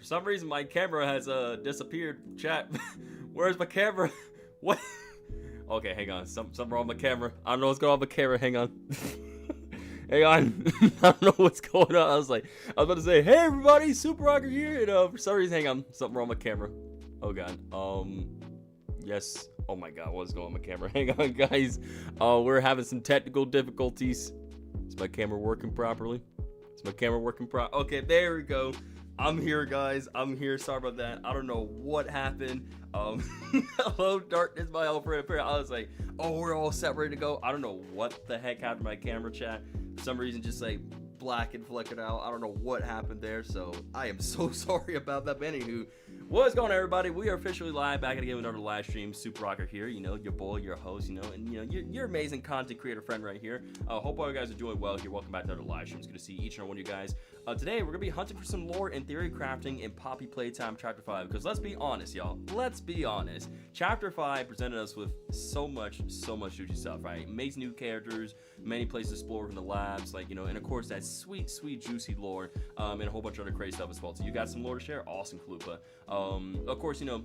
For some reason, my camera has disappeared. Chat, where's my camera? What? Okay, hang on. Something wrong with my camera. I don't know what's going on with my camera. Hang on. Hang on. I don't know what's going on. I was about to say, hey everybody, Super Rocker here. And for some reason, hang on. Something wrong with my camera. Oh god. Yes. Oh my god, what's going on with my camera? Hang on, guys. We're having some technical difficulties. Is my camera working properly? Is my camera working Okay, there we go. I'm here, guys. I'm here. Sorry about that. I don't know what happened. Hello, darkness, my old friend. I was like, oh, we're all set, ready to go. I don't know what the heck happened to my camera, chat. For some reason, just like black and flickered out. I don't know what happened there, so I am so sorry about that. But anywho, what's going on, everybody? We are officially live, back again with another live stream. Super Rocker here, you know, your boy, your host, you know, and you know, your amazing content creator friend right here. Hope all you guys are doing well here. Welcome back to another live stream. It's good to see each and every one of you guys. Today we're gonna be hunting for some lore and theory crafting in Poppy Playtime Chapter 5. Because let's be honest, y'all. Let's be honest. Chapter 5 presented us with so much juicy stuff, right? Amazing new characters, many places to explore from the labs, like, you know, and of course that sweet juicy lore, and a whole bunch of other crazy stuff as well. So you got some lore to share? Awesome, Kalupa. Of course, you know,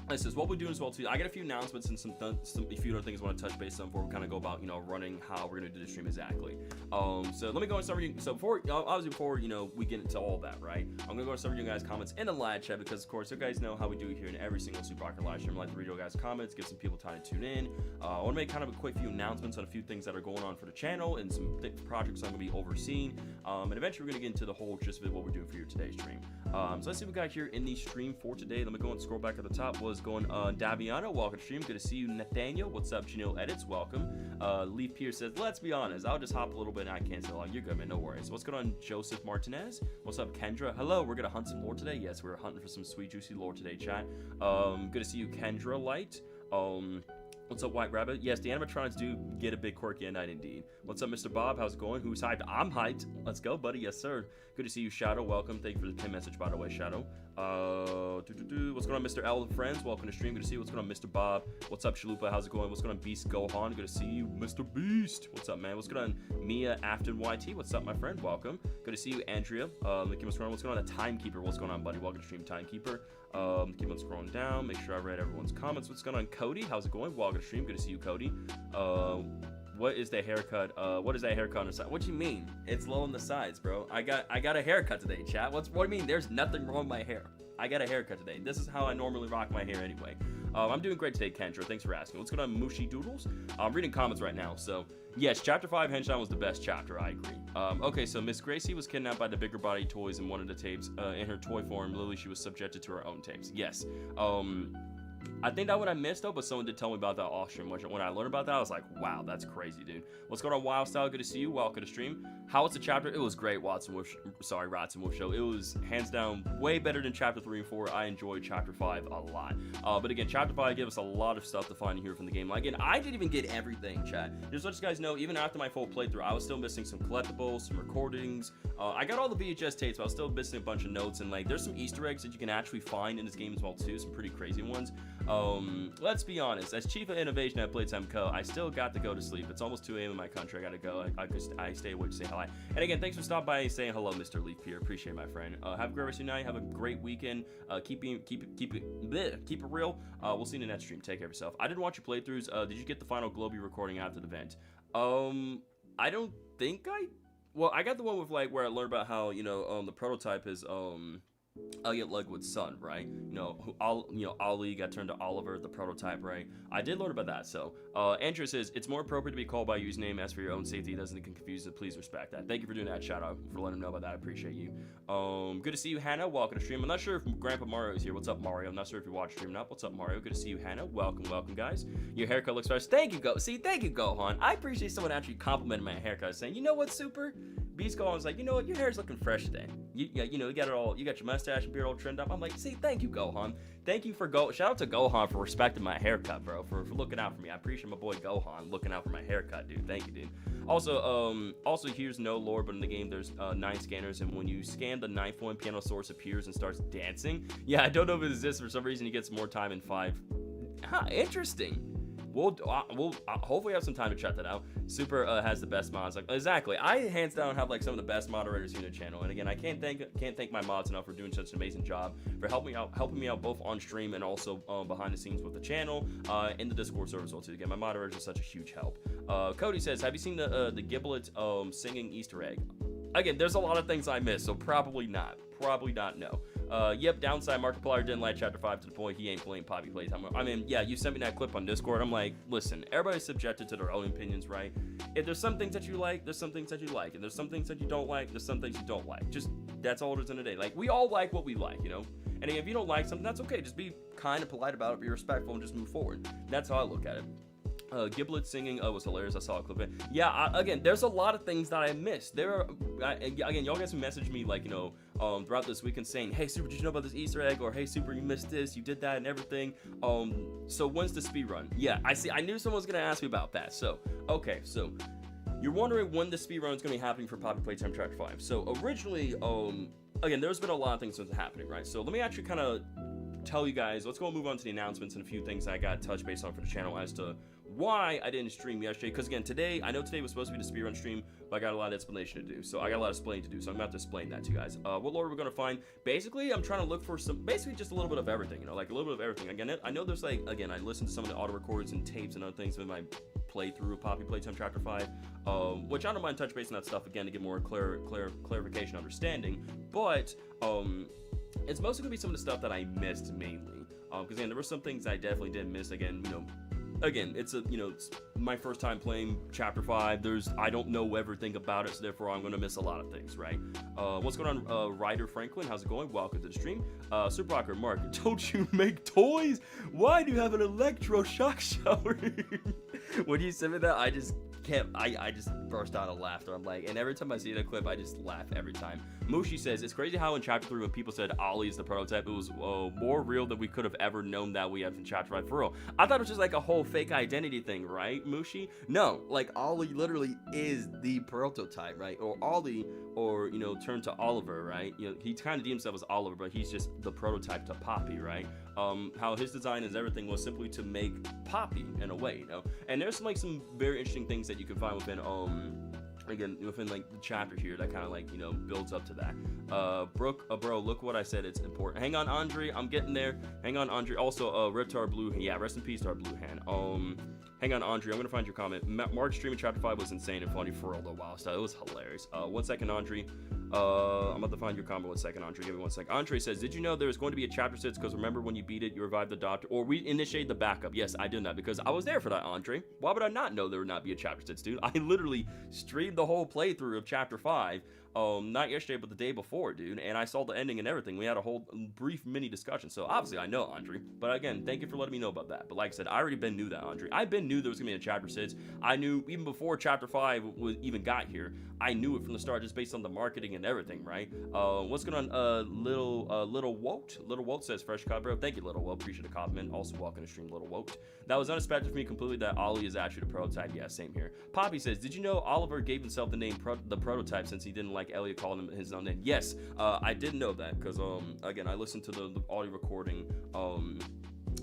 this is what we're doing as well too. I got a few announcements and a few other things I want to touch base on before we kind of go about, you know, running how we're gonna do the stream exactly. So let me go and start. So before you know we get into all that, right? I'm gonna go and start reading you guys' comments in the live chat because of course you guys know how we do it here in every single Super Rocker live stream. I like to read your guys' comments, give some people time to tune in. I want to make kind of a quick few announcements on a few things that are going on for the channel and some projects I'm gonna be overseeing. And eventually we're gonna get into the whole gist of what we're doing for your today's stream. So let's see what we got here in the stream for today. Let me go and scroll back at the top. Was going Daviano, welcome to stream. Good to see you. Nathaniel, what's up? Janelle Edits, welcome. Leaf Pierce says, let's be honest, I'll just hop a little bit and I cancel out. You're good, man, no worries. What's going on, Joseph Martinez? What's up, Kendra? Hello, we're gonna hunt some lore today. Yes, we're hunting for some sweet juicy lore today, chat. Good to see you, Kendra Light. What's up, White Rabbit? Yes, the animatronics do get a bit quirky at night indeed. What's up, Mr. Bob? How's it going? Who's hyped? I'm hyped. Let's go, buddy. Yes, sir. Good to see you, Shadow. Welcome. Thank you for the pin message, by the way, Shadow. What's going on, Mr. L and friends? Welcome to stream. Good to see you. What's going on, Mr. Bob? What's up, Chalupa? How's it going? What's going on, Beast Gohan? Good to see you, Mr. Beast. What's up, man? What's going on, Mia Afton YT? What's up, my friend? Welcome. Good to see you, Andrea. What's going on? The Timekeeper? What's going on, buddy? Welcome to stream, Timekeeper. Keep on scrolling down. Make sure I read everyone's comments. What's going on, Cody? How's it going? Welcome to stream. Good to see you, Cody. What is the haircut? What is that haircut on the side? What do you mean? It's low on the sides, bro. I got a haircut today, chat. What do you mean? There's nothing wrong with my hair. I got a haircut today. This is how I normally rock my hair anyway. I'm doing great today, Kendra. Thanks for asking. What's going on, Mushi Doodles? I'm reading comments right now. So, yes, Chapter 5 Henshine was the best chapter. I agree. Okay, so Miss Gracie was kidnapped by the bigger body toys in one of the tapes. In her toy form, Lily, she was subjected to her own tapes. Yes. I think that what I missed though, but someone did tell me about that off stream. When I learned about that, I was like, wow, that's crazy, dude. What's going on, Wild Style? Good to see you. Welcome to stream. How was the chapter? It was great, Rodson Wolf Show. It was hands down way better than chapter 3 and 4. I enjoyed chapter 5 a lot. But again, chapter 5 gave us a lot of stuff to find and hear from the game. Again, I didn't even get everything, chat. Just to let you guys know, even after my full playthrough, I was still missing some collectibles, some recordings. I got all the VHS tapes, but I was still missing a bunch of notes. And like, there's some Easter eggs that you can actually find in this game as well too. Some pretty crazy ones. Let's be honest, as Chief of Innovation at Playtime Co., I still got to go to sleep. It's almost 2 a.m. in my country. I gotta go. I stay awake to say hi. And again, thanks for stopping by and saying hello, Mr. Leaf Pierre. Appreciate it, my friend. Have a great rest of your night. Have a great weekend. Keep it real. We'll see you in the next stream. Take care of yourself. I didn't watch your playthroughs. Did you get the final Globy recording after the event? I don't think well, I got the one with like where I learned about how, you know, the prototype is Elliot Ludwood's son, right? Ollie got turned to Oliver, the prototype, right? I did learn about that. So Andrew says it's more appropriate to be called by username. As for your own safety, it doesn't confuse it. Please respect that. Thank you for doing that. Shout out for letting him know about that. I appreciate you. Good to see you, Hannah. Welcome to stream. I'm not sure if Grandpa Mario is here. What's up, Mario? I'm not sure if you watch stream or not. What's up, Mario? Good to see you, Hannah. Welcome, guys. Your haircut looks fresh. Thank you, thank you, Gohan. I appreciate someone actually complimenting my haircut, saying, you know what, Super? Beast Gohan's like, you know what, your hair's looking fresh today. You got it all. You got your mustache and beard all trimmed up. I'm like, see, thank you, Gohan. Thank you for shout out to Gohan for respecting my haircut, bro. For looking out for me. I appreciate my boy Gohan looking out for my haircut, dude. Thank you, dude. Also here's no lore, but in the game there's 9 scanners, and when you scan the 9th one, Piano Source appears and starts dancing. Yeah, I don't know if it exists. For some reason, he gets more time in 5. Huh, interesting. We'll hopefully have some time to check that out. Super has the best mods. Like, exactly. I hands down have like some of the best moderators in the channel. And again, I can't thank my mods enough for doing such an amazing job for helping me out both on stream and also behind the scenes with the channel in the Discord server as well too. Again, my moderators are such a huge help. Cody says, have you seen the Giblet singing Easter egg? Again, there's a lot of things I missed, so probably not. No. Yep, downside, Markiplier didn't like Chapter 5 to the point he ain't playing Poppy Playtime. I mean, yeah, you sent me that clip on Discord. I'm like, listen, everybody's subjected to their own opinions, right? If there's some things that you like, there's some things that you like. And there's some things that you don't like, there's some things you don't like. Just, that's all it is in a day. Like, we all like what we like, you know? And if you don't like something, that's okay. Just be kind and polite about it, be respectful, and just move forward. That's how I look at it. Giblet singing was hilarious. I saw a clip of it. Yeah, again, there's a lot of things that I missed. Again, y'all guys who messaged me, like, you know, throughout this weekend saying, hey, Super, did you know about this Easter egg? Or, hey, Super, you missed this, you did that, and everything. So when's the speed run? Yeah, I knew someone was going to ask me about that. So, okay, so you're wondering when the speed run is going to be happening for Poppy Playtime Chapter 5. So, originally, again, there's been a lot of things that's happening, right? So, let me actually kind of tell you guys, let's go and move on to the announcements and a few things I got touch base on for the channel as to why I didn't stream yesterday. Because again, I know today was supposed to be the speedrun stream, but I got a lot of explanation to do. So I got a lot of explaining to do. So I'm gonna have to explain that to you guys. What lore we're gonna find? Basically, I'm trying to look for basically just a little bit of everything. You know, like a little bit of everything. Again, I know there's like, again, I listened to some of the auto records and tapes and other things in my playthrough of Poppy Playtime Chapter 5, which I don't mind touch base on that stuff again to get more clarification, understanding. But it's mostly gonna be some of the stuff that I missed mainly. Because again, there were some things I definitely did miss. Again, you know. Again, it's my first time playing Chapter 5. I don't know everything about it, so therefore I'm going to miss a lot of things, right? What's going on, Ryder Franklin? How's it going? Welcome to the stream. Super Rocker Mark, don't you make toys? Why do you have an electroshock shower? When you sent me that, I just burst out of laughter. I'm like, and every time I see that clip, I just laugh every time. Mushi says, it's crazy how in Chapter 3 when people said Ollie is the prototype, it was more real than we could have ever known that we had in Chapter 5 for real. I thought it was just like a whole fake identity thing, right, Mushi? No, like Ollie literally is the prototype, right? Or Ollie, or, you know, turned to Oliver, right? You know, he kind of deems himself as Oliver, but he's just the prototype to Poppy, right? How his design and everything was simply to make Poppy in a way, you know? And there's some very interesting things that you can find within again within like the chapter here that kind of like, you know, builds up to that. Bro, look what I said, it's important. Hang on, Andre, I'm getting there. Hang on, Andre. Also, rip to our blue, yeah, rest in peace to our blue hand. Hang on, Andre, I'm gonna find your comment. March streaming Chapter 5 was insane and funny for all the while, so it was hilarious. 1 second, Andre. I'm about to find your comment. 1 second, Andre. Give me 1 second. Andre says, did you know there's going to be a Chapter 6? Because remember when you beat it, you revived the doctor, or we initiated the backup. Yes, I did that because I was there for that, Andre. Why would I not know there would not be a Chapter 6, dude? I literally streamed the whole playthrough of Chapter 5 not yesterday, but the day before, dude, and I saw the ending and everything. We had a whole brief mini discussion. So obviously I know Andre, but again, thank you for letting me know about that. But like I said, I already knew that, Andre. I knew there was gonna be a chapter 6. I knew even before chapter 5 was even got here. I knew it from the start, just based on the marketing and everything, right? What's going on? Little Wolt says fresh cut, bro. Thank you, Little Wolt. Appreciate the compliment. Also, welcome to stream, Little Wolt. That was unexpected for me completely. That Ollie is actually the prototype. Yeah, same here. Poppy says, did you know Oliver gave himself the name the prototype since he didn't like Elliot calling him his own name? Yes, I did know that because again, I listened to the audio recording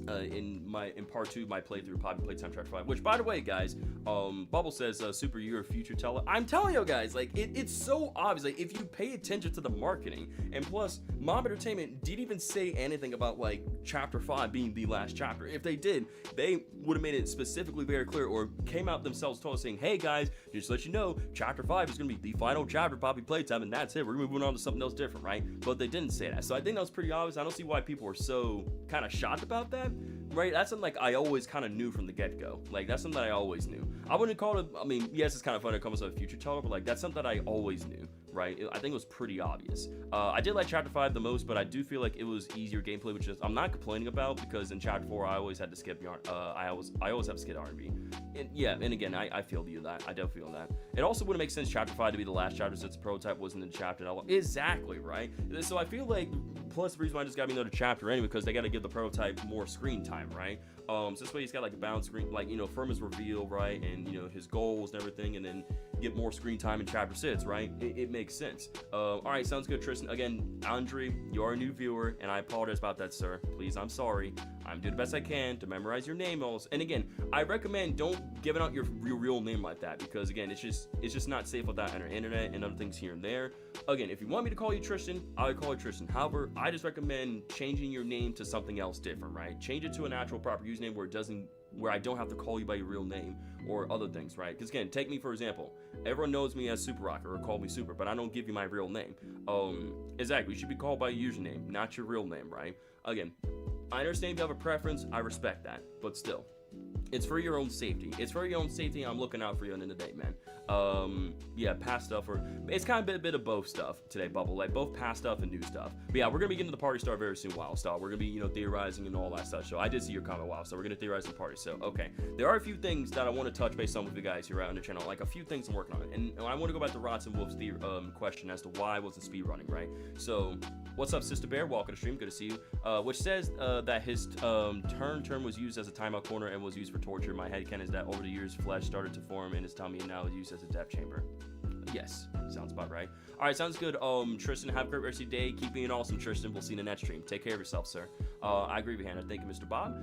in part 2 of my playthrough, Poppy Playtime Chapter 5, which, by the way, guys, Bubble says, Super, you're a future teller. I'm telling you guys, like, it's so obvious. Like, if you pay attention to the marketing, and plus, Mob Entertainment didn't even say anything about, like, Chapter 5 being the last chapter. If they did, they would have made it specifically very clear, or came out themselves told us saying, hey, guys, just to let you know, Chapter 5 is going to be the final chapter of Poppy Playtime, and that's it. We're moving on to something else different, right? But they didn't say that, so I think that was pretty obvious. I don't see why people were so kind of shocked about that. Right, that's something like I always kind of knew from the get-go. Like, that's something that I always knew. I wouldn't call it, I mean, yes, it's kind of fun to come as a future teller, but like, that's something that I always knew, right? I think it was pretty obvious. I did like Chapter 5 the most, but I do feel like it was easier gameplay, which is, I'm not complaining about, because in Chapter 4, I always had to skip, I always have to skip R&B. And yeah, and again, I feel you that. I definitely feel that. It also wouldn't make sense Chapter 5 to be the last chapter since the prototype wasn't in the chapter at all. Exactly, right? So I feel like, plus the reason why I just got me another chapter anyway, because they got to give the prototype more screen time, right? So this way he's got like a bound screen, like, you know, from his reveal, right? And, you know, his goals and everything, and then get more screen time in chapter 6, right? It makes sense. All right, sounds good, Tristan. Again, Andre, you're a new viewer, and I apologize about that, sir. Please, I'm sorry. I'm doing the best I can to memorize your name also. And again, I recommend don't give out your real name like that, because again, it's just not safe with that on our internet and other things here and there. Again, if you want me to call you Tristan, I would call you Tristan. However, I just recommend changing your name to something else different, right? Change it to an actual proper username where I don't have to call you by your real name or other things, right? Because again, take me for example. Everyone knows me as Super Rocker or call me Super, but I don't give you my real name. Exactly. You should be called by your username, not your real name, right? Again, I understand if you have a preference. I respect that, but still, it's for your own safety. It's for your own safety. I'm looking out for you in the day, man. Yeah, past stuff, or it's kind of a bit of both stuff today, Bubble, like both past stuff and new stuff. But yeah, we're gonna be getting to the party star very soon, Wildstar. We're gonna be, you know, theorizing and all that stuff. So I did see your comment, Wildstar. We're gonna theorize the party. So okay, there are a few things that I want to touch base on with you guys here out on the channel, like a few things I'm working on. And I want to go back to Rots and Wolf's question as to why I wasn't speed running, right? So what's up, Sister Bear? Welcome to stream. Good to see you. Which says that his term was used as a timeout corner and was used for torture. My headcanon is that over the years, flesh started to form in his tummy and now is used as a death chamber. Yes, sounds about right. All right, sounds good. Tristan, have a great rest of your day. Keep being awesome, Tristan. We'll see you in the next stream. Take care of yourself, sir. I agree with Hannah. Thank you, Mr. Bob.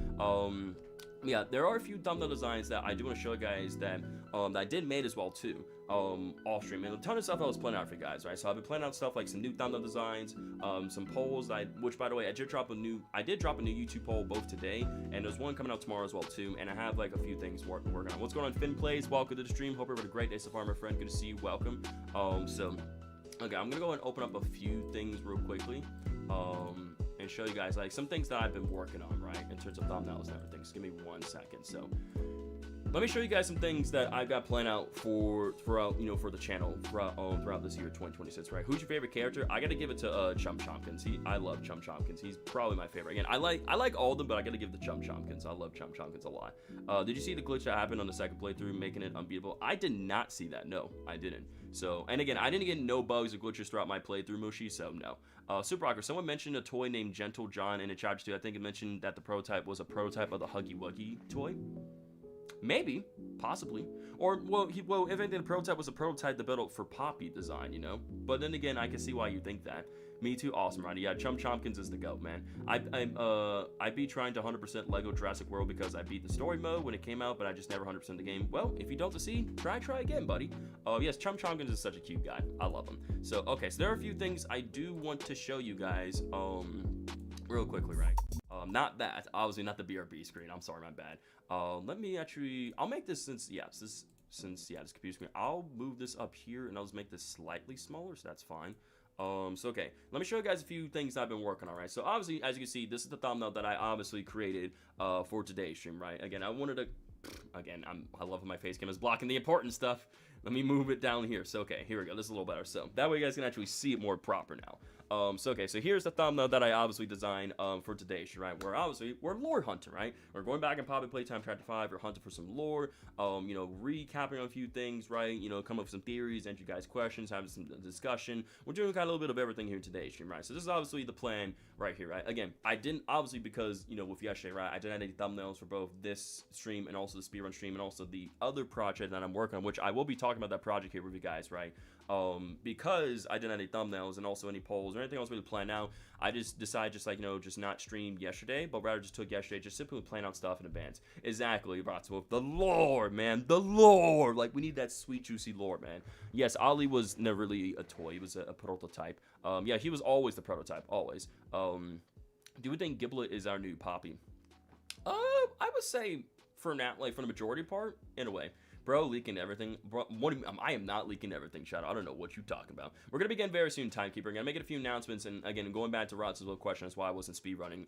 Yeah, there are a few thumbnail designs that I do want to show you guys that I did made as well too, off stream, and a ton of stuff I was planning out for you guys, right? So I've been planning out stuff like some new thumbnail designs, some polls. Which by the way, I did drop a new YouTube poll both today, and there's one coming out tomorrow as well too. And I have like a few things working on. What's going on, Finn Plays? Welcome to the stream. Hope you're having a great day so far, my friend. Good to see you. Welcome. So okay, I'm gonna go and open up a few things real quickly. And show you guys like some things that I've been working on, right, in terms of thumbnails and everything. Just give me 1 second. So let me show you guys some things that I've got planned out throughout, you know, for the channel throughout this year 2026, right? Who's your favorite character? I gotta give it to Chum Chompkins. I love Chum Chompkins. He's probably my favorite. Again, I like all of them, but I gotta give the Chum Chompkins. I love Chum Chompkins a lot. Did you see the glitch that happened on the second playthrough, making it unbeatable? I did not see that. No, I didn't. So, and again, I didn't get no bugs or glitches throughout my playthrough, Mushi, so no. Super Rocker, someone mentioned a toy named Gentle John in a chapter 2. I think it mentioned that the prototype was a prototype of the Huggy Wuggy toy. Maybe, possibly. Or, well, if anything, the prototype was a prototype developed for Poppy design, you know? But then again, I can see why you think that. Me too, awesome, Ronnie. Yeah, Chum Chompkins is the GOAT, man. I beat trying to 100% Lego Jurassic World because I beat the story mode when it came out, but I just never 100% the game. Well, if you don't succeed, try again, buddy. Yes, Chum Chompkins is such a cute guy. I love him. So, okay, so there are a few things I do want to show you guys, real quickly, right? Not that, obviously not the BRB screen. I'm sorry, my bad. Let me actually, I'll make this this computer screen. I'll move this up here and I'll just make this slightly smaller, so that's fine. So okay, let me show you guys a few things I've been working on, right? So obviously, as you can see, this is the thumbnail that I obviously created for today's stream, right? Again, I wanted to again, I love how my face cam is blocking the important stuff. Let me move it down here. So, okay, here we go. This is a little better. So, that way you guys can actually see it more proper now. So here's the thumbnail that I obviously designed for today's show, right? We're lore hunting, right? We're going back in Poppy Playtime Chapter 5. We're hunting for some lore, recapping on a few things, right? Come up with some theories, answer you guys' questions, having some discussion. We're doing kind of a little bit of everything here in today's stream, right? So this is obviously the plan right here, right? Again, I didn't, obviously, because, with yesterday, right? I did any thumbnails for both this stream and also the speedrun stream and also the other project that I'm working on, which I will be talking about that project here with you guys, right? Because I didn't have any thumbnails and also any polls or anything else really planned out, I just decided just not stream yesterday, but rather just took yesterday, just simply plan out stuff in advance. Exactly, Rotswolf. The lore, man. The lore. Like, we need that sweet, juicy lore, man. Yes, Ollie was never really a toy. He was a prototype. Yeah, he was always the prototype. Always. Do we think Giblet is our new Poppy? I would say, for now, like, for the majority part, in a way. Bro, leaking everything. Bro, what do you, I am not leaking everything, Shadow. I don't know what you're talking about. We're going to begin very soon, Timekeeper. I'm going to make it a few announcements. And again, going back to Rod's little question, that's why I wasn't speedrunning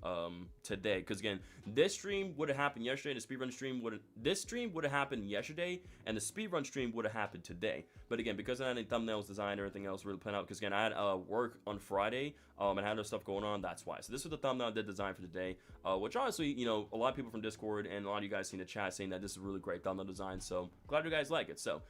today. Because again, this stream would have happened yesterday. The speedrun stream would have... This stream would have happened yesterday. And the speedrun stream would have happened today. But again, because I had any thumbnails designed or anything else really planned out. Because again, I had work on Friday. And I had other stuff going on. That's why. So this was the thumbnail I did design for today. Which honestly, a lot of people from Discord and a lot of you guys seen the chat saying that this is a really great thumbnail design. So glad you guys like it. So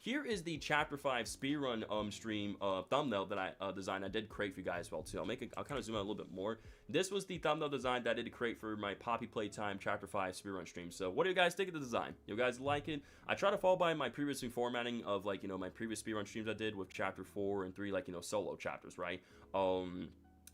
here is the Chapter 5 speedrun stream thumbnail that I designed. I did create for you guys as well too. I'll kind of zoom out a little bit more. This was the thumbnail design that I did create for my Poppy Playtime Chapter 5 speedrun stream. So what do you guys think of the design? You guys like it? I try to follow by my previous formatting of like my previous speedrun streams I did with Chapter 4 and 3 like solo chapters, right?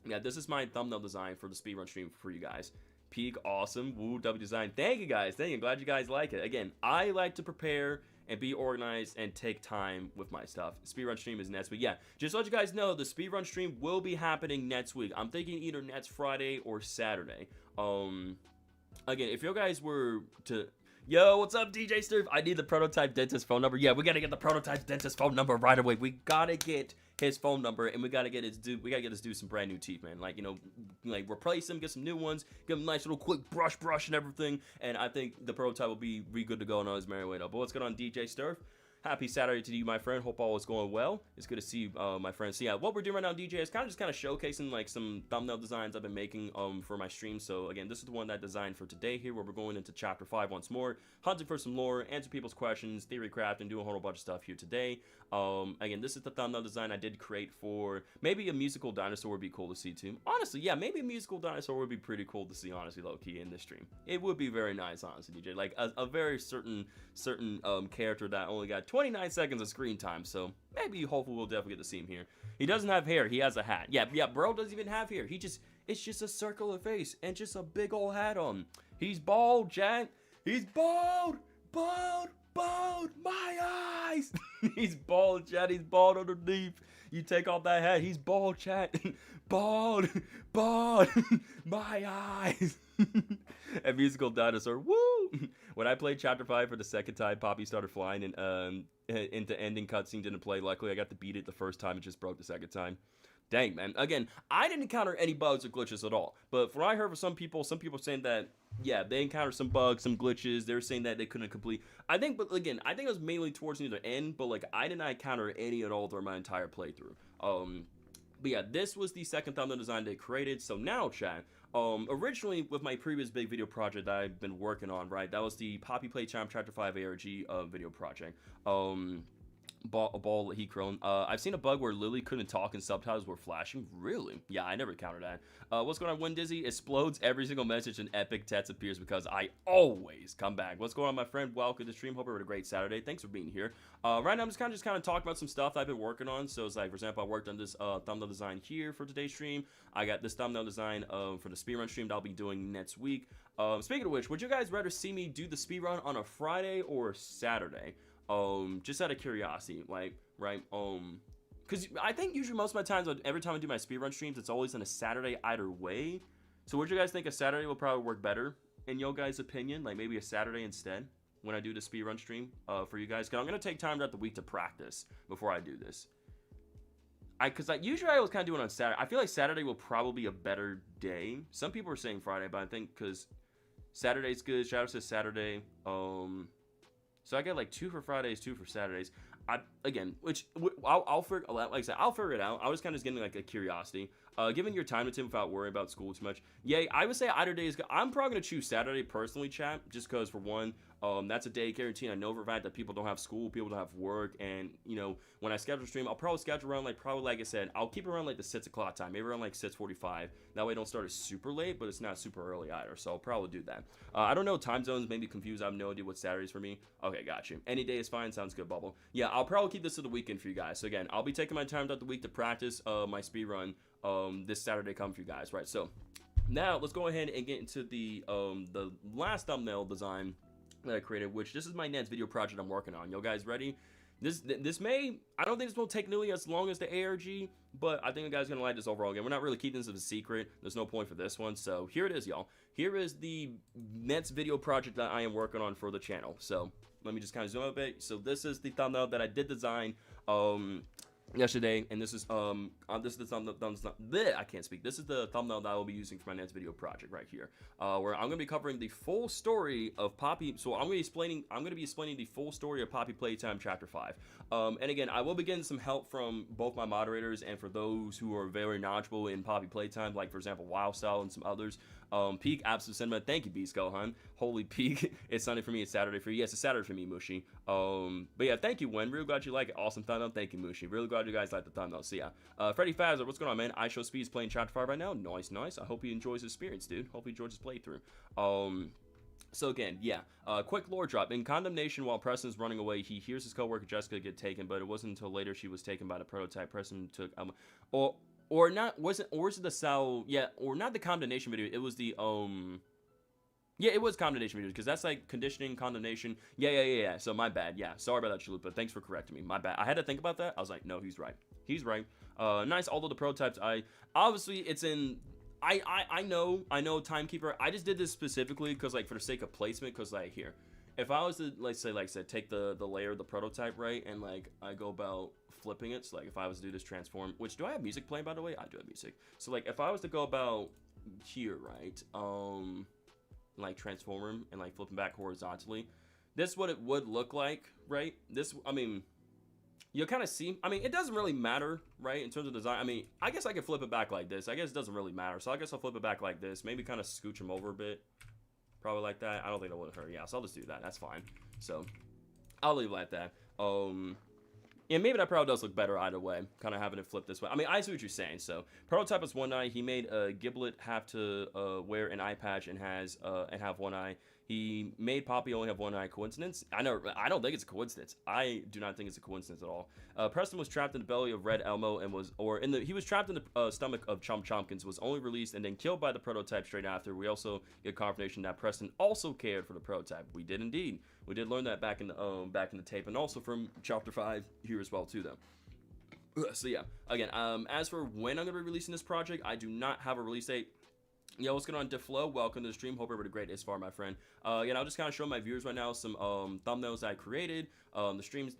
Yeah, this is my thumbnail design for the speedrun stream for you guys. Peak, awesome, woo, W design. Thank you guys, thank you. Glad you guys like it. Again, I like to prepare and be organized and take time with my stuff. Speedrun stream is next week. Yeah, just to let you guys know, the speedrun stream will be happening next week. I'm thinking either next Friday or Saturday. Again, if you guys were to... Yo, what's up, DJ Sturf? I need the prototype dentist phone number. Yeah, we gotta get the prototype dentist phone number right away. We gotta get his phone number, and we gotta get his dude. We gotta get this dude some brand new teeth, man. Like like replace them, get some new ones, give him a nice little quick brush and everything. And I think the prototype will be really good to go on his merry way. But what's going on, DJ Sturf? Happy Saturday to you, my friend. Hope all is going well. It's good to see you, my friends. So yeah, what we're doing right now, DJ, is kind of showcasing like some thumbnail designs I've been making for my stream. So again, this is the one that I designed for today here, where we're going into Chapter 5 once more, hunting for some lore, answer people's questions, theory craft, and do a whole bunch of stuff here today. Again, this is the thumbnail design I did create for maybe a musical dinosaur would be cool to see too. Honestly, yeah, maybe a musical dinosaur would be pretty cool to see, honestly, low-key in this stream. It would be very nice, honestly, DJ. Like a very certain character that only got 29 seconds of screen time, so maybe hopefully we'll definitely get to see him here. He doesn't have hair, he has a hat. Yeah, bro doesn't even have hair. It's just a circular face and just a big old hat on. He's bald, Jack. He's bald, my eyes. He's bald, Chad. He's bald underneath. You take off that hat, he's bald, Chad. bald, my eyes. A musical dinosaur, woo! When I played Chapter 5 for the second time, Poppy started flying and into ending cutscene didn't play. Luckily, I got to beat it the first time. It just broke the second time. Dang, man. Again, I didn't encounter any bugs or glitches at all. But from what I heard from some people saying that, yeah, they encountered some bugs, some glitches. They were saying that they couldn't complete. But again, I think it was mainly towards near the end. But, like, I did not encounter any at all during my entire playthrough. But yeah, this was the second thumbnail design they created. So now, chat, originally with my previous big video project that I've been working on, right, that was the Poppy Playtime Chapter 5 ARG video project. Ball he grown. I've seen a bug where Lily couldn't talk and subtitles were flashing. Really? Yeah, I never encountered that. What's going on? When Dizzy explodes every single message and epic text appears because I always come back. What's going on, my friend? Welcome to the stream. Hope you had a great Saturday. Thanks for being here. Right now I'm just kind of talking about some stuff I've been working on. So it's like, for example, I worked on this thumbnail design here for today's stream. I got this thumbnail design for the speedrun stream that I'll be doing next week. Speaking of which, would you guys rather see me do the speedrun on a Friday or Saturday? Just out of curiosity, like, right, because I think usually most of my times, every time I do my speedrun streams, it's always on a Saturday either way. So would you guys think a Saturday will probably work better, in your guys' opinion? Like, maybe a Saturday instead, when I do the speedrun stream, for you guys? Because I'm going to take time throughout the week to practice before I do this. Because usually I was kind of doing it on Saturday. I feel like Saturday will probably be a better day. Some people are saying Friday, but I think because... Saturday's good. Shout out to Saturday. So I get like 2 for Fridays, 2 for Saturdays. Again, which I'll figure, like I said, I'll figure it out. I was kind of getting like a curiosity. Given your time to Tim without worrying about school too much. Yeah, I would say either day is good. I'm probably gonna choose Saturday personally, chat, just because for one, that's a day guaranteed. I know for a fact that people don't have school, people don't have work, and you know when I schedule a stream, I'll probably schedule around like I said, I'll keep it around like the 6 o'clock time, maybe around like 6:45. That way, I don't start it super late, but it's not super early either. So I'll probably do that. I don't know time zones, maybe confused. I have no idea what Saturdays for me. Okay, got you. Any day is fine. Sounds good, Bubble. Yeah, I'll probably keep this to the weekend for you guys. So again, I'll be taking my time throughout the week to practice my speed run. This Saturday come for you guys, right? So now let's go ahead and get into the last thumbnail design that I created, which this is my next video project I'm working on. Yo guys ready? This may, I don't think this will take nearly as long as the ARG, but I think you guys are gonna like this overall. Again, we're not really keeping this as a secret. There's no point for this one. So here it is, y'all. Here is the next video project that I am working on for the channel. So let me just kind of zoom out a bit. So this is the thumbnail that I did design yesterday, and this is the thumbnail. I can't speak. This is the thumbnail that I will be using for my next video project right here, where I'm gonna be covering the full story of Poppy. So I'm gonna be explaining the full story of Poppy Playtime Chapter 5. And again, I will be getting some help from both my moderators and for those who are very knowledgeable in Poppy Playtime, like for example Wildstyle and some others. Peak Absolute Cinema, thank you, Beasco, hun. Holy Peak, it's Sunday for me, it's Saturday for you. Yes, it's Saturday for me, Mushi. But yeah, thank you, Wen. Real glad you like it. Awesome thumbnail. Thank you, Mushi. Really glad you guys like the thumbnail. So yeah, Freddy Fazzer, what's going on, man? I Show Speed's playing Chapter 5 right now. Nice, nice. I hope he enjoys his experience, dude. Hope he enjoys his playthrough. So again, yeah, quick lore drop. In condemnation, while Preston's running away, he hears his coworker Jessica get taken, but it wasn't until later she was taken by the prototype. Preston took or not, was it the cell, yeah, or not the condemnation video, it was the yeah, it was condemnation video, because that's like conditioning, condemnation. Yeah. So my bad. Yeah, sorry about that, Chalupa. Thanks for correcting me. My bad. I had to think about that. I was like, no, he's right. He's right. Nice. Although the prototypes, obviously it's in. I know Timekeeper. I just did this specifically because like for the sake of placement. Because like here, if I was to like I said, take the layer of the prototype, right, and like I go about flipping it. So like if I was to do this transform, which do I have music playing by the way? I do have music. So like if I was to go about here, right, like transform him and like flipping back horizontally, this is what it would look like, right? This, I mean, you'll kind of see, I mean, it doesn't really matter, right, in terms of design. I mean, I guess I could flip it back like this. I guess it doesn't really matter. So I guess I'll flip it back like this, maybe kind of scooch him over a bit, probably like that. I don't think that would hurt. Yeah, so I'll just do that. That's fine. So I'll leave it like that. Yeah, maybe that probably does look better either way, kind of having it flip this way. I mean, I see what you're saying. So, prototype is one eye. He made Giblet have to wear an eye patch and have one eye. He made Poppy only have one eye. Coincidence? I don't think it's a coincidence. I do not think it's a coincidence at all. Preston was trapped in the belly of Red Elmo and he was trapped in the stomach of Chomp Chompkins, was only released and then killed by the prototype straight after. We also get confirmation that Preston also cared for the prototype. We did indeed. We did learn that back in the tape, and also from Chapter 5 here as well too, though. So yeah, again, as for when I'm gonna be releasing this project, I do not have a release date. Yo, what's going on, DeFlo? Welcome to the stream. Hope everybody great as far, my friend. Again, I'll just kind of show my viewers right now some thumbnails that I created, the stream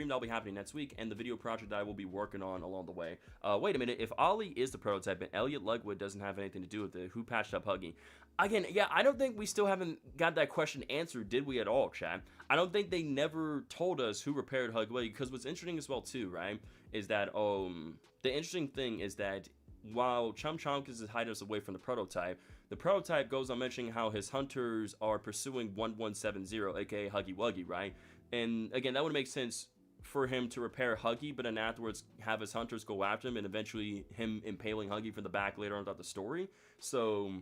that'll be happening next week, and the video project that I will be working on along the way. Wait a minute, if Ollie is the prototype and Elliot Lugwood doesn't have anything to do with it, who patched up Huggy? Again, yeah, I don't think we still haven't got that question answered, did we at all, chat? I don't think they never told us who repaired Huggy, because what's interesting as well too, right, is that the interesting thing is that while Chomp Chompkins is hiding us away from the prototype goes on mentioning how his hunters are pursuing 1170, aka Huggy Wuggy, right? And again, that would make sense for him to repair Huggy, but then afterwards have his hunters go after him and eventually him impaling Huggy from the back later on throughout the story. So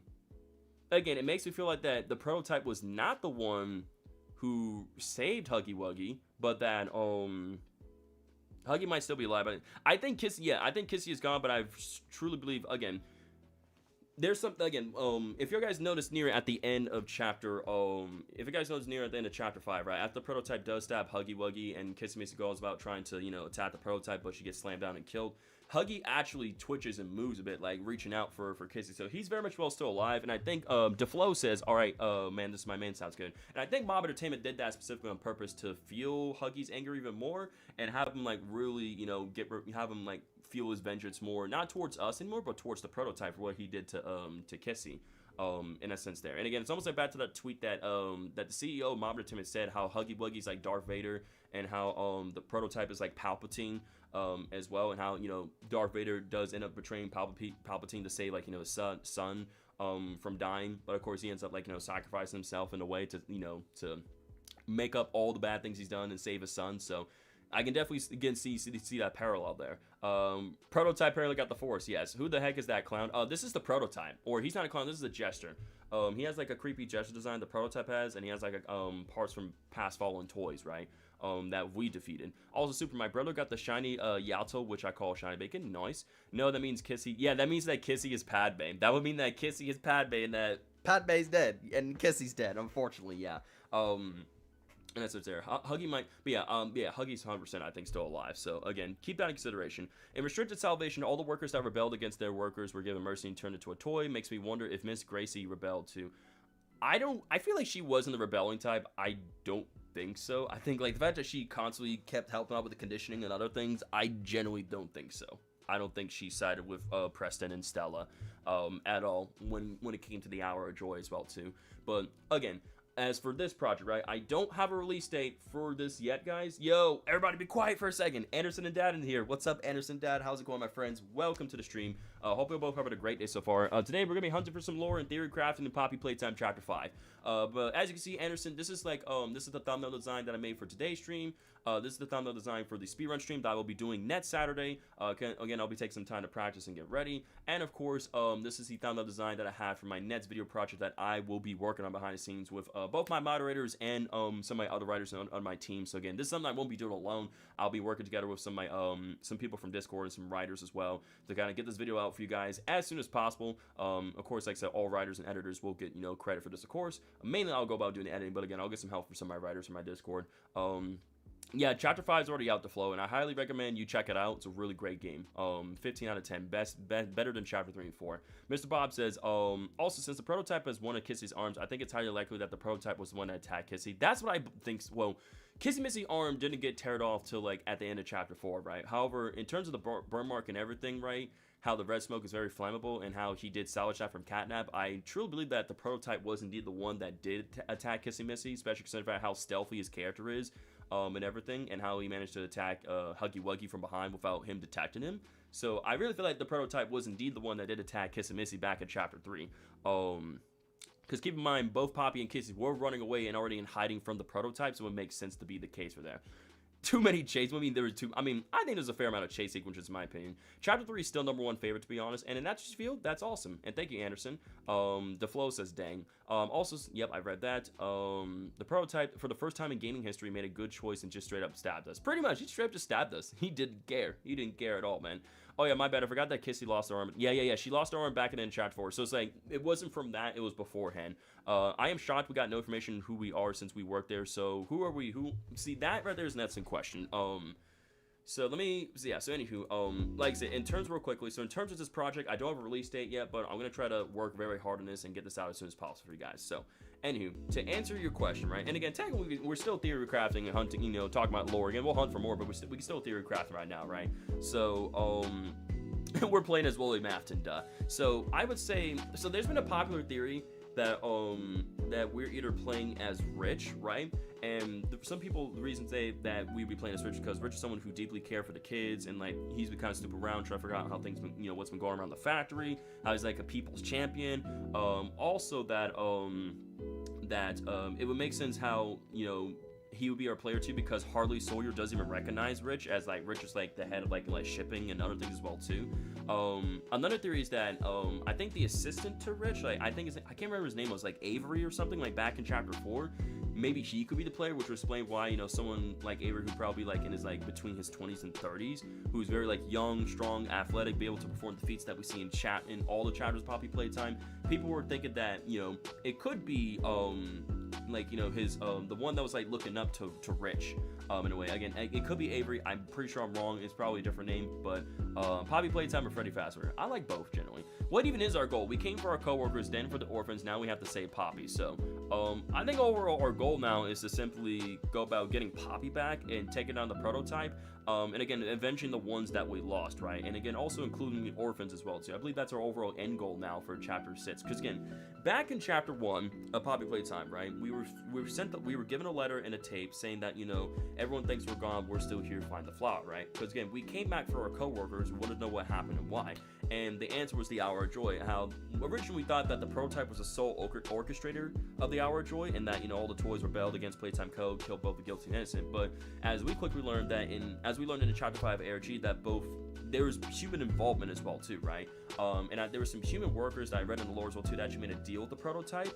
again, it makes me feel like that the prototype was not the one who saved Huggy Wuggy, but that Huggy might still be alive. But I think Kissy is gone, but I truly believe, again, there's something, again, if you guys notice near at the end of chapter, if you guys notice near at the end of chapter 5, right, after the prototype does stab Huggy Wuggy and Kissy goes about trying to, you know, attack the prototype, but she gets slammed down and killed, Huggy actually twitches and moves a bit, like reaching out for Kissy. So he's very much well still alive. And I think DeFlo says, all right, man, this is my man, sounds good. And I think Mob Entertainment did that specifically on purpose to feel Huggy's anger even more and have him like really, you know, have him like feel his vengeance more, not towards us anymore, but towards the prototype for what he did to Kissy. in a sense there. And again, it's almost like back to that tweet that that the CEO Mob Tim had said how Huggy Wuggy's like Darth Vader, and how the prototype is like Palpatine as well, and how, you know, Darth Vader does end up betraying Palpatine to save, like, you know, his son from dying, but of course he ends up, like, you know, sacrificing himself in a way to, you know, to make up all the bad things he's done and save his son. So I can definitely again see that parallel there. Prototype apparently got the Force. Yes. Who the heck is that clown? This is the prototype, or he's not a clown. This is a jester. He has like a creepy jester design. The prototype has, and he has like a, parts from past fallen toys, right? That we defeated. Also, Super, my brother got the shiny Yato, which I call shiny bacon. Nice. No, that means Kissy. Yeah, that means that Kissy is Padme. That would mean that Kissy is Padme, and that Padme's dead, and Kissy's dead. Unfortunately, yeah. And that's what's there. Huggy might, but yeah, Huggy's 100%, I think, still alive. So again, keep that in consideration. In restricted salvation, all the workers that rebelled against their workers were given mercy and turned into a toy. Makes me wonder if Miss Gracie rebelled too. I feel like she wasn't the rebelling type. I don't think so. I think, like, the fact that she constantly kept helping out with the conditioning and other things, I genuinely don't think so. I don't think she sided with Preston and Stella at all when it came to the Hour of Joy as well too. But again, as for this project, right, I don't have a release date for this yet, guys. Yo, everybody be quiet for a second. Anderson and Dad in here. What's up, Anderson, Dad? How's it going, my friends? Welcome to the stream. Hope you're both having a great day so far. Today, we're going to be hunting for some lore and theory crafting in Poppy Playtime Chapter 5. But as you can see, Anderson, this is like, this is the thumbnail design that I made for today's stream. This is the thumbnail design for the speedrun stream that I will be doing next Saturday. Again, I'll be taking some time to practice and get ready. And of course, this is the thumbnail design that I have for my next video project that I will be working on behind the scenes with both my moderators and some of my other writers on my team. So again, this is something I won't be doing alone. I'll be working together with some of my some people from Discord and some writers as well to kind of get this video out for you guys as soon as possible. Of course, like I said, all writers and editors will get, you know, credit for this, of course. Mainly, I'll go about doing the editing, but again, I'll get some help from some of my writers from my Discord. Yeah, Chapter 5 is already out to flow, and I highly recommend you check it out. It's a really great game. 15 out of 10. Better than Chapter 3 and 4. Mr. Bob says, also, since the prototype has one of Kissy's arms, I think it's highly likely that the prototype was the one that attacked Kissy. That's what I think. Well, Kissy Missy's arm didn't get teared off till, like, at the end of Chapter 4, right? However, in terms of the burn mark and everything, right, how the red smoke is very flammable, and how he did salvage that from Catnap, I truly believe that the prototype was indeed the one that did attack Kissy Missy, especially considering how stealthy his character is. And everything, and how he managed to attack Huggy Wuggy from behind without him detecting him. So I really feel like the prototype was indeed the one that did attack Kissy Missy back in Chapter 3. Because keep in mind, both Poppy and Kissy were running away and already in hiding from the prototype, so it makes sense to be the case for there. Too many chase. I mean, there were two. I mean, I think there's a fair amount of chase sequences, in my opinion. Chapter 3 is still #1 favorite, to be honest. And in that field, that's awesome. And thank you, Anderson. DeFlo says, dang. Also, yep, I read that. The prototype, for the first time in gaming history, made a good choice and just straight up stabbed us. Pretty much, he straight up just stabbed us. He didn't care. He didn't care at all, man. Oh, yeah, my bad. I forgot that Kissy lost her arm. Yeah. She lost her arm back in Chapter 4. So it's like, it wasn't from that. It was beforehand. I am shocked we got no information who we are since we worked there. So who are we? See, that right there is that's in question. So let me, so yeah, so anywho, like I said, in terms real quickly, so in terms of this project, I don't have a release date yet, but I'm going to try to work very hard on this and get this out as soon as possible for you guys. So, anywho, to answer your question, right, and again, technically, we're still theory crafting and hunting, you know, talking about lore. Again, we'll hunt for more, but we can still theory crafting right now, right? So, we're playing as Wooly Mafton, duh. So, I would say, so there's been a popular theory that that we're either playing as Rich, right? And some people, the reason say that we'd be playing as Rich because Rich is someone who deeply cares for the kids, and like he's been kind of stupid around trying to figure out how things been, you know, what's been going around the factory, how he's like a people's champion. Also that it would make sense how, you know, he would be our player too, because Harley Sawyer doesn't even recognize Rich as like Rich is like the head of like shipping and other things as well too. Another theory is that I think the assistant to Rich, like I can't remember his name, was like Avery or something, like back in Chapter 4. Maybe he could be the player, which would explain why, you know, someone like Avery, who probably like in his like between his 20s and 30s, who's very like young, strong, athletic, be able to perform the feats that we see in all the chapters of Poppy Playtime. People were thinking that, you know, it could be like, you know, his the one that was like looking up to Rich. in a way. Again, it could be Avery. I'm pretty sure I'm wrong. It's probably a different name, but Poppy Playtime or Freddy Fazbear. I like both generally. What even is our goal? We came for our coworkers, then for the orphans. Now we have to save Poppy. So I think overall our goal now is to simply go about getting Poppy back and taking down the prototype. And again, avenging the ones that we lost, right? And again, also including the orphans as well too. I believe that's our overall end goal now for Chapter 6. Because again, back in Chapter 1 of Poppy Playtime, right? We were given a letter and a tape saying that, you know, everyone thinks we're gone, we're still here to find the flower, right? Because again, we came back for our coworkers, we wanted to know what happened and why. And the answer was the Hour of Joy. How originally we thought that the prototype was the sole orchestrator of the Hour of Joy, and that, you know, all the toys rebelled against Playtime Code, killed both the guilty and innocent. But as we quickly learned that as we learned in Chapter 5 of ARG, that there was human involvement as well too, right? There were some human workers that I read in the lore as well too that actually made a deal with the prototype.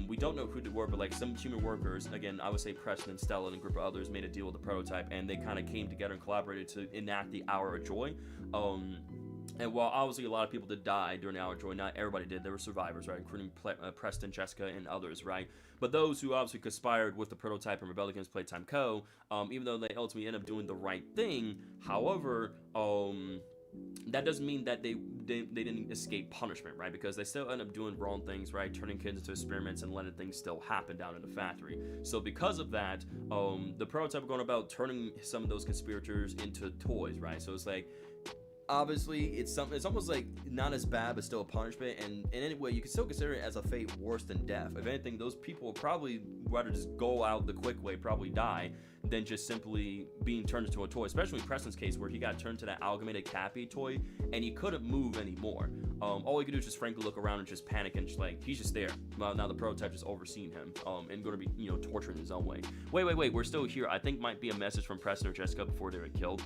We don't know who they were, but like some human workers, again, I would say Preston and Stella and a group of others made a deal with the prototype, and they kind of came together and collaborated to enact the Hour of Joy. And while obviously a lot of people did die during the Hour of Joy, not everybody did. There were survivors, right, including Preston, Jessica, and others, right? But those who obviously conspired with the prototype and rebelled against Playtime Co., even though they ultimately end up doing the right thing, however, that doesn't mean that they didn't escape punishment, right? Because they still end up doing wrong things, right? Turning kids into experiments and letting things still happen down in the factory. So because of that, the prototype are going about turning some of those conspirators into toys, right? So it's like, obviously it's almost like not as bad but still a punishment, and anyway you can still consider it as a fate worse than death. If anything, those people will probably rather just go out the quick way, probably die, than just simply being turned into a toy, especially in Preston's case where he got turned to that amalgamated Cappy toy and he couldn't move anymore. All he could do is just frankly look around and just panic, and just like he's just there. Now the prototype is overseeing him and going to be, you know, torturing his own way. Wait, we're still here. I think might be a message from Preston or Jessica before they were killed.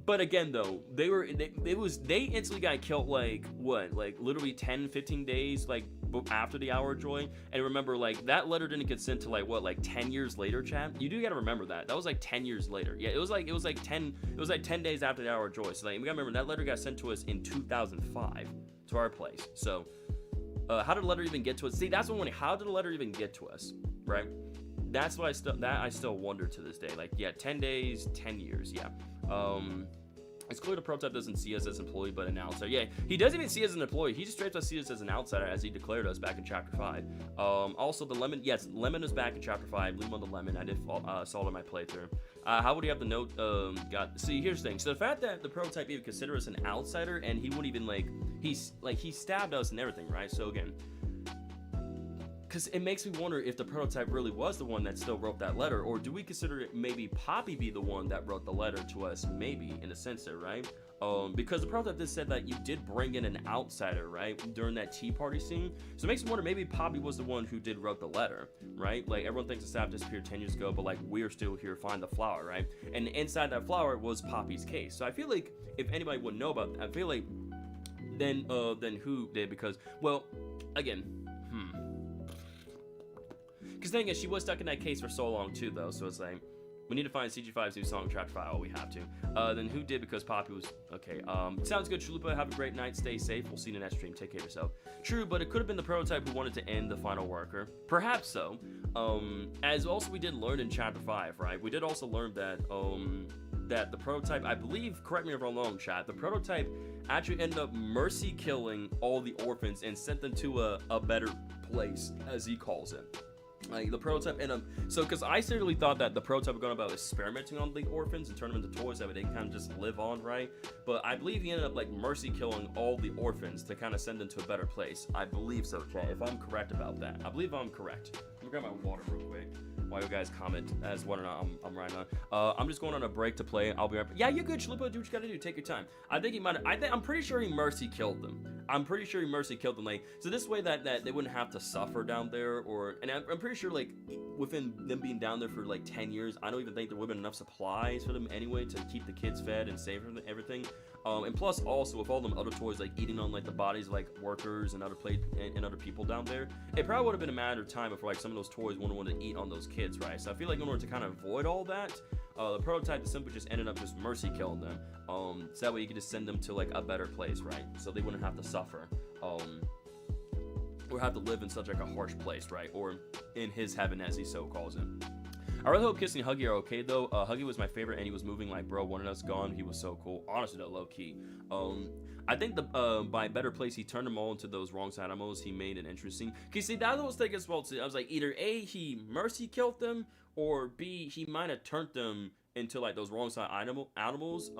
But again, though, they instantly got killed, like, what, like, literally 10, 15 days, like, after the Hour of Joy. And remember, like, that letter didn't get sent to, like, what, like, 10 years later, chat? You do gotta remember that. That was, like, 10 years later. Yeah, it was like 10 days after the Hour of Joy. So, like, we gotta remember, that letter got sent to us in 2005 to our place. So, how did the letter even get to us? See, that's what I'm wondering. How did the letter even get to us, right? That's what I still wonder to this day. Like, yeah, 10 days, 10 years, yeah. It's clear the prototype doesn't see us as an employee, but an outsider. Yeah, he doesn't even see us as an employee. He just straight up sees us as an outsider, as he declared us back in Chapter 5. Also, the Lemon, yes, Lemon is back in Chapter 5. Leave him on the Lemon. I did saw it in my playthrough. How would he have the note? See, here's the thing. So the fact that the prototype even consider us an outsider, and he wouldn't even, like, he stabbed us and everything, right? So again, because it makes me wonder if the prototype really was the one that still wrote that letter, or do we consider it maybe Poppy be the one that wrote the letter to us, maybe, in a sense there, right? Because the prototype just said that you did bring in an outsider, right, during that tea party scene. So it makes me wonder, maybe Poppy was the one who did wrote the letter, right? Like, everyone thinks the staff disappeared 10 years ago, but, like, we're still here to find the flower, right? And inside that flower was Poppy's case. So I feel like if anybody would know about that, I feel like then who did? Because, well, again, because then again, she was stuck in that case for so long too, though. So it's like, we need to find CG5's new song, Chapter 5. Oh, we have to. Then who did? Because Poppy was okay. Sounds good, Chalupa. Have a great night. Stay safe. We'll see you in the next stream. Take care of yourself. True, but it could have been the prototype who wanted to end the final worker. Perhaps so. As also we did learn in Chapter 5, right? We did also learn that that the prototype, I believe, correct me if I'm wrong, chat, the prototype actually ended up mercy killing all the orphans and sent them to a better place, as he calls it. Like, the prototype ended up, so because I certainly thought that the prototype was going about experimenting on the orphans and turn them into toys that they can kind of just live on, right? But I believe he ended up, like, mercy killing all the orphans to kind of send them to a better place. I believe so, chat, if I'm correct about that. I believe I'm correct. Let me grab my water real quick while you guys comment as whether or not I'm right on. I'm just going on a break to play. I'll be right back. Yeah, you're good, Chalupa. Do what you gotta do. Take your time. I think he might. I'm pretty sure he mercy killed them. I'm pretty sure he mercy killed them. Like, so this way that they wouldn't have to suffer down there, or, and I'm pretty sure, like, within them being down there for like 10 years, I don't even think there would have been enough supplies for them anyway to keep the kids fed and save everything. And plus also with all them other toys like eating on like the bodies of like workers and other other people down there, it probably would have been a matter of time before like some of those toys wouldn't want to eat on those kids, right? So I feel like in order to kind of avoid all that, the prototype simply just ended up just mercy killing them. So that way you could just send them to like a better place, right? So they wouldn't have to suffer. Or have to live in such like a harsh place, right? Or in his heaven, as he so calls it. I really hope Kissing and Huggy are okay though. Huggy was my favorite, and he was moving like bro wanted us gone. He was so cool. Honestly, though, low key. I think by better place, he turned them all into those wrong side animals. He made it interesting. Cause see, that was thinking as well too. I was like, either A, he mercy killed them, or B, he might have turned them into like those wrong side animals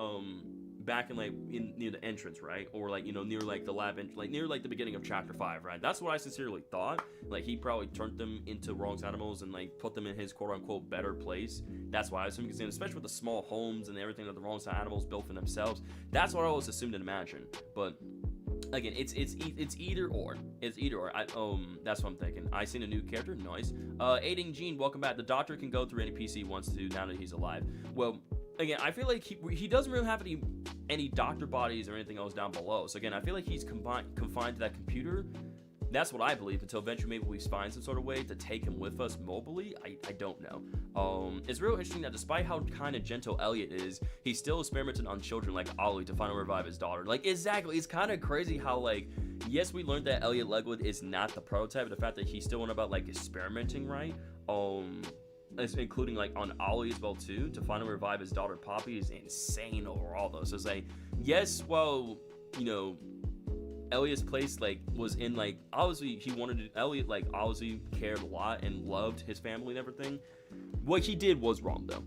back in like near the entrance, right? Or like, you know, near like the lab like near like the beginning of chapter 5, right? That's what I sincerely thought. Like he probably turned them into wrong side animals and like put them in his quote unquote better place. That's why I assumed, because especially with the small homes and everything that the wrong side animals built for themselves, that's what I always assumed and imagined. But again, it's either or. It's either or. That's what I'm thinking. I seen a new character. Nice. Aiding Gene, welcome back. The Doctor can go through any PC he wants to now that he's alive. Well, again, I feel like he doesn't really have any Doctor bodies or anything else down below. So again, I feel like he's confined to that computer. That's what I believe, until eventually maybe we find some sort of way to take him with us mobily. I don't know. It's real interesting that despite how kind of gentle Elliot is, he still experimented on children like Ollie to finally revive his daughter. Like, exactly. It's kind of crazy how, like, yes, we learned that Elliot Legwood is not the prototype, but the fact that he still went about, like, experimenting, right? Including, like, on Ollie as well, too, to finally revive his daughter Poppy is insane overall, though. So it's like, yes, well, you know, Elliot's place, like, was in, like, obviously he wanted to, Elliot, like, obviously cared a lot and loved his family and everything. What he did was wrong, though.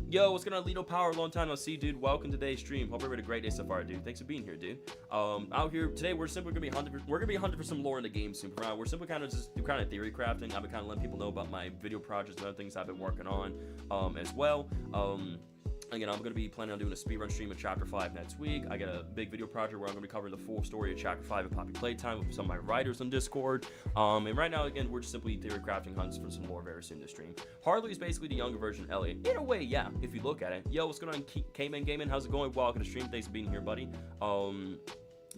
Yo, what's going on, Lido Power? Long time no see, dude. Welcome to today's stream. Hope everybody had a great day so far, dude. Thanks for being here, dude. Out here today, we're simply gonna be hunting for some lore in the game soon. We're simply kind of theory crafting. I've been kind of letting people know about my video projects and other things I've been working on, as well. Again, I'm going to be planning on doing a speedrun stream of Chapter 5 next week. I got a big video project where I'm going to be covering the full story of Chapter 5 of Poppy Playtime with some of my writers on Discord. And right now, again, we're just simply theory crafting hunts for some more very soon to stream. Harley is basically the younger version of Elliot. In a way, yeah, if you look at it. Yo, what's going on, K-Man Gaming? How's it going? Welcome to stream. Thanks for being here, buddy.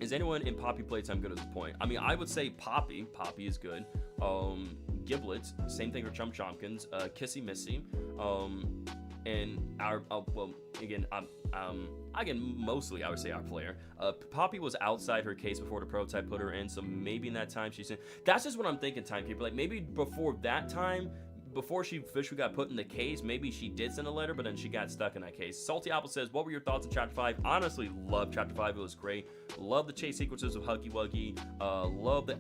Is anyone in Poppy Playtime good at this point? I mean, I would say Poppy. Poppy is good. Giblets, same thing for Chum Chompkins. Kissy Missy. And mostly I would say our player. Poppy was outside her case before the prototype put her in, so maybe in that time she's in. That's just what I'm thinking, Timekeeper. Like, maybe before that time, before she officially got put in the case, maybe she did send a letter, but then she got stuck in that case. Salty Apple says, what were your thoughts on Chapter 5? Honestly, love Chapter 5. It was great. Love the chase sequences of Huggy Wuggy. Love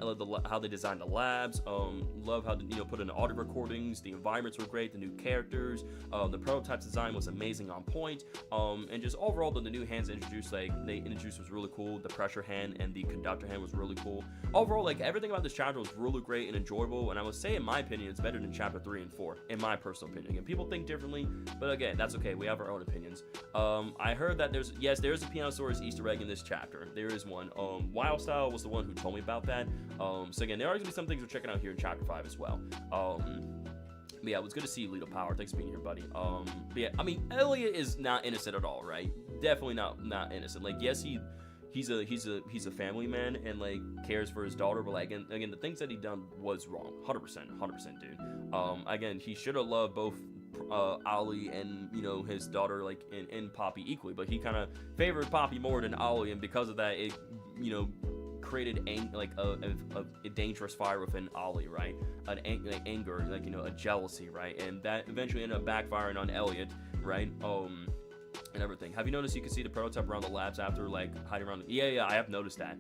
how they designed the labs. Love how they, put in the audio recordings. The environments were great. The new characters. The prototype design was amazing, on point. And just overall, the new hands introduced, they introduced was really cool. The pressure hand and the conductor hand was really cool. Overall, like, everything about this chapter was really great and enjoyable. And I would say, in my opinion, it's better than Chapter 3 and 4, in my personal opinion. Again, people think differently, but again, that's okay. We have our own opinions. I heard that there is a Pianosaurus Easter egg in this chapter. There is one. Wildstyle was the one who told me about that. So again, there are going to be some things we're checking out here in Chapter 5 as well. But yeah, it was good to see you, Lido Power. Thanks for being here, buddy. But yeah, I mean, Elliot is not innocent at all, right? Definitely not innocent. Like, yes, he's a family man and like cares for his daughter, but like again the things that he done was wrong. 100%, dude. Again, he should have loved both Ollie and his daughter, like, in Poppy equally, but he kind of favored Poppy more than Ollie, and because of that, it created a dangerous fire within Ollie, right? Anger, like, a jealousy, right? And that eventually ended up backfiring on Elliot, right? And everything. Have you noticed you can see the prototype around the labs after, like, hiding around? Yeah, I have noticed that.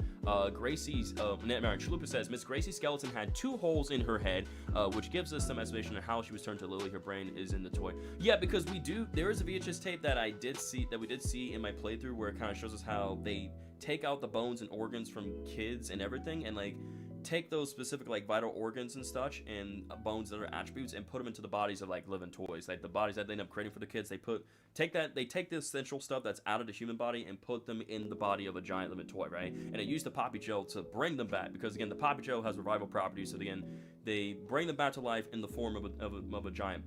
Gracie's Chalupa says Miss Gracie's skeleton had 2 holes in her head, which gives us some explanation of how she was turned to Lily. Her brain is in the toy. Yeah, because there is a VHS tape that we did see in my playthrough where it kind of shows us how they take out the bones and organs from kids and everything, and like take those specific, like, vital organs and such and bones and other attributes and put them into the bodies of, like, living toys. Like, the bodies that they end up creating for the kids, they take the essential stuff that's out of the human body and put them in the body of a giant living toy, right? And it used the Poppy Gel to bring them back, because again, the Poppy Gel has revival properties, so again, they bring them back to life in the form of a giant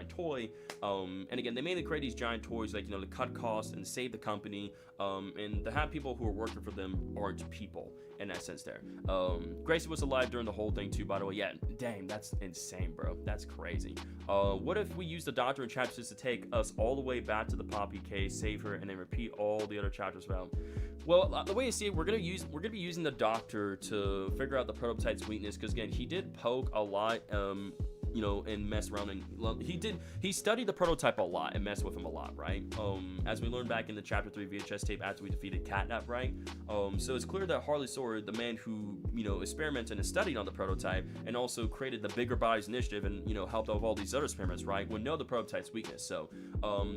toy. And again, they mainly create these giant toys, like, to cut costs and save the company, and to have people who are working for them aren't people in that sense there. Gracie was alive during the whole thing too, by the way. Yeah, dang, that's insane, bro. That's crazy. What if we use the Doctor in Chapter 6 to take us all the way back to the Poppy case, save her, and then repeat all the other chapters about? Well, the way you see it, we're gonna be using the Doctor to figure out the prototype's weakness, because again, he did poke a lot you know, and mess around, and he studied the prototype a lot and messed with him a lot, right? As we learned back in the chapter 3 VHS tape after we defeated Catnap, right? So it's clear that Harley Sawyer, the man who, you know, experimented and studied on the prototype and also created the Bigger Bodies Initiative and, you know, helped out with all these other experiments, right, would know the prototype's weakness. So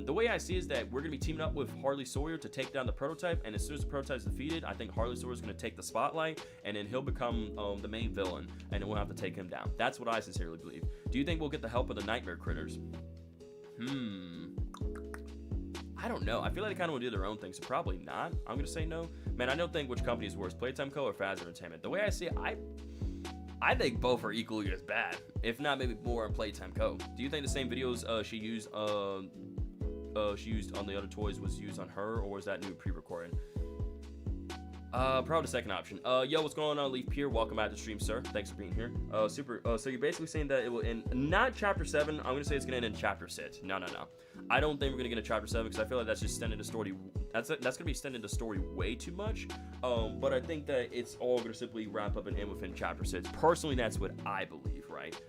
the way I see is that we're gonna be teaming up with Harley Sawyer to take down the prototype, and as soon as the prototype's defeated, I think Harley Sawyer's gonna take the spotlight, and then he'll become the main villain, and then we'll have to take him down. That's what I sincerely believe. Do you think we'll get the help of the Nightmare Critters? I don't know. I feel like they kind of want to do their own thing, so probably not. I'm gonna say no. Man, I don't think which company is worse, Playtime Co. or Faz Entertainment. The way I see it, I think both are equally as bad, if not maybe more on Playtime Co. Do you think the same videos she used on the other toys was used on her, or was that new pre-recorded? Probably the second option. Yo, what's going on, Leaf Pier? Welcome back to the stream, sir. Thanks for being here. So you're basically saying that it will end, not chapter 7. I'm gonna say it's gonna end in chapter 6. No. I don't think we're gonna get a chapter 7 because I feel like that's just extending the story. That's gonna be extending the story way too much. But I think that it's all gonna simply wrap up and end within chapter 6. Personally, that's what I believe, right?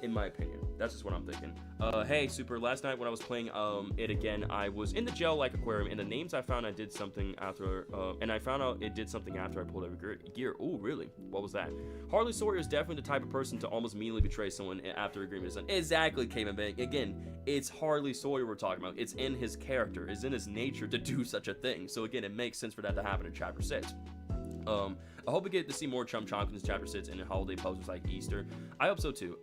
In my opinion, that's just what I'm thinking. Hey, Super, last night when I was playing it again, I was in the gel-like aquarium, and the names I found, I did something after, and I found out it did something after I pulled every gear. Oh, really? What was that? Harley Sawyer is definitely the type of person to almost immediately betray someone after agreement is done. Exactly, Cayman Bank. Again, it's Harley Sawyer we're talking about. It's in his character. It's in his nature to do such a thing. So again, it makes sense for that to happen in chapter 6. I hope we get to see more Chum Chompkins chapter 6 and holiday posters like Easter. I hope so too.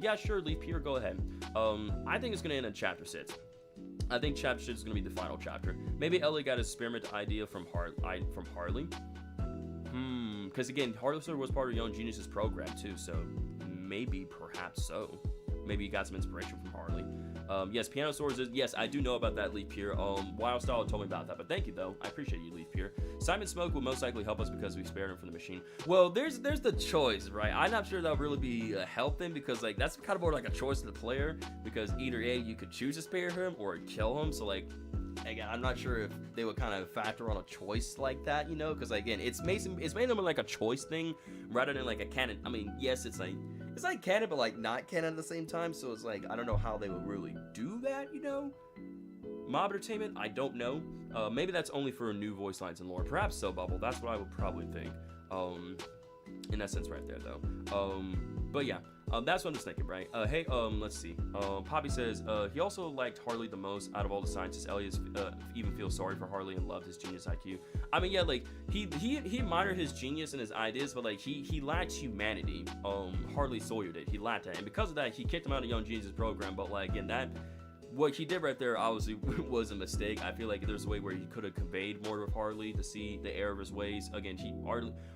Yeah, sure, Leaf Pier, go ahead. I think it's gonna end in chapter 6. I think chapter 6 is gonna be the final chapter. Maybe Ellie got his experiment idea from Harley. Because again, Harley Sawyer was part of Young Genius's program too, so maybe, perhaps so. Maybe he got some inspiration from Harley. Yes, Piano Swords is, yes, I do know about that, Leaf Pier. Wild Style told me about that, but thank you though. I appreciate you, Leaf Pier. Simon Smoke will most likely help us because we spared him from the machine. Well, there's the choice, right? I'm not sure that'll really be helping because like that's kind of more like a choice to the player because either A, you could choose to spare him or kill him. So like, again, I'm not sure if they would kind of factor on a choice like that, you know? Because again, it's made them like a choice thing rather than like a canon. I mean, yes, it's like canon, but like not canon at the same time. So it's like, I don't know how they would really do that, you know? Mob Entertainment, I don't know. Maybe that's only for new voice lines and lore. Perhaps so, Bubble. That's what I would probably think. In that sense right there, though. But yeah, that's what I'm just thinking, right? Hey, let's see. Poppy says, he also liked Harley the most out of all the scientists. Elliot even feels sorry for Harley and loved his genius IQ. I mean, yeah, like, he admired his genius and his ideas, but, like, he lacked humanity. Harley Sawyer did. He lacked that. And because of that, he kicked him out of Young Genius's program. But, like, again, what he did right there obviously was a mistake. I feel like there's a way where he could have conveyed more with Harley to see the error of his ways. Again,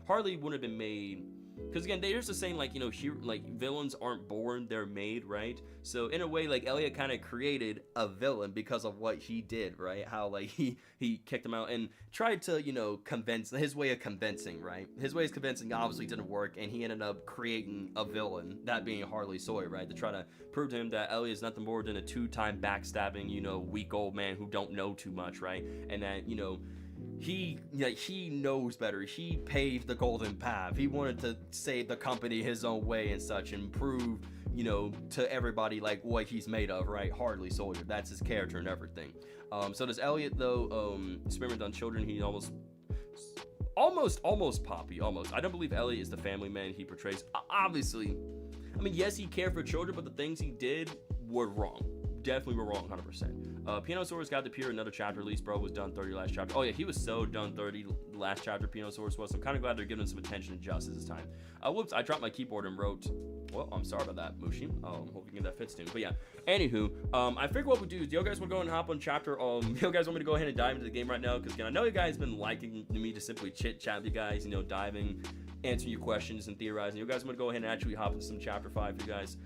Harley wouldn't have been made. Because again, there's the saying, like, you know, like, villains aren't born, they're made, right? So in a way, like, Elliot kind of created a villain because of what he did, right? How, like, he kicked him out and tried to, you know, convince, his way of convincing, right? His way of convincing obviously didn't work, and he ended up creating a villain, that being Harley Sawyer, right? To try to prove to him that Elliot is nothing more than a 2-time backstabbing, you know, weak old man who don't know too much, right? And that, you know, he knows better. He paved the golden path. He wanted to save the company his own way and such and prove, you know, to everybody like what he's made of, right? Harley Sawyer. That's his character and everything. So does Elliot though experiment on children? He almost Poppy, almost. I don't believe Elliot is the family man he portrays. Obviously, I mean, yes, he cared for children, but the things he did were wrong. Definitely were wrong, 100%. Pianosaurus got to appear in another chapter. At least, bro, was done 30 last chapter. Oh yeah, he was so done 30 last chapter. Pianosaurus was. I'm kind of glad they're giving him some attention and justice this time. Whoops, I dropped my keyboard and wrote. Well, I'm sorry about that, Mushi. Hope you get that fits soon. But yeah, anywho, I figured what we do is, do you guys want to go and hop on chapter? You guys want me to go ahead and dive into the game right now? Because again, I know you guys been liking me to simply chit chat with you guys. You know, diving, answering your questions and theorizing. You guys want to go ahead and actually hop into some chapter 5 for you guys.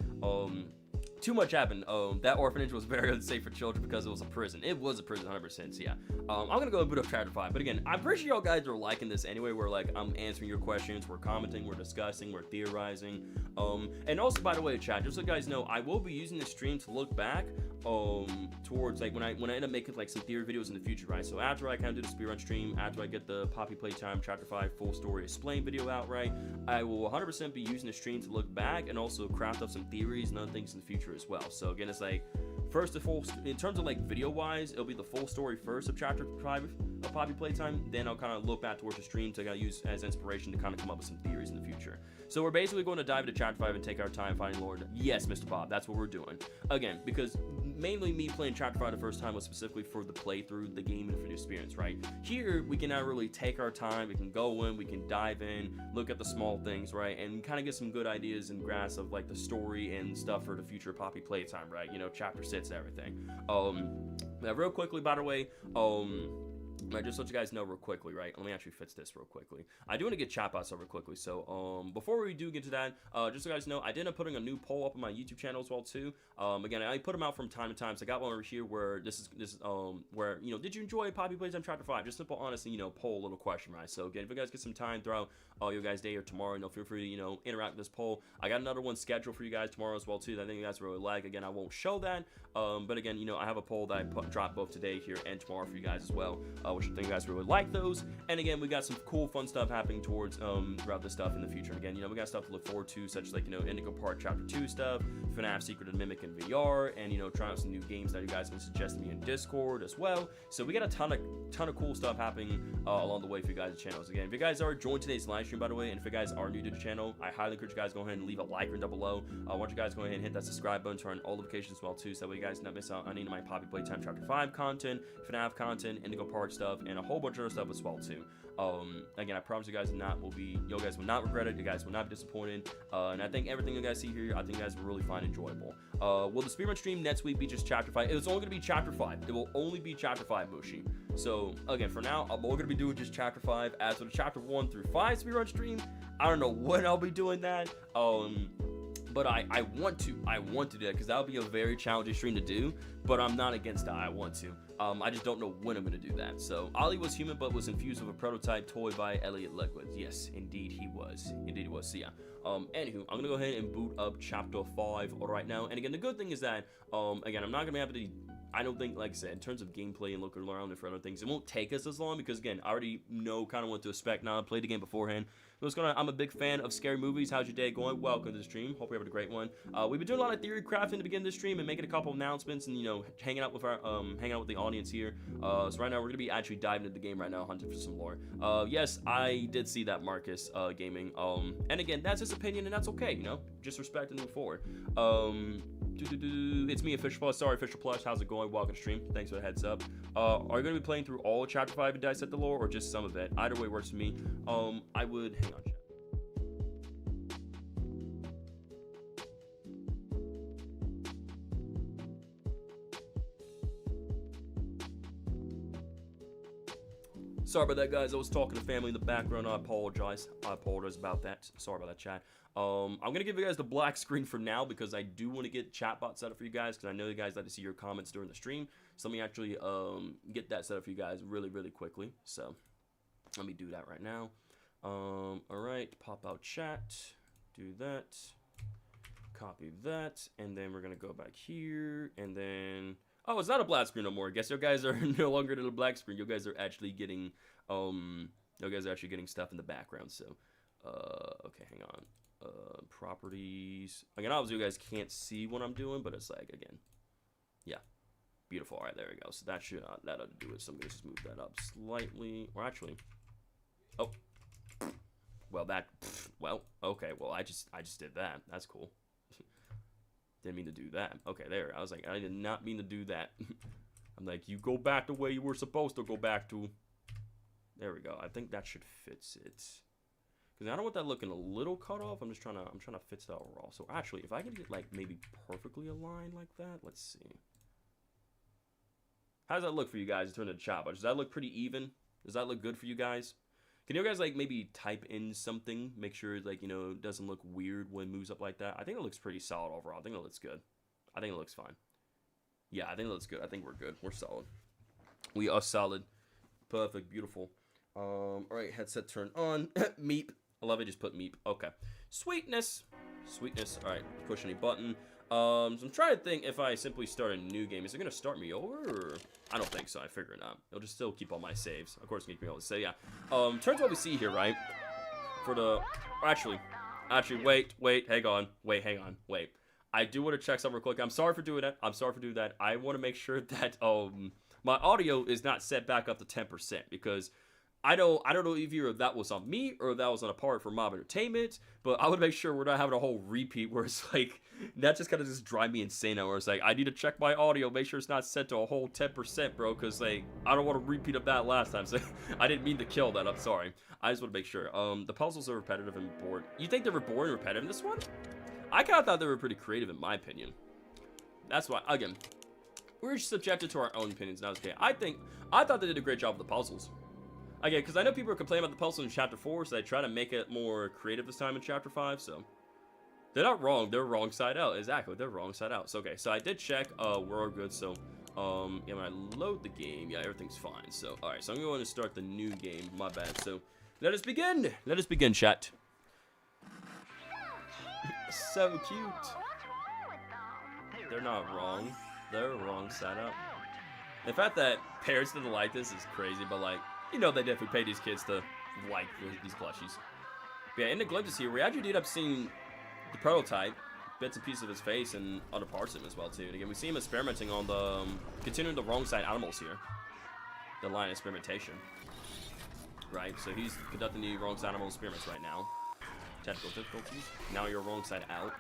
too much happened. That orphanage was very unsafe for children because it was a prison. It was a prison, 100%. So yeah, I'm gonna go and boot up chapter 5. But again, I'm pretty sure y'all guys are liking this anyway. Where like I'm answering your questions, we're commenting, we're discussing, we're theorizing. And also, by the way, chat, just so you guys know, I will be using this stream to look back towards like when I end up making like some theory videos in the future, right? So after I kind of do the speedrun stream, after I get the Poppy Playtime Chapter 5 full story explain video out, right, I will 100% be using the stream to look back and also craft up some theories and other things in the future as well. So again, it's like first the full, in terms of like video wise, it'll be the full story first of Chapter 5 of Poppy Playtime, then I'll kind of look back towards the stream to kind of use as inspiration to kind of come up with some theories in the future. So we're basically going to dive into Chapter 5 and take our time finding Lord. Yes, Mr. Bob, that's what we're doing. Again, because mainly me playing Chapter 5 the first time was specifically for the playthrough, the game, and for the experience, right? Here, we can now really take our time, we can go in, we can dive in, look at the small things, right? And kind of get some good ideas and grasp of like the story and stuff for the future Poppy Playtime, right? You know, Chapter 6 and everything. Now real quickly, by the way, I just let you guys know real quickly, right? Let me actually fix this real quickly. I do want to get chatbots over quickly. So, before we do get to that, just so you guys know, I did end up putting a new poll up on my YouTube channel as well too. Again, I put them out from time to time. So I got one over here where this is where, you know, did you enjoy Poppy Playtime Chapter 5? Just simple, honest, you know, poll, little question, right? So again, if you guys get some time throughout your guys' day or tomorrow, you know, feel free to, you know, interact with this poll. I got another one scheduled for you guys tomorrow as well too that I think you guys really like. Again, I won't show that, but again, you know, I have a poll that I dropped both today here and tomorrow for you guys as well, which I think you guys really like those. And again, we got some cool fun stuff happening towards throughout this stuff in the future. And again, you know, we got stuff to look forward to, such as like, you know, Indigo Park Chapter 2 stuff, FNAF Secret of Mimic in VR, and you know, trying out some new games that you guys have been suggesting me in Discord as well. So we got a ton of cool stuff happening along the way for you guys' channels. Again, if you guys are joined today's live stream, by the way, and if you guys are new to the channel, I highly encourage you guys to go ahead and leave a like down below. I want you guys to go ahead and hit that subscribe button, turn on all notifications as well too, so that way you guys not miss out on any of my Poppy Playtime Chapter 5 content, FNAF content, Indigo Park stuff, and a whole bunch of other stuff as well too. Again, I promise you guys you guys will not regret it, you guys will not be disappointed, and I think everything you guys see here, I think you guys will really find enjoyable. Will the speedrun stream next week be just Chapter 5? It's only going to be Chapter 5. It will only be Chapter 5, Mushi. So, again, for now, I'm only going to be doing just Chapter 5. As for the Chapter 1 through 5 speedrun stream, I don't know when I'll be doing that. But I want to do that because that'll be a very challenging stream to do, but I'm not against that. I want to. I just don't know when I'm going to do that. So, Ollie was human but was infused with a prototype toy by Elliot Liquids. Yes, indeed he was. Indeed he was. So, yeah. Anywho, I'm going to go ahead and boot up Chapter 5 right now. And again, the good thing is that, again, I'm not going to be able to, I don't think, like I said, in terms of gameplay and looking around and for other things, it won't take us as long because, again, I already know kind of what to expect now. I played the game beforehand. So I'm a big fan of scary movies. How's your day going? Welcome to the stream. Hope you're having a great one. We've been doing a lot of theory crafting to begin this stream and making a couple announcements and, you know, hanging out with the audience here. So right now we're gonna be actually diving into the game right now, hunting for some lore. Yes, I did see that, Marcus Gaming. And again, that's his opinion and that's okay, you know. Just respect and move forward. It's me, Official Plus. Sorry, Official Plus. How's it going? Welcome to stream. Thanks for the heads up. Are you going to be playing through all Chapter 5 and dissect the lore, or just some of it? Either way works for me. I would... Hang on, chat. Sorry about that, guys. I was talking to family in the background. I apologize. I apologize about that. Sorry about that, chat. I'm going to give you guys the black screen for now because I do want to get chatbot set up for you guys because I know you guys like to see your comments during the stream. So let me actually get that set up for you guys really, really quickly. So let me do that right now. All right, pop out chat. Do that. Copy that. And then we're going to go back here. And then... Oh, it's not a black screen no more. I guess you guys are no longer in the black screen. You guys are actually getting, stuff in the background. So, okay, hang on. Properties. Again, obviously you guys can't see what I'm doing, but it's like, again, yeah, beautiful. All right, there we go. So that should, that ought to do it. So I'm gonna just move that up slightly, or actually, oh, well, okay, well, I just did that. That's cool. Didn't mean to do that. Okay, there. I was like, I did not mean to do that. I'm like, you go back the way you were supposed to go back to. There we go. I think that should fix it. Because I don't want that looking a little cut off. I'm trying to fix that overall. So actually, if I can get like maybe perfectly aligned like that, let's see. How does that look for you guys in terms of chop? Does that look pretty even? Does that look good for you guys? Can you guys like maybe type in something? Make sure like, you know, it doesn't look weird when it moves up like that. I think it looks pretty solid overall. I think it looks good. I think it looks fine. Yeah, I think it looks good. I think we're good. We're solid. We are solid. Perfect. Beautiful. Alright, headset turned on. Meep. I love it. Just put meep. Okay. Sweetness. Sweetness. Alright, push any button. So I'm trying to think if I simply start a new game. Is it going to start me over? Or... I don't think so. I figure not. It'll just still keep all my saves. Of course, it's going to keep me able to say, yeah. Turns what we see here, right? For the... Actually, wait. Hang on. Wait. I do want to check something real quick. I'm sorry for doing that. I want to make sure that my audio is not set back up to 10% because I don't know if either that was on me or that was on a part for Mob Entertainment, but I would make sure we're not having a whole repeat where it's like that just kind of just drive me insane now where it's like I need to check my audio, make sure it's not set to a whole 10%, bro, because like I don't want a repeat of that last time. So I didn't mean to kill that. I'm sorry. I just want to make sure. The puzzles are repetitive and boring. You think they were boring and repetitive in this one? I kind of thought they were pretty creative in my opinion. That's why, again, we're subjected to our own opinions now. Okay, I thought they did a great job with the puzzles. Again, because I know people are complaining about the puzzles in Chapter 4, so they try to make it more creative this time in Chapter 5, so. They're not wrong, they're wrong side out. Exactly, they're wrong side out. So, okay, so I did check, we're all good, so, yeah, when I load the game, yeah, everything's fine. So, alright, so I'm going to start the new game, my bad. So, let us begin, chat. So cute. They're not wrong. They're wrong side up. The fact that parents didn't like this is crazy, but like, you know, they definitely pay these kids to like these plushies. But yeah, in the glimpses here, we actually did up seeing the prototype, bits and pieces of his face, and other parts of him as well too. And again, we see him experimenting on the continuing the wrong side animals here. The line of experimentation, right? So he's conducting the wrong side animal experiments right now. Technical difficulties. Now you're wrong side out.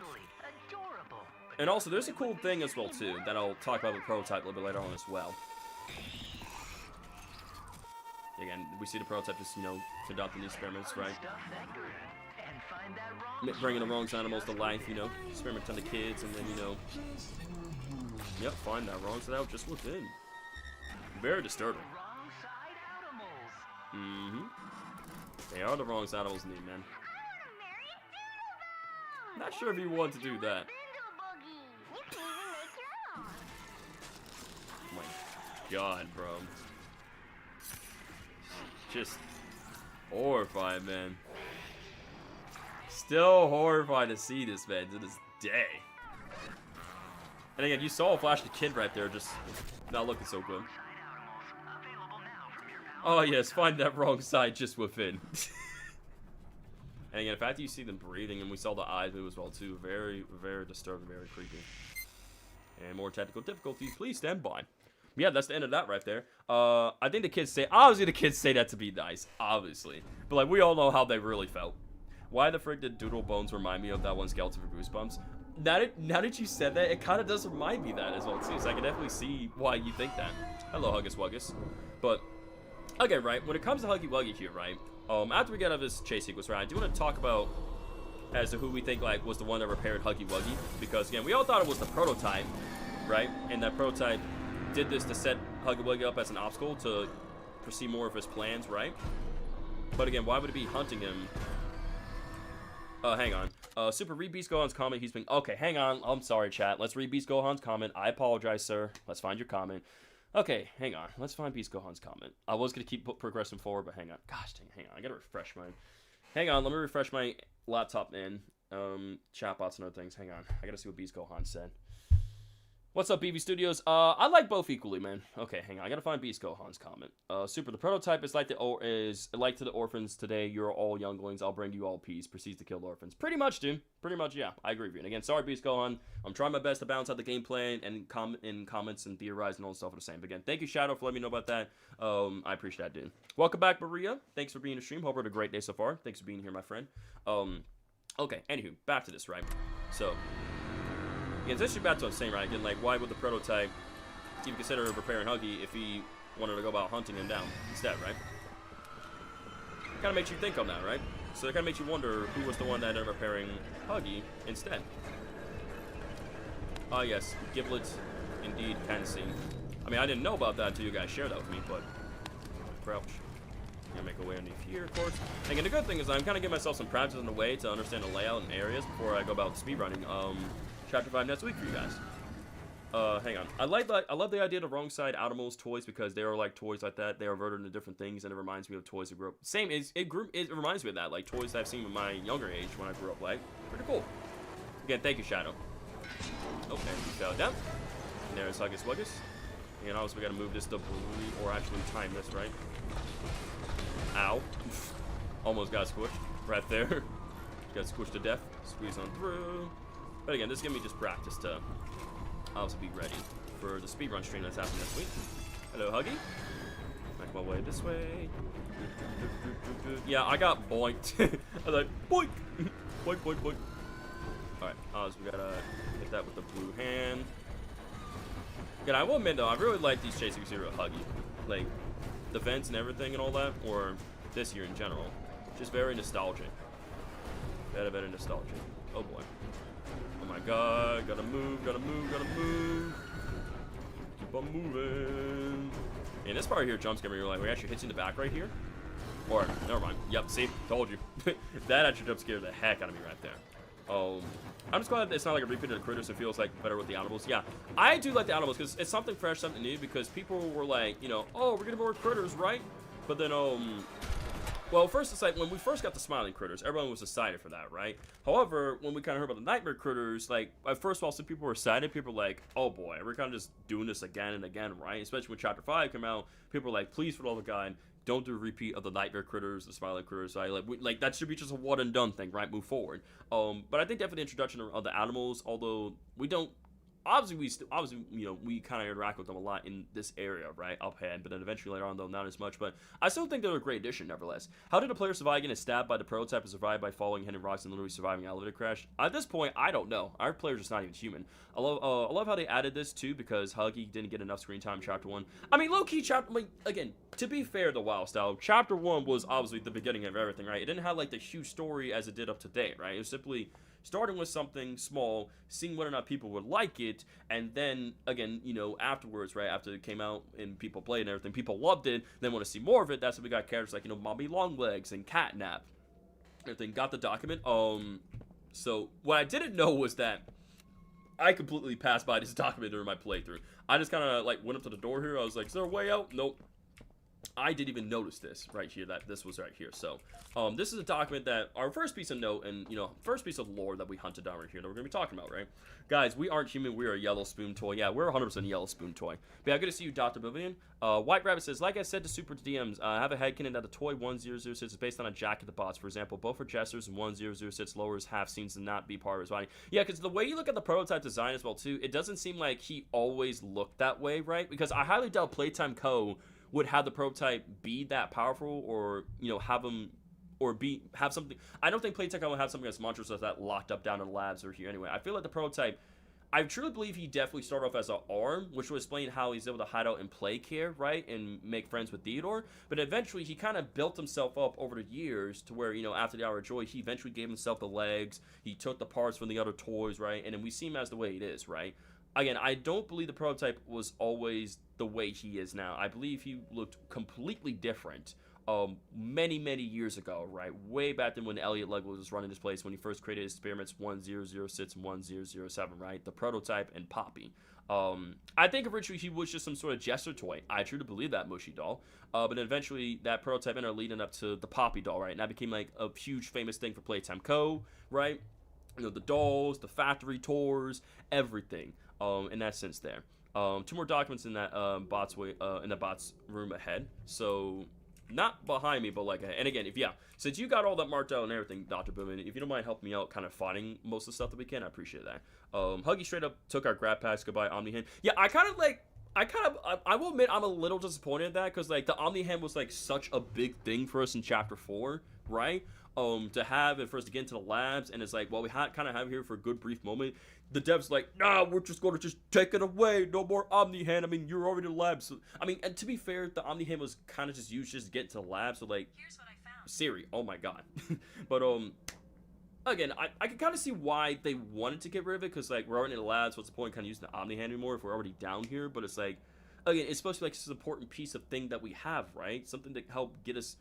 And also, there's a cool thing as well too that I'll talk about with the prototype a little bit later on as well. Again, we see the prototype just, you know, conducting the experiments, right? Bringing the wrong animals to life, you know, experiment on the kids, and then, you know, yep, find that wrong side out just within. Very disturbing. They are the wrong side animals indeed, man. Not sure if you want to do that. Oh my god, bro. Just horrified, man. Still horrified to see this, man, to this day. And again, you saw a flash the kid right there, just not looking so good. Oh yes, find that wrong side just within. And again, the fact that you see them breathing, and we saw the eyes move as well too, very, very disturbing, very creepy. And more technical difficulties, please stand by. Yeah, that's the end of that right there. I think the kids say, obviously the kids say that to be nice, obviously. But like, we all know how they really felt. Why the frick did Doodle Bones remind me of that one skeleton for Goosebumps? Now that you said that, it kind of does remind me of that as well too. So I can definitely see why you think that. Hello, Huggus Wuggus. But, okay, right, when it comes to Huggy Wuggy here, right? After we get out of this chase sequence, right, I do want to talk about as to who we think like was the one that repaired Huggy Wuggy, because again, we all thought it was the prototype, right? And that prototype did this to set Huggy Wuggy up as an obstacle to proceed more of his plans, right? But again, why would it be hunting him? Hang on. Super read Beast Gohan's comment. He's been okay. Hang on. I'm sorry, chat. Let's read Beast Gohan's comment. I apologize, sir. Let's find your comment. Okay, hang on. Let's find Beast Gohan's comment. I was gonna keep progressing forward, but hang on. Gosh dang, hang on. I gotta refresh mine. Hang on. Let me refresh my laptop and chatbots and other things. Hang on. I gotta see what Beast Gohan said. What's up, BB Studios? I like both equally, man. Okay, hang on. I gotta find Beast Gohan's comment. Super. The prototype is like to the orphans today. You're all younglings. I'll bring you all peace. Proceeds to kill the orphans. Pretty much, dude. Pretty much, yeah. I agree with you. And again, sorry, Beast Gohan. I'm trying my best to balance out the gameplay and comments and theorize and all stuff for the same. But again, thank you, Shadow, for letting me know about that. I appreciate that, dude. Welcome back, Maria. Thanks for being in the stream. Hope you had a great day so far. Thanks for being here, my friend. Okay. Anywho, back to this, right? So. Again, this is back to what I'm saying, right? Again, like, why would the prototype even consider repairing Huggy if he wanted to go about hunting him down instead, right? Kind of makes you think on that, right? So it kind of makes you wonder who was the one that ended up repairing Huggy instead. Ah, yes, Giblet indeed can see. I mean, I didn't know about that until you guys shared that with me, but crouch. Gonna make a way underneath here, of course. And again, the good thing is I'm kind of giving myself some practice in the way to understand the layout and areas before I go about speedrunning. Chapter 5 next week for you guys. Hang on. I love the idea of wrong side animals toys because they are like toys like that. They are verted into different things, and it reminds me of toys I grew up. Same, it reminds me of that, like toys I've seen in my younger age when I grew up. Like, pretty cool. Again, thank you, Shadow. Okay, we fell down. And there's Huggus Wuggus. And also we gotta move this debris, or actually time this, right? Ow. Almost got squished right there. Got squished to death. Squeeze on through. But again, this is gonna be just practice to obviously be ready for the speedrun stream that's happening this week. Hello, Huggy. Make my way this way. Yeah, I got boinked. I was like, boink! Boink, boink, boink. Alright, so we gotta hit that with the blue hand. Again, I will admit though, I really like these chasing here with Huggy. Like, the vents and everything and all that, or this year in general. Just very nostalgic. Very nostalgic. Oh boy. Oh my god, gotta move, gotta move, gotta move. Keep on moving. And this part here jump scare me, you're like, we actually hits you in the back right here? Or, never mind. Yep, see, told you. That actually jump scared the heck out of me right there. I'm just glad it's not like a repeat of the critters, it feels like better with the animals. Yeah, I do like the animals because it's something fresh, something new, because people were like, you know, oh, we're getting more critters, right? But then, well, first it's like when we first got the smiling critters, everyone was excited for that, right? However, when we kind of heard about the nightmare critters, like, at first of all, some people were excited. People were like, oh boy, we're kind of just doing this again and again, right? Especially when Chapter 5 came out, people were like, please, for the love of God, don't do a repeat of the nightmare critters, the smiling critters. Like that should be just a one and done thing, right? Move forward. But I think definitely the introduction of the animals, although we don't. Obviously, you know, we kind of interact with them a lot in this area, right? Up ahead, but then eventually later on, though, not as much. But I still think they're a great addition, nevertheless. How did a player survive getting stabbed by the prototype and survive by falling, hitting rocks, and literally surviving an elevator crash? At this point, I don't know. Our player's just not even human. I love how they added this, too, because Huggy didn't get enough screen time in Chapter 1. I mean, low-key, again, to be fair to WoW style, Chapter 1 was obviously the beginning of everything, right? It didn't have, like, the huge story as it did up to date, right? It was simply starting with something small, seeing whether or not people would like it, and then, again, you know, afterwards, right, after it came out and people played and everything, people loved it, then want to see more of it. That's when we got characters like, you know, Mommy Longlegs and Catnap. Everything, got the document. So, what I didn't know was that I completely passed by this document during my playthrough. I just kind of, like, went up to the door here. I was like, is there a way out? Nope. I didn't even notice this right here, that this was right here. So, this is a document that our first piece of note and, you know, first piece of lore that we hunted down right here that we're going to be talking about, right? Guys, we aren't human. We are a yellow spoon toy. Yeah, we're 100% yellow spoon toy. But yeah, good to see you, Dr. Vivian. White Rabbit says, like I said to Super DMs, I have a headcanon that the toy 1006 is based on a Jack of the Bots. For example, both for jesters and 1006 lowers half seems to not be part of his body. Yeah, because the way you look at the prototype design as well, too, it doesn't seem like he always looked that way, right? Because I highly doubt Playtime Co. would have the prototype be that powerful, or, you know, have him, or have something. I don't think Playtech will have something that's monstrous like that locked up down in the labs or here anyway. I feel like the prototype, I truly believe he definitely started off as an arm, which will explain how he's able to hide out and play care, right, and make friends with Theodore. But eventually, he kind of built himself up over the years to where, you know, after the Hour of Joy, he eventually gave himself the legs. He took the parts from the other toys, right, and then we see him as the way it is, right. Again, I don't believe the prototype was always the way he is now. I believe he looked completely different many, many years ago, right? Way back then when Elliot Legwood was running this place, when he first created his experiments 1006 and 1007, right? The prototype and Poppy. I think originally he was just some sort of jester toy. I truly believe that, Mushy Doll. But then eventually that prototype ended up leading up to the Poppy doll, right? And that became like a huge famous thing for Playtime Co., right? You know, the dolls, the factory tours, everything. In that sense there. 2 more documents in that bots room ahead. So not behind me, but like ahead. And again, since you got all that marked out and everything, Dr. Boomin, if you don't mind helping me out kind of finding most of the stuff that we can, I appreciate that. Huggy straight up took our grab packs. Goodbye, Omni Hand. Yeah, I will admit I'm a little disappointed at that, because like the Omni Hand was like such a big thing for us in Chapter 4, right? To have it for us to get into the labs, and it's like, well, we kind of have here for a good brief moment. The devs like, nah, we're just going to just take it away. No more Omni Hand. I mean, you're already in the lab. So, I mean, and to be fair, the Omni Hand was kind of just used just to get into the lab. So, like, here's what I found. Siri, oh my god. But, again, I can kind of see why they wanted to get rid of it, because, like, we're already in the labs. What's the point of kind of using the Omni Hand anymore if we're already down here? But it's like, again, it's supposed to be like this important piece of thing that we have, right? Something to help get us.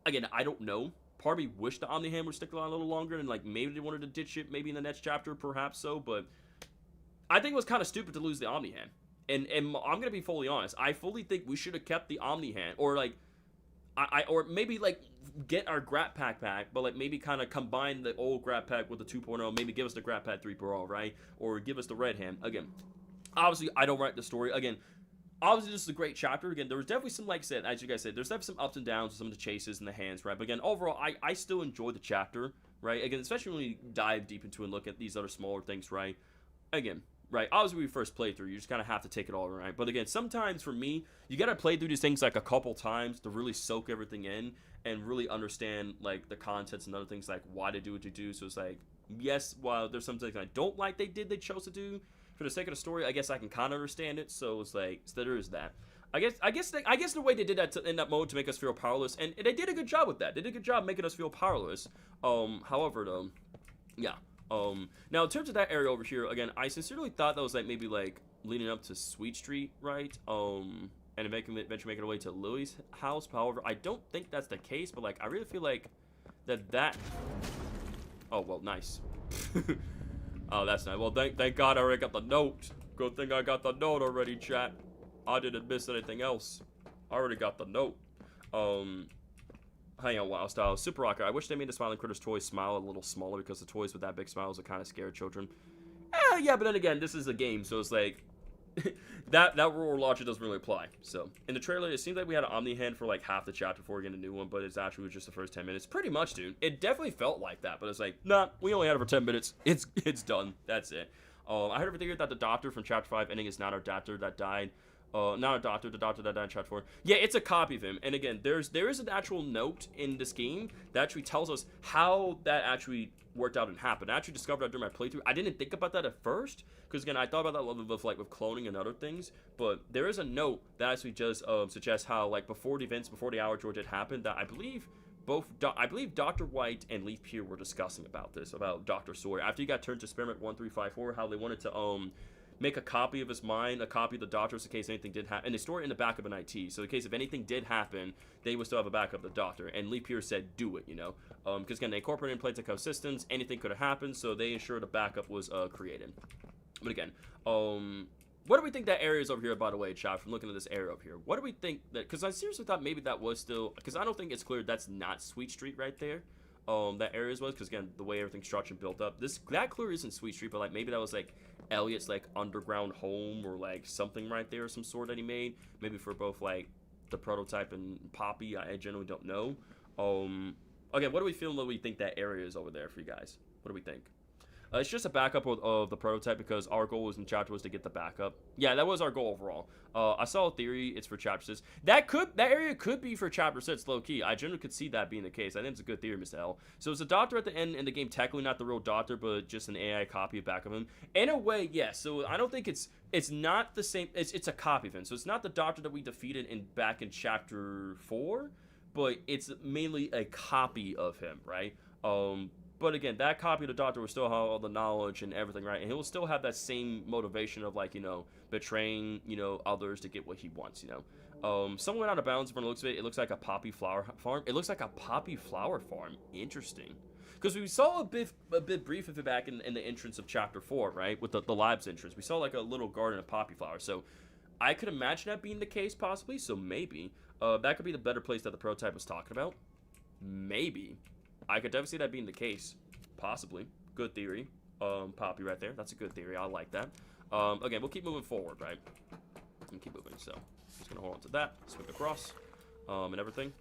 Again, I don't know. Part of me wished the Omni Hand would stick around a little longer, and like maybe they wanted to ditch it maybe in the next chapter, perhaps so, but I think it was kind of stupid to lose the Omni Hand. And I'm gonna be fully honest. I fully think we should have kept the Omni Hand, or like, or maybe like get our Grat Pack back, but like maybe kind of combine the old Grat Pack with the 2.0. Maybe give us the Grat Pack 3.0, right? Or give us the Red Hand again. Obviously, I don't write the story again. Obviously, this is a great chapter. Again, there was definitely some, like I said, as you guys said, there's definitely some ups and downs with some of the chases and the hands, right? But again, overall, I still enjoy the chapter, right? Again, especially when you dive deep into and look at these other smaller things, right? Again, right, obviously when we first play through, you just kind of have to take it all, right? But again, sometimes for me, you got to play through these things like a couple times to really soak everything in and really understand like the contents and other things, like why they do what they do. So it's like, yes, while there's some things I don't like they chose to do for the sake of the story, I guess I can kind of understand it. So it's like, so there is that. I guess the way they did that in that mode to make us feel powerless, and they did a good job with that. They did a good job making us feel powerless. However, though, yeah. Now in terms of that area over here, again, I sincerely thought that was like maybe like leading up to Sweet Street, right? And eventually making it away to Lily's house. However, I don't think that's the case, but like I really feel like that. Oh well, nice. Oh, that's nice. Well, thank God I already got the note. Good thing I got the note already, chat. I didn't miss anything else. I already got the note. Hang on, Wild Style. Super Rocker. I wish they made the Smiling Critters toys smile a little smaller, because the toys with that big smiles are kind of scare children. Yeah, but then again, this is a game, so it's like that rule logic doesn't really apply. So in the trailer, it seems like we had an Omni Hand for like half the chapter before we get a new one, but it's actually just the first 10 minutes. Pretty much, dude. It definitely felt like that, but it's like, nah, we only had it for 10 minutes. It's done. That's it. I heard everything that the doctor from chapter 5 ending is not our doctor that died. Not a doctor, the doctor that died in chapter 4. Yeah, it's a copy of him. And again, there is an actual note in this game that actually tells us how that actually worked out and happened. I actually discovered that during my playthrough. I didn't think about that at first, because again, I thought about that a little bit with cloning and other things. But there is a note that actually just suggests how, like, before the events, before the Hour George had happened, that I believe Dr. White and Leaf Peer were discussing about this, about Dr. Sawyer. After he got turned to Experiment 1354, how they wanted to make a copy of his mind, a copy of the doctor's in case anything did happen. And they store it in the back of an IT. So in case if anything did happen, they would still have a backup of the doctor. And Lee Pierce said, do it, you know. Because again, they incorporated in Playtime systems. Anything could have happened, so they ensured a backup was created. But again, what do we think that area is over here, by the way, chat, from looking at this area over here? What do we think that, because I seriously thought maybe that was still, because I don't think it's clear that's not Sweet Street right there. That areas was, because again, the way everything's structured and built up, that clearly isn't Sweet Street, but like maybe that was like Elliot's like underground home, or like something right there, some sort that he made, maybe for both like the prototype and Poppy. I generally don't know. Again, what do we feel that we think that area is over there for you guys? What do we think? It's just a backup of the prototype, because our goal was in chapter was to get the backup. Yeah, that was our goal overall. I saw a theory it's for chapter 6. That area could be for chapter 6, low key. I generally could see that being the case. I think it's a good theory, Mr. L. So it's a doctor at the end in the game, technically not the real doctor, but just an AI copy of back of him. In a way, yes. So I don't think it's not the same. It's a copy of him. So it's not the doctor that we defeated back in chapter 4, but it's mainly a copy of him, right? But again, that copy of the doctor will still have all the knowledge and everything, right? And he will still have that same motivation of, like, you know, betraying, you know, others to get what he wants, you know. Somewhat out of bounds from the looks of it. It looks like a poppy flower farm. It looks like a poppy flower farm. Interesting. Because we saw a bit brief of it back in the entrance of chapter 4, right? With the lab's entrance. We saw, like, a little garden of poppy flowers. So I could imagine that being the case, possibly. So maybe. That could be the better place that the prototype was talking about. Maybe. I could definitely see that being the case. Possibly. Good theory. Poppy right there. That's a good theory. I like that. Again, we'll keep moving forward, right? And keep moving. So, just going to hold on to that. Swing across. And everything.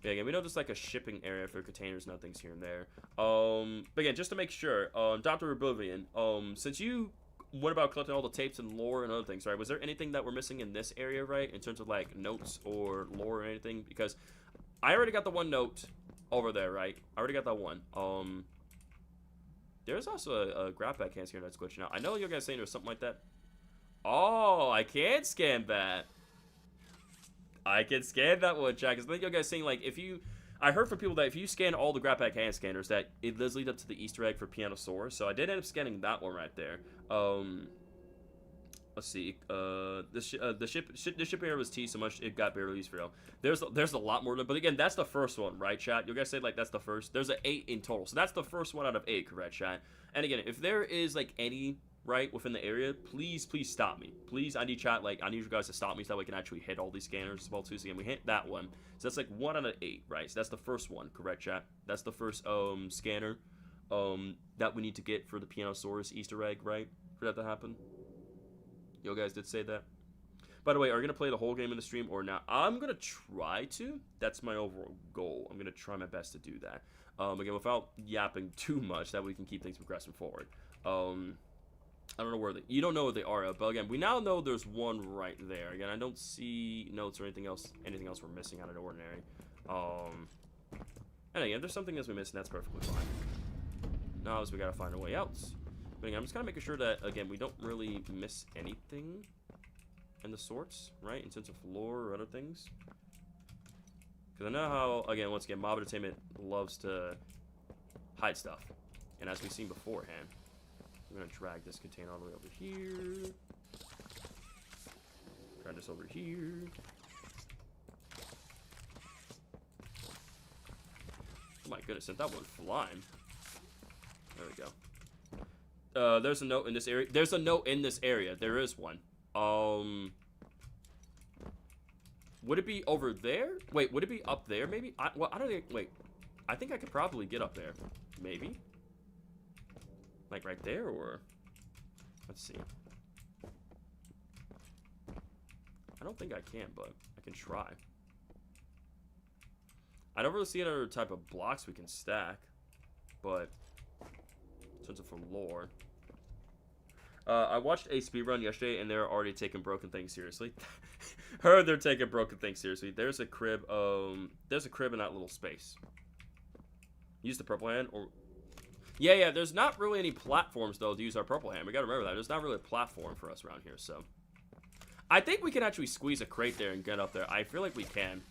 Yeah, again, we know there's like a shipping area for containers and other things here and there. But again, just to make sure, Dr. Oblivion, since you went about collecting all the tapes and lore and other things, right? Was there anything that we're missing in this area, right? In terms of like notes or lore or anything? Because I already got the one note over there, right? I already got that one. There's also a grab back hands here that's glitching out. I know you guys saying there's something like that. Oh, I can scan that. I can scan that one, Jack. Because I think you guys saying, like, if you... I heard from people that if you scan all the grab back hand scanners, that it does lead up to the Easter egg for Pianosaurus. So I did end up scanning that one right there. Let's see. The ship area was T so much it got barely used for real. There's a lot more, but again, that's the first one, right, chat? You guys say like that's the first. There's an 8 in total, so that's the first one out of 8, correct, chat? And again, if there is like any right, within the area, please stop me. Please, I need chat, like, I need you guys to stop me so that we can actually hit all these scanners as well too. So again, we hit that one. So that's like 1 out of 8, right? So that's the first one, correct, chat? That's the first scanner that we need to get for the Pianosaurus Easter egg, right? For that to happen. You guys did say that. By the way, are you gonna play the whole game in the stream or not? I'm gonna try to. That's my overall goal. I'm gonna try my best to do that. Again, without yapping too much, that we can keep things progressing forward. I don't know where you don't know where they are, but again, we now know there's one right there. Again, I don't see notes or anything else we're missing out of the ordinary. And again, if there's something else we're missing, that's perfectly fine. Now we gotta find a way out. But again, I'm just kind of making sure that, again, we don't really miss anything in the sorts, right? In sense of lore or other things. Because I know how, again, once again, Mob Entertainment loves to hide stuff. And as we've seen beforehand, I'm going to drag this container all the way over here. Drag this over here. Oh my goodness, sent that one flying. There we go. There's a note in this area. There's a note in this area. There is one. Would it be over there? Wait, would it be up there maybe? Well, I don't think, wait. I think I could probably get up there. Maybe? Like right there, or? Let's see. I don't think I can, but I can try. I don't really see any other type of blocks we can stack, but in terms of lore. I watched a speedrun yesterday, and they're already taking broken things seriously. Heard they're taking broken things seriously. There's a crib in that little space. Use the purple hand, or... Yeah, there's not really any platforms, though, to use our purple hand. We gotta remember that. There's not really a platform for us around here, so... I think we can actually squeeze a crate there and get up there. I feel like we can.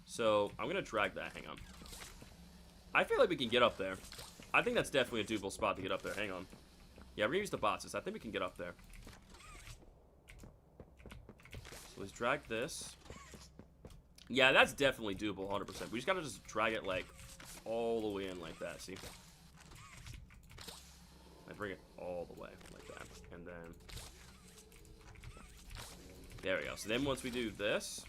So, I'm gonna drag that. Hang on. I feel like we can get up there. I think that's definitely a doable spot to get up there. Hang on. Yeah, we're gonna use the boxes. I think we can get up there. So let's drag this. Yeah, that's definitely doable, 100%. We just gotta just drag it, like, all the way in like that, see? I bring it all the way like that. And then... There we go. So then once we do this...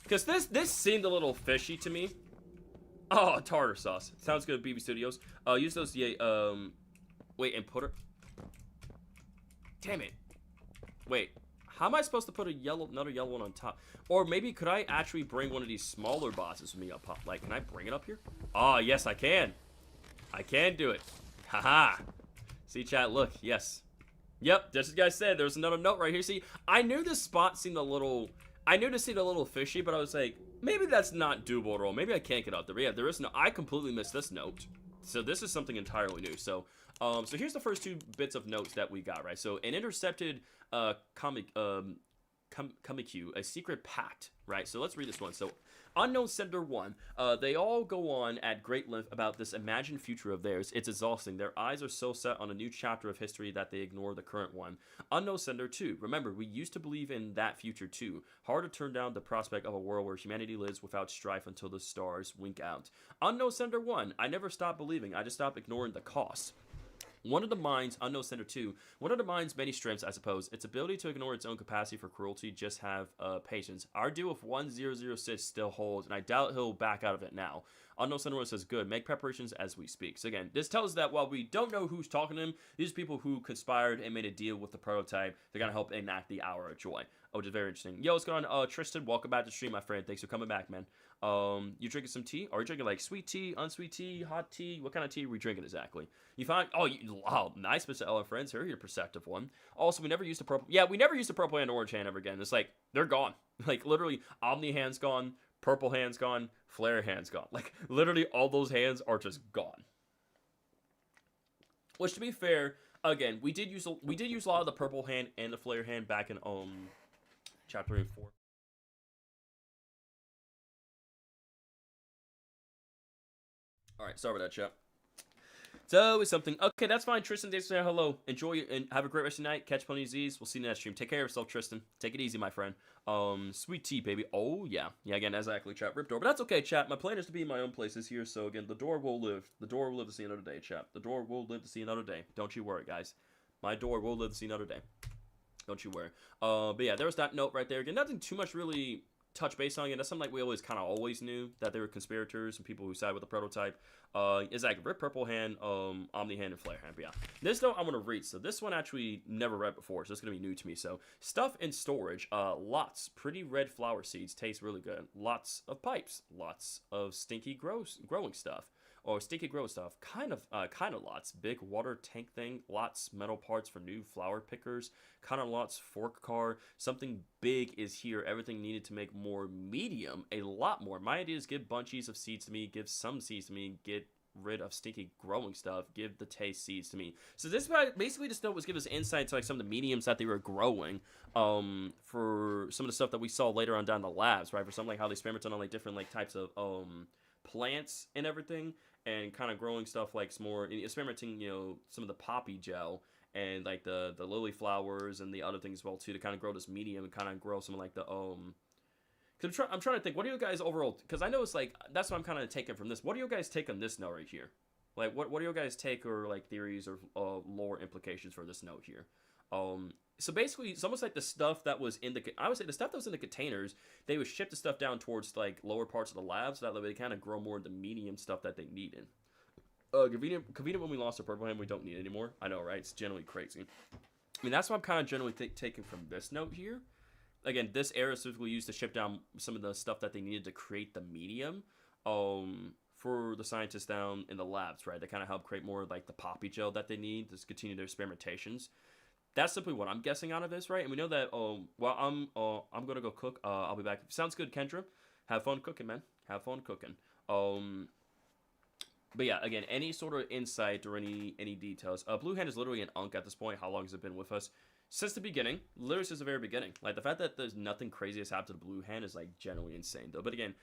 Because this seemed a little fishy to me. Oh, tartar sauce. Sounds good, BB Studios. Use those, yeah, wait, and put her... Damn it. Wait. How am I supposed to put another yellow one on top? Or maybe could I actually bring one of these smaller bosses with me up? Like, can I bring it up here? Oh, yes, I can. I can do it. Haha. See, chat, look. Yes. Yep, just as you guys said, there's another note right here. See, I knew this spot seemed a little... I knew this seemed a little fishy, but I was like, maybe that's not doable at all. Maybe I can't get up there. But yeah, there is no... I completely missed this note. So this is something entirely new. So here's the first 2 bits of notes that we got, right? So an intercepted Kamikyu, a secret pact, right? So let's read this one. So Unknown Sender 1, they all go on at great length about this imagined future of theirs. It's exhausting. Their eyes are so set on a new chapter of history that they ignore the current one. Unknown Sender 2, remember, we used to believe in that future too. Hard to turn down the prospect of a world where humanity lives without strife until the stars wink out. Unknown Sender 1, I never stopped believing. I just stopped ignoring the cost. One of the mind's, Unknown Sender 2, one of the mind's many strengths, I suppose, its ability to ignore its own capacity for cruelty, just have patience. Our deal with 1006 still holds, and I doubt he'll back out of it now. Unknown Sender 1 says, good, make preparations as we speak. So again, this tells us that while we don't know who's talking to him, these are people who conspired and made a deal with the prototype. They're going to help enact the Hour of Joy. Which is very interesting. Yo, what's going on? Tristan, welcome back to the stream, my friend. Thanks for coming back, man. You drinking some tea? Are you drinking like sweet tea, unsweet tea, hot tea? What kind of tea are we drinking exactly? You find, wow, nice, Mr. Ella friends. Here, you're a perceptive one. Also, we never used the purple. Yeah, we never used the purple and orange hand ever again. It's like they're gone. Like literally, Omni hand's gone, purple hand's gone, flare hand's gone. Like literally, all those hands are just gone. Which, to be fair, again, we did use a lot of the purple hand and the flare hand back in Chapter 4. Alright, sorry about that, chat. So it's something. Okay, that's fine. Tristan, thanks for saying hello. Enjoy it and have a great rest of the night. Catch plenty of Z's. We'll see you next stream. Take care of yourself, Tristan. Take it easy, my friend. Sweet tea, baby. Oh yeah, yeah. Again, exactly, chat. Rip door, but that's okay, chat. My plan is to be in my own places here. So again, the door will live. The door will live to see another day, chat. The door will live to see another day. Don't you worry, guys. My door will live to see another day. Don't you worry. But yeah, there was that note right there. Again, nothing too much really touch base on. Again, that's something like we always knew, that they were conspirators and people who side with the prototype. Is like Rip Purple Hand, Omni Hand, and Flare Hand. But yeah, this though I'm gonna read. So this one actually never read before, so it's gonna be new to me. So stuff in storage, lots pretty red flower seeds, taste really good. Lots of pipes, lots of stinky growing stuff. Or stinky grow stuff, kind of lots. Big water tank thing, lots metal parts for new flower pickers, kind of lots fork car. Something big is here. Everything needed to make more medium, a lot more. My idea is give bunchies of seeds to me, give some seeds to me, get rid of stinky growing stuff, give the taste seeds to me. So this basically just was give us insight to like some of the mediums that they were growing, for some of the stuff that we saw later on down the labs, right? For something like how they experimented on like different like types of plants and everything, and kind of growing stuff like some more experimenting, some of the poppy gel and like the lily flowers and the other things as well too, to kind of grow this medium and kind of grow some of like the Cause I'm trying to think, what do you guys overall, because I know it's like that's what I'm kind of taking from this. What do you guys take on this note right here? Like what do you guys take, or like theories or lore implications for this note here? So basically, it's almost like the stuff that was in I would say the stuff that was in the containers, they would ship the stuff down towards like lower parts of the lab, so that way they kind of grow more of the medium stuff that they needed. Convenient when we lost our purple hand, we don't need it anymore. I know, right? It's generally crazy. I mean, that's what I'm kind of generally taking from this note here. Again, this era specifically used to ship down some of the stuff that they needed to create the medium, for the scientists down in the labs, right? They kind of help create more like the poppy gel that they need to continue their experimentations. That's simply what I'm guessing out of this, right? And we know that, well, I'm gonna go cook. I'll be back. Sounds good, Kendra. Have fun cooking, man. Have fun cooking. But yeah, again, any sort of insight or any details. Blue Hand is literally an unk at this point. How long has it been with us? Since the beginning. Literally since the very beginning. Like, the fact that there's nothing crazy has happened to the Blue Hand is, like, genuinely insane, though. But again,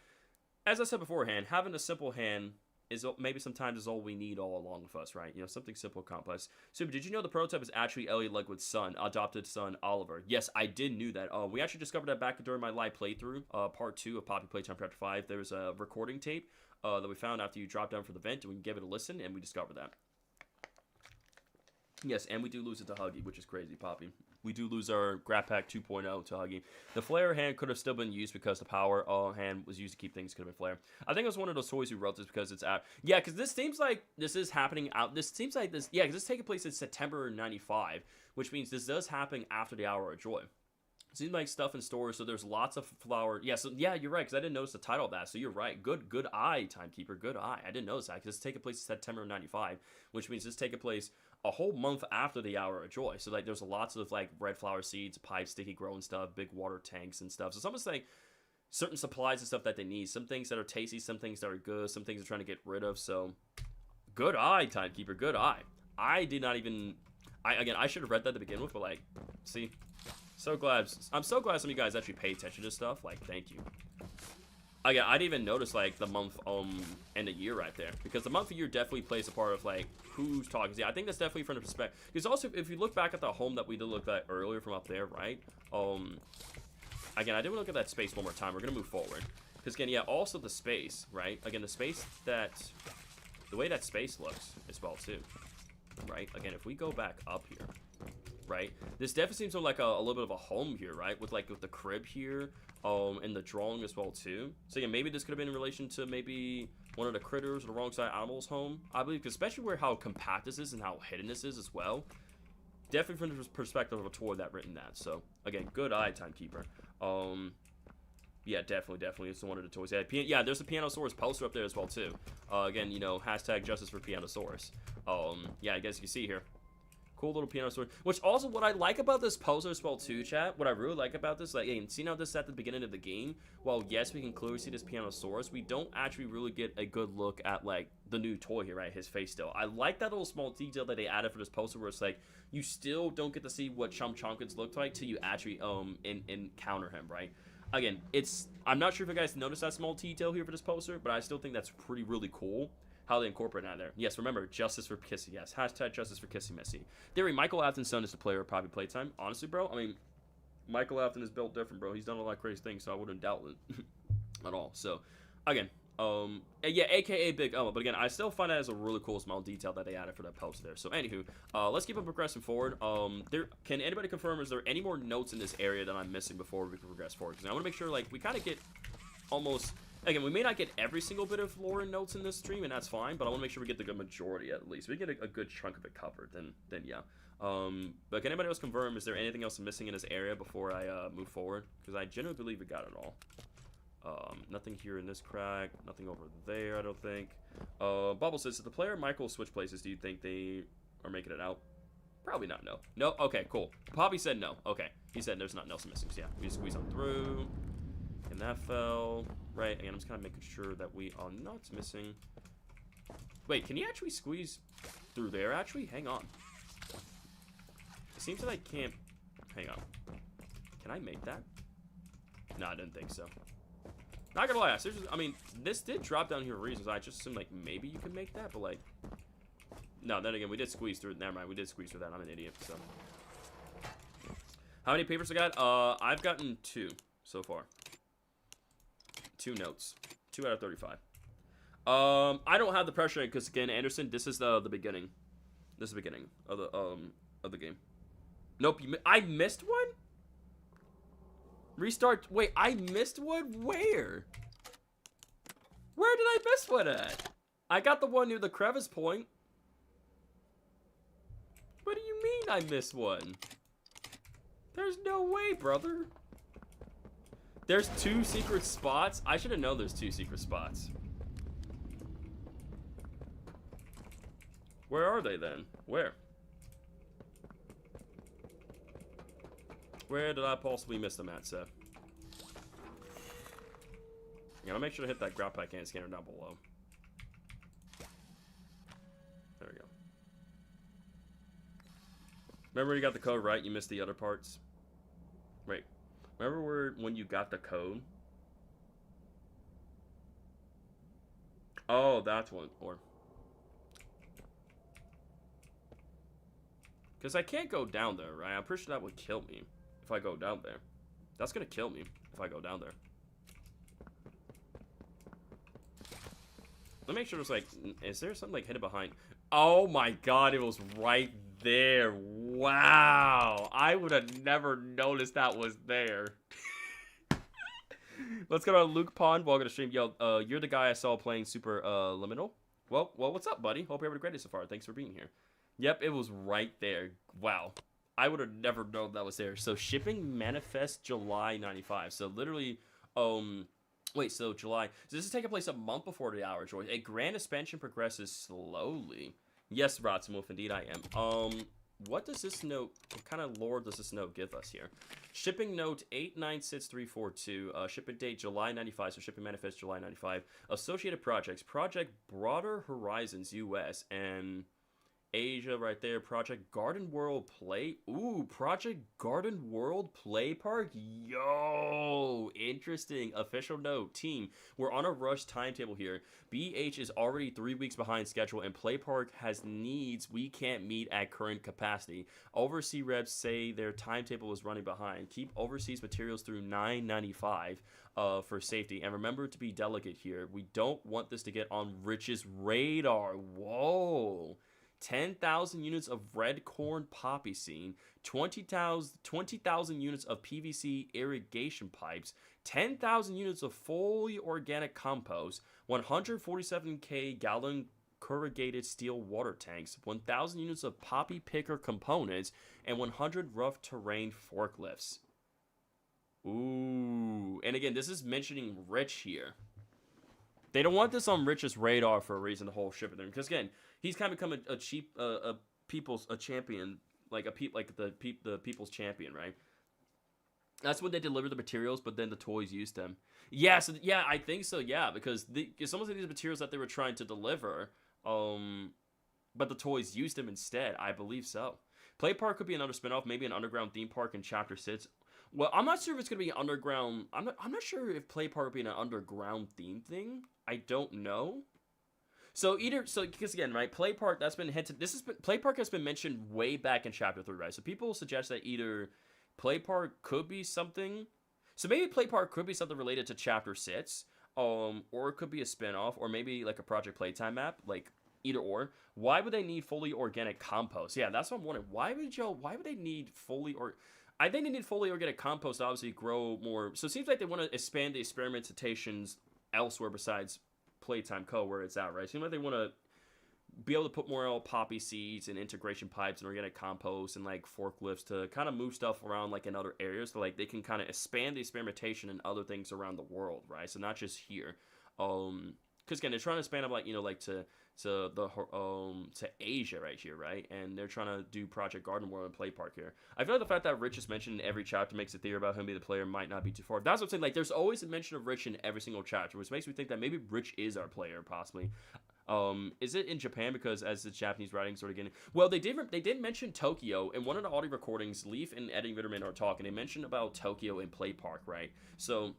as I said beforehand, having a simple hand is maybe sometimes is all we need all along with us, right? Something simple, complex. Super, did you know the prototype is actually Elliot Legwood's son, adopted son, Oliver? Yes, I did knew that. We actually discovered that back during my live playthrough, part 2 of Poppy Playtime Chapter 5. There was a recording tape that we found after you dropped down for the vent, and we gave it a listen, and we discovered that. Yes, and we do lose it to Huggy, which is crazy, Poppy. We do lose our Grab Pack 2.0 to Huggy. The Flare hand could have still been used because the Power hand was used to keep things. Could have been Flare. I think it was one of those toys who wrote this because it's out. Yeah, because this seems like this is happening out. This seems like this. Yeah, because this is taking place in September '95, which means this does happen after the Hour of Joy. It seems like stuff in stores, so there's lots of flower. Yeah, so yeah, you're right, because I didn't notice the title of that. So you're right. Good eye, Timekeeper. Good eye. I didn't notice that because it's taking place in September '95, which means it's taking place a whole month after the Hour of Joy. So like there's lots of like red flower seeds, pipes, sticky growing stuff, big water tanks and stuff. So it's almost like certain supplies and stuff that they need. Some things that are tasty, some things that are good, some things they're trying to get rid of. So good eye, Timekeeper. Good eye. I did not even. I should have read that to begin with, but like, see, so glad. I'm so glad some of you guys actually pay attention to stuff. Like, thank you. Again, I didn't even notice like the month and the year right there, because the month and year definitely plays a part of like who's talking. Yeah, I think that's definitely from the perspective. Because also, if you look back at the home that we did look at earlier from up there, right? Again, I did want to look at that space one more time. We're gonna move forward, because again, yeah, also the space, right? Again, the way that space looks as well too, right? Again, if we go back up here, right? This definitely seems like a little bit of a home here, right? With the crib here, and the drawing as well too. So yeah, maybe this could have been in relation to maybe one of the critters or the wrong side animals home, I believe, especially where how compact this is and how hidden this is as well. Definitely from the perspective of a toy that written that. So again, good eye, Timekeeper. Yeah, definitely. It's one of the toys. Yeah, there's a Pianosaurus poster up there as well too. Again, hashtag justice for Pianosaurus. Yeah, I guess you can see here. Cool little Pianosaurus. Which also, what I like about this poster as well too, chat, what I really like about this, like, you see how this is at the beginning of the game? Well, yes, we can clearly see this Pianosaurus. We don't actually really get a good look at, like, the new toy here, right? His face still. I like that little small detail that they added for this poster where it's like, you still don't get to see what Chum Chonkins look like till you actually, encounter him, right? Again, I'm not sure if you guys noticed that small detail here for this poster, but I still think that's really cool. how they incorporate that there. Yes, remember, justice for Kissy. Yes, hashtag justice for Kissy Missy. Theory, Michael Afton's son is the player of Poppy Playtime. Honestly, bro, I mean, Michael Afton is built different, bro. He's done a lot of crazy things, so I wouldn't doubt it at all. So, again, yeah, aka Big Elmo. But again, I still find that as a really cool small detail that they added for that post there. So, anywho, let's keep on progressing forward. Can anybody confirm, is there any more notes in this area that I'm missing before we can progress forward? Because I want to make sure, like, we kind of get almost... Again, we may not get every single bit of lore and notes in this stream, and that's fine, but I want to make sure we get the good majority at least. We get a good chunk of it covered, then yeah. But can anybody else confirm, is there anything else missing in this area before I move forward? Because I genuinely believe we got it all. Nothing here in this crack, nothing over there, I don't think. Bubble says, if the player Michael switch places, do you think they are making it out? Probably not, no. No? Okay, cool. Poppy said no. Okay. He said there's nothing else missing, so yeah. We just squeeze on through. And that fell. Right, again, I'm just kind of making sure that we are not missing. Wait, can you actually squeeze through there, actually? Hang on. It seems that I can't... Hang on. Can I make that? No, I didn't think so. Not gonna lie, I mean, this did drop down here for reasons. I just assumed, like, maybe you can make that, but, like... No, then again, we did squeeze through it. Never mind, we did squeeze through that. I'm an idiot, so... How many papers I got? I've gotten 2 so far. 2 notes. 2 out of 35. I don't have the pressure because again, Anderson, this is the beginning. This is the beginning of the game. Nope, I missed one? Restart. Wait, I missed one? Where? Where did I miss one at? I got the one near the crevice point. What do you mean I missed one? There's no way, brother. There's 2 secret spots? I should have known there's 2 secret spots. Where are they then? Where? Where did I possibly miss them at, Seth? I'm gonna make sure to hit that grab pack and scanner down below. There we go. Remember you got the code right, you missed the other parts? Wait. Remember when you got the code? Oh, that's one. Or because I can't go down there, right? I'm pretty sure that would kill me if I go down there. That's gonna kill me if I go down there. Let me make sure there's like, is there something like hidden behind? Oh my god, it was right there. Wow. I would have never noticed that was there. Let's go to Luke Pond. Welcome to stream. Yo, you're the guy I saw playing Super Liminal. Well, what's up, buddy? Hope you're having a great day so far. Thanks for being here. Yep, it was right there. Wow. I would have never known that was there. So shipping manifest July 95. So literally, wait, so July. So this is taking place a month before the Hour Joy. A grand expansion progresses slowly. Yes, Rotsmoof, indeed I am. What does this note, what kind of lore does this note give us here? Shipping note 896342, shipping date July 95, so shipping manifest July 95. Associated projects, Project Broader Horizons US, and Asia right there. Project Garden World Play. Ooh, Project Garden World Play Park. Yo, interesting. Official note, team, we're on a rush timetable here. BH is already 3 weeks behind schedule, and Play Park has needs we can't meet at current capacity. Overseas reps say their timetable is running behind. Keep overseas materials through 995 for safety, and remember to be delicate here. We don't want this to get on Rich's radar. Whoa. 10,000 units of red corn poppy seed, 20,000 units of PVC irrigation pipes, 10,000 units of fully organic compost, 147k gallon corrugated steel water tanks, 1,000 units of poppy picker components, and 100 rough terrain forklifts. Ooh, and again, this is mentioning Rich here. They don't want this on Rich's radar for a reason, the whole ship of them, because again, he's kind of become a champion, like the people's champion, right? That's when they deliver the materials, but then the toys used them. Yeah, so yeah, I think so. Yeah, because some of these materials that they were trying to deliver, but the toys used them instead. I believe so. Play Park could be another spinoff, maybe an underground theme park in Chapter 6. Well, I'm not sure if it's gonna be underground. I'm not sure if Play Park will be an underground theme thing. I don't know. Because again, right, Play Park, that's been hinted. Play Park has been mentioned way back in chapter 3, right? So people suggest that either Play Park could be something. So maybe Play Park could be something related to chapter 6, or it could be a spin-off, or maybe like a Project Playtime map, like either or. Why would they need fully organic compost? Yeah, that's what I'm wondering. Why would they need I think they need fully organic compost to obviously grow more. So it seems like they want to expand the experimentations elsewhere besides Playtime Co. where it's at, right? It seems like they want to be able to put more poppy seeds and integration pipes and organic compost and like forklifts to kind of move stuff around like in other areas, so like they can kind of expand the experimentation and other things around the world, right? So not just here. Because again, they're trying to expand up like like to Asia right here, right? And they're trying to do Project Garden World and Play Park here. I feel like the fact that Rich is mentioned in every chapter makes a theory about him being the player might not be too far. That's what I'm saying. Like, there's always a mention of Rich in every single chapter, which makes me think that maybe Rich is our player, possibly. Is it in Japan? Because as the Japanese writing sort of getting... Well, they did mention Tokyo. In one of the audio recordings, Leaf and Eddie Vitterman are talking. They mentioned about Tokyo and Play Park, right? So,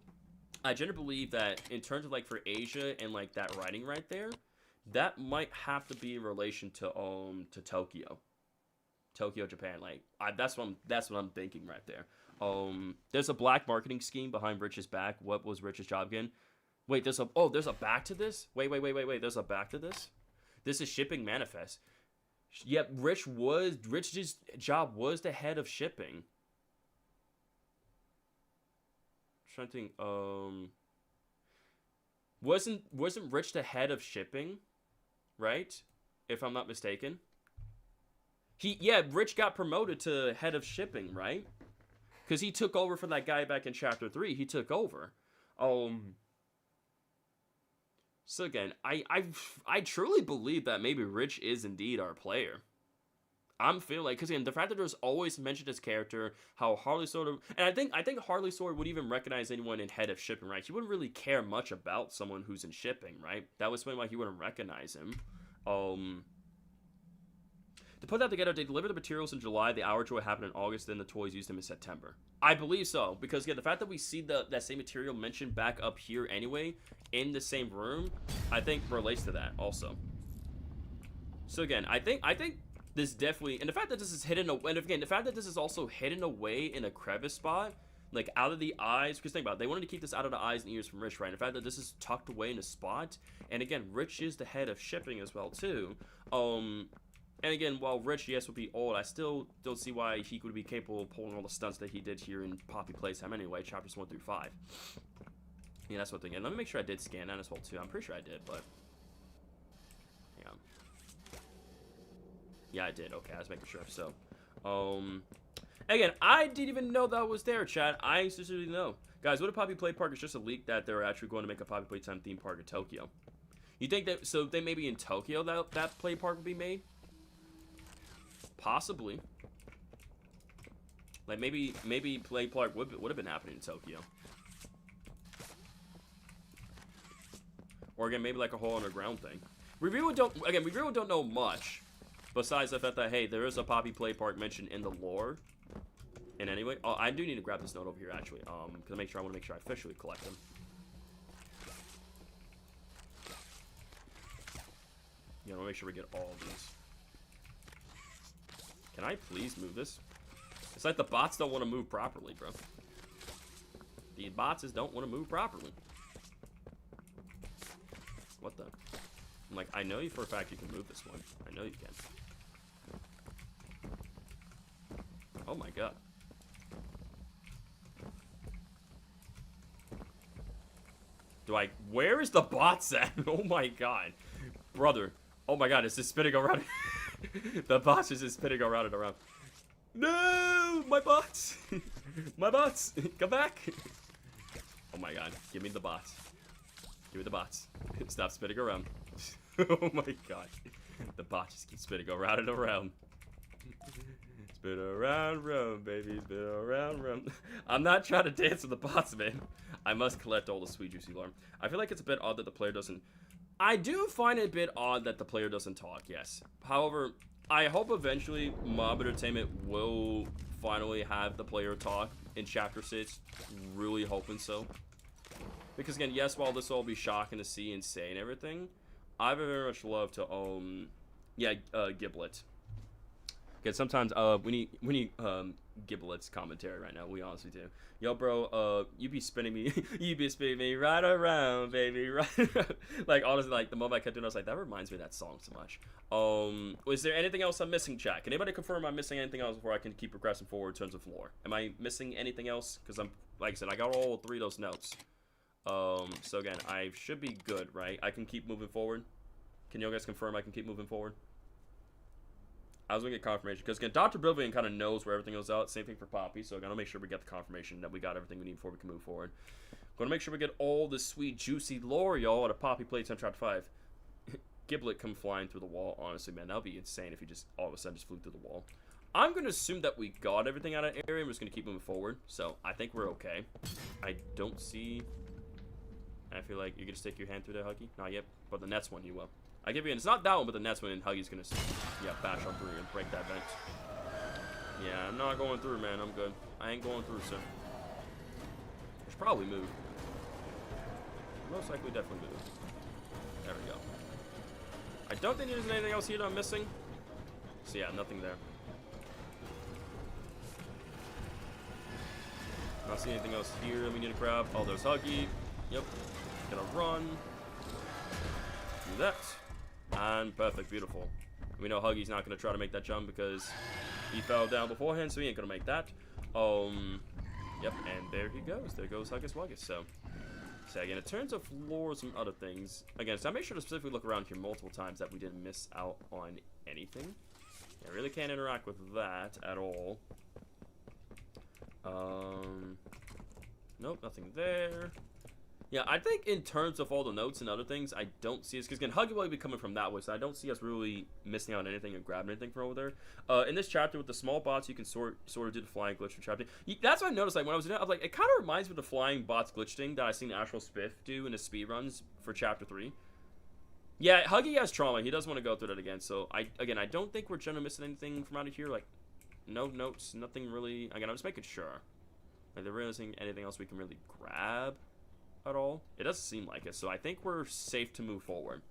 I generally believe that in terms of, like, for Asia and, like, that writing right there, that might have to be in relation to Tokyo, Japan. Like, that's what I'm thinking right there. There's a black marketing scheme behind Rich's back. What was Rich's job again? Wait, there's a back to this. Wait. There's a back to this. This is shipping manifest. Yep, Rich's job was the head of shipping. I'm trying to think. Wasn't Rich the head of shipping? Right? If I'm not mistaken. Rich got promoted to head of shipping, right? Because he took over from that guy back in chapter 3. He took over. So again, I truly believe that maybe Rich is indeed our player. I'm feeling like, because again, the fact that there's always mentioned his character, how Harley sort of, and I think Harley sort of would even recognize anyone in head of shipping, right? He wouldn't really care much about someone who's in shipping, right? That would explain why he wouldn't recognize him. To put that together, they delivered the materials in July. The Hour Joy happened in August. Then the toys used them in September. I believe so, because the fact that we see that same material mentioned back up here anyway in the same room, I think relates to that also. So again, I think this definitely, and the fact that this is hidden, and again, the fact that this is also hidden away in a crevice spot, like out of the eyes, because think about it, they wanted to keep this out of the eyes and ears from Rich, right? And the fact that this is tucked away in a spot, and again, Rich is the head of shipping as well too. And again, while Rich, yes, would be old, I still don't see why he would be capable of pulling all the stunts that he did here in Poppy Playtime anyway, chapters 1 through 5. Yeah, that's what I'm thinking. Let me make sure I did scan that as well too. I'm pretty sure I did, but yeah. Yeah, I did. Okay, I was making sure. So, again, I didn't even know that was there, chat. I sincerely know. Guys, what if Poppy Play Park is just a leak that they're actually going to make a Poppy Playtime theme park in Tokyo? You think that, so they maybe in Tokyo that play park would be made? Possibly. Like, maybe Play Park would have been happening in Tokyo. Or again, maybe like a whole underground thing. We really don't know much. Besides the fact that, hey, there is a Poppy Play Park mentioned in the lore. And anyway, oh, I do need to grab this note over here, actually. Because I want to make sure I officially collect them. Yeah, I want to make sure we get all of these. Can I please move this? It's like the bots don't want to move properly, bro. The bots just don't want to move properly. What the? I'm like, I know you for a fact you can move this one. I know you can. Oh my god. Where is the bots at? Oh my god. Brother. Oh my god, it's just spinning around. The bots is just spinning around and around. No! My bots! My bots! Come back! Oh my god, give me the bots. Give me the bots. Stop spinning around. Oh my god. The bots just keep spinning around and around. Spin around, round, baby. Spin around, round. I'm not trying to dance with the bots, man. I must collect all the sweet juicy lore. I feel like it's a bit odd that the player doesn't... I do find it a bit odd that the player doesn't talk, yes. However, I hope eventually Mob Entertainment will finally have the player talk in Chapter 6. Really hoping so. Because again, yes, while this will all be shocking to see and say and everything, I very much love to yeah, Giblet. Because sometimes we need Giblet's commentary right now. We honestly do. Yo, bro, you be spinning me, you be spinning me right around, baby, right around. Like, honestly, like, the moment I kept doing it, I was like, that reminds me of that song so much. Was there anything else I'm missing, chat? Can anybody confirm I'm missing anything else before I can keep progressing forward in terms of lore? Am I missing anything else? Because I'm, like I said, I got all 3 of those notes. So again, I should be good, right? I can keep moving forward. Can you guys confirm I can keep moving forward? I was gonna get confirmation because again, Dr. Brilliant kind of knows where everything goes out. Same thing for Poppy, so I gotta make sure we get the confirmation that we got everything we need before we can move forward. Gonna make sure we get all the sweet, juicy lore, y'all, at a Poppy Playtime Chapter 5. Giblet come flying through the wall. Honestly, man, that would be insane if he just all of a sudden just flew through the wall. I'm gonna assume that we got everything out of the area. I'm just gonna keep moving forward, so I think we're okay. I don't see. I feel like you're gonna stick your hand through there, Huggy. Not yet, but the next one you will. I give you, and it's not that one, but the next one, and Huggy's gonna, yeah, bash on through and break that vent. Yeah, I'm not going through, man. I'm good. I ain't going through, sir. I should probably move. Most likely, definitely move. There we go. I don't think there's anything else here that I'm missing. So yeah, nothing there. Not seeing anything else here that we need to grab. Oh, there's Huggy. Yep. Gonna run. Do that. And perfect, beautiful. We know Huggy's not going to try to make that jump because he fell down beforehand, so he ain't going to make that. Yep, and there he goes. There goes Huggus Wuggus. So again, in terms of floors and other things, again, so I made sure to specifically look around here multiple times that we didn't miss out on anything. I really can't interact with that at all. Nope, nothing there. Yeah, I think in terms of all the notes and other things, I don't see us, because again, Huggy will be coming from that way, so I don't see us really missing out on anything and grabbing anything from over there. In this chapter, with the small bots, you can sort of do the flying glitch from chapter. That's what I noticed, like, when I was doing it, I was like, it kind of reminds me of the flying bots glitch thing that I seen Astral Spiff do in his speedruns for chapter 3. Yeah, Huggy has trauma. He does want to go through that again, so, I don't think we're generally missing anything from out of here, like, no notes, nothing really. Again, I'm just making sure. Like, there really isn't anything else we can really grab at all. It doesn't seem like it, so I think we're safe to move forward.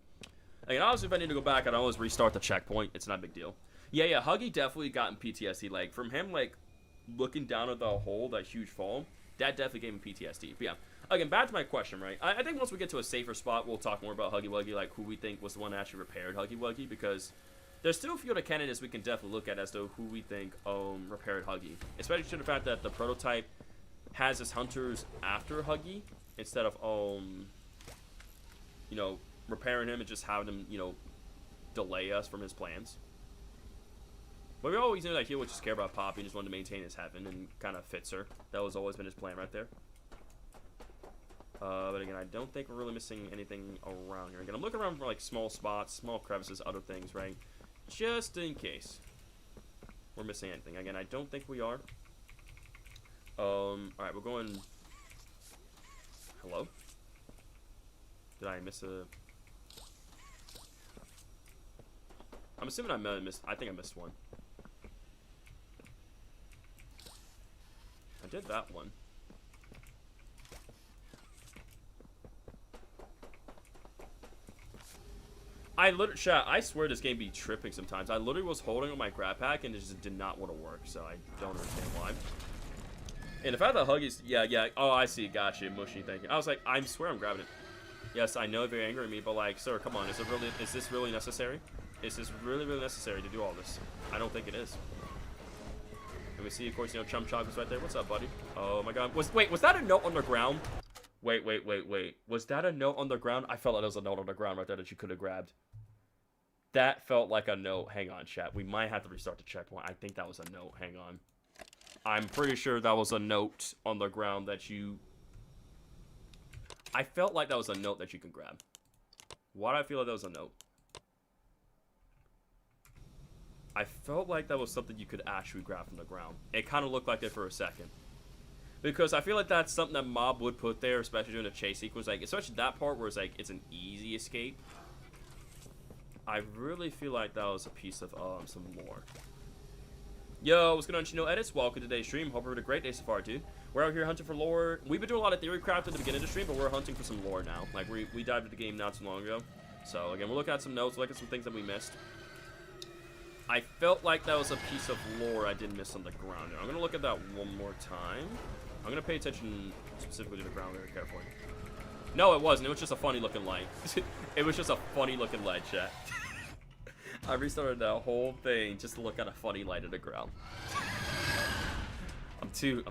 Again, obviously, if I need to go back, I'd always restart the checkpoint. It's not a big deal. Yeah, Huggy definitely got in PTSD. Like, from him, like, looking down at the hole, that huge fall, that definitely gave him PTSD. But yeah, again, back to my question, right? I think once we get to a safer spot, we'll talk more about Huggy Wuggy, like, who we think was the one that actually repaired Huggy Wuggy, because there's still a few other candidates we can definitely look at as to who we think repaired Huggy. Especially to the fact that the prototype has his hunters after Huggy, instead of, you know, repairing him and just having him, you know, delay us from his plans. But we always knew that he would just care about Poppy and just wanted to maintain his heaven and kind of fits her. That was always been his plan right there. But again, I don't think we're really missing anything around here. Again, I'm looking around for, like, small spots, small crevices, other things, right? Just in case we're missing anything. Again, I don't think we are. Alright, we're going... Hello? Did I miss a... I'm assuming I missed... I think I missed one. I did that one. I swear this game be tripping sometimes. I literally was holding on my grab pack and it just did not want to work, so I don't understand why. And the fact that Huggy's, yeah, oh, I see, gotcha, mushy, thank you. I was like, I swear I'm grabbing it. Yes, I know you're angry at me, but like, sir, come on, is this really necessary? Is this really necessary to do all this? I don't think it is. And we see, of course, you know, Chum Chop is right there. What's up, buddy? Oh my god, was that a note on the ground? Wait, was that a note on the ground? I felt like there was a note on the ground right there that you could have grabbed. That felt like a note. Hang on, chat, we might have to restart the checkpoint. I think that was a note, hang on. I'm pretty sure that was a note on the ground that you... I felt like that was a note that you can grab. Why do I feel like that was a note? I felt like that was something you could actually grab from the ground. It kind of looked like it for a second. Because I feel like that's something that Mob would put there, especially during the chase sequence. Like, especially that part where it's like, it's an easy escape. I really feel like that was a piece of some lore. Yo, what's going on, Chino Edits? Welcome to today's stream. Hope you're having a great day so far, dude. We're out here hunting for lore. We've been doing a lot of theory craft at the beginning of the stream, but we're hunting for some lore now. Like, we dived into the game not too long ago. So again, we're looking at some notes, looking at some things that we missed. I felt like that was a piece of lore I did miss on the ground. I'm gonna look at that one more time. I'm gonna pay attention specifically to the ground very carefully. No, it wasn't. It was just a funny looking light. It was just a funny looking light, chat. I restarted that whole thing just to look at a funny light at the ground. I'm too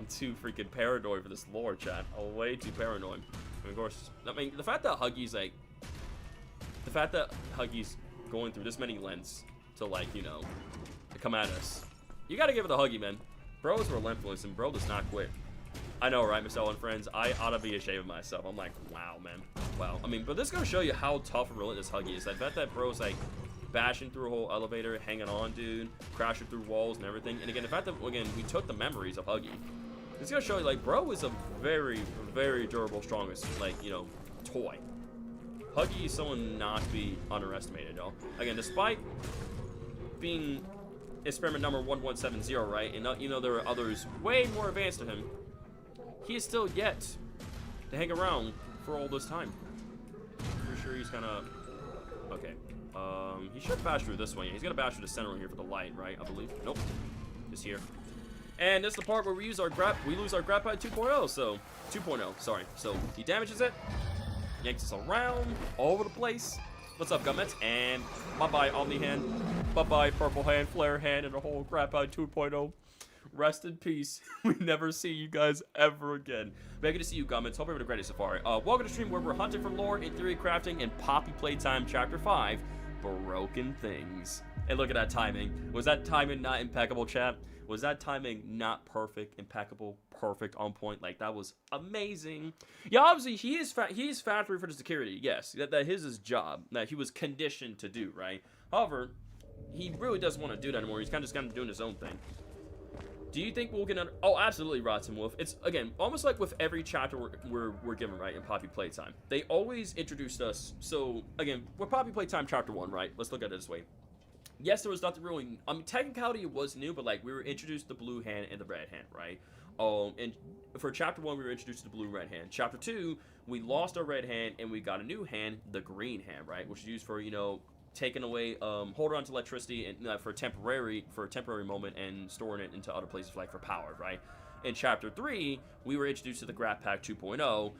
freaking paranoid for this lore, chat. I'm way too paranoid. And of course, I mean, the fact that Huggy's going through this many lengths to, like, you know, to come at us. You gotta give it a Huggy, man. Bro is relentless, and bro does not quit. I know, right, Miss Ellen friends? I ought to be ashamed of myself. I'm like, wow, man. Wow. I mean, but this is gonna show you how tough and relentless Huggy is. I bet that bro's, like, bashing through a whole elevator, hanging on, dude, crashing through walls and everything. And again, the fact that, again, we took the memories of Huggy. It's gonna show you, like, bro is a very, very durable, strongest, like, you know, toy. Huggy is someone not to be underestimated, y'all. Again, despite being experiment number 1170, right? And you know there are others way more advanced to him. He is still yet to hang around for all this time. Pretty sure he's kind of okay. He should bash through this way. He's gonna bash through the center one here for the light, right? I believe. Nope. Just here. And this is the part where we lose our grab by 2.0. So 2.0. Sorry. So he damages it, yanks us around all over the place. What's up, Gummits? And bye-bye, Omni Hand. Bye-bye, Purple Hand, Flare Hand, and the whole crap out 2.0. Rest in peace. We never see you guys ever again. But good to see you, Gummits. Hope you're having a great safari. Welcome to stream where we're hunting for lore in theory crafting and Poppy Playtime Chapter 5, Broken Things. And look at that timing. Was that timing not impeccable, chat? Was that timing not perfect, impeccable, perfect, on point? Like, that was amazing. Yeah, obviously, he is factory for the security. Yes, that is his job. That he was conditioned to do, right? However, he really doesn't want to do that anymore. He's kind of doing his own thing. Do you think we'll get under... Oh, absolutely, Rotten Wolf. It's, again, almost like with every chapter we're given, right, in Poppy Playtime. They always introduced us... So, again, with Poppy Playtime Chapter 1, right? Let's look at it this way. Yes, there was nothing really... I mean, technicality was new, but, like, we were introduced to the blue hand and the red hand, right? And for Chapter 1, we were introduced to the blue-red hand. Chapter 2, we lost our red hand, and we got a new hand, the green hand, right? Which is used for, you know... taking away, holding on to electricity and for a temporary moment and storing it into other places like for power, right? In Chapter 3, we were introduced to the Grab Pack 2.0,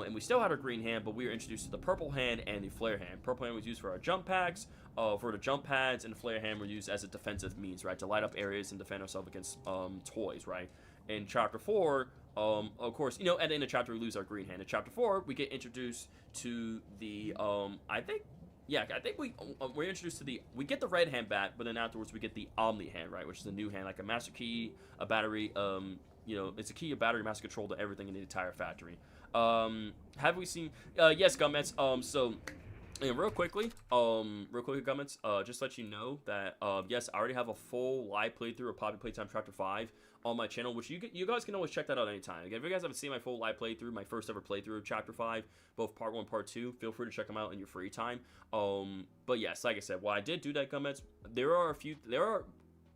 and we still had our green hand, but we were introduced to the purple hand and the flare hand. Purple hand was used for our jump packs, for the jump pads, and the flare hand were used as a defensive means, right? To light up areas and defend ourselves against toys, right? In Chapter 4, of course, you know, at the end of Chapter we lose our green hand. In Chapter 4, we get introduced to the, I think we're introduced to we get the red hand back, but then afterwards we get the Omni hand, right, which is a new hand, like a master key, a battery, you know, it's a key, a battery, master control to everything in the entire factory. Have we seen, yes, Gummits, so, yeah, real quickly, Gummits, just to let you know that, yes, I already have a full live playthrough of Poppy Playtime Chapter 5 on my channel, which you guys can always check that out anytime. Again, if you guys haven't seen my full live playthrough, my first ever playthrough of Chapter 5, both Part 1 and Part 2, feel free to check them out in your free time. But yes, like I said, while I did do that, Gummits,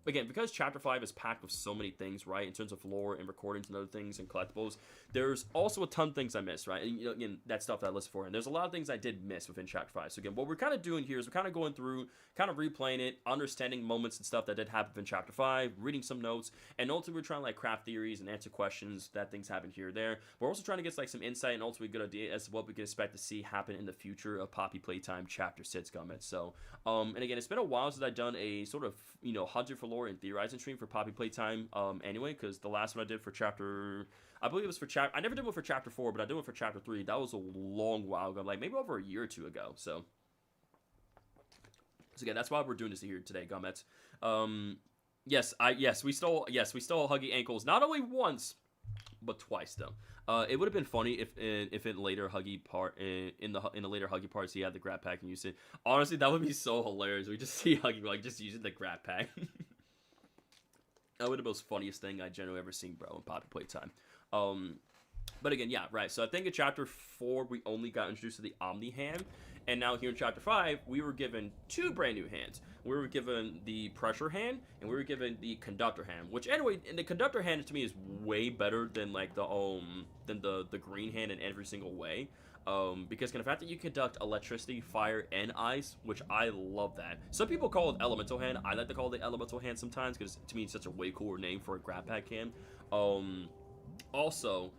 again, because Chapter 5 is packed with so many things, right, in terms of lore and recordings and other things and collectibles, there's also a ton of things I missed, right, and, you know, again, that stuff that I listed for, and there's a lot of things I did miss within Chapter 5, so again, what we're kind of doing here is we're kind of going through, kind of replaying it, understanding moments and stuff that did happen in Chapter 5, reading some notes, and ultimately we're trying to, like, craft theories and answer questions that things happen here or there. We're also trying to get, like, some insight and ultimately a good idea as to what we can expect to see happen in the future of Poppy Playtime Chapter 6, Gummits. So, and again, it's been a while since I've done a sort of, you know, hunting for lore and theorizing stream for Poppy Playtime, anyway, because the last one I did for Chapter... I believe it was for I never did one for Chapter 4, but I did one for Chapter 3. That was a long while ago, like maybe over a year or two ago. So again, that's why we're doing this here today, Gummets. Yes, we stole Huggy ankles not only once, but twice though. It would have been funny if in later Huggy part in the later Huggy parts he had the grab pack and used it. Honestly, that would be so hilarious. We just see Huggy like just using the grab pack. That would be the most funniest thing I generally ever seen, bro, in Poppy Playtime. But again, yeah, right. So I think in Chapter 4, we only got introduced to the Omni hand. And now here in Chapter 5, we were given two brand new hands. We were given the Pressure hand, and we were given the Conductor hand. Which, anyway, and the Conductor hand to me is way better than, like, the green hand in every single way. Because the fact that you conduct electricity, fire, and ice, which I love that. Some people call it elemental hand. I like to call it the elemental hand sometimes because to me it's such a way cooler name for a grab pack hand. Also,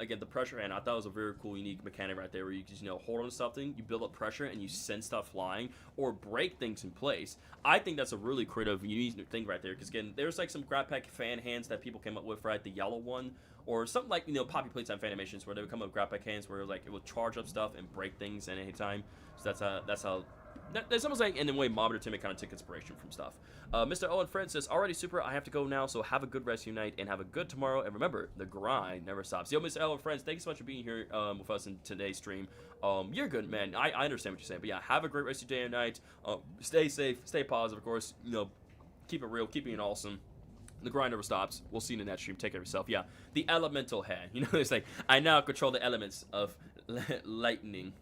again, the pressure hand, I thought it was a very cool, unique mechanic right there where you just, hold on to something, you build up pressure, and you send stuff flying or break things in place. I think that's a really creative, unique thing right there because, again, there's like some grab pack fan hands that people came up with, right? The yellow one, or something like, Poppy Playtime fan animations where they would come up with grab pack hands where like it would charge up stuff and break things at any time. So that's how that's almost like in a way Mobber Timmy kind of took inspiration from stuff. Mr. Owen Friend says, alrighty, super, I have to go now, so have a good rest of your night and have a good tomorrow. And remember, the grind never stops. Yo, Mr. Owen Friends, thank you so much for being here with us in today's stream. You're good, man. I understand what you're saying, but yeah, have a great rest of your day and night. Stay safe, stay positive, of course. Keep it real, keep being awesome. The grind never stops. We'll see you in the next stream. Take care of yourself. Yeah, the elemental hand. It's like, I now control the elements of lightning,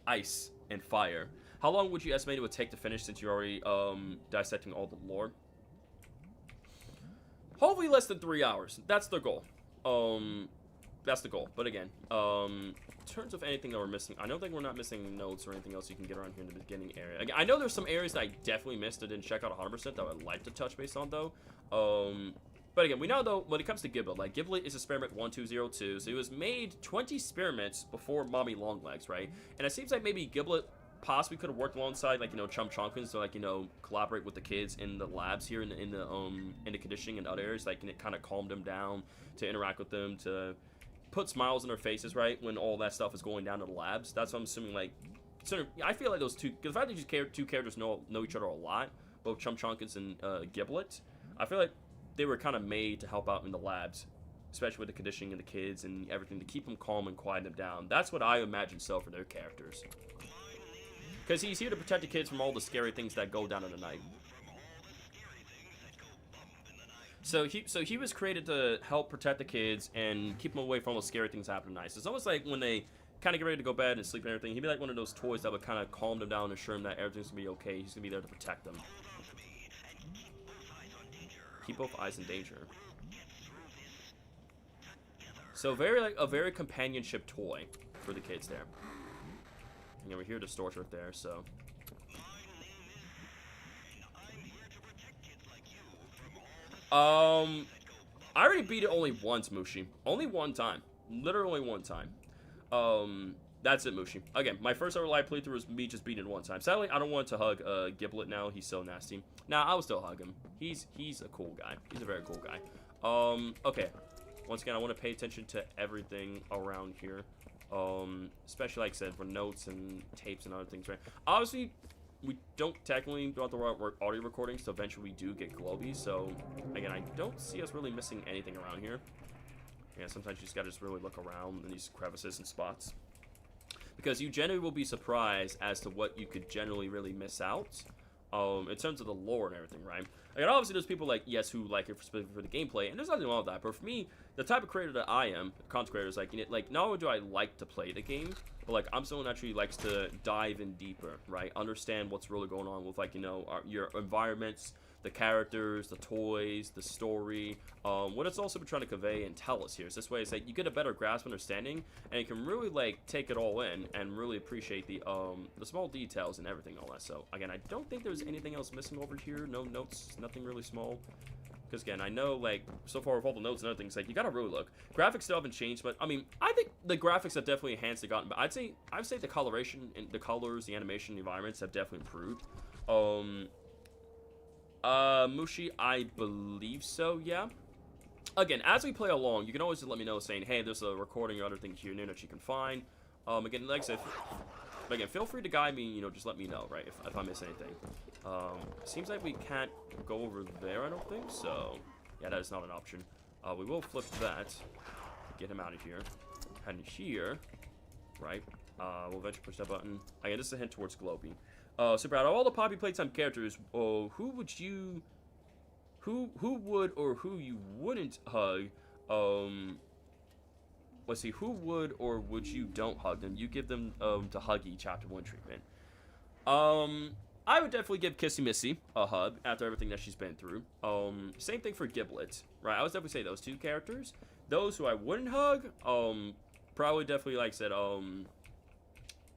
ice, and fire. How long would you estimate it would take to finish since you're already dissecting all the lore? Hopefully less than 3 hours. That's the goal. That's the goal. But again, in terms of anything that we're missing, I don't think we're not missing notes or anything else you can get around here in the beginning area. Again, I know there's some areas that I definitely missed that didn't check out 100% that I would like to touch base on, though. But again, we know, though, when it comes to Giblet, like, Giblet is experiment 1202, so it was made 20 experiments before Mommy Longlegs, right? And it seems like maybe Giblet possibly could have worked alongside, like, Chum Chonkins to, like, collaborate with the kids in the labs here in the conditioning and other areas, like, and it kind of calmed them down to interact with them, to put smiles on their faces, right, when all that stuff is going down to the labs. That's what I'm assuming, like, I feel like those two, because the fact that these two characters know each other a lot, both Chum Chonkins and Giblet, I feel like they were kind of made to help out in the labs, especially with the conditioning of the kids and everything, to keep them calm and quiet them down. That's what I imagine so for their characters. Because he's here to protect the kids from all the scary things that go down in the night. So he was created to help protect the kids and keep them away from all the scary things that happen at night. So it's almost like when they kind of get ready to go to bed and sleep and everything, he'd be like one of those toys that would kind of calm them down and assure them that everything's going to be okay. He's going to be there to protect them. Keep both eyes in danger. So a very companionship toy for the kids there. And we're here to storage right there, so. I already beat it only once, Mushi. Only one time. Literally one time. That's it, Mushi. Again, my first ever live playthrough was me just beating it one time. Sadly, I don't want to hug Giblet now. He's so nasty. Nah, I will still hug him. He's a cool guy. He's a very cool guy. Okay. Once again, I want to pay attention to everything around here. Especially, like I said, for notes and tapes and other things, right? Obviously, we don't technically do have to work audio recordings, so eventually we do get globies. So, again, I don't see us really missing anything around here. Yeah, sometimes you just gotta really look around in these crevices and spots. Because you generally will be surprised as to what you could generally really miss out. In terms of the lore and everything, right? Like, obviously, there's people like, yes, who like it specifically for the gameplay, and there's nothing wrong with that. But for me, the type of creator that I am, content creator, is like, not only do I like to play the game, but like, I'm someone that actually likes to dive in deeper, right? Understand what's really going on with, like, your environments, the characters, the toys, the story, what it's also been trying to convey and tell us here. So this way, it's like you get a better grasp, understanding, and you can really like take it all in and really appreciate the small details and everything, all that. So again, I don't think there's anything else missing over here. No notes, nothing really small. Because again, I know like so far with all the notes and other things, like you gotta really look. Graphics still haven't changed, but I mean, I think the graphics have definitely enhanced and gotten. But I'd say the coloration and the colors, the animation, the environments have definitely improved. Mushi, I believe so, yeah. Again, as we play along, you can always just let me know saying, hey, there's a recording or other thing here that you can find. Again, like I said, again, feel free to guide me, just let me know, right, if I miss anything. Seems like we can't go over there, I don't think, so, yeah, that is not an option. We will flip that, get him out of here. And here, right, we'll eventually push that button. Again, this is a hint towards Globey. Super, out of all the Poppy Playtime characters, who would or who you wouldn't hug? Let's see, who would or would you don't hug them? You give them the Huggy Chapter 1 treatment. I would definitely give Kissy Missy a hug after everything that she's been through. Same thing for Giblet, right? I would definitely say those two characters. Those who I wouldn't hug, probably definitely, like I said,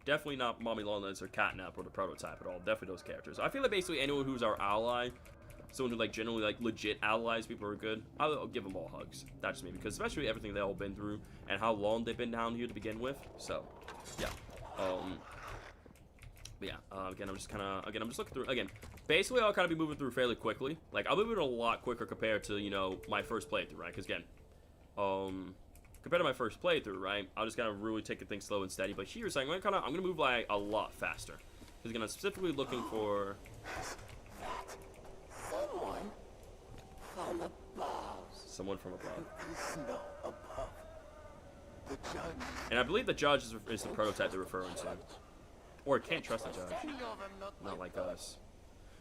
Definitely not Mommy Longlegs or Catnap or the prototype at all. Definitely those characters. I feel like basically anyone who's our ally, someone who like generally like legit allies people are good, I'll give them all hugs. That's just me, because especially everything they've all been through and how long they've been down here to begin with. So, yeah. But yeah, again, I'm just looking through, again, basically I'll kind of be moving through fairly quickly. Like, I'll be moving a lot quicker compared to, you know, my first playthrough, right? Because, again, compared to my first playthrough, right, I'll just kind of really take things slow and steady. But here, so I'm gonna move, like, a lot faster. Because, again, I'm specifically looking for... Someone from above. Someone from above. There is no above. The judge. And I believe the judge is the prototype they're referring to. Or can't trust the judge. Not like us.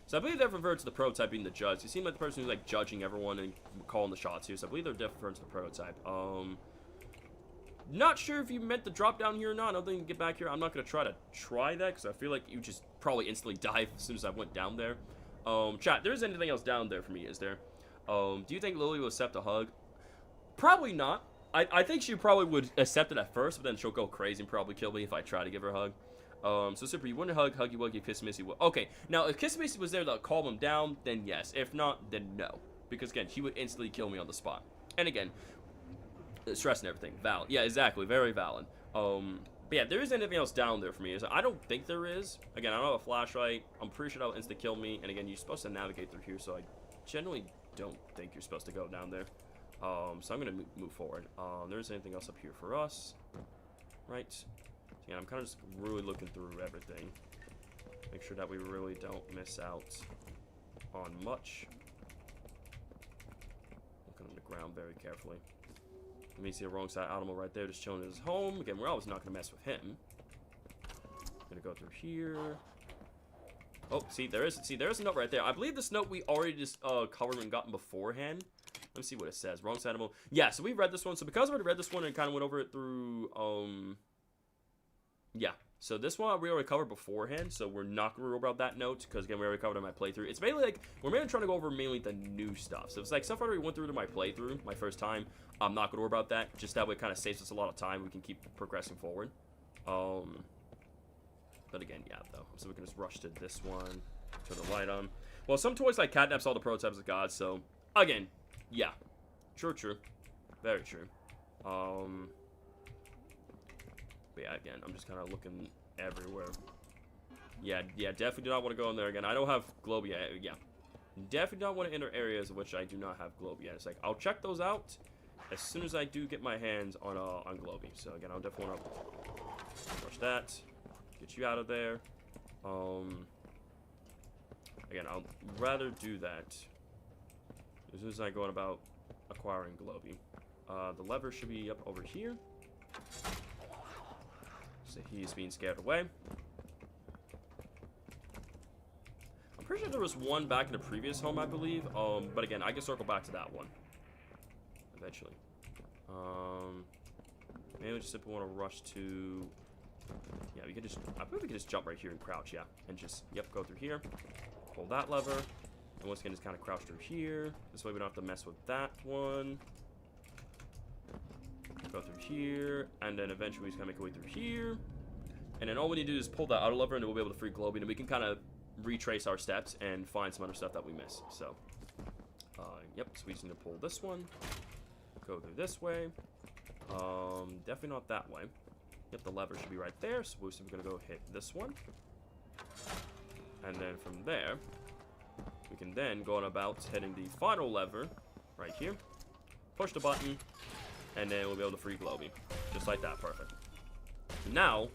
So I believe they're referring to the prototype being the judge. They seem like the person who's like judging everyone and calling the shots here. So I believe they're referring to the prototype. Not sure if you meant to drop down here or not. I don't think you can get back here. I'm not going to try that because I feel like you just probably instantly die as soon as I went down there. Chat, there isn't anything else down there for me, is there? Do you think Lily will accept a hug? Probably not. I think she probably would accept it at first, but then she'll go crazy and probably kill me if I try to give her a hug. So Super, you wouldn't hug, Huggy Wuggy, Kiss Missy would. Okay, now if Kiss Missy was there to calm him down, then yes. If not, then no. Because again, she would instantly kill me on the spot. And again, stress and everything. Valid. Yeah, exactly. Very valid. But yeah, there isn't anything else down there for me. I don't think there is. Again, I don't have a flashlight. I'm pretty sure that'll insta kill me. And again, you're supposed to navigate through here, so I generally don't think you're supposed to go down there. So I'm gonna move forward. There isn't anything else up here for us, right? So yeah, I'm kind of just really looking through everything. Make sure that we really don't miss out on much. Looking on the ground very carefully. Let me see a wrong side animal right there, just chilling in his home. Again, we're always not gonna mess with him. Gonna go through here. Oh, see, there is a note right there. I believe this note we already just covered and gotten beforehand. Let me see what it says. Wrong side animal. Yeah, so we read this one. So because I already read this one and kind of went over it through, yeah. So this one we already covered beforehand, so we're not going to worry about that note, because again, we already covered it in my playthrough. It's mainly like, we're mainly trying to go over mainly the new stuff. So it's like stuff I already went through to my playthrough, my first time. I'm not going to worry about that. Just that way it kind of saves us a lot of time. We can keep progressing forward. But again, yeah, though. So we can just rush to this one. Turn the light on. Well, some toys like Catnap's all the prototypes of God, so again, yeah. True. Very true. But yeah, again, I'm just kind of looking everywhere. Yeah, definitely do not want to go in there again. I don't have globe yet. Yeah, definitely don't want to enter areas of which I do not have globe yet. It's like, I'll check those out as soon as I do get my hands on Globey. So again, I'll definitely want to rush that. Get you out of there. Again, I'll rather do that as soon as I go on about acquiring Globey. The lever should be up over here. So he's being scared away. I'm pretty sure there was one back in the previous home, I believe. But again, I can circle back to that one eventually. Maybe we just simply want to rush to. Yeah, we could just. I believe we could just jump right here and crouch. Yeah, and just go through here. Pull that lever, and once again, just kind of crouch through here. This way, we don't have to mess with that one. Go through here, and then eventually we just gotta make our way through here. And then all we need to do is pull that outer lever, and then we'll be able to free Globey, and we can kind of retrace our steps and find some other stuff that we missed. So, yep, so we just need to pull this one, go through this way. Definitely not that way. Yep, the lever should be right there, so we're gonna go hit this one. And then from there, we can then go on about hitting the final lever right here. Push the button, and then we'll be able to free Globey. Just like that, perfect. Now,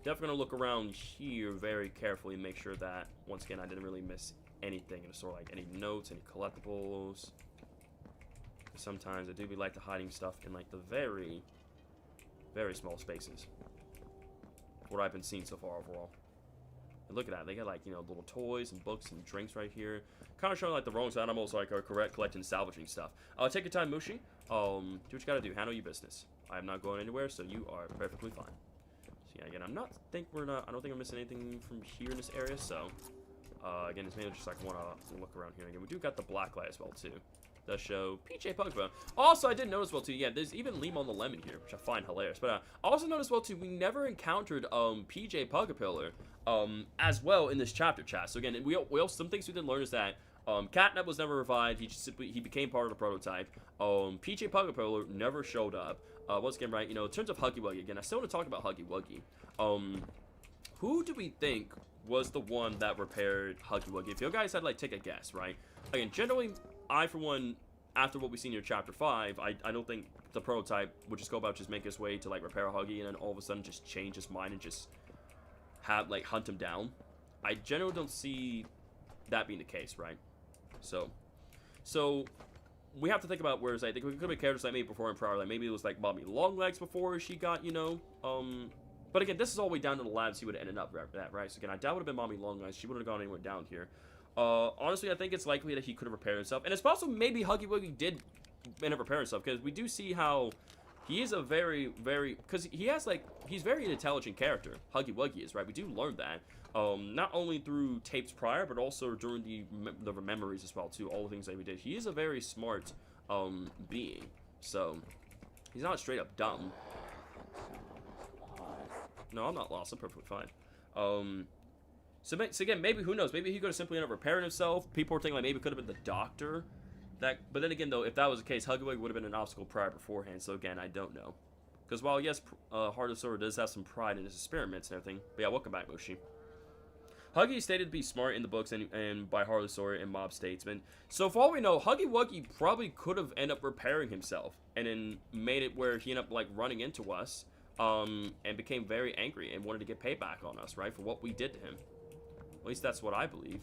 definitely gonna look around here very carefully and make sure that, once again, I didn't really miss anything in the store, like any notes, any collectibles. Sometimes I do like to hiding stuff in like the very, very small spaces. What I've been seeing so far overall. And look at that, they got like, you know, little toys and books and drinks right here. Kind of showing like the wrong animals like are correct collecting salvaging stuff. Take your time, Mushi. Do what you gotta do. Handle your business. I'm not going anywhere, so you are perfectly fine. So yeah, again, I don't think I'm missing anything from here in this area. So again, it's mainly just like wanna look around here. Again, we do got the black light as well too. does show PJ Pugapillar. Also, I did notice well too. Yeah, there's even Lemon the Lemon here, which I find hilarious. But I also noticed well too. We never encountered PJ Pugapillar as well in this chapter, chat. So again, we also some things we did learn is that Catnap was never revived. He became part of the prototype. PJ Pugapillar never showed up. Once again, right? You know, in terms of Huggy Wuggy, again, I still want to talk about Huggy Wuggy. Who do we think was the one that repaired Huggy Wuggy? If you guys had like take a guess, right? Again, generally, I for one, after what we've seen in chapter 5, I don't think the prototype would just go about just make his way to like repair Huggy and then all of a sudden just change his mind and just have like hunt him down. I generally don't see that being the case, right? So we have to think about whereas I think we could have characters like maybe before and prior, like maybe it was like Mommy Longlegs before she got, you know, but again, this is all the way down to the labs he would have ended up at, right? So again, I doubt it would have been Mommy Longlegs. She wouldn't have gone anywhere down here. Honestly, I think it's likely that he could have repaired himself, and it's possible maybe Huggy Wuggy did end up repairing himself because we do see how he is a very because he has like he's very an intelligent character. Huggy Wuggy is, right? We do learn that. Not only through tapes prior, but also during the memories as well too. All the things that we did. He is a very smart being. So he's not straight up dumb. No, I'm not lost. I'm perfectly fine. So again, maybe who knows? Maybe he could have simply ended up repairing himself. People were thinking like maybe it could have been the doctor. But then again, though, if that was the case, Huggy Wuggy would have been an obstacle prior beforehand. So again, I don't know. Because while yes, Heart of Sora does have some pride in his experiments and everything. But yeah, welcome back, Moshi. Huggy is stated to be smart in the books and by Heart of Sora and Mob Statesman. So for all we know, Huggy Wuggy probably could have ended up repairing himself and then made it where he ended up like running into us and became very angry and wanted to get payback on us, right, for what we did to him. At least that's what I believe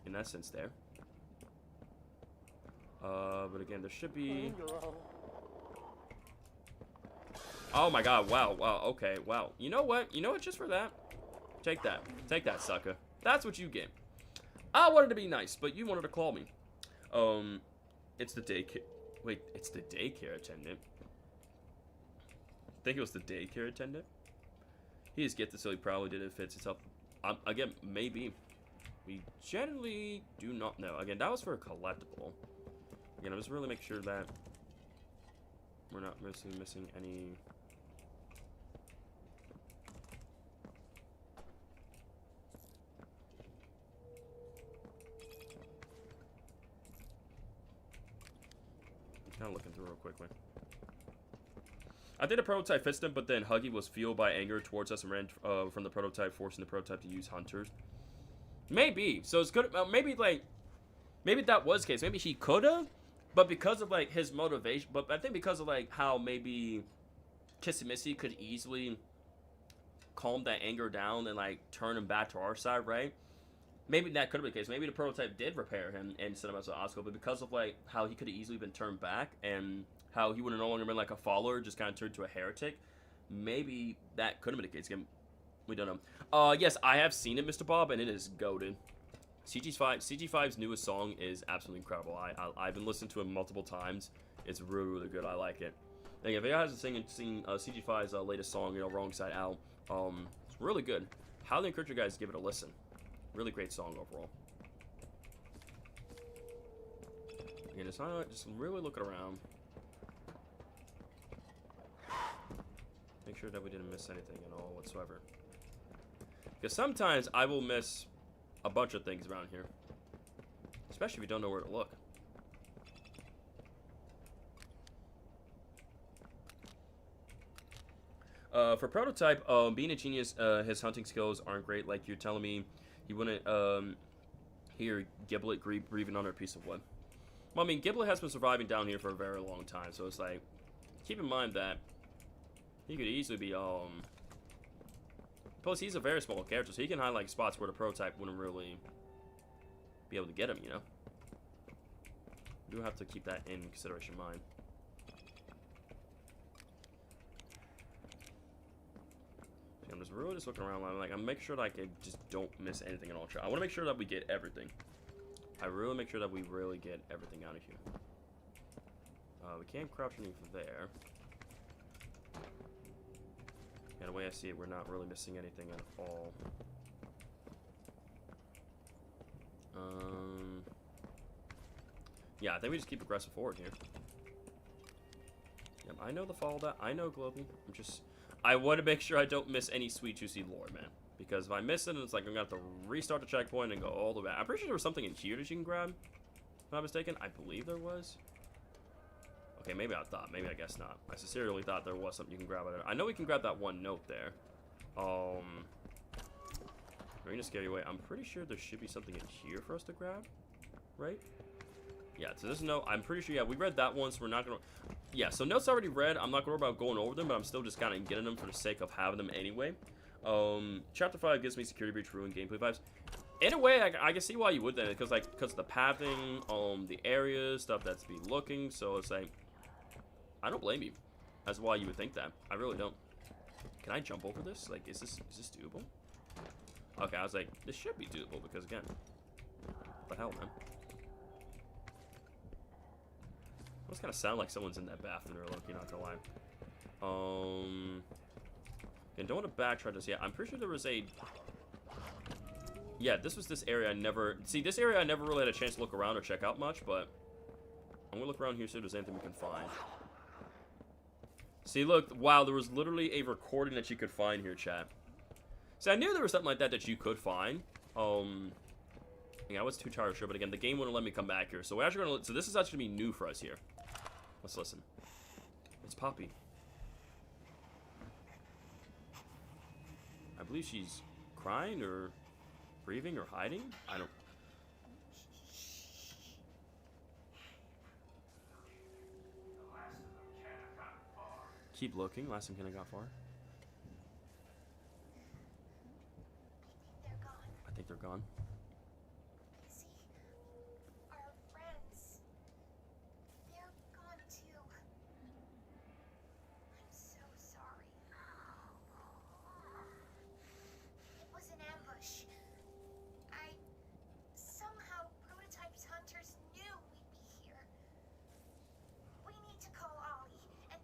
in that sense there. But again, there should be... Oh my god, wow, okay, wow. You know what, just for that, take that, sucker. That's what you get. I wanted to be nice, but you wanted to claw me. It's the daycare... Wait, it's the daycare attendant. I think it was the daycare attendant. He just gets it, so he probably did it fits itself. Again, maybe. We generally do not know. Again, that was for a collectible. Again, I'm just really making sure that we're not missing any... Kind of looking through real quickly. I think the prototype fits them, but then Huggy was fueled by anger towards us and ran from the prototype, forcing the prototype to use hunters. Maybe. So it's good. Maybe that was the case. Maybe he could have, but because of like his motivation. But I think because of like how maybe Kissimissy could easily calm that anger down and like turn him back to our side, right? Maybe that could have been the case. Maybe the prototype did repair him and send him as an obstacle, but because of like how he could have easily been turned back and how he would have no longer been like a follower, just kind of turned to a heretic, maybe that could have been the case. Again, we don't know. Yes, I have seen it, Mr. Bob, and it is goated. CG5's newest song is absolutely incredible. I've been listening to it multiple times. It's really, really good. I like it. And if you guys have seen CG5's latest song, Wrong Side Out, it's really good. Highly encourage you guys to give it a listen. Really great song overall. Again, it's not just really looking around. Make sure that we didn't miss anything at all whatsoever. Because sometimes I will miss a bunch of things around here. Especially if you don't know where to look. For Prototype, being a genius, his hunting skills aren't great. Like you're telling me he wouldn't hear Giblet breathing under a piece of wood. Well, I mean, Giblet has been surviving down here for a very long time, so it's like, keep in mind that he could easily be, plus he's a very small character, so he can hide, like, spots where the Prototype wouldn't really be able to get him, you know? You do have to keep that in consideration, mind. I'm just really just looking around, like, I'm making sure that I just don't miss anything at all. I want to make sure that we get everything. I really make sure that we really get everything out of here. We can't crouch underneath there. Yeah, the way I see it, we're not really missing anything at all. Yeah, I think we just keep progressing forward here. Yep, I know the fall that. I know Globey. I want to make sure I don't miss any sweet juicy lore, man. Because if I miss it, it's like I'm going to have to restart the checkpoint and go all the way back. I'm pretty sure there was something in here that you can grab. If I'm not mistaken. I believe there was. Okay, maybe I thought. Maybe I guess not. I sincerely thought there was something you can grab out of there. I know we can grab that one note there. Marina Scary Way. I'm pretty sure there should be something in here for us to grab. Right? Yeah, so this note, I'm pretty sure, yeah, we read that one, so we're not going to... Yeah, so notes already read. I'm not going to worry about going over them, but I'm still just kind of getting them for the sake of having them anyway. Chapter 5 gives me security breach, ruin, gameplay vibes. In a way, I can see why you would then, because of the pathing, the areas, stuff that's be looking, so it's like... I don't blame you. That's why you would think that. I really don't. Can I jump over this? Like, is this doable? Okay, I was like, this should be doable, because again... What the hell, man? Those kind of sound like someone's in that bathroom or low-key, not gonna lie. And don't want to backtrack this. Yeah, I'm pretty sure there was a... Yeah, this was this area I never... See, this area I never really had a chance to look around or check out much, but... I'm gonna look around here, see if there's anything we can find. See, look, wow, there was literally a recording that you could find here, chat. See, I knew there was something like that you could find. Yeah, I was too tired to show, but again, the game wouldn't let me come back here. So we're actually gonna... So this is actually gonna be new for us here. Let's listen. It's Poppy. I believe she's crying or breathing or hiding. I don't... Keep looking. Last time I got far. I think they're gone. See, our friends, they're gone too. I'm so sorry. It was an ambush. Somehow Prototype's hunters knew we'd be here. We need to call Ollie and...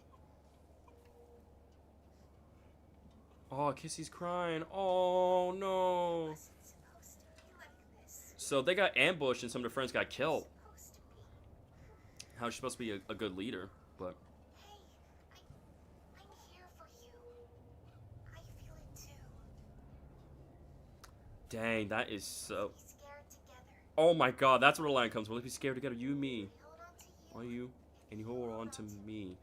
Oh, Kissy's crying. Oh, no. Wasn't supposed to be like this. So they got ambushed and some of their friends got killed. Supposed to be. How's she supposed to be a good leader? But Hey, I'm here for you. I feel it too. dang, that is so... Be scared together. Oh my god, that's where the line comes. We'll be scared together. You and me. We hold on to you. Why you? And you hold on to me.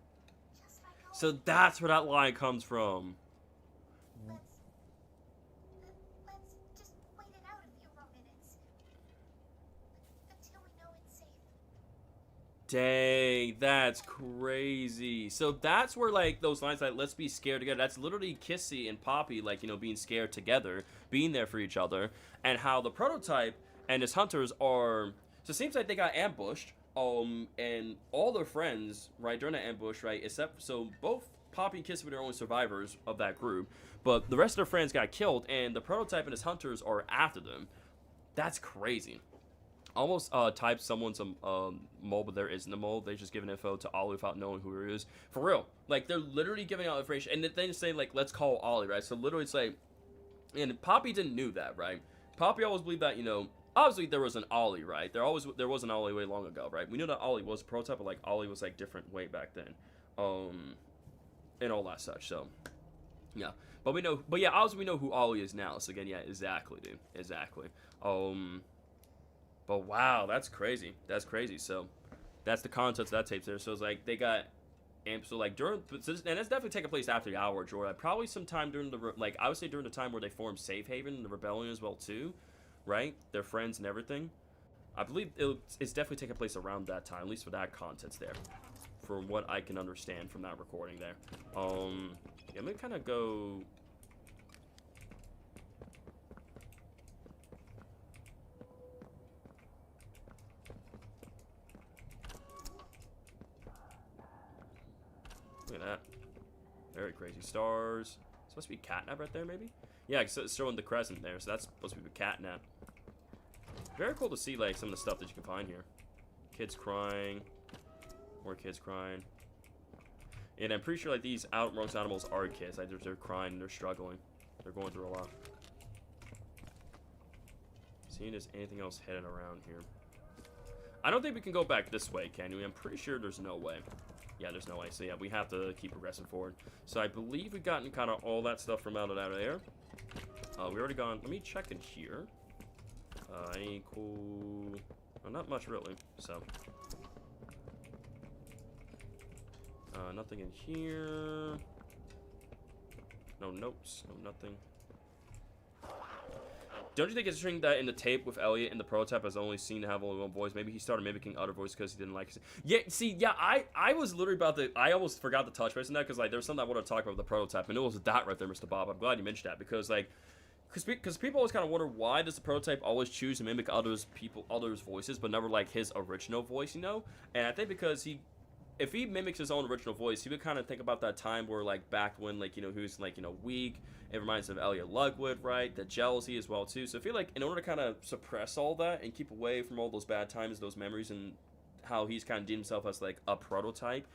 Just like So always. that's where that line comes from. Let's just wait it out a few more minutes. Until we know it's safe. Dang, that's crazy. So that's where, like, those lines like, let's be scared together. That's literally Kissy and Poppy, like, you know, being scared together, being there for each other. And how the Prototype and his hunters are... So it seems like they got ambushed. And all their friends, right, during the ambush, right, except... So both Poppy and Kissy were the only survivors of that group. But the rest of their friends got killed, and the Prototype and his hunters are after them. That's crazy. Almost type someone's mole, but there isn't a mole. They just giving info to Ollie without knowing who he is. For real. Like, they're literally giving out information. And then say, like, let's call Ollie, right? So literally say... And Poppy didn't knew that, right? Poppy always believed that, you know... Obviously, there was an Ollie, right? There was an Ollie way long ago, right? We knew that Ollie was a Prototype, but, like, Ollie was, like, different way back then. And all that such, so... Yeah. But we know... But, yeah, obviously, we know who Ollie is now. So, again, yeah, exactly, dude. Exactly. But wow, that's crazy. That's crazy. So that's the context of that tape there. So it's like they got amp. So like during, and that's definitely taking place after the hour, Jordan. Probably sometime during the, like, I would say during the time where they formed Safe Haven and the rebellion as well too, right? Their friends and everything. I believe it's definitely taking place around that time, at least for that context there, from what I can understand from that recording there. Yeah, let me kind of go. Look at that. Very crazy. Stars. It's supposed to be catnap right there, maybe? Yeah, it's showing the crescent there, so that's supposed to be catnap. Very cool to see, like, some of the stuff that you can find here. Kids crying. More kids crying. And I'm pretty sure, like, these amongst animals are kids. Like, they're crying, they're struggling. They're going through a lot. Seeing if there's anything else heading around here. I don't think we can go back this way, can we? I'm pretty sure there's no way. Yeah, there's no way. So, yeah, we have to keep progressing forward. So, I believe we've gotten kind of all that stuff from out of there. We already gone. Let me check in here. Any cool... Well, not much, really. So... nothing in here. No notes. No nothing. Don't you think it's interesting that in the tape with Elliot in the prototype is only seen to have only one voice? Maybe he started mimicking other voices because he didn't like it. Yeah, see, yeah, I was literally about to... I almost forgot to touch base on that because, like, there was something I wanted to talk about with the prototype, and it was that right there, Mr. Bob. I'm glad you mentioned that because, like... Because people always kind of wonder why does the prototype always choose to mimic others' voices, but never, like, his original voice, you know? And I think because if he mimics his own original voice, he would kind of think about that time where, like, back when, like, you know, he was, like, you know, weak. It reminds him of Elliot Ludwood, right? The jealousy as well, too. So I feel like in order to kind of suppress all that and keep away from all those bad times, those memories, and how he's kind of deemed himself as, like, a prototype,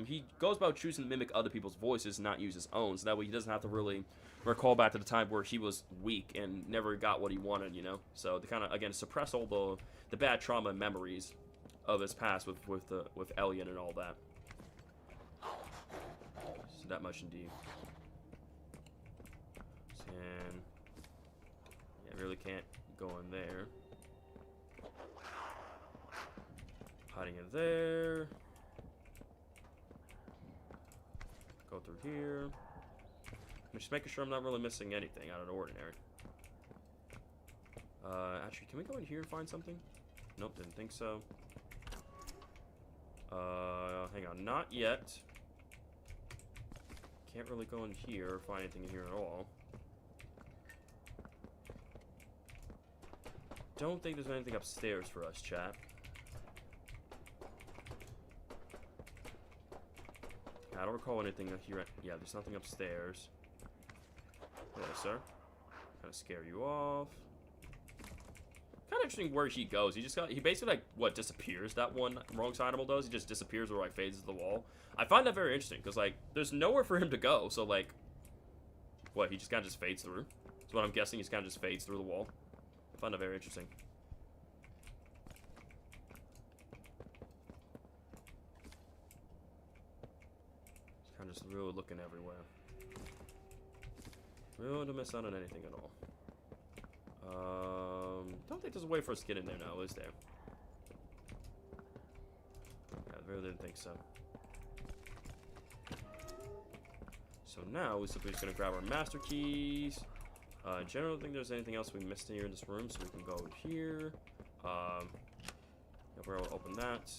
he goes about choosing to mimic other people's voices and not use his own. So that way he doesn't have to really recall back to the time where he was weak and never got what he wanted, you know? So to kind of, again, suppress all the bad trauma and memories of his past with Elliot and all that. So that much indeed. And yeah, really can't go in there. Hiding in there. Go through here. I'm just making sure I'm not really missing anything out of the ordinary. Actually, can we go in here and find something? Nope, didn't think so. Hang on, not yet. Can't really go in here or find anything in here at all. Don't think there's anything upstairs for us, chat. I don't recall anything here. Yeah, there's nothing upstairs. Hello, sir. Kind of scare you off. Kind of interesting where he goes. He basically, like, what, disappears. That one wrong side animal does. He just disappears or, like, fades to the wall. I find that very interesting because, like, there's nowhere for him to go. So, like, what, he just kind of just fades through? That's what I'm guessing. He just kind of just fades through the wall. I find that very interesting. Just kind of just really looking everywhere. Really don't miss out on anything at all. Don't think there's a way for us to get in there now, is there? I really didn't think so. So now we're simply just gonna grab our master keys. In general, I don't think there's anything else we missed here in this room, so we can go here. If we're able to open that.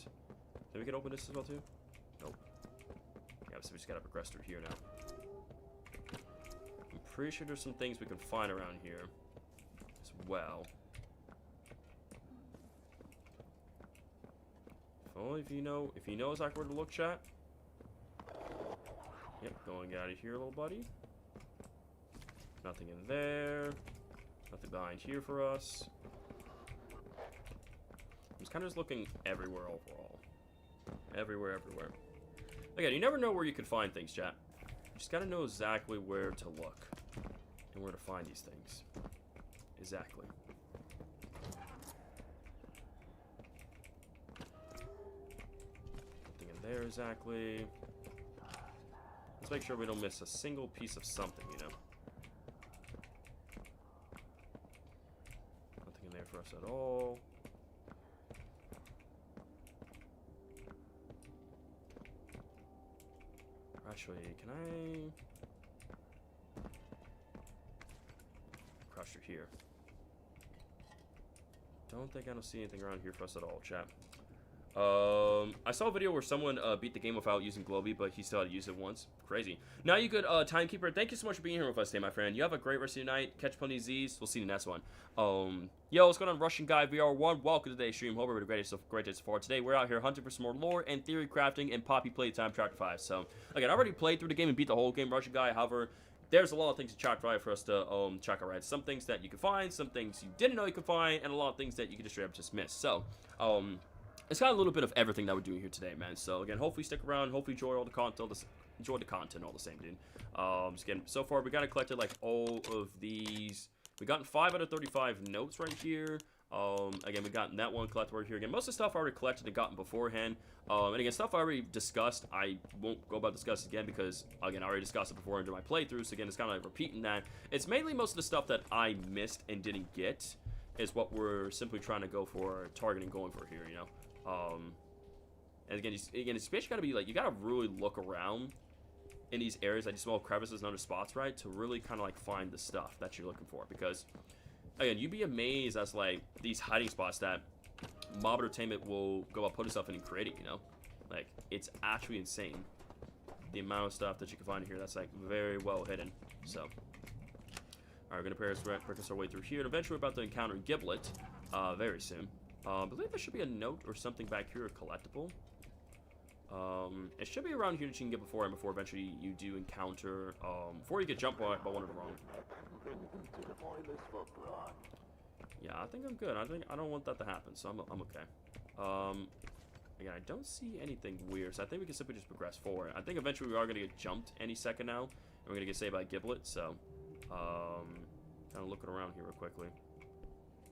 Then we can open this as well too? Nope. Yeah, so we just gotta progress through here now. I'm pretty sure there's some things we can find around here as well. If only if you know exactly where to look, chat. Yep, going out of here, little buddy. Nothing in there. Nothing behind here for us. I'm just kind of looking everywhere overall. Everywhere. Again, you never know where you could find things, chat. You just gotta know exactly where to look. And where to find these things. Exactly. Nothing in there exactly. Let's make sure we don't miss a single piece of something, you know. Nothing in there for us at all. Actually, can I cross through here? Don't think I don't see anything around here for us at all, chat. I saw a video where someone beat the game without using Globy, but he still had to use it once. Crazy. Now you good, Timekeeper. Thank you so much for being here with us today, my friend. You have a great rest of your night. Catch plenty of Z's. We'll see you in the next one. Yo, what's going on, Russian Guy VR1? Welcome to today's stream. Hope everybody great day so far. Today, we're out here hunting for some more lore and theory crafting in Poppy Playtime Chapter 5. So, again, I already played through the game and beat the whole game, Russian Guy. However, there's a lot of things in Chapter 5 for us to check out, right? Some things that you can find, some things you didn't know you could find, and a lot of things that you can just straight up just miss. So, it's got a little bit of everything that we're doing here today, man. So again, hopefully stick around. Hopefully enjoy all the content. Enjoy the content all the same, dude. Again, so far we got collected like all of these. We got 5 out of 35 notes right here. Again, we got that one collectible here. Again, most of the stuff I already collected and gotten beforehand. And again, stuff I already discussed. I won't go about discuss again because, again, I already discussed it before into my playthrough. So again, it's kind of like repeating that. It's mainly most of the stuff that I missed and didn't get is what we're simply trying to go for, targeting, going for here, you know. And again, it's basically gotta be like, you gotta really look around in these areas, like these small crevices and other spots, right, to really kind of like find the stuff that you're looking for. Because again, you'd be amazed as like these hiding spots that Mob Entertainment will go about putting stuff in and creating, you know. Like, it's actually insane the amount of stuff that you can find in here that's like very well hidden. So alright, we're gonna practice our way through here, and eventually we're about to encounter Giblet very soon. I believe there should be a note or something back here, a collectible. It should be around here that you can get before eventually you do encounter, before you get jumped by one of the wrong. Yeah, I think I'm good. I don't want that to happen, so I'm okay. Again, I don't see anything weird, so I think we can simply just progress forward. I think eventually we are gonna get jumped any second now, and we're gonna get saved by Giblet, so, kind of looking around here real quickly.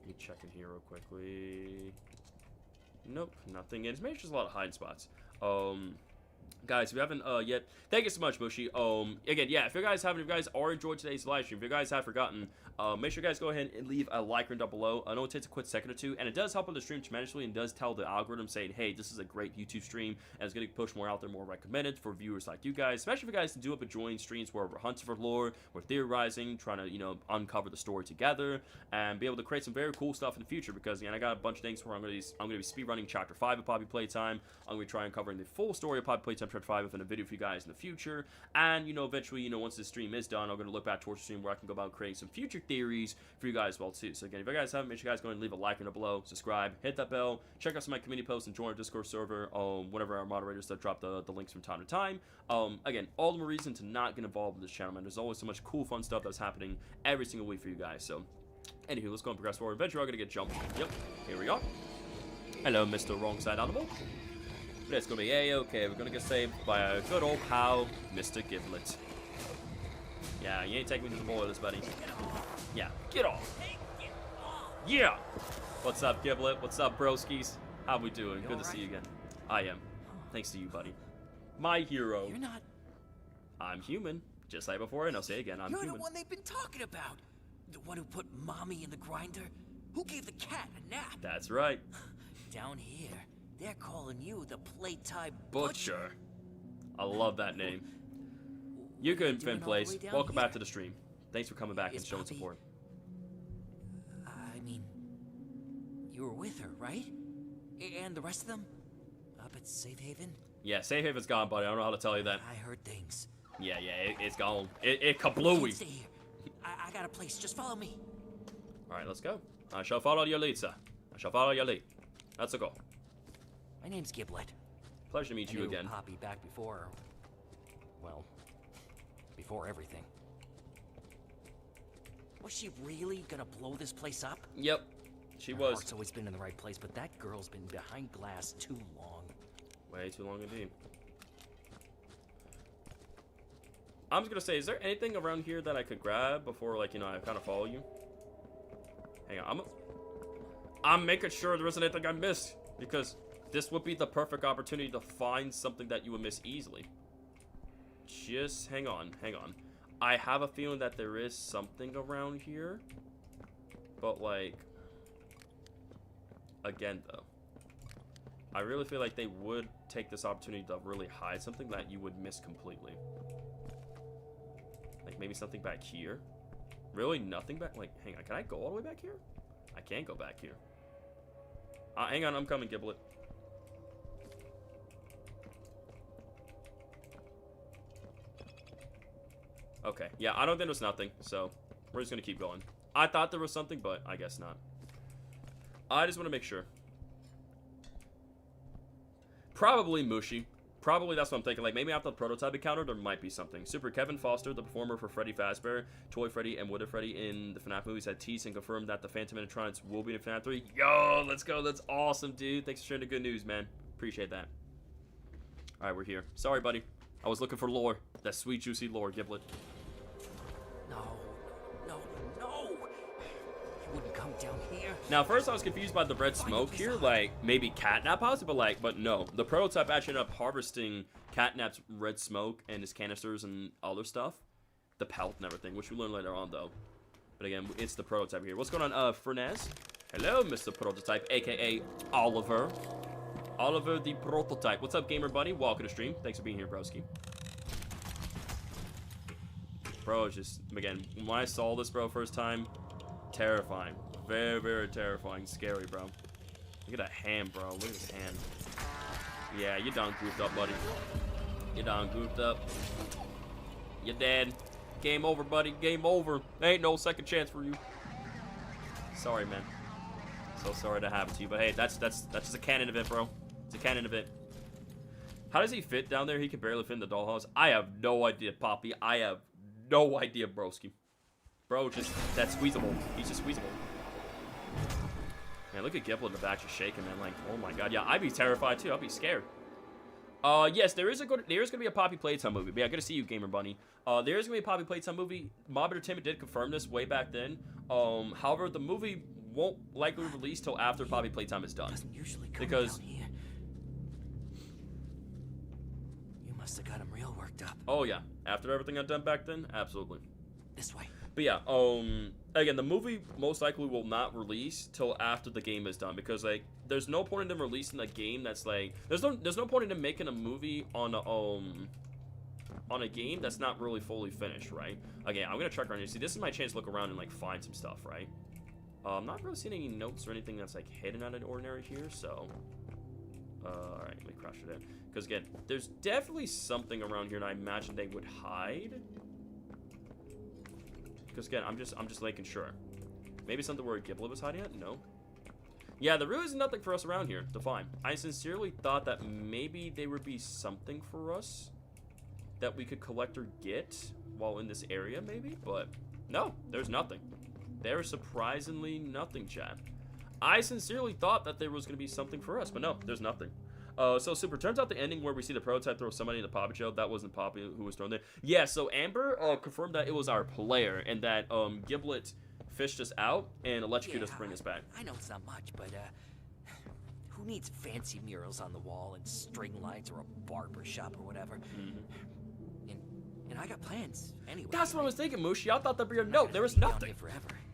Let me check in here real quickly. Nope, nothing. And it's maybe just a lot of hiding spots. Guys, if you haven't yet, thank you so much, Bushy. Again, yeah, if you guys are enjoyed today's live stream, if you guys have forgotten, make sure you guys go ahead and leave a like down below. I know it takes a quick second or two, and it does help on the stream tremendously, and does tell the algorithm saying, hey, this is a great YouTube stream, and it's going to push more out there, more recommended for viewers like you guys, especially if you guys do up and join streams where we're hunting for lore, we're theorizing, trying to, you know, uncover the story together, and be able to create some very cool stuff in the future. Because again, I got a bunch of things where I'm going to be speedrunning Chapter 5 of Poppy Playtime. I'm going to try uncovering the full story of Poppy Playtime Chapter 5 within a video for you guys in the future, and, you know, eventually, you know, once this stream is done, I'm going to look back towards the stream where I can go about creating some future theories for you guys as well too. So again, if you guys haven't, make sure you guys go and leave a like down below, subscribe, hit that bell, check out some of my community posts, and join our Discord server. Whenever our moderators that drop the links from time to time. Again, all the more reason to not get involved with this channel, man. There's always so much cool, fun stuff that's happening every single week for you guys. So, anywho, let's go and progress forward. Eventually, we're gonna get jumped. Yep, here we are. Hello, Mr. Wrong Side Animal. It's gonna be A-okay. We're gonna get saved by a good old pal, Mr. Giblet. Yeah, you ain't taking me to the boilers, buddy. Yeah, get off. Yeah. What's up, Giblet? What's up, broskies? How we doing? Good to see you again. I am. Thanks to you, buddy. My hero. You're not. I'm human. Just like before, and I'll say again, I'm human. You're the one they've been talking about. The one who put mommy in the grinder. Who gave the cat a nap? That's right. Down here, they're calling you the Playtime Butcher. I love that name. You good, Finn Place. Welcome back to the stream. Thanks for coming back and showing support. I mean, you were with her, right? And the rest of them? Up at Safe Haven? Yeah, Safe Haven's gone, buddy. I don't know how to tell you that. I heard things. Yeah, it's gone. It kablooey. Stay here. I got a place. Just follow me. Alright, let's go. I shall follow your lead, sir. I shall follow your lead. Let's go. My name's Giblet. Pleasure to meet you again. Poppy back before... well, before everything. Was she really gonna blow this place up? Yep, she Her was. heart's always been in the right place, but that girl's been behind glass too long. Way too long indeed. I'm just gonna say, is there anything around here that I could grab before, like, you know, I kind of follow you? Hang on, I'm making sure there isn't anything I missed, because this would be the perfect opportunity to find something that you would miss easily. Just hang on. I have a feeling that there is something around here, but, like, again, though, I really feel like they would take this opportunity to really hide something that you would miss completely. Like, maybe something back here. Really? Nothing back? Like, hang on. Can I go all the way back here? I can't go back here. Hang on. I'm coming, Giblet. Okay. Yeah, I don't think there's nothing, so we're just going to keep going. I thought there was something, but I guess not. I just want to make sure. Probably Mushy. Probably that's what I'm thinking. Like, maybe after the prototype encounter, there might be something. Super Kevin Foster, the performer for Freddy Fazbear, Toy Freddy, and Wooded Freddy in the FNAF movies, had teased and confirmed that the Phantom animatronics will be in FNAF 3. Yo, let's go. That's awesome, dude. Thanks for sharing the good news, man. Appreciate that. All right, we're here. Sorry, buddy. I was looking for lore. That sweet, juicy lore, Giblet. No. You wouldn't come down here. Now, first I was confused by the red smoke here, like maybe catnap possibly, but no. The prototype actually ended up harvesting catnap's red smoke and his canisters and other stuff, the pelt and everything, which we learn later on though. But again, it's the prototype here. What's going on, Fernez? Hello, Mr. Prototype, aka Oliver. Oliver the Prototype. What's up, gamer buddy? Welcome to stream. Thanks for being here, broski. Bro, it's just, again, when I saw this, bro, first time, terrifying. Very, very terrifying. Scary, bro. Look at that hand, bro. Look at his hand. Yeah, you done goofed up, buddy. You done goofed up. You're dead. Game over, buddy. Game over. Ain't no second chance for you. Sorry, man. So sorry to happen to you, but hey, that's just a canon event, bro. It's a canon event. How does he fit down there? He can barely fit in the dollhouse. I have no idea, Poppy. I have no idea, broski. Bro, just, that's squeezable. He's just squeezable. Man, look at Gipple in the back just shaking, man. Like, oh my god. Yeah, I'd be terrified too. I'd be scared. Yes, there is gonna be a Poppy Playtime movie. But yeah, good to see you, Gamer Bunny. There is gonna be a Poppy Playtime movie. Mob Entertainment did confirm this way back then. However, the movie won't likely release till after Poppy Playtime is done. Doesn't usually come Because down here. You must have got him real worked up. oh yeah, after everything I've done back then, absolutely. This way. But yeah, again, the movie most likely will not release till after the game is done because like there's no point in them releasing a game that's like there's no point in them making a movie on a game that's not really fully finished, right? Again, I'm gonna check around here. See, this is my chance to look around and like find some stuff, right? I'm not really seeing any notes or anything that's like hidden out of the ordinary here, so all right, let me crash it in because again, there's definitely something around here, and I imagine they would hide. Because again, I'm just making sure. Maybe something where Giblet was hiding at? No. Yeah, there really is nothing for us around here to find. I sincerely thought that maybe there would be something for us that we could collect or get while in this area, maybe. But no, there's nothing. There's surprisingly nothing, chat. I sincerely thought that there was going to be something for us, but no, there's nothing. So Super, turns out the ending where we see the prototype throw somebody in the Poppy jail, that wasn't Poppy who was thrown there. Yeah, so Amber confirmed that it was our player and that Giblet fished us out and electrocuted us to bring us back. I know it's not much, but who needs fancy murals on the wall and string lights or a barber shop or whatever? And I got plans anyway. That's what I was thinking, Mushi. I thought there'd be a note. There was nothing.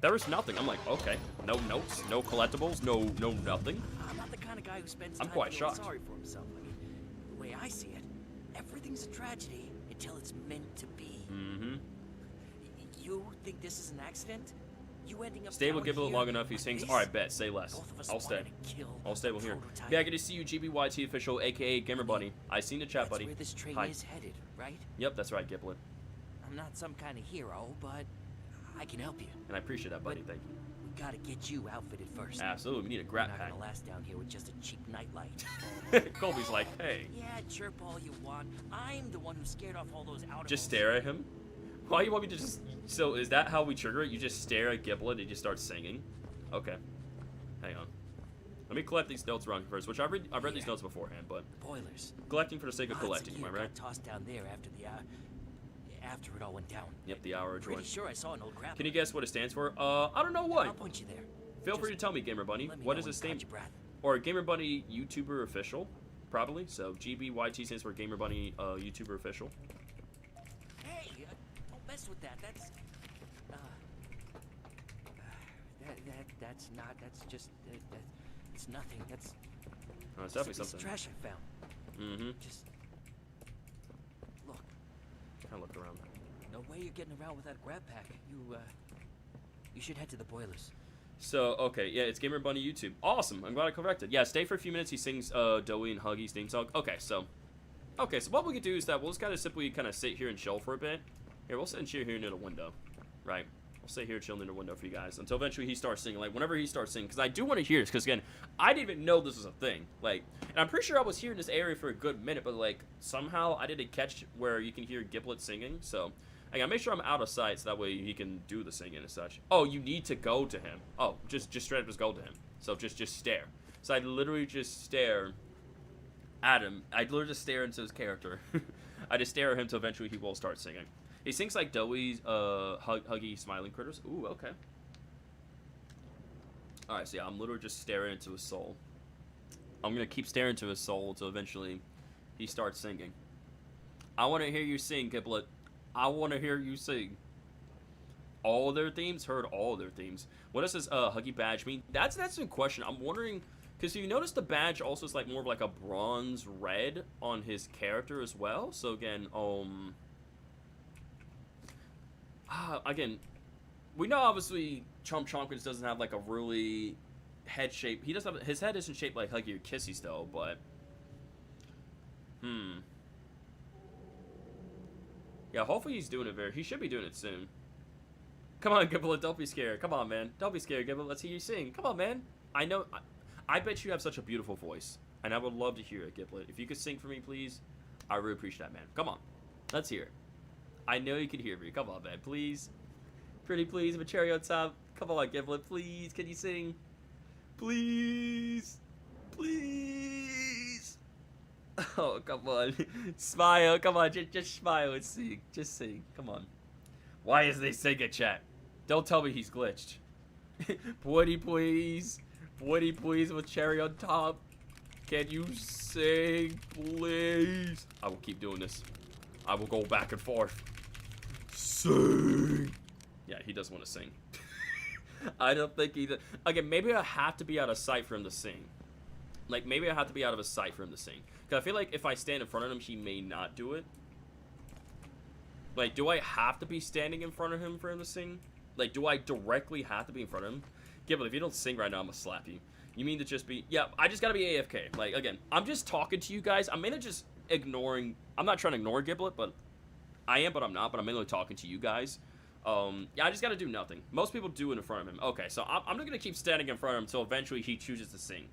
There was nothing. I'm like, okay, no notes, no collectibles, no nothing. I'm not the kind of guy who spends I'm time quite feeling shocked. sorry for himself. I mean, the way I see it, everything's a tragedy until it's meant to be. You think this is an accident? You ending up Stay with down Giblet here long enough, he like sings. this? Alright, bet, say less. Both of us I'll stay. wanted to kill I'll stay with the here. prototype. Yeah, good to see you, GBYT official, aka Gamer Bunny. I seen the chat, That's buddy. where this train Hi. is headed, right? Yep, that's right, Giblet. I'm not some kind of hero, but I can help you. And I appreciate that, buddy. Thank you. We gotta get you outfitted first. Absolutely, we need a We're grab not pack. gonna last down here with just a cheap nightlight. Colby's like, hey. Yeah, chirp all you want. I'm the one who scared off all those out. Just stare at him? Why you want me to just... So, is that how we trigger it? You just stare at Giblet and you just start singing? Okay. Hang on. Let me collect these notes around first, which I've read these notes beforehand, but... Boilers. Collecting for the sake of Lots collecting, am I gear right? got tossed down there after it all went down. Yep, the hour Pretty joint. sure I saw an old crap. Can you guess what it stands for? I don't know what. I'll point you there. Feel free to Just tell me, Gamer Bunny. let me What know does when it you stand catch your breath. Or Gamer Bunny YouTuber official, probably. So GBYT stands for Gamer Bunny YouTuber official. Hey, don't mess with that. That's not. That's just. It's nothing. That's. Oh, it's just a definitely piece of something. trash I found. Mm-hmm. Just look. I looked around. No way you're getting around with that grab pack. You should head to the boilers. So, okay, yeah, it's Gamer Bunny YouTube. Awesome, I'm glad I corrected. Yeah, stay for a few minutes. He sings Doey and Huggy's theme song. Okay, so what we could do is that we'll just kind of simply kind of sit here and chill for a bit. Here, we'll sit and chill here near the window, right? We'll sit here chilling near the window for you guys until eventually he starts singing. Like, whenever he starts singing, because I do want to hear this, because, again, I didn't even know this was a thing. Like, and I'm pretty sure I was here in this area for a good minute, but, like, somehow I didn't catch where you can hear Giblet singing, so... I gotta make sure I'm out of sight so that way he can do the singing and such. Oh, you need to go to him. Oh, just straight up just go to him. So just stare. So I literally just stare at him. I literally just stare into his character. I just stare at him till eventually he will start singing. He sings like Doey's Huggy Smiling Critters. Ooh, okay. Alright, so yeah, I'm literally just staring into his soul. I'm gonna keep staring into his soul until eventually he starts singing. I want to hear you sing, Giblet. I want to hear you sing. All their themes? Heard all their themes. What does this Huggy badge mean? That's a question. I'm wondering, because you notice the badge also is like more of like a bronze red on his character as well. So again, again, we know obviously Chum Chompkins doesn't have like a really head shape. He doesn't have, his head isn't shaped like Huggy or Kissy still, but yeah, hopefully he's doing it he should be doing it soon. Come on, Giblet, don't be scared. Come on, man. Don't be scared, Giblet. Let's hear you sing. Come on, man. I know, I bet you have such a beautiful voice, and I would love to hear it, Giblet. If you could sing for me, please, I really appreciate that, man. Come on. Let's hear it. I know you can hear me. Come on, man. Please. Pretty please, with a cherry on top. Come on, Giblet. Please, can you sing? Please. Please. Oh, come on. Smile. Come on. Just smile and sing. Just sing. Come on. Why is they singing, chat? Don't tell me he's glitched. Woody, please. Woody, please, with cherry on top. Can you sing, please? I will keep doing this. I will go back and forth. Sing. Yeah, he doesn't want to sing. I don't think he does. Again, maybe I have to be out of sight for him to sing. Like, maybe I have to be out of his sight for him to sing. Because I feel like if I stand in front of him, he may not do it. Like, do I have to be standing in front of him for him to sing? Like, do I directly have to be in front of him? Yeah, but if you don't sing right now, I'm gonna slap you. You mean to just be... Yeah, I just gotta be AFK. Like, again, I'm just talking to you guys. I'm mainly just ignoring... I'm not trying to ignore Giblet, but... I am, but I'm not. But I'm mainly talking to you guys. Yeah, I just gotta do nothing. Most people do it in front of him. Okay, so I'm just gonna keep standing in front of him until eventually he chooses to sing.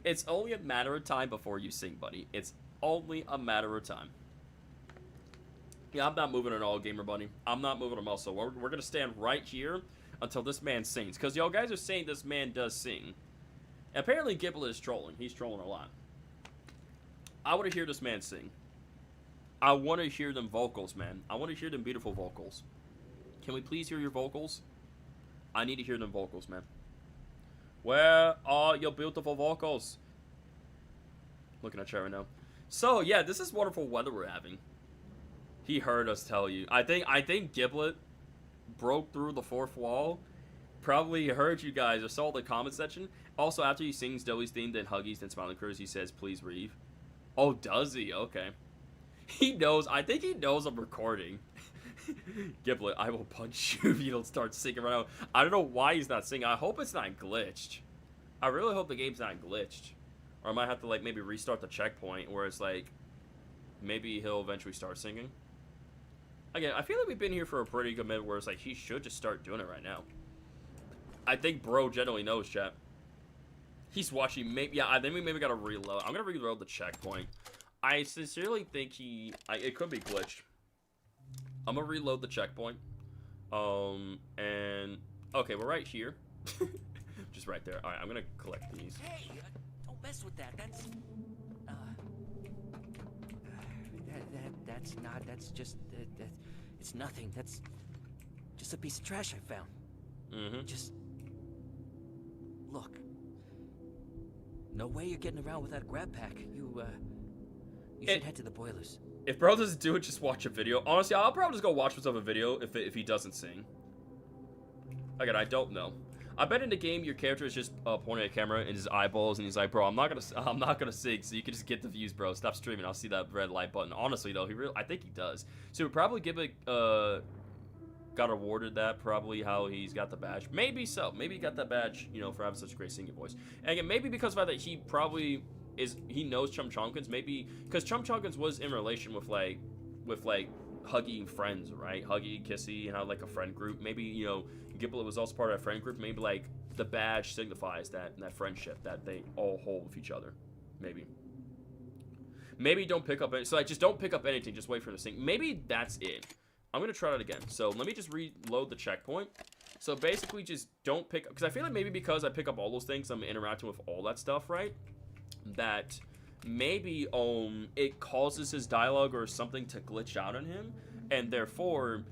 It's only a matter of time before you sing, buddy. It's only a matter of time. Yeah, I'm not moving at all, Gamer Bunny. I'm not moving him also. We're going to stand right here until this man sings. Because y'all guys are saying this man does sing. And apparently, Giblet is trolling. He's trolling a lot. I want to hear this man sing. I want to hear them vocals, man. I want to hear them beautiful vocals. Can we please hear your vocals? I need to hear them vocals, man. Where are your beautiful vocals? Looking at chat right now. So, yeah, this is wonderful weather we're having. He heard us tell you. I think Giblet broke through the fourth wall. Probably heard you guys or saw the comment section. Also, after he sings Doey's theme, then Huggies, then Smiling Curse, he says, please Reeve. Oh, does he? Okay. He knows. I think he knows I'm recording. Giblet, I will punch you if you don't start singing right now. I don't know why he's not singing. I hope it's not glitched. I really hope the game's not glitched. Or I might have to, like, maybe restart the checkpoint where it's like, maybe he'll eventually start singing. Again, I feel like we've been here for a pretty good minute where it's like, he should just start doing it right now. I think bro generally knows, chat. He's watching, maybe, yeah, I think we maybe gotta reload. I'm gonna reload the checkpoint. I sincerely think it could be glitched. I'm gonna reload the checkpoint. And, okay, we're right here. Just right there. Alright, I'm gonna collect these. Hey, don't mess with that. That's just, it's nothing. That's just a piece of trash I found. Mm-hmm. Just, look. No way you're getting around with that grab pack. You should head to the boilers. If bro doesn't do it, just watch a video. Honestly, I'll probably just go watch myself a video if he doesn't sing. Again, I don't know. I bet in the game your character is just pointing at a camera in his eyeballs and he's like, bro, I'm not gonna sing, so you can just get the views, bro. Stop streaming. I'll see that red light button. Honestly though, I think he does. So probably got awarded that, probably how he's got the badge. Maybe so. Maybe he got that badge, you know, for having such a great singing voice. And again, maybe because of that he probably he knows Chum Chompkins, maybe because Chum Chompkins was in relation with like Huggy friends, right? Huggy, Kissy, and how like a friend group. Maybe, you know, Giblet was also part of that friend group. Maybe like the badge signifies that friendship that they all hold with each other. Maybe don't pick up any, so like just don't pick up anything, just wait for him to sing. Maybe that's it. I'm gonna try that again. So let me just reload the checkpoint. So basically just don't pick up, because I feel like maybe because I pick up all those things, I'm interacting with all that stuff, right? That maybe it causes his dialogue or something to glitch out on him, and therefore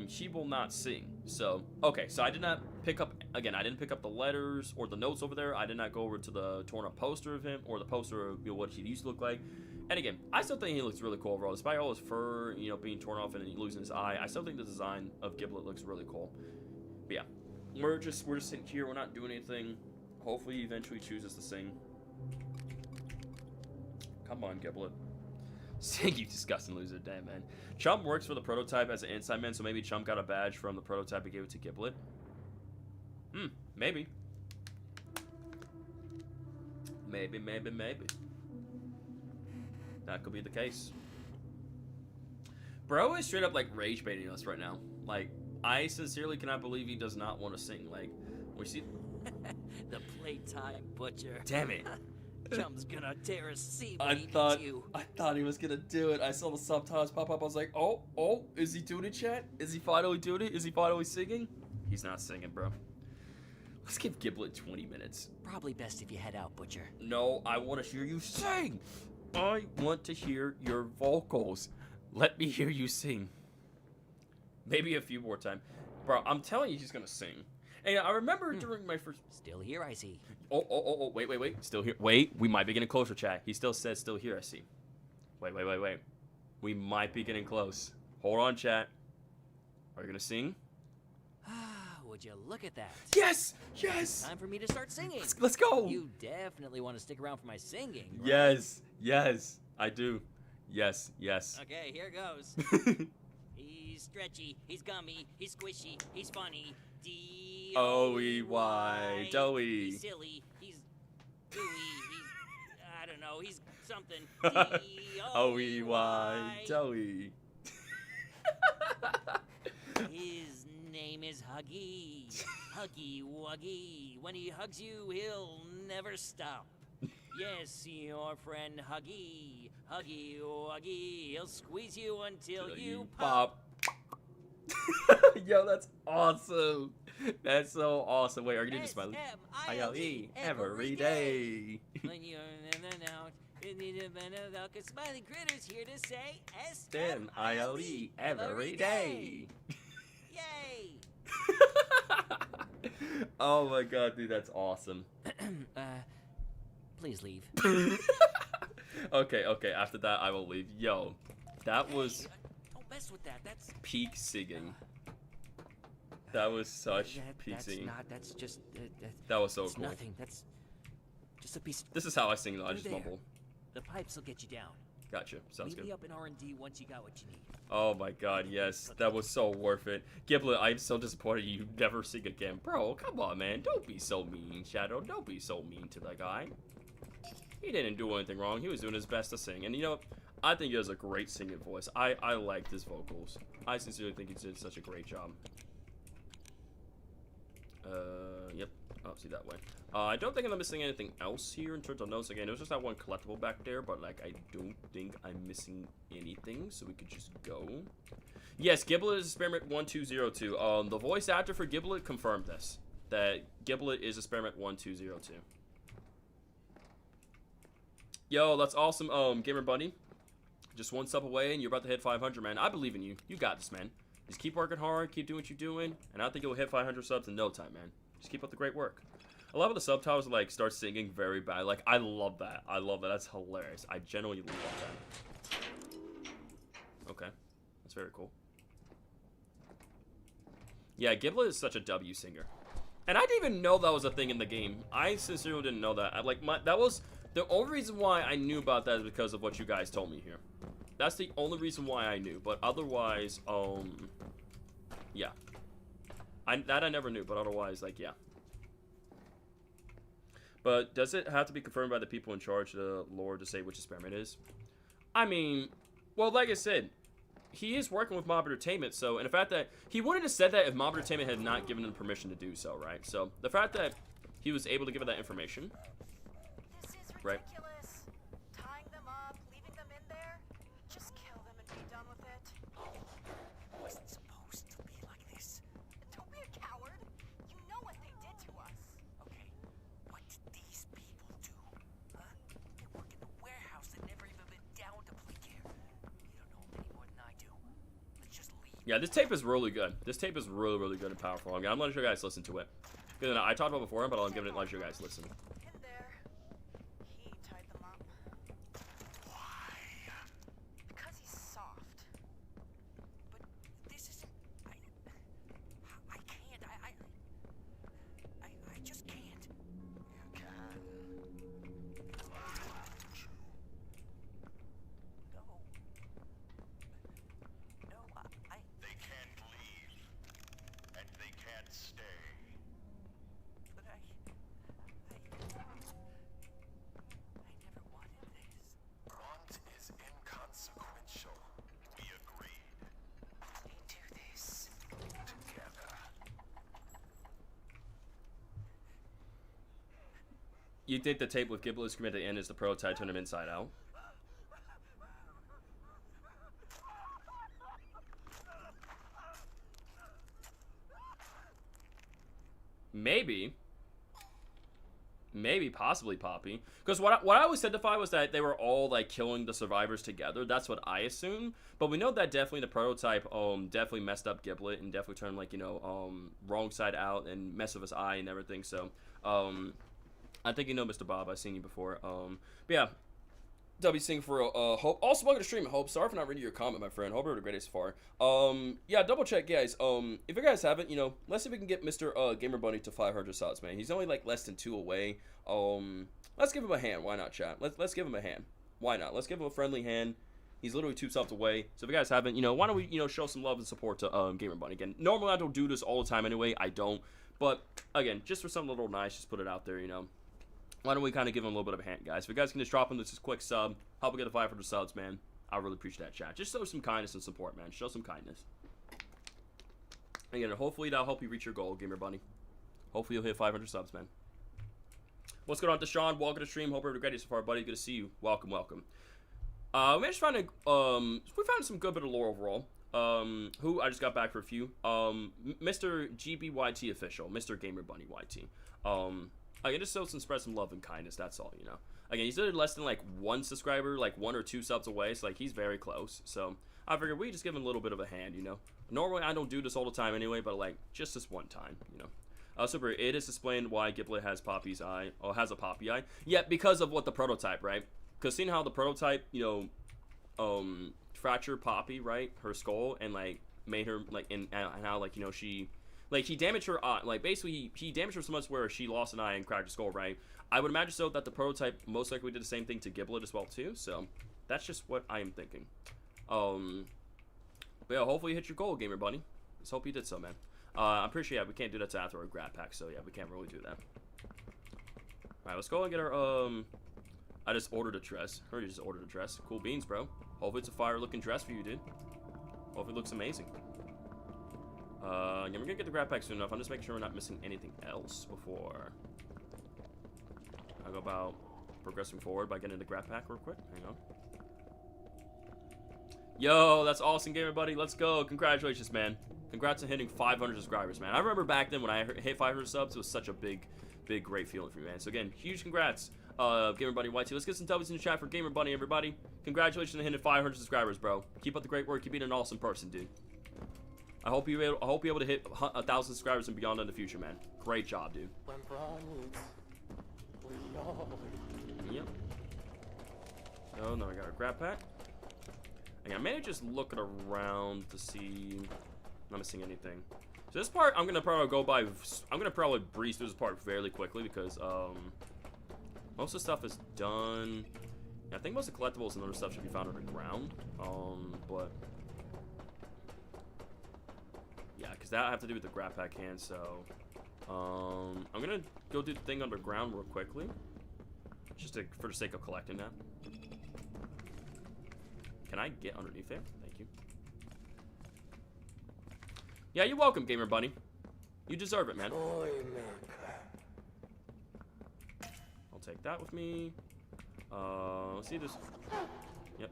he will not sing. So, okay, so I did not pick up, again, I didn't pick up the letters or the notes over there. I did not go over to the torn up poster of him or the poster of, you know, what he used to look like. And again, I still think he looks really cool overall. Despite all his fur, you know, being torn off and losing his eye, I still think the design of Giblet looks really cool. But yeah, we're just sitting here. We're not doing anything. Hopefully he eventually chooses to sing. Come on, Giblet. Sing, you disgusting loser. Damn, man. Chump works for the prototype as an inside man, so maybe Chump got a badge from the prototype and gave it to Giblet. Maybe. Maybe. That could be the case. Bro is straight up, like, rage baiting us right now. Like, I sincerely cannot believe he does not want to sing. Like, we see... The Playtime Butcher. Damn it. Chump's gonna tear a seam I when he thought meets you. he was gonna do it. I saw the subtitles pop up. I was like, oh, is he doing it, chat? Is he finally doing it? Is he finally singing? He's not singing, bro. Let's give Giblet 20 minutes. Probably best if you head out, Butcher. No, I want to hear you sing. I want to hear your vocals. Let me hear you sing. Maybe a few more times. Bro, I'm telling you he's gonna sing. And I remember during my first... Still here, I see. Oh, wait. Still here. Wait, we might be getting closer, chat. He still said still here, I see. Wait. We might be getting close. Hold on, chat. Are you gonna sing? Would you look at that? Yes! Time for me to start singing. Let's go! You definitely want to stick around for my singing, right? Yes, I do. Yes. Okay, here goes. He's stretchy, he's gummy, he's squishy, he's funny. D-O-E-Y, doughy. He's silly, he's gooey, I don't know, he's something. D-O-E-Y, doughy. His name is Huggy. Huggy Wuggy. When he hugs you, he'll never stop. Yes, your friend Huggy. Huggy Wuggy. He'll squeeze you until you pop. Yo, that's awesome. That's so awesome. Wait, are you gonna do Smiley? S-M-I-L-E every day. When you're in and out, you need a minute out, 'cause Smiley Critter's here to say S-M-I-L-E every day. Yay! Oh my god, dude, that's awesome. Please leave. Okay, after that I will leave. Yo, that was don't mess with that. That's peak singing. That was such peak that's singing. That's just That was so it's cool. nothing. That's just a piece. This is how I sing though, I just There. mumble. The pipes will get you down. Gotcha, sounds Meet good. me up in R&D once you got what you need. Oh my god, yes, that was so worth it. Giblet, I'm so disappointed you never sing again. Bro, come on, man. Don't be so mean, Shadow. Don't be so mean to that guy. He didn't do anything wrong. He was doing his best to sing. And you know, I think he has a great singing voice. I liked his vocals. I sincerely think he did such a great job. Yep. Oh, see that way. I don't think I'm missing anything else here in terms of notes. Again, there was just that one collectible back there, but like I don't think I'm missing anything, so we could just go. Yes, Giblet is Experiment 1202. The voice actor for Giblet confirmed this, that Giblet is Experiment 1202. Yo, that's awesome, Gamer Bunny. Just one step away, and you're about to hit 500, man. I believe in you. You got this, man. Just keep working hard, keep doing what you're doing, and I think you'll hit 500 subs in no time, man. Just keep up the great work. A lot of the subtitles like start singing very bad. Like I love that. That's hilarious. I genuinely love that. Okay, that's very cool. Yeah, Giblet is such a W singer, and I didn't even know that was a thing in the game. I sincerely didn't know that. That was the only reason why I knew about that is because of what you guys told me here. That's the only reason why I knew. But otherwise, yeah. I never knew, but otherwise, like, yeah. But does it have to be confirmed by the people in charge of the lore to say which experiment it is? I mean, well, like I said, he is working with Mob Entertainment, so, and the fact that he wouldn't have said that if Mob Entertainment had not given him permission to do so, right? So, the fact that he was able to give it that information, This is right? ridiculous. Tying them up, leaving them in there. Just kill them and be done with it. It wasn't supposed to be like this. Don't be a coward. You know what they did to us. Okay, what did these people do? Huh? They work in the warehouse and never even been down to play care. You don't know them any more than I do. Let's just leave. Yeah, this tape is really good. This tape is really, really good and powerful. I'm letting you guys listen to it. Good. I talked about it before, but I'm giving it let you guys listen. In there. He tied them up. Why? Because he's soft. But this isn't. I can't. I just can't. You can. No. No, They can't leave. And they can't stay. but I never wanted this. Want is inconsequential. We agreed. We do this. Together. You think the tape with Giblet screaming at the end is the prototype turn him inside out? Maybe. Maybe, possibly Poppy. Because what I always said to Fi was that they were all, like, killing the survivors together. That's what I assume. But we know that definitely the prototype, definitely messed up Giblet and definitely turned, like, you know, wrong side out and messed with his eye and everything. So, I think you know Mr. Bob. I've seen you before. But yeah. W sing for Hope. Also, welcome to stream, Hope. Sorry for not reading your comment, my friend. Hope you're the greatest far. Yeah, double check, guys. If you guys haven't, you know, let's see if we can get Mr. Gamer Bunny to 500 subs, man. He's only like less than 2 away. Let's give him a hand. Why not, chat? Let's give him a hand. Why not? Let's give him a friendly hand. He's literally 2 subs away. So if you guys haven't, you know, why don't we, you know, show some love and support to Gamer Bunny again? Normally I don't do this all the time anyway. I don't. But again, just for something a little nice, just put it out there, you know. Why don't we kind of give him a little bit of a hand, guys? If you guys can just drop him this quick sub, help him get the 500 subs, man. I really appreciate that, chat. Just show some kindness and support, man. Show some kindness. Again, hopefully that'll help you reach your goal, Gamer Bunny. Hopefully you'll hit 500 subs, man. What's going on, Deshaun? Welcome to stream. Hope you're the greatest so far, buddy. Good to see you. Welcome, welcome. We just found we found some good bit of lore overall. Who I just got back for a few. Mr. GBYT official, Mr. Gamer Bunny YT. Again, just so some spread some love and kindness. That's all, you know. Again, he's less than like 1 subscriber, like 1 or 2 subs away. So like he's very close. So I figured we just give him a little bit of a hand, you know. Normally I don't do this all the time anyway, but like just this one time, you know. Super. It is explained why Giblet has Poppy's eye, or has a Poppy eye. Yeah, because of what the prototype, right? Because seeing how the prototype, you know, fractured Poppy, right, her skull, and like made her like, and how like, you know, she. Like, he damaged her eye. Like, basically, he damaged her so much where she lost an eye and cracked her skull, right? I would imagine so that the prototype most likely did the same thing to Giblet as well, too. So, that's just what I am thinking. But yeah, hopefully you hit your goal, Gamer Bunny. Let's hope you did so, man. I'm pretty sure, yeah, we can't do that to after our grab pack. So, yeah, we can't really do that. Alright, let's go and get our, I just ordered a dress. Or you just ordered a dress. Cool beans, bro. Hopefully it's a fire-looking dress for you, dude. Hopefully it looks amazing. Yeah, we're gonna get the grab pack soon enough. I'm just making sure we're not missing anything else before I go about progressing forward by getting the grab pack real quick. Hang on. Yo, that's awesome, Gamer Buddy. Let's go. Congratulations, man. Congrats on hitting 500 subscribers, man. I remember back then when I hit 500 subs, it was such a big, great feeling for me, man. So again, huge congrats, Gamer Buddy YT. Let's get some W's in the chat for Gamer Buddy, everybody. Congratulations on hitting 500 subscribers, bro. Keep up the great work. Keep being an awesome person, dude. I hope you're able to hit 1,000 subscribers and beyond in the future, man. Great job, dude. When Bron needs, we all. Yep. Oh, no, I got a grab pack. Okay, I may just look it around to see I'm not missing anything. So this part, I'm gonna probably breeze through this part fairly quickly because most of the stuff is done. Yeah, I think most of the collectibles and other stuff should be found underground. But yeah, because that I have to do with the grab pack hand. So I'm gonna go do the thing underground real quickly, just for the sake of collecting that. Can I get underneath there? Thank you. Yeah, you're welcome, Gamer Bunny. You deserve it, man. I'll take that with me. Let's see this. Yep.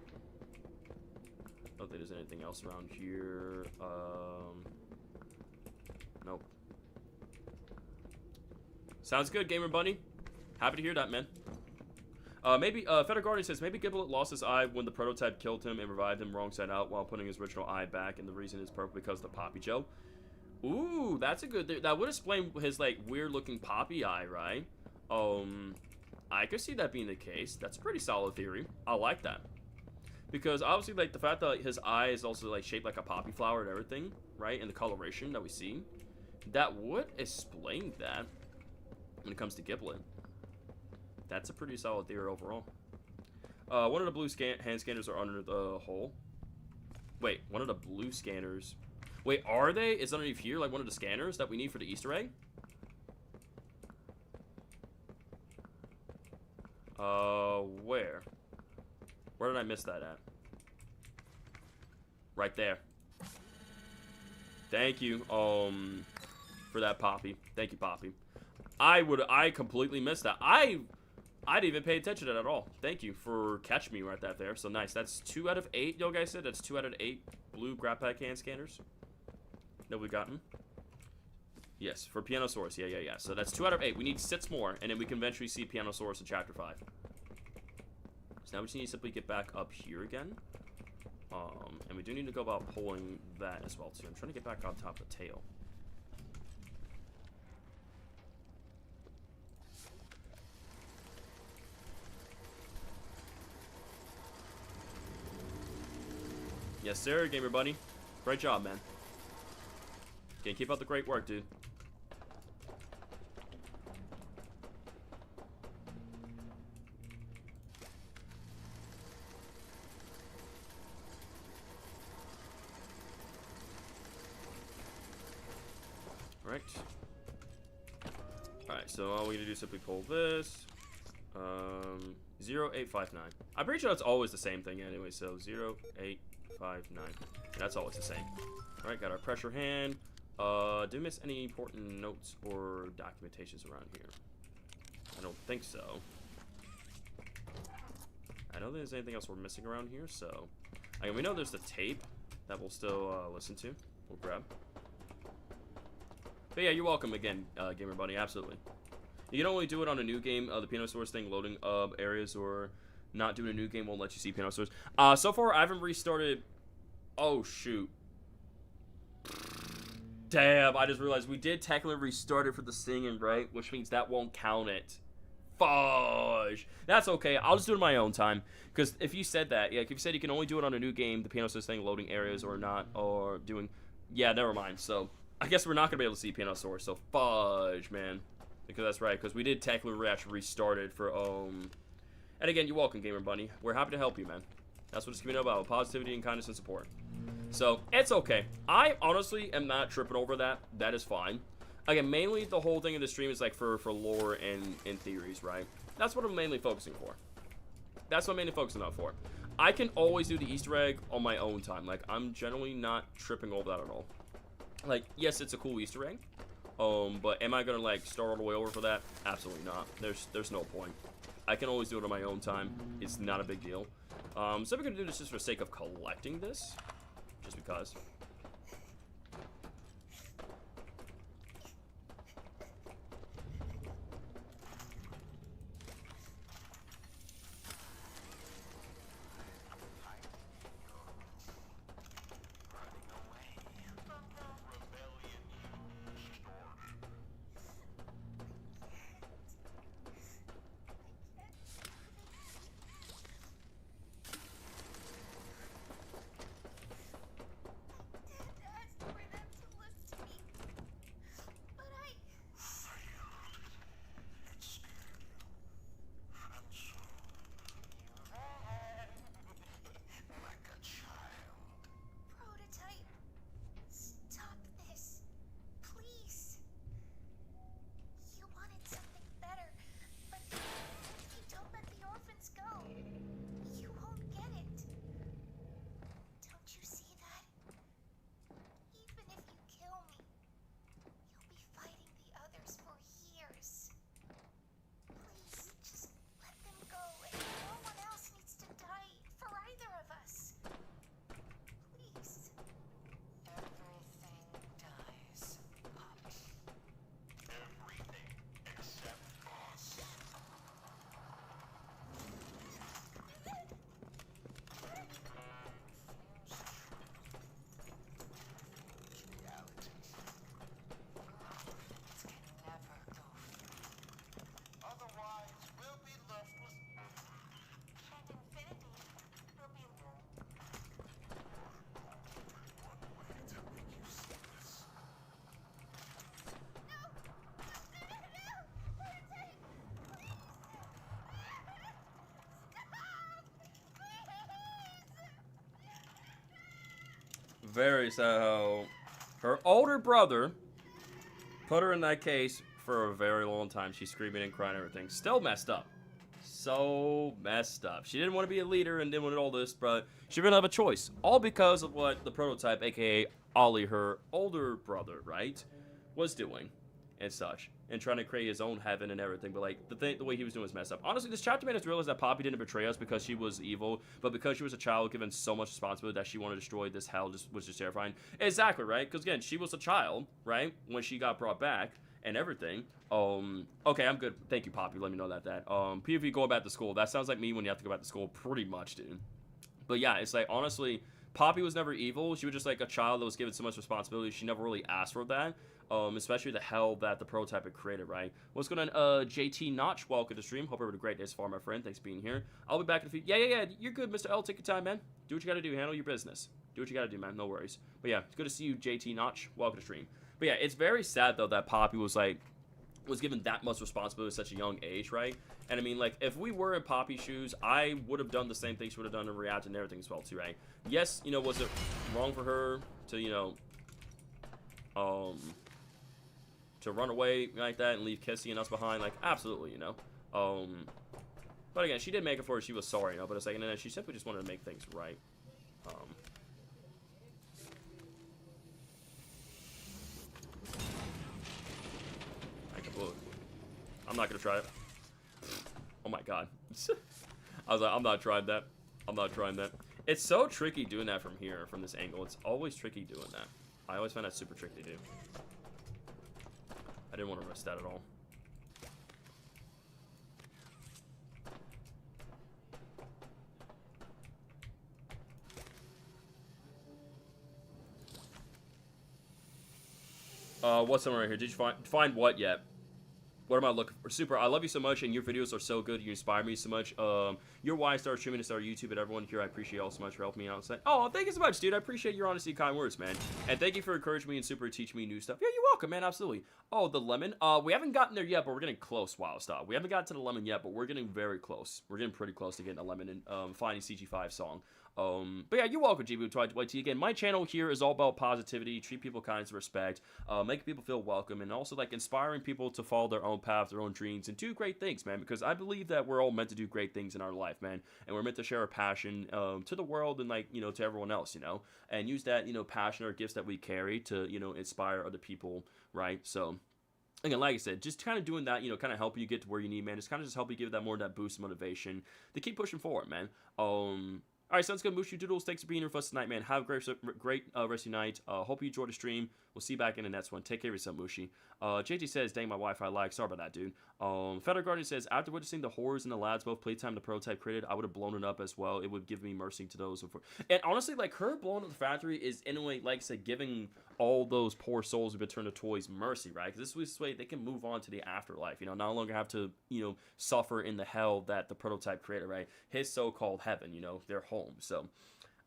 I don't think there's anything else around here. Nope. Sounds good, Gamer Bunny. Happy to hear that, man. Maybe Feder Guardian says maybe Giblet lost his eye when the prototype killed him and revived him wrong side out while putting his original eye back, and the reason is purple because of the Poppy gel. Ooh, that's a good. That would explain his like weird looking Poppy eye, right? I could see that being the case. That's a pretty solid theory. I like that. Because obviously, like, the fact that his eye is also, like, shaped like a poppy flower and everything, right? And the coloration that we see, that would explain that when it comes to Giblet. That's a pretty solid theory overall. One of the blue hand scanners are under the hole. Wait, one of the blue scanners. Wait, are they? Is underneath here, like, one of the scanners that we need for the Easter egg? Where? Where did I miss that at? Right there. Thank you, for that, Poppy. Thank you, Poppy. I completely missed that. I didn't even pay attention to that at all. Thank you for catching me right there. So nice. That's 2 out of 8, yo guys said. That's 2 out of 8 blue grab pack hand scanners that we've gotten. Yes, for Pianosaurus. Yeah. So that's 2 out of 8. We need 6 more, and then we can eventually see Pianosaurus in Chapter 5. So now we just need to simply get back up here again. And we do need to go about pulling that as well, too. I'm trying to get back on top of the tail. Yes, sir, gamer buddy. Great job, man. Okay, keep up the great work, dude. Alright, so all we need to do is simply pull this. 0859. I'm pretty sure that's always the same thing anyway, so 0859. That's always the same. Alright, got our pressure hand. Did we miss any important notes or documentations around here? I don't think so. I don't think there's anything else we're missing around here, so... I mean, we know there's the tape that we'll still listen to. We'll grab. But yeah, you're welcome again, Gamer Buddy, absolutely. You can only do it on a new game, the Pianosaurus thing, loading areas, or not doing a new game won't let you see Pianosaurus. So far, I haven't restarted... Oh, shoot. Damn, I just realized we did technically restart it for the singing, right? Which means that won't count it. Fudge. That's okay, I'll just do it in my own time. Because if you said that, yeah, if you said you can only do it on a new game, the Pianosaurus thing, loading areas, or not, or doing... Yeah, never mind, so... I guess we're not going to be able to see Pianosaurus, so fudge, man. Because that's right, because we did technically actually restart it for, And again, you're welcome, Gamer Bunny. We're happy to help you, man. That's what it's going to be about, positivity and kindness and support. So, it's okay. I honestly am not tripping over that. That is fine. Again, mainly the whole thing of the stream is like for lore and theories, right? That's what I'm mainly focusing for. That's what I'm mainly focusing on for. I can always do the Easter egg on my own time. Like, I'm generally not tripping over that at all. Like, yes, it's a cool Easter egg, but am I gonna like start all the way over for that? Absolutely not. There's no point. I can always do it on my own time. It's not a big deal. So we're gonna do this just for the sake of collecting this, just because. very sad how her older brother put her in that case for a very long time. She's screaming and crying and everything. Still messed up. So messed up. She didn't want to be a leader and didn't want all this, but she didn't have a choice. All because of what the prototype, aka Ollie, her older brother, right, was doing and such. And trying to create his own heaven and everything. But, like, the way he was doing was messed up. Honestly, this chapter made us realize that Poppy didn't betray us because she was evil. But because she was a child given so much responsibility that she wanted to destroy this hell was just terrifying. Exactly, right? Because, again, she was a child, right? When she got brought back and everything. Okay, I'm good. Thank you, Poppy. Let me know that. PvP going back to school. That sounds like me when you have to go back to school pretty much, dude. But, yeah, it's like, honestly, Poppy was never evil. She was just, like, a child that was given so much responsibility. She never really asked for that. Especially the hell that the prototype had created, right? What's going on, JT Notch? Welcome to the stream. Hope you're having a great day so far, my friend. Thanks for being here. I'll be back in a few. Yeah. You're good, Mr. L. Take your time, man. Do what you gotta do. Handle your business. Do what you gotta do, man. No worries. But yeah, it's good to see you, JT Notch. Welcome to the stream. But yeah, it's very sad, though, that Poppy was given that much responsibility at such a young age, right? And I mean, like, if we were in Poppy's shoes, I would have done the same thing she would have done and reacted and everything as well, too, right? Yes, you know, was it wrong for her to, you know, to run away like that and leave Kissy and us behind? Like, absolutely, you know. But again, she did make it for her. She was sorry, you know, but a second, and then she simply just wanted to make things right. I'm not gonna try it. Oh my god. I was like, I'm not trying that. I'm not trying that. It's so tricky doing that from here, from this angle. It's always tricky doing that. I always find that super tricky to do. I didn't want to risk that at all. What's somewhere right here? Did you find what yet? What am I looking for? Super, I love you so much, and your videos are so good. You inspire me so much. You're why I started streaming and started YouTube, and everyone here, I appreciate you all so much for helping me out. Say, oh, thank you so much, dude. I appreciate your honesty and kind words, man. And thank you for encouraging me and Super teaching me new stuff. Yeah, you're welcome, man. Absolutely. Oh, the lemon. We haven't gotten there yet, but we're getting close, Wild Style. We haven't gotten to the lemon yet, but we're getting very close. We're getting pretty close to getting a lemon and finding CG5 song. But yeah, you're welcome, GB2YT. Again, my channel here is all about positivity, treat people kind of respect, make people feel welcome, and also, like, inspiring people to follow their own path, their own dreams, and do great things, man, because I believe that we're all meant to do great things in our life, man, and we're meant to share our passion, to the world and, like, you know, to everyone else, you know, and use that, you know, passion or gifts that we carry to, you know, inspire other people, right? So, again, like I said, just kind of doing that, you know, kind of help you get to where you need, man. Just kind of just help you give that more of that boost of motivation to keep pushing forward, man. All right, sounds good. Mushu Doodles, thanks for being here with us tonight, man. Have a great rest of your night. Hope you enjoyed the stream. We'll see you back in the next one. Take care of yourself, Mushi. JT says, dang, my Wi-Fi lag. Sorry about that, dude. Federal Guardian says, after witnessing the horrors and the lads both playtime the prototype created, I would have blown it up as well. It would give me mercy to those. And honestly, like, her blowing up the factory is, in a way, like I said, giving all those poor souls who've been turned to toys mercy, right? Because this way they can move on to the afterlife, you know, no longer have to, you know, suffer in the hell that the prototype created, right? His so-called heaven, you know, their home. So,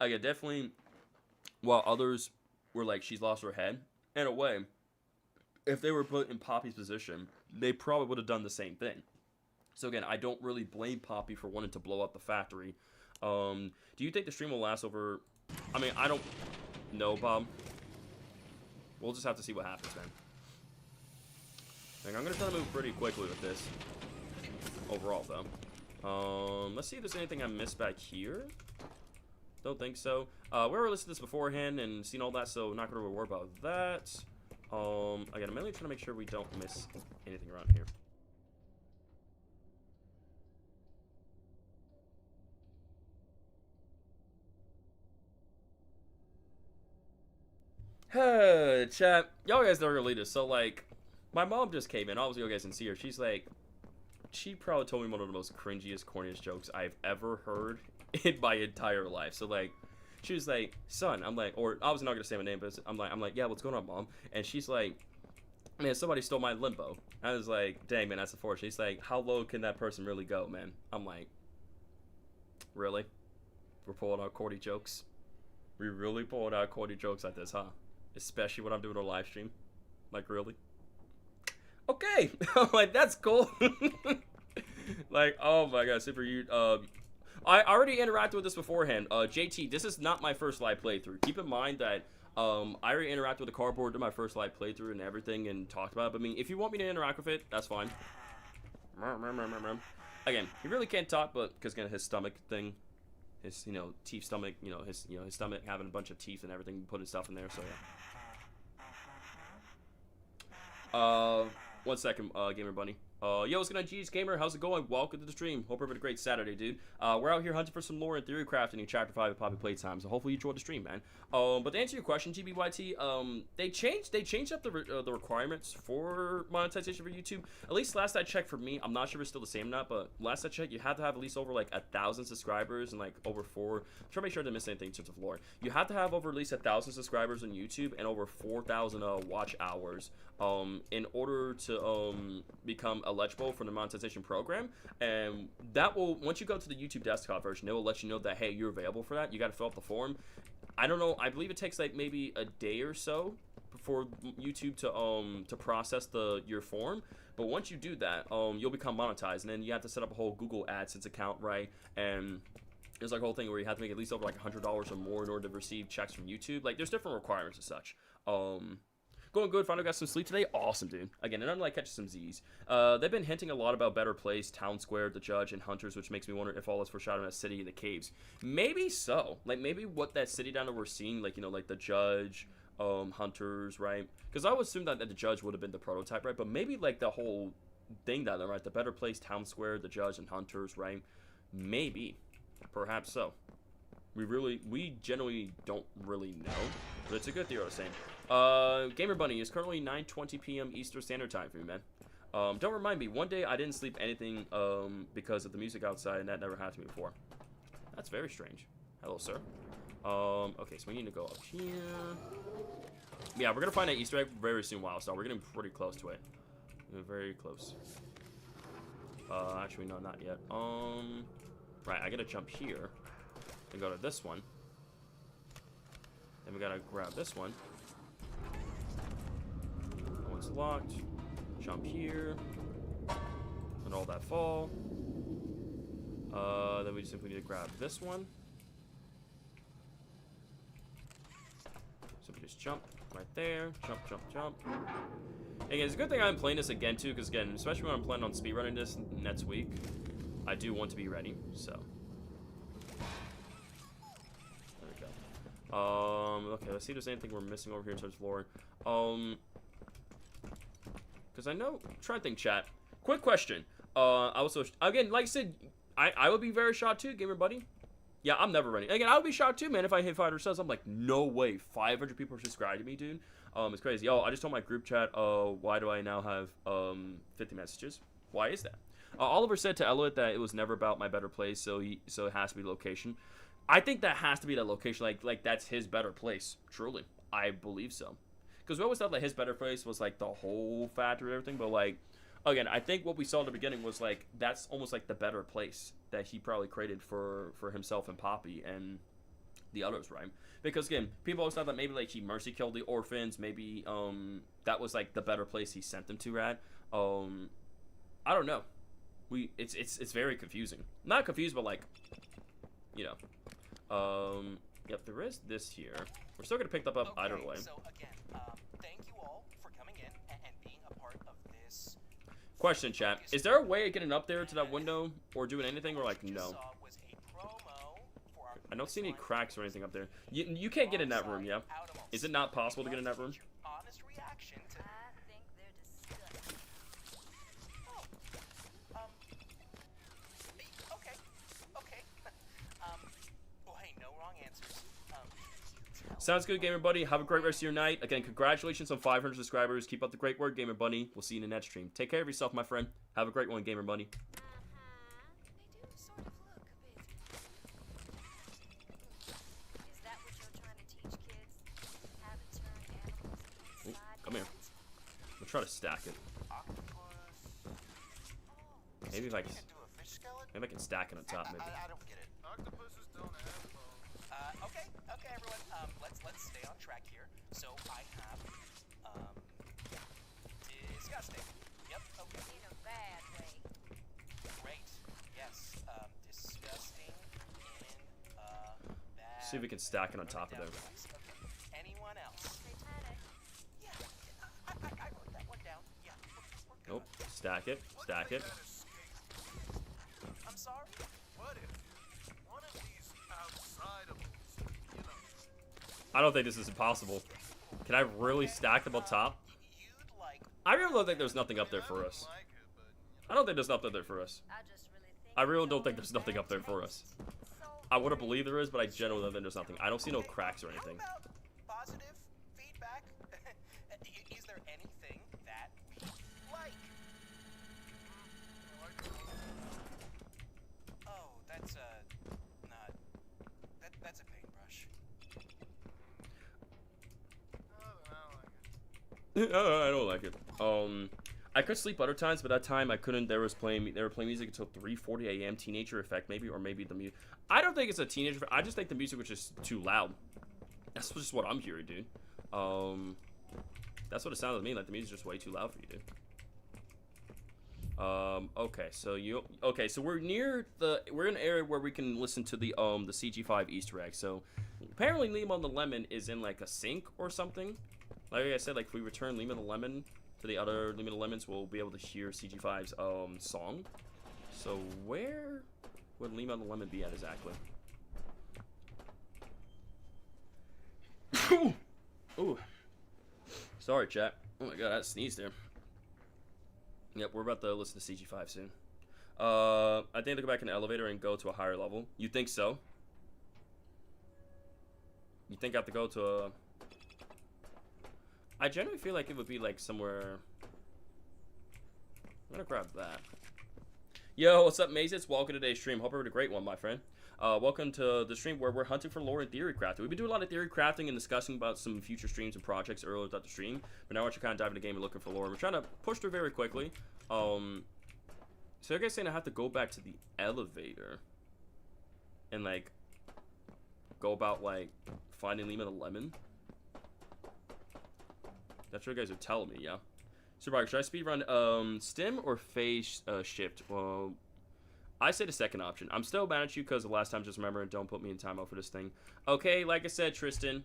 again, definitely, while others were like, she's lost her head, in a way, if they were put in Poppy's position, they probably would have done the same thing. So again, I don't really blame Poppy for wanting to blow up the factory. Do you think the stream will last over... I mean, I don't know, Bob. We'll just have to see what happens, man. Like, I'm going to try to move pretty quickly with this. Overall, though. Let's see if there's anything I missed back here. Don't think so. We already listed this beforehand and seen all that, so not going to worry about that. Again, I'm mainly trying to make sure we don't miss anything around here. Chat, y'all guys don't really this. So, like, my mom just came in. Obviously, you guys can see her. She's like, she probably told me one of the most cringiest, corniest jokes I've ever heard in my entire life. So, like, she was like, son, I'm like, or I was not gonna say my name, but I'm like, yeah, what's going on, mom? And she's like, man, somebody stole my limbo. I was like, dang, man, that's unfortunate. She's like, how low can that person really go, man? I'm like, really? We're pulling out corny jokes? We really pulling out corny jokes like this, huh? Especially when I'm doing a live stream. Like, really? Okay. I'm like, that's cool. Like, oh my god, Super, you, I already interacted with this beforehand. JT, this is not my first live playthrough. Keep in mind that I already interacted with the cardboard, did my first live playthrough and everything, and talked about it. But I mean, if you want me to interact with it, that's fine. Again, he really can't talk, but because again, his stomach thing, his teeth stomach, his stomach having a bunch of teeth and everything, putting stuff in there. So yeah. 1 second, Gamer Bunny. Yo, what's going on, G's Gamer? How's it going? Welcome to the stream. Hope you're having a great Saturday, dude. We're out here hunting for some lore and theory crafting in Chapter 5 of Poppy Playtime, so hopefully you enjoyed the stream, man. But to answer your question, GBYT, they changed up the requirements for monetization for YouTube. At least last I checked for me, I'm not sure if it's still the same or not, but last I checked, you have to have at least over like 1,000 subscribers and like over 4. I'm trying to make sure I didn't miss anything in terms of lore. You have to have over at least 1,000 subscribers on YouTube and over 4,000 watch hours in order to become eligible for the monetization program. And that will, once you go to the YouTube desktop version, it will let you know that, hey, you're available for that. You got to fill out the form. I don't know, I believe it takes like maybe a day or so for YouTube to process your form. But once you do that, you'll become monetized, and then you have to set up a whole Google AdSense account, right? And there's like a whole thing where you have to make at least over like $100 or more in order to receive checks from YouTube. Like, there's different requirements and such. Going good. Finally got some sleep today. Awesome, dude. Again, and I'm like catching some Z's. They've been hinting a lot about Better Place, Town Square, The Judge, and Hunters, which makes me wonder if all this foreshadowing a city in the caves. Maybe so. Like, maybe what that city down there we're seeing, like, like The Judge, Hunters, right? Because I would assume that The Judge would have been the prototype, right? But maybe, like, the whole thing down there, right? The Better Place, Town Square, The Judge, and Hunters, right? Maybe. Perhaps so. We generally don't really know. But it's a good theory, I was saying. Gamer Bunny is currently 9:20 p.m. Eastern Standard Time for me, man. Don't remind me, one day I didn't sleep anything because of the music outside, and that never happened to me before. That's very strange. Hello, sir. Okay, so we need to go up here. Yeah, we're gonna find that Easter egg very soon, Wildstar. We're getting pretty close to it. We're very close. Actually, no, not yet. Right, I gotta jump here and go to this one. Then we gotta grab this one. That one's locked. Jump here. And all that fall. Then we simply need to grab this one. So we just jump right there. Jump, jump, jump. Again, it's a good thing I'm playing this again, too, because, again, especially when I'm planning on speedrunning this next week, I do want to be ready, so. There we go. Okay, let's see if there's anything we're missing over here in terms of lore. Because I know, I'm trying to think, chat. Quick question. I was so, again, like I said, I would be very shocked too, Gamer Buddy. Yeah, I'm never running. Again, I would be shocked too, man, if I hit 500 subs. I'm like, no way, 500 people are subscribed to me, dude. It's crazy. Oh, I just told my group chat, why do I now have 50 messages? Why is that? Oliver said to Elliot that it was never about my better place, so it has to be the location. I think that has to be that location, like that's his better place. Truly, I believe so. Because we always thought that his better place was like the whole factory and everything, but like, again, I think what we saw at the beginning was like that's almost like the better place that he probably created for himself and Poppy and the others, right? Because again, people always thought that maybe like he mercy killed the orphans, maybe that was like the better place he sent them to at. I don't know. It's very confusing. Not confused, but like, you know. Yep, there is this here. We're still gonna pick that up either way. So again, thank you all for coming in and being a part of this. Question, chat. Is there a way of getting up there to that window or doing anything, or like no? I don't see any cracks or anything up there. You can't get in that room, yeah? Is it not possible to get in that room? Honest reaction to. I think they're disgusting. Okay. Well, hey, no wrong answers. Sounds good, Gamer Buddy. Have a great rest of your night. Again, congratulations on 500 subscribers. Keep up the great work, Gamer Buddy. We'll see you in the next stream. Take care of yourself, my friend. Have a great one, Gamer Buddy. They do sort of look a bit. Is that what you're trying to teach kids? How to turn animals into slide Come here. guns? We'll try to stack it. Maybe if I can, Do a fish skeleton? maybe I can stack it on top, maybe. I don't get it. Octopuses don't have bones. Okay, everyone. Let's stay on track here. So I have disgusting. Yep. Okay. In a bad way. Great. Yes. Disgusting in a bad. See if we can stack it on top of there. Okay. Anyone else? Stack it. Stack it. I'm sorry? What if one of these outside of us, you know, I don't think this is impossible. Can I really stack them on top? You'd like I really don't think there's nothing up there for us. like it, but I don't think there's nothing up there for us. I really don't think there's nothing up there for us. I would have believed there is, but I generally don't think there's nothing. I don't see no cracks or anything. How about positive feedback? Is there anything that we like? Oh, that's not. That's a paintbrush. I don't like it. I could sleep other times, but that time I couldn't. They were playing music until 3:40 a.m. Teenager effect, maybe, or maybe the music. I don't think it's a teenager effect. I just think the music was just too loud. That's just what I'm hearing, dude. That's what it sounded to me like. The music's just way too loud for you, dude. Okay, so we're in an area where we can listen to the CG5 Easter egg. So apparently Lemon the Lemon is in like a sink or something. Like I said, like if we return Lemon the Lemon to the other Lemon the Lemons, we'll be able to hear CG5's song. So where would Lemon the Lemon be at exactly? Ooh. Sorry, chat. Oh my god, I sneezed there. Yep, we're about to listen to CG5 soon. I think to go back in the elevator and go to a higher level. You think so? You think I have to go to a... I generally feel like it would be like somewhere... I'm gonna grab that. Yo, what's up, Mazes? Welcome to today's stream. Hope you had a great one, my friend. Welcome to the stream where we're hunting for lore and theory crafting. We've been doing a lot of theory crafting and discussing about some future streams and projects earlier throughout the stream. But now we're kind of diving into the game and looking for lore. And we're trying to push through very quickly. So you guys saying I have to go back to the elevator and like go about like finding Lemon the Lemon? That's what you guys are telling me, yeah. Super Rockstar, should I speedrun stim or phase shift? Well, I say the second option. I'm still mad at you because the last time, just remember, don't put me in timeout for this thing. Okay, like I said, Tristan,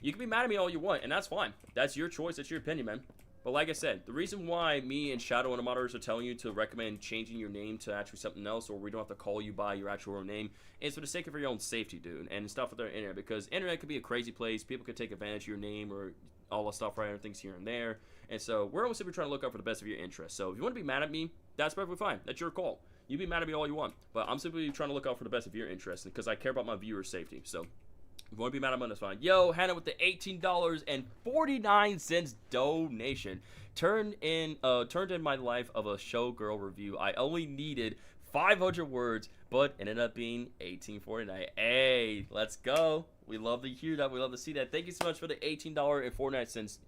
you can be mad at me all you want, and that's fine. That's your choice. That's your opinion, man. But like I said, the reason why me and Shadow and the moderators are telling you to recommend changing your name to actually something else, or we don't have to call you by your actual name, is for the sake of your own safety, dude, and stuff with the internet. Because internet could be a crazy place. People could take advantage of your name or all the stuff, right? Things here and there. And so we're almost simply trying to look out for the best of your interests. So if you want to be mad at me, that's perfectly fine. That's your call. You be mad at me all you want. But I'm simply trying to look out for the best of your interests because I care about my viewers' safety. So if you want to be mad at me, that's fine. Yo, Hannah with the $18.49 donation. Turned in my life of a showgirl review. I only needed 500 words, but ended up being $18.49. Hey, let's go. We love to hear that. We love to see that. Thank you so much for the $18.49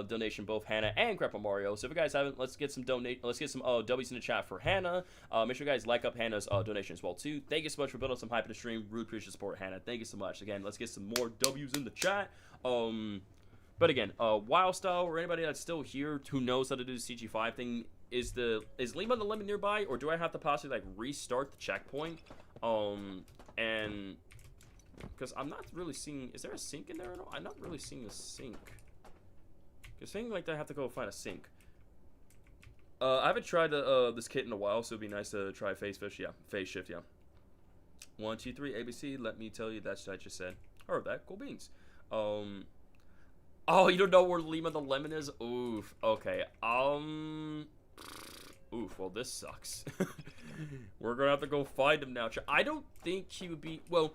donation, both Hannah and Grandpa Mario. So if you guys haven't, let's get some W's in the chat for Hannah. Make sure you guys like up Hannah's donation as well too. Thank you so much for building some hype in the stream. Really appreciate the support, Hannah. Thank you so much. Again, let's get some more W's in the chat. But again, Wild Style or anybody that's still here who knows how to do the CG5 thing, is Lemon the Lemon nearby, or do I have to possibly like restart the checkpoint? And because I'm not really seeing, is there a sink in there at all? I'm not really seeing a sink. Because saying like that, I have to go find a sink. I haven't tried this kit in a while, so it'd be nice to try phase shift, yeah. 1, 2, 3, ABC. Let me tell you, that's what I just said. Heard that. Cool beans. Oh, you don't know where Lemon the Lemon is? Oof. Okay. Oof. Well, this sucks. We're gonna have to go find him now. I don't think he would be. Well,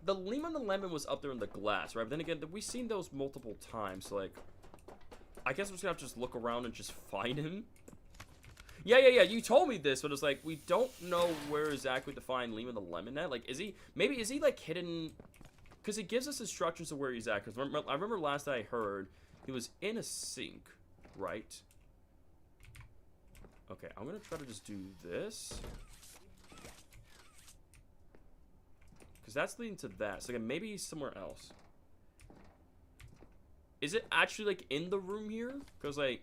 the Lemon the Lemon was up there in the glass, right? But then again, we've seen those multiple times. So, like, I guess we're just gonna have to just look around and just find him. Yeah. You told me this, but it's like we don't know where exactly to find Lemon the Lemon at. Like, is he like hidden? Because it gives us instructions of where he's at. Because I remember last I heard, he was in a sink, right? Okay, I'm going to try to just do this. Because that's leading to that. So again, maybe he's somewhere else. Is it actually, like, in the room here? Because, like...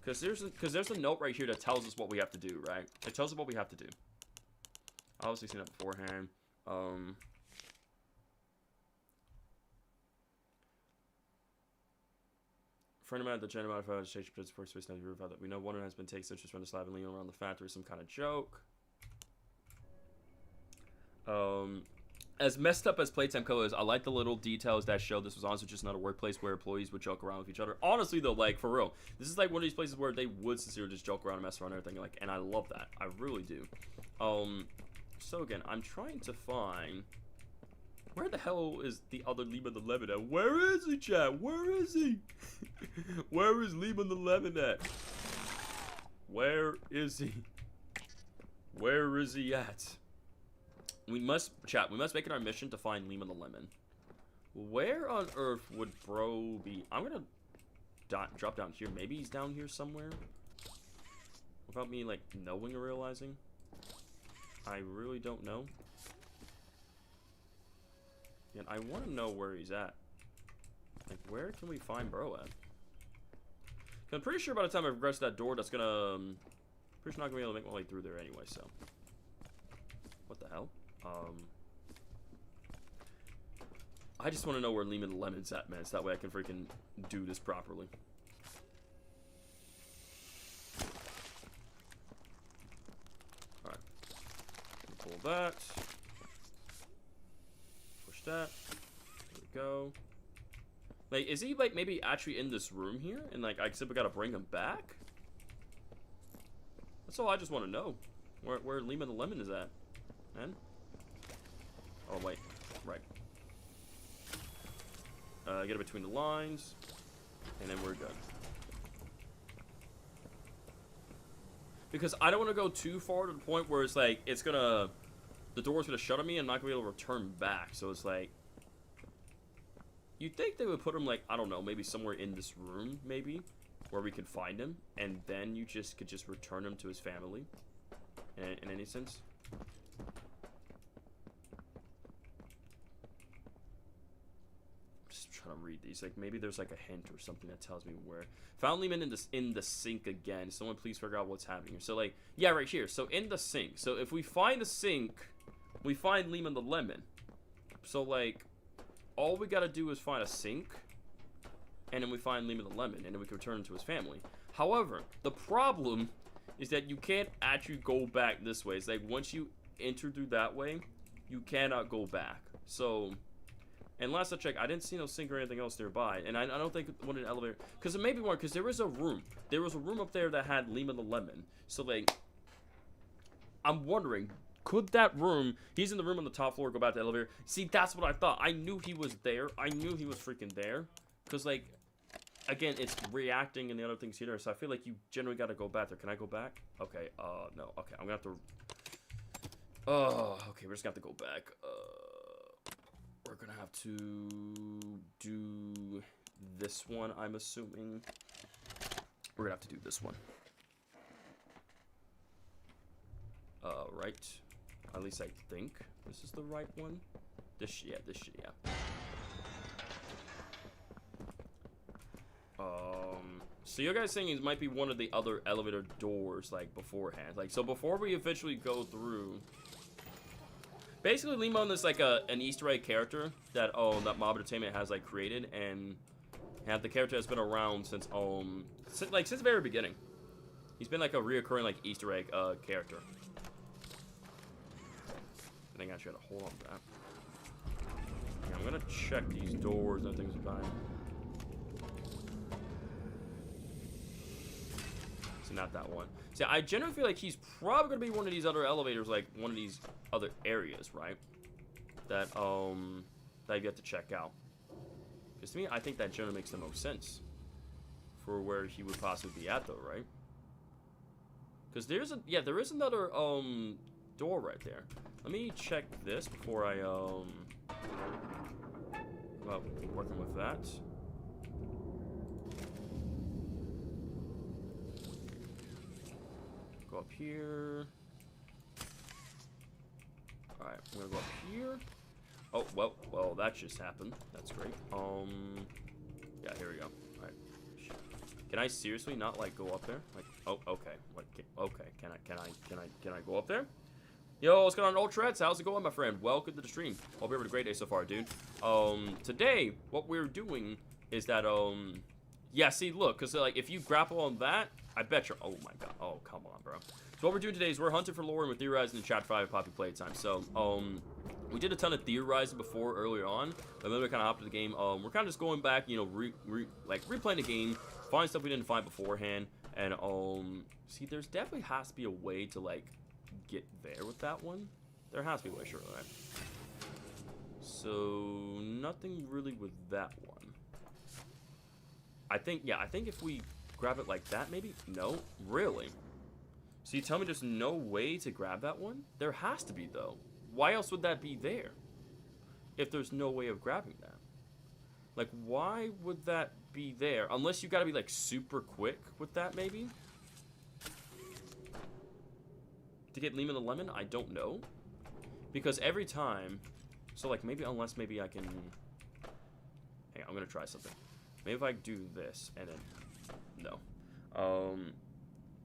Because there's a note right here that tells us what we have to do, right? It tells us what we have to do. I obviously seen that beforehand. friend of mine at the Gen modified station pits for space navy roof out that we know one has been taken since just run the slab and leaning around the factory, some kind of joke. As messed up as Playtime Co is, I like the little details that show this was honestly just not a workplace where employees would joke around with each other. Honestly though, like for real, this is like one of these places where they would sincerely just joke around and mess around and everything, like, and I love that. I really do. So again, I'm trying to find where the hell is the other Lehman the Lemon at? Where is he, chat? Where is he? Where is Lehman the Lemon at? Where is he? Where is he at? We must, chat, we must make it our mission to find Lehman the Lemon. Where on earth would bro be? I'm gonna drop down here. Maybe he's down here somewhere. Without me, like, knowing or realizing. I really don't know. And I want to know where he's at. Like, where can we find bro at? 'Cause I'm pretty sure by the time I progress that door, that's gonna... pretty sure I'm not gonna be able to make my way through there anyway, so... What the hell? I just want to know where Lehman the Lemon's at, man, so that way I can freaking do this properly. Alright. Pull that. Push that. There we go. Like, is he, like, maybe actually in this room here? And, like, I simply gotta bring him back? That's all I just want to know. Where Lehman the Lemon is at. Man. Oh, wait. Right. Get it between the lines. And then we're good. Because I don't want to go too far to the point where it's like, it's gonna... the door's gonna shut on me and I'm not gonna be able to return back. So it's like... you'd think they would put him, like, I don't know, maybe somewhere in this room, maybe. Where we could find him. And then you just could just return him to his family. In any sense. Trying to read these, like maybe there's like a hint or something that tells me where. Found Lehman in the sink again. Someone please figure out what's happening here. So like, yeah, right here. So in the sink. So if we find the sink, we find Lehman the Lemon. So like, all we gotta do is find a sink, and then we find Lehman the Lemon, and then we can return him to his family. However, the problem is that you can't actually go back this way. It's like once you enter through that way, you cannot go back. So. And last I checked, I didn't see no sink or anything else nearby. And I don't think one in the elevator. Because it may be one, because there is a room. There was a room up there that had Lehman the Lemon. So, like, I'm wondering, could that room, he's in the room on the top floor, go back to the elevator. See, that's what I thought. I knew he was there. I knew he was freaking there. Because, like, again, it's reacting and the other things here. So I feel like you generally got to go back there. Can I go back? Okay, no. Okay, I'm going to have to... okay, we're just going to have to go back. We're gonna have to do this one, I'm assuming. We're gonna have to do this one. Right. At least I think this is the right one. This shit, yeah. So you guys saying it might be one of the other elevator doors, like, beforehand. Like, so before we eventually go through... basically, Lemon is like an Easter egg character that that Mob Entertainment has like created, and the character has been around since since the very beginning. He's been like a reoccurring like Easter egg character. I think I should hold on to that. Yeah, I'm gonna check these doors and things behind. So not that one. See, I generally feel like he's probably gonna be one of these other elevators, like one of these other areas, right? That you have to check out. Because to me, I think that generally makes the most sense for where he would possibly be at, though, right? Because there is another door right there. Let me check this before I working with that. Go up here. Alright, I'm gonna go up here. Oh, well, that just happened. That's great. Yeah, here we go. Alright. Can I seriously not, like, go up there? Like, oh, okay. Like, okay, can I go up there? Yo, what's going on, Ultra? How's it going, my friend? Welcome to the stream. Hope you're having a great day so far, dude. Today, what we're doing is that, Yeah, see, look, because, like, if you grapple on that, I bet you're... Oh, my God. Oh, come on, bro. So what we're doing today is we're hunting for lore and we're theorizing in Chapter 5 of Poppy Playtime. So, we did a ton of theorizing before, earlier on, but then we kind of hopped into the game. We're kind of just going back, you know, replaying the game, find stuff we didn't find beforehand, and, see, there's definitely has to be a way to, like, get there with that one. There has to be a way, sure, right? So, nothing really with that one. I think if we grab it like that, maybe? No? Really? So you tell me there's no way to grab that one? There has to be, though. Why else would that be there? If there's no way of grabbing that. Like, why would that be there? Unless you gotta be, like, super quick with that, maybe? To get Lima the Lemon? I don't know. Because every time... So, like, maybe, unless maybe I can... Hang on, I'm gonna try something. Maybe if I do this, and then... No.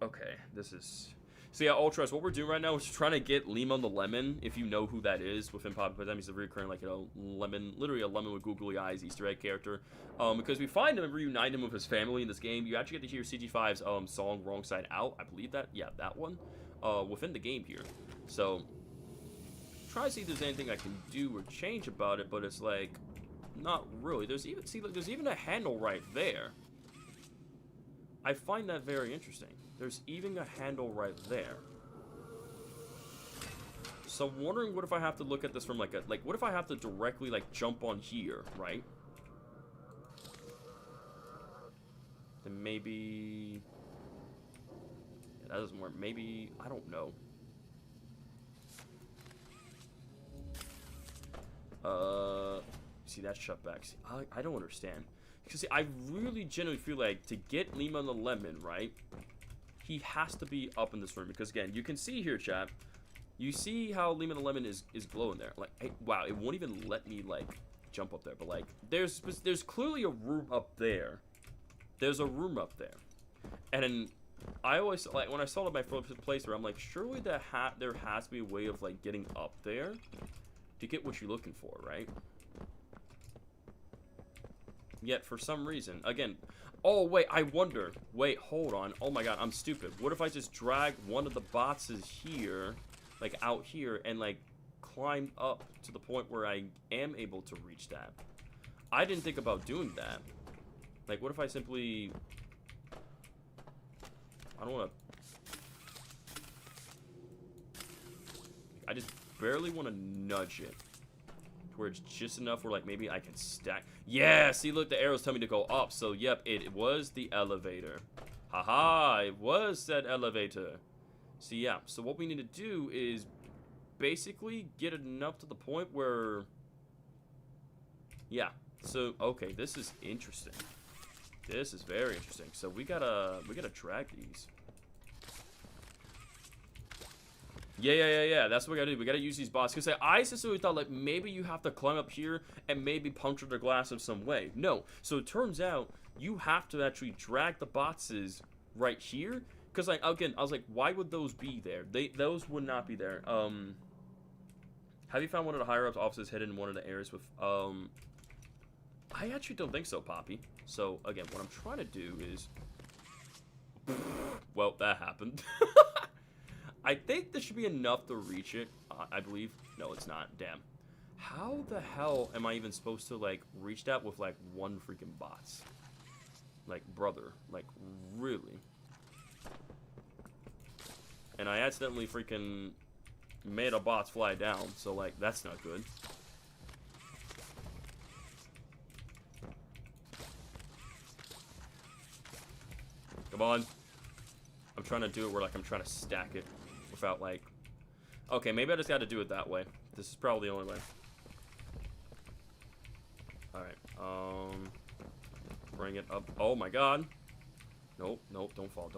Okay, this is... So yeah, Ultras, what we're doing right now is trying to get Lima the Lemon, if you know who that is, within Poppy Playtime. He's a recurring, like, you know, lemon, literally a lemon with googly eyes Easter egg character. Because we find him and reunite him with his family in this game. You actually get to hear CG5's song, Wrong Side Out. I believe that, yeah, that one, within the game here. So, try to see if there's anything I can do or change about it, but it's like, not really. There's even, see, look, there's even a handle right there. I find that very interesting. There's even a handle right there. So I'm wondering what if I have to look at this from like a, like, what if I have to directly like jump on here, right? Then maybe... Yeah, that doesn't work. Maybe, I don't know. See, that's shut back. See, I don't understand. Because see, I really genuinely feel like to get Lima the Lemon, right? He has to be up in this room. Because again, you can see here, chat. You see how Lima the Lemon is glowing there. Like, hey, wow, it won't even let me, like, jump up there. But, like, there's clearly a room up there. There's a room up there. And then I always, like, when I saw it my first playthrough, I'm like, surely there has to be a way of, like, getting up there to get what you're looking for, right? Yet, for some reason, again... Oh, wait, I wonder. Wait, hold on. Oh, my God, I'm stupid. What if I just drag one of the boxes here, like, out here, and, like, climb up to the point where I am able to reach that? I didn't think about doing that. Like, what if I simply... I don't want to... I just barely want to nudge it. Where it's just enough where, like, maybe I can stack. Yeah, see, look, the arrows tell me to go up. So, yep, it was the elevator. Haha, it was that elevator. See, yeah, so what we need to do is basically get it enough to the point where... Yeah, so, okay, this is interesting. This is very interesting. So, we gotta drag these. Yeah. That's what we gotta do. We gotta use these boxes. Because I sincerely thought, like, maybe you have to climb up here and maybe puncture the glass in some way. No. So it turns out you have to actually drag the boxes right here. Because, like, again, I was like, why would those be there? Those would not be there. Have you found one of the higher-ups offices hidden in one of the areas with, I actually don't think so, Poppy. So, again, what I'm trying to do is... Well, that happened. I think this should be enough to reach it, I believe. No, it's not. Damn. How the hell am I even supposed to, like, reach that with, like, one freaking box? Like, brother. Like, really? And I accidentally freaking made a box fly down, so, like, that's not good. Come on. I'm trying to do it where, like, I'm trying to stack it. Without, like... Okay, maybe I just got to do it that way. This is probably the only way. Alright, bring it up. Oh my God. Nope, don't fall.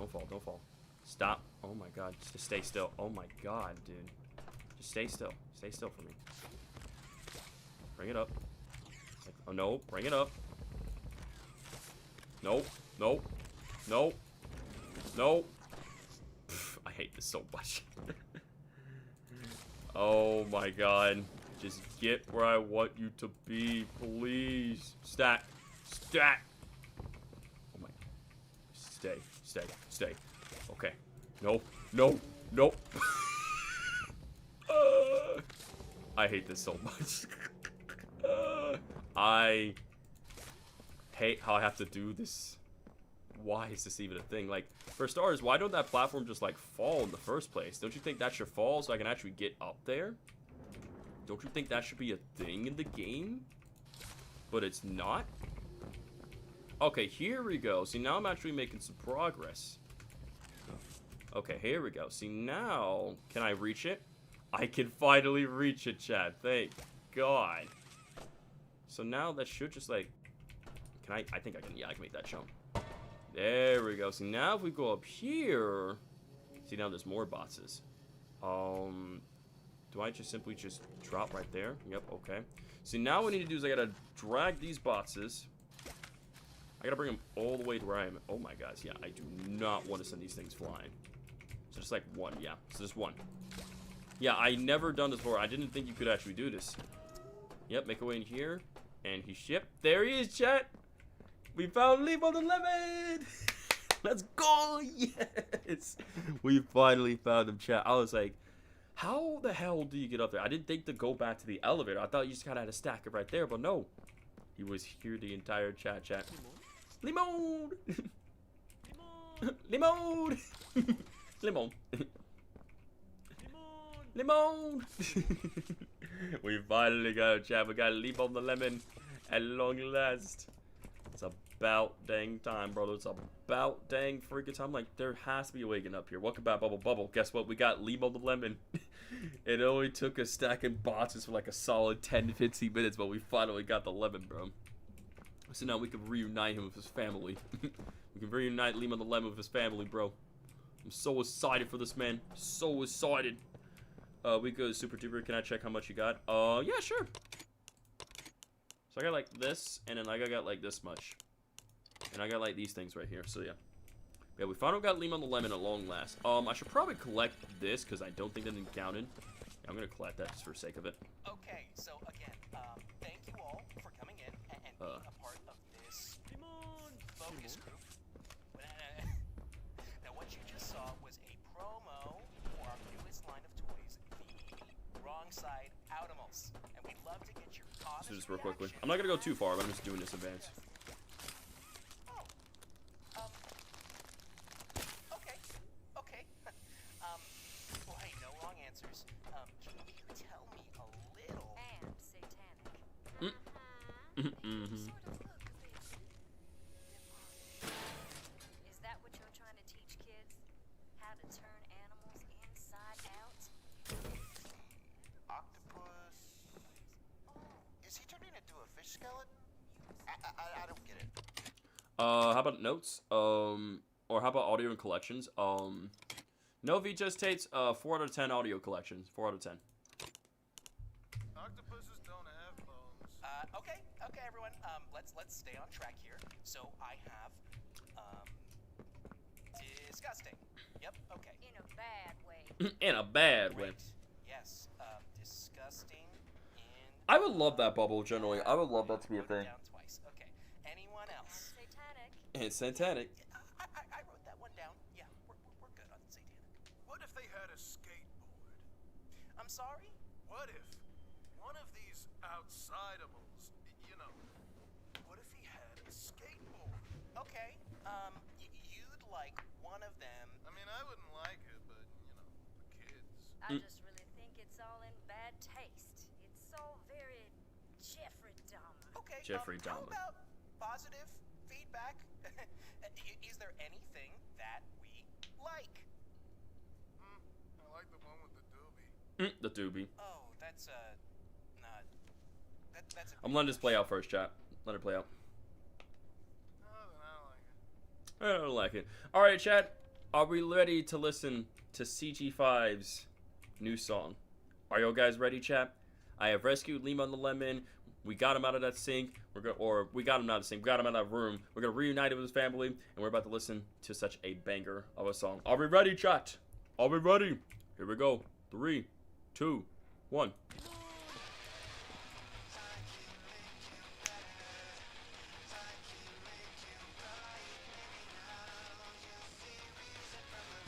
Stop. Oh my God, just stay still. Oh my God, dude. Just stay still. Stay still for me. Bring it up. Like, oh, no, bring it up. Nope. I hate this so much. Oh my God. Just get where I want you to be, please. Stack. Stay. Okay. No. I hate this so much. I hate how I have to do this. Why is this even a thing? Like, for starters, why don't that platform just, like, fall in the first place? Don't you think that should fall so I can actually get up there? Don't you think that should be a thing in the game? But it's not? Okay, here we go. See, now I'm actually making some progress. Okay, here we go. See, now, can I reach it? I can finally reach it, chat. Thank God. So now that should just, like... Can I think I can... Yeah, I can make that jump. There we go. See, now if we go up here... See, now there's more boxes. Do I just simply just drop right there? Yep, okay. See, now what I need to do is I gotta drag these boxes. I gotta bring them all the way to where I am. Oh my gosh, yeah, I do not want to send these things flying. So just like one, yeah. So just one. Yeah, I never done this before. I didn't think you could actually do this. Yep, make our way in here. And yep, there he is, chat. We found Leap on the Lemon. Let's go, yes. We finally found him, chat. I was like, how the hell do you get up there? I didn't think to go back to the elevator. I thought you just kind of had to stack it right there, but no. He was here the entire chat. Limon! Limon! Limon! Limon! We finally got a chat. We got to leap on the lemon at long last. It's about dang time, brother. It's about dang freaking time. Like, there has to be a way getting up here. Welcome back, Bubble. Guess what? We got leap on the lemon. It only took us stacking boxes for like a solid 10 to 15 minutes, but we finally got the lemon, bro. So now we can reunite him with his family. We can reunite Liam on the Lemon with his family, bro. I'm so excited for this, man. So excited. We go to Super Duper. Can I check how much you got? Yeah, sure. So I got like this, and then I got like this much. And I got like these things right here, so yeah. Yeah, we finally got Liam on the Lemon at long last. I should probably collect this, because I don't think that didn't count in. Yeah, I'm going to collect that just for the sake of it. Okay, so again, thank you all for coming in and being a part of this focus group. Now, what you just saw was a promo for our newest line of toys, the Wrong Side Outimals. And we'd love to get your honest So just real quickly. reaction. I'm not going to go too far, but I'm just doing this in advance. Okay. Well, hey, no wrong answers. Can you tell me a little? And satanic. Mm-hmm. Sort of look a bit. Is that what you're trying to teach kids? How to turn animals inside out? Octopus? Is he turning into a fish skeleton? I don't get it. How about notes? Or how about audio and collections? No VHS 4 out of 10 audio collections. 4 out of 10. Octopuses don't have bones. Okay, everyone. Let's stay on track here. So I have, disgusting. Yep. Okay. In a bad way. In a bad way. Great. Yes. Disgusting. And I would love that bubble generally. I would love that to be a wrote it thing. down twice. Okay. Anyone else? Satanic. It's satanic. I wrote that one down. Yeah, we're good on satanic. What if they had a skateboard? I'm sorry? What if one of these outsidables, what if he had a skateboard? Okay. You'd like one of them. I mean, I wouldn't like it, but, the kids. I just really think it's all in bad taste. It's all very Jeffrey Dahmer. Okay. Jeffrey How Dahmer. about positive feedback? Is there anything that we like? I like the one with the doobie. The doobie. Oh, that's not. That's. I'm letting this play out first, chat. Let it play out. Oh, then I like it. I don't like it. Alright, chat. Are we ready to listen to CG5's new song? Are you guys ready, chat? I have rescued Liam on the Lemon. We got him out of that sink. We got him out of the sink. We got him out of that room. We're gonna reunite him with his family, and we're about to listen to such a banger of a song. Are we ready, chat? Are we ready? Here we go. 3, 2, 1.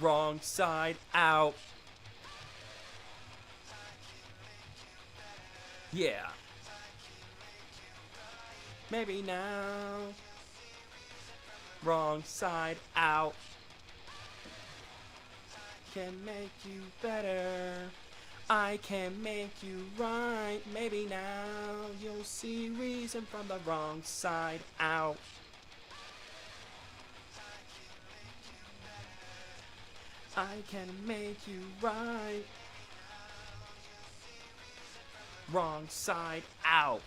Wrong side out. Yeah. Maybe now. Wrong side out. Can make you better. I can make you right. Maybe now you'll see reason from the wrong side out. I can make you right. Wrong side out.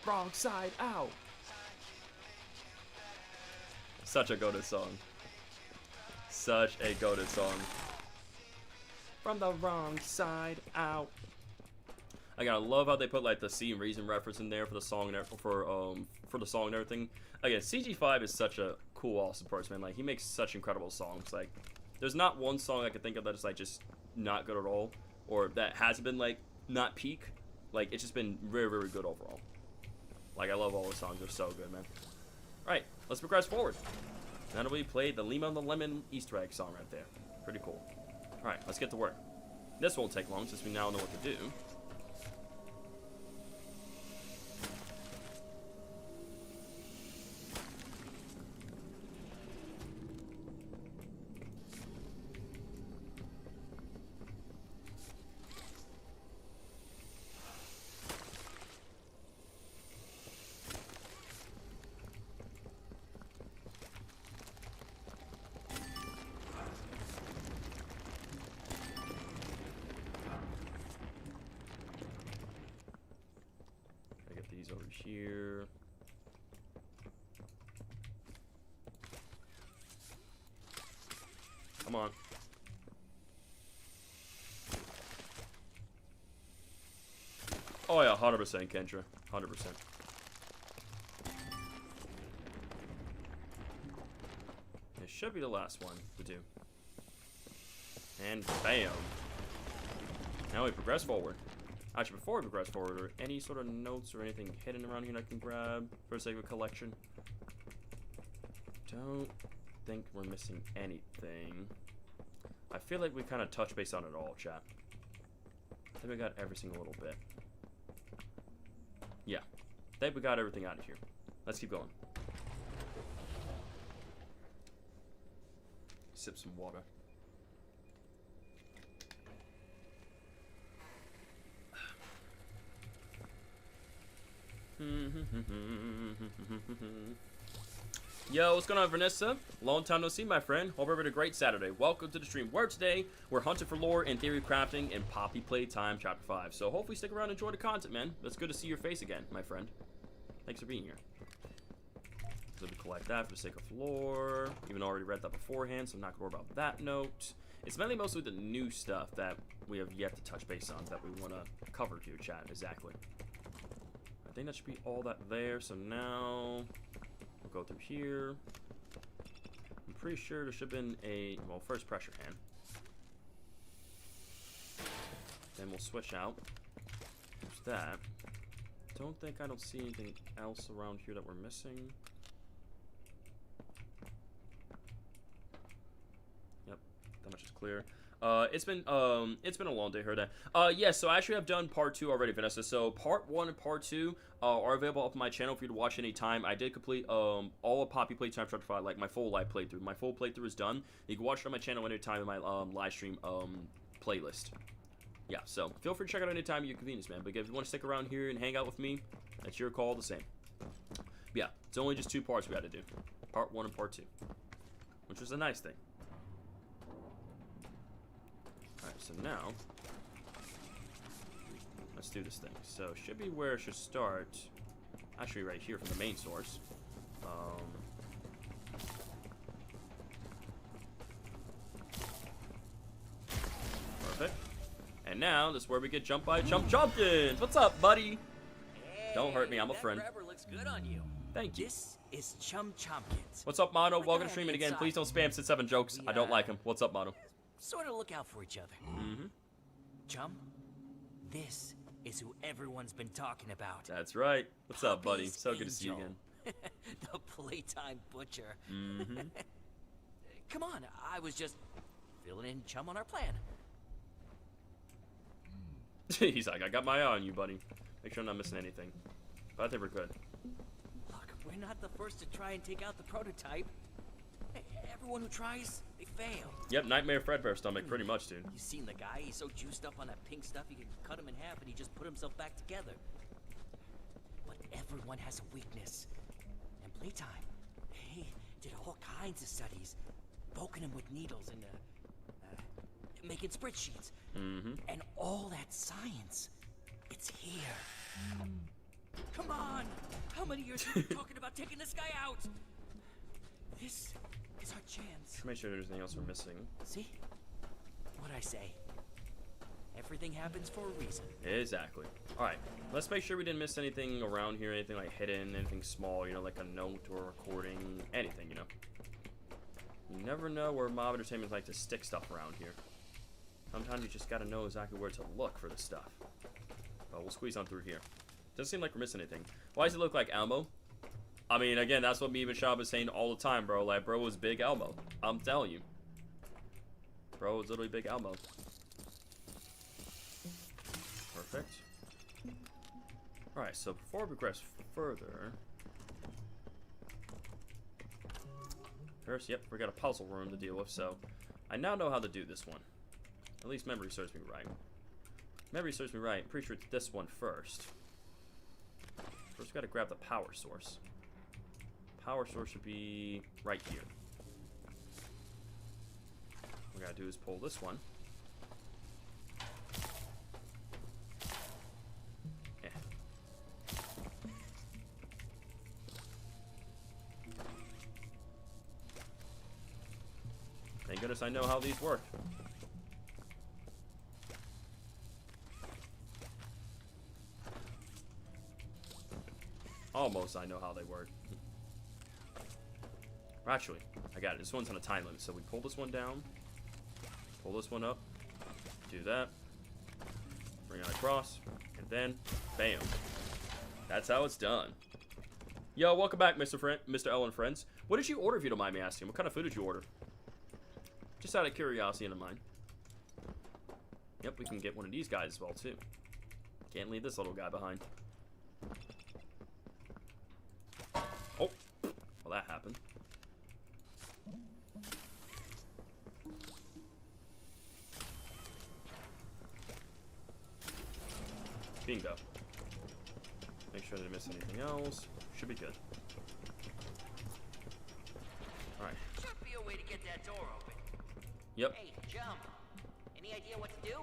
Wrong side out. Such a goated song. Such a goated song. From the wrong side out. I gotta love how they put like the See and Reason reference in there for the song and for the song and everything. Again, CG5 is such a cool, awesome person, man. Like he makes such incredible songs. Like there's not one song I can think of that is like just not good at all, or that hasn't been like not peak. Like it's just been very, very good overall. Like I love all the songs; they're so good, man. All right, let's progress forward. Now that we played the Lima on the Lemon Easter egg song right there, pretty cool. All right, let's get to work. This won't take long since we now know what to do. Over here. Come on. Oh yeah, 100% Kendra. 100%. It should be the last one to do. And bam. Now we progress forward. Actually, before we progress forward, are any sort of notes or anything hidden around here that I can grab for the sake of a collection? Don't think we're missing anything. I feel like we kind of touched base on it all, chat. I think we got every single little bit. Yeah, I think we got everything out of here. Let's keep going. Sip some water. Yo, what's going on, Vanessa? Long time no see, my friend. Hope you're having a great Saturday. Welcome to the stream, where today we're hunting for lore and theory crafting in Poppy Playtime Chapter 5. So hopefully stick around and enjoy the content, man. It's good to see your face again, my friend. Thanks for being here. So we collect that for the sake of lore. Even already read that beforehand, so I'm not going to worry about that note. It's mainly mostly the new stuff that we have yet to touch base on that we want to cover here, chat. Exactly. I think that should be all that there. So now we'll go through here. I'm pretty sure there should have been a, well, first pressure hand. Then we'll switch out. There's that. I don't see anything else around here that we're missing. Yep, that much is clear. It's been a long day, heard that. Yeah, so I actually have done part 2 already, Vanessa. So part 1 and part 2 are available up on my channel for you to watch anytime. I did complete all of Poppy Playtime Chapter 5, like my full live playthrough. My full playthrough is done. You can watch it on my channel anytime in my live stream playlist. Yeah, so feel free to check it out anytime at your convenience, man. But if you want to stick around here and hang out with me, that's your call, the same. But yeah, it's only just 2 parts we got to do. Part 1 and part 2, which was a nice thing. Alright, so now, let's do this thing. So, should be where it should start. Actually, right here from the main source. Perfect. And now, this is where we get jumped by Chumpkins. What's up, buddy? Hey, Don't hurt me, I'm a friend. That rubber looks good on you. Thank you. This is Chumpkins. What's up, Mono? We're Welcome to gonna streaming head again. inside. Please don't spam Sid 7 jokes. I don't like them. What's up, Mono? Sort of look out for each other. Mm-hmm. Chum, this is who everyone's been talking about. That's right. What's up, buddy? Poppy's So good to see you angel. again. The Playtime Butcher. Mm-hmm. Come on, I was just fill in chum on our plan. He's like, I got my eye on you, buddy. Make sure I'm not missing anything. But I think we're good. Look, we're not the first to try and take out the prototype. Everyone who tries, they fail. Yep, Nightmare Fredbear stomach, pretty much, dude. You seen the guy? He's so juiced up on that pink stuff, you can cut him in half and he just put himself back together. But everyone has a weakness. And Playtime, he did all kinds of studies, poking him with needles and making spreadsheets. And all that science, it's here. Come on! How many years have you been talking about taking this guy out? This is our chance. Make sure there's anything else we're missing. See? What'd I say? Everything happens for a reason. Exactly. Alright, let's make sure we didn't miss anything around here, anything like hidden, anything small, you know, like a note or a recording, anything, you know. You never know where Mob Entertainment like to stick stuff around here. Sometimes you just gotta know exactly where to look for the stuff. But we'll squeeze on through here. Doesn't seem like we're missing anything. Why does it look like Elmo? I mean, again, that's what me and Shab is saying all the time, bro. Like, bro was Big Elmo. I'm telling you. Bro was literally Big Elmo. Perfect. Alright, so before we progress further... First, yep, we got a puzzle room to deal with, so... I now know how to do this one. At least memory serves me right. Memory serves me right. I'm pretty sure it's this one first. First, we gotta grab the power source. Power source should be right here. What we gotta do is pull this one. Eh. Thank goodness I know how these work. Almost I know how they work. Actually, I got it. This one's on a time limit, so we pull this one down, pull this one up, do that, bring it across, and then, bam. That's how it's done. Yo, welcome back, Mr. L and friends. What did you order, if you don't mind me asking? What kind of food did you order? Just out of curiosity and of mine. Yep, we can get one of these guys as well, too. Can't leave this little guy behind. Oh, well, that happened. Bingo. Make sure I didn't miss anything else. Should be good. Alright. Should be a way to get that door open. Yep. Hey, jump. Any idea what to do?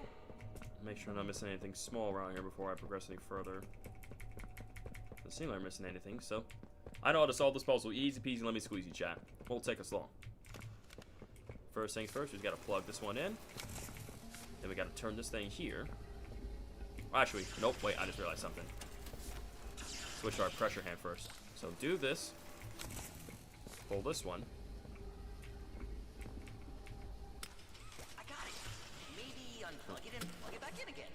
Make sure I'm not missing anything small around here before I progress any further. Doesn't seem like I'm missing anything, so... I know how to solve this puzzle. Easy peasy, let me squeeze you, chat. Won't take us long. First things first, we just gotta plug this one in. Then we gotta turn this thing here. Actually, nope, wait, I just realized something. Switch to our pressure hand first. So do this. Pull this one. I got it. Maybe unplug it and plug it back in again.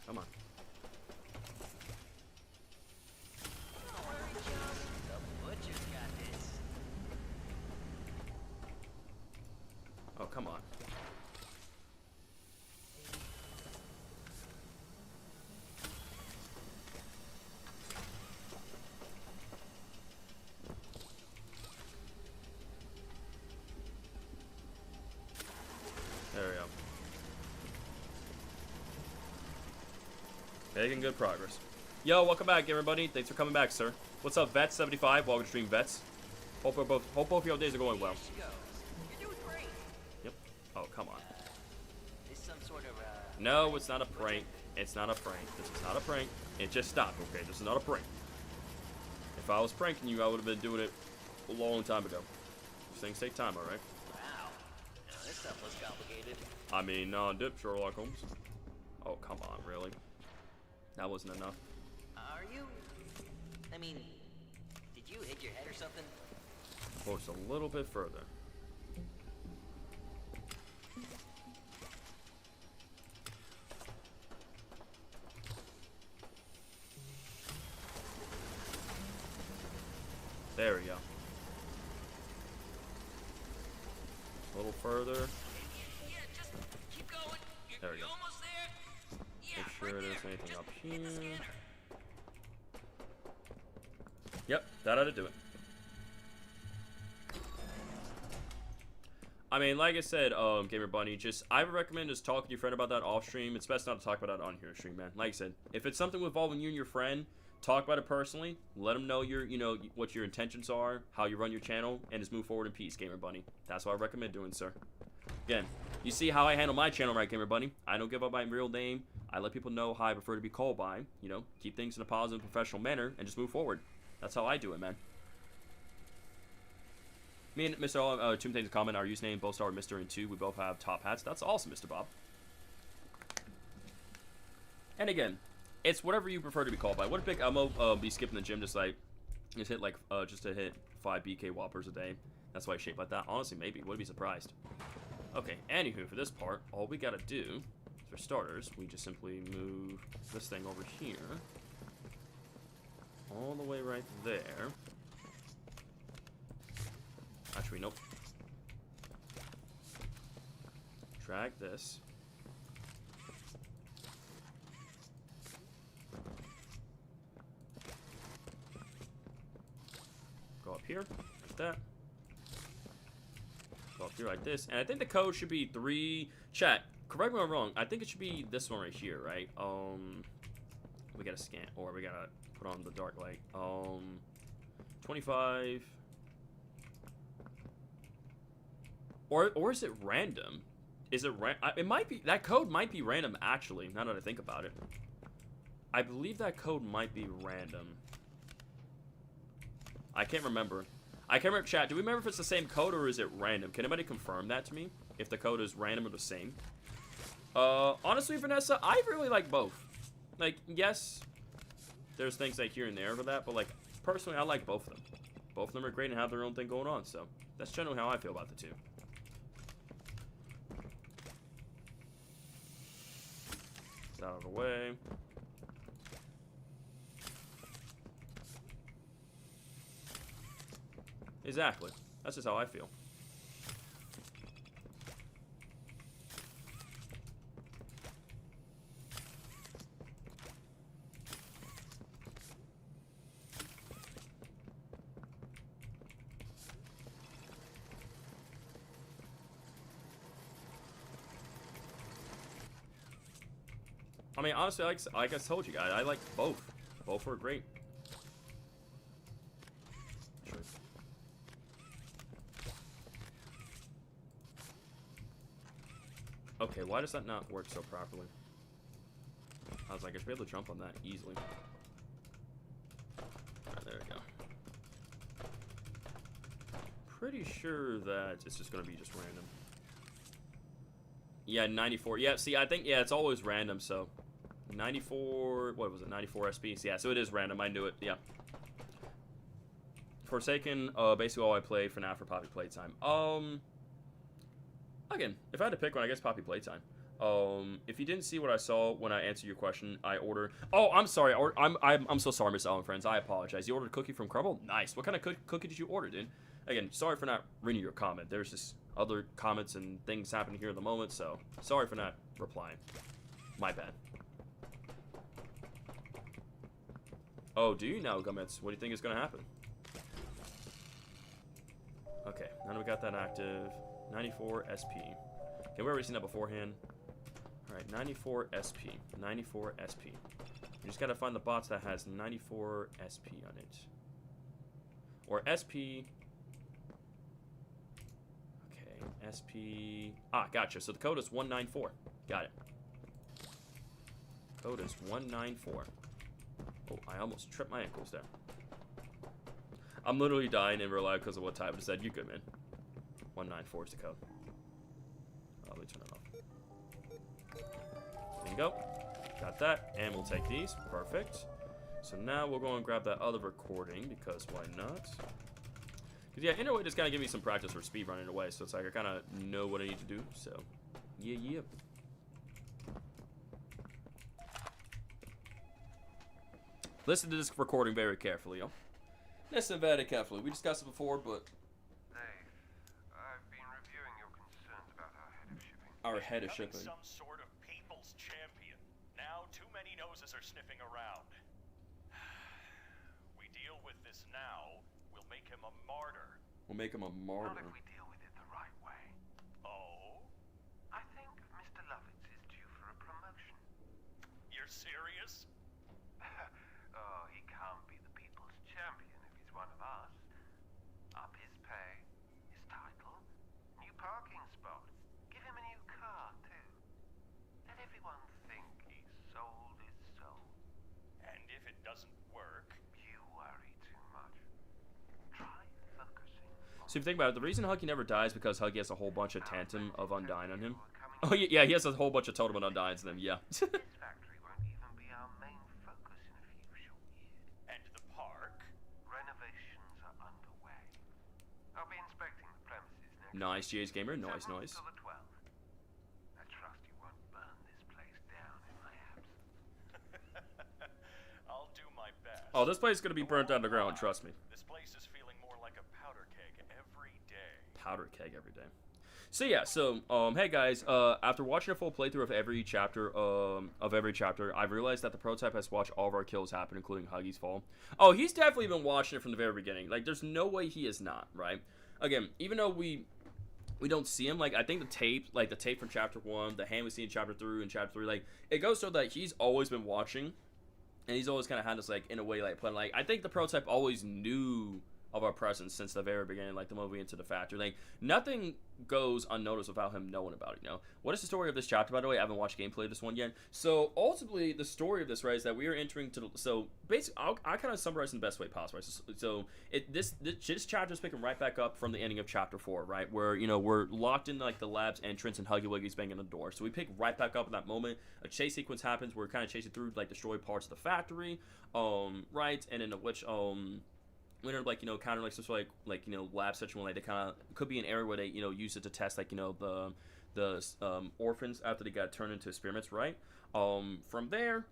Come on. Don't worry, John. The butcher's got this. Oh, come on. There we go. Making good progress. Yo, welcome back, everybody. Thanks for coming back, sir. What's up, Vets75? Welcome to stream, Vets. Hope both your days are going well. Here she goes. You're doing great. Yep. Oh, come on. This some sort of No, it's not a prank. It's not a prank. This is not a prank. It just stopped, okay? This is not a prank. If I was pranking you, I would have been doing it a long time ago. These things take time, alright? Wow. Now this stuff looks complicated. I mean, dip, Sherlock Holmes. Oh, come on, really? That wasn't enough. Are you? I mean, did you hit your head or something? Pull just a little bit further. There we go. A little further. Yeah, just keep going. There we You're go. almost there. Yeah, Make sure right there's there. anything up Hit the here. scanner. Yep, that ought to do it. I mean, like I said, Gamer Bunny, I would recommend just talking to your friend about that off stream. It's best not to talk about that on here stream, man. Like I said, if it's something involving you and your friend, talk about it personally. Let them know what your intentions are, how you run your channel, and just move forward in peace, Gamer Bunny. That's what I recommend doing, sir. Again, you see how I handle my channel, right, Gamer Bunny? I don't give up my real name. I let people know how I prefer to be called by. Keep things in a positive, professional manner, and just move forward. That's how I do it, man. Me and Mr. Two things in common. Our username both start with Mr. and 2. We both have top hats. That's awesome, Mr. Bob. And again, it's whatever you prefer to be called by. What a big I'm gonna be skipping the gym just to hit 5 BK whoppers a day. That's why I shape like that. Honestly, maybe. Wouldn't be surprised. Okay, anywho, for this part, all we gotta do, for starters, we just simply move this thing over here. All the way right there. Actually, nope. Drag this. Go up here, like that. Go up here like this. And I think the code should be 3... Chat, correct me if I'm wrong. I think it should be this one right here, right? We gotta scan, or we gotta put on the dark light. 25... Or is it random? Is it it might be, that code might be random actually, now that I think about it. I believe that code might be random. I can't remember. I can't remember, chat. Do we remember if it's the same code or is it random? Can anybody confirm that to me? If the code is random or the same? Honestly, Vanessa, I really like both. Like, yes, there's things like here and there for that, but like, personally, I like both of them. Both of them are great and have their own thing going on, so that's generally how I feel about the two. Out of the way. Exactly. That's just how I feel. I mean, honestly, like I told you guys, I like both. Both were great. Sure. Okay, why does that not work so properly? I was like, I should be able to jump on that easily. Alright, there we go. Pretty sure that it's just gonna be just random. Yeah, 94. Yeah, see, I think, yeah, it's always random, so. 94, what was it, 94 SPs? Yeah, so it is random, I knew it, yeah. Forsaken, basically all I play for now for Poppy Playtime. Again, if I had to pick one, I guess Poppy Playtime. If you didn't see what I saw when I answered your question, I ordered... Oh, I'm sorry, I'm so sorry, Miss Ellen, friends, I apologize. You ordered a cookie from Crumble? Nice. What kind of cookie did you order, dude? Again, sorry for not reading your comment. There's just other comments and things happening here at the moment, so sorry for not replying. My bad. Oh, do you know, Gummits? What do you think is going to happen? Okay, now that we got that active. 94 SP. Okay, we already seen that beforehand. Alright, 94 SP. 94 SP. You just gotta find the bots that has 94 SP on it. Or SP... SP... Ah, gotcha. So the code is 194. Got it. Code is 194. Oh, I almost tripped my ankles there. I'm literally dying in real life because of what Ty said. You good, man. 194 is the code. Oh, let me turn it off. There you go. Got that. And we'll take these. Perfect. So now we'll go and grab that other recording because why not? Because, yeah, Interway just kind of give me some practice for speed running away, so it's like I kind of know what I need to do, so, yeah. Listen to this recording very carefully, yo. Listen very carefully. We discussed it before, but... Dave, I've been reviewing your our He's head of becoming shipping. some sort of people's champion. Now too many noses are sniffing around. We deal with this now, we'll make him a martyr. We'll make him a Not martyr. if we deal with it the right way. Oh? I think Mr. Lovitz is due for a promotion. You're serious? Oh, he can't be the people's champion if he's one of us. Up his pay, his title, new parking spots. Give him a new car, too. Let everyone think he sold his soul. And if it doesn't work? You worry too much. Try focusing on So if you think about it, the reason Huggy never dies because Huggy has a whole bunch of Tantum of Undyne on him. coming Oh yeah, he has a whole bunch of Totem of Undynes in him. Yeah. This factory won't even be our main focus in a few short years. And the park? Renovations are underway. I'll be inspecting the premises next Nice, week. GH Gamer. Nice, Several nice. till the 12th. I trust you won't burn this place down in my absence. I'll do my best. Oh, this place is gonna be burnt down to the ground. Trust me. This place is feeling more like a powder keg every day. Powder keg every day. So yeah, hey guys, after watching a full playthrough of every chapter, I've realized that the prototype has watched all of our kills happen, including Huggy's fall. Oh, he's definitely been watching it from the very beginning. Like, there's no way he is not, right? Again, even though we don't see him, like, I think the tape from chapter 1, the hand we see in chapter 2 and chapter 3, like, it goes so that he's always been watching, and he's always kind of had us, like, in a way, like, playing, like, I think the prototype always knew of our presence since the very beginning, like the movie into the factory. Like, nothing goes unnoticed without him knowing about it, you know? What is the story of this chapter, by the way? I haven't watched gameplay of this one yet. So, ultimately, the story of this, right, is that we are entering to the... So, basically, I kind of summarize in the best way possible. Right? So this chapter is picking right back up from the ending of chapter 4, right? Where, you know, we're locked in, like, the lab's entrance and Huggy Wuggy's banging on the door. So, we pick right back up in that moment. A chase sequence happens. We're kind of chasing through, like, destroyed parts of the factory, right? And in which, we ended up, like, you know, kind of like some sort of like you know, lab section, like they kind of could be an area where they, you know, use it to test, like, you know, the orphans after they got turned into experiments, right? From there,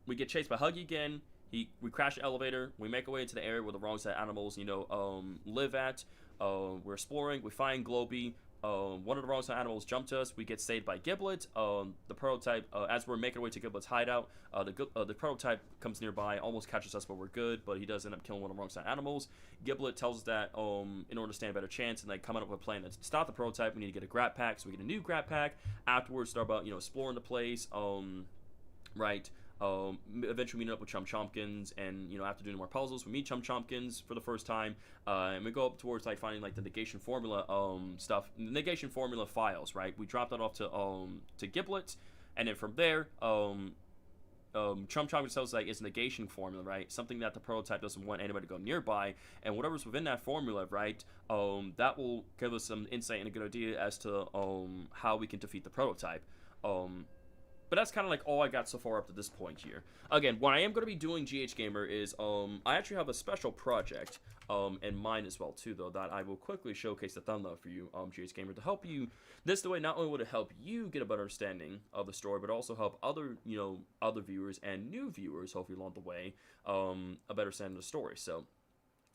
we get chased by Huggy again. We crash the elevator. We make our way into the area where the wrong side animals, you know, live at. We're exploring. We find Globy. One of the wrong side animals jumped to us. We get saved by Giblet. The prototype, as we're making our way to Giblet's hideout, the prototype comes nearby, almost catches us, but we're good. But he does end up killing one of the wrong side animals. Giblet tells us that in order to stand a better chance and like coming up with a plan to stop the prototype, we need to get a grab pack. So we get a new grab pack. Afterwards, start about, you know, exploring the place. Right. Eventually meeting up with Chum Chompkins, and, you know, after doing more puzzles, we meet Chum Chompkins for the first time, and we go up towards, like, finding, like, the negation formula stuff, negation formula files, right? We drop that off to Giblet, and then from there, Chum Chompkins tells us, like, it's a negation formula, right? Something that the prototype doesn't want anybody to go nearby, and whatever's within that formula, right, that will give us some insight and a good idea as to how we can defeat the prototype. But that's kind of like all I got so far up to this point here. Again, what I am going to be doing, GH Gamer, is I actually have a special project in mind as well too, though, that I will quickly showcase the thumbnail for you, GH Gamer, to help you. This way, not only will it help you get a better understanding of the story, but also help other, you know, other viewers and new viewers, hopefully along the way, a better understanding of the story. So,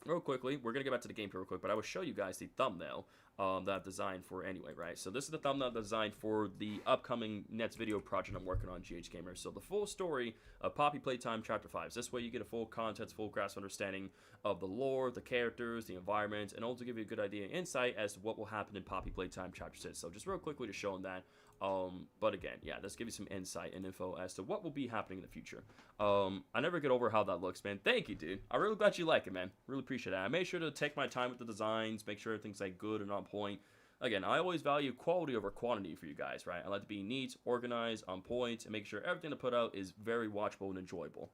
real quickly, we're going to get back to the gameplay real quick, but I will show you guys the thumbnail that I've designed for anyway, right? So this is the thumbnail designed for the upcoming next video project I'm working on, GH Gamer. So the full story of Poppy Playtime Chapter 5. So this way you get a full context, full grasp understanding of the lore, the characters, the environment, and also give you a good idea and insight as to what will happen in Poppy Playtime Chapter 6. So just real quickly to show them that. But again, yeah, let's give you some insight and info as to what will be happening in the future. I never get over how that looks, man. Thank you, dude. I'm really glad you like it, man. Really appreciate it. I made sure to take my time with the designs, make sure everything's like good and on point. Again, I always value quality over quantity for you guys, right? I like to be neat, organized, on point, and make sure everything to put out is very watchable and enjoyable.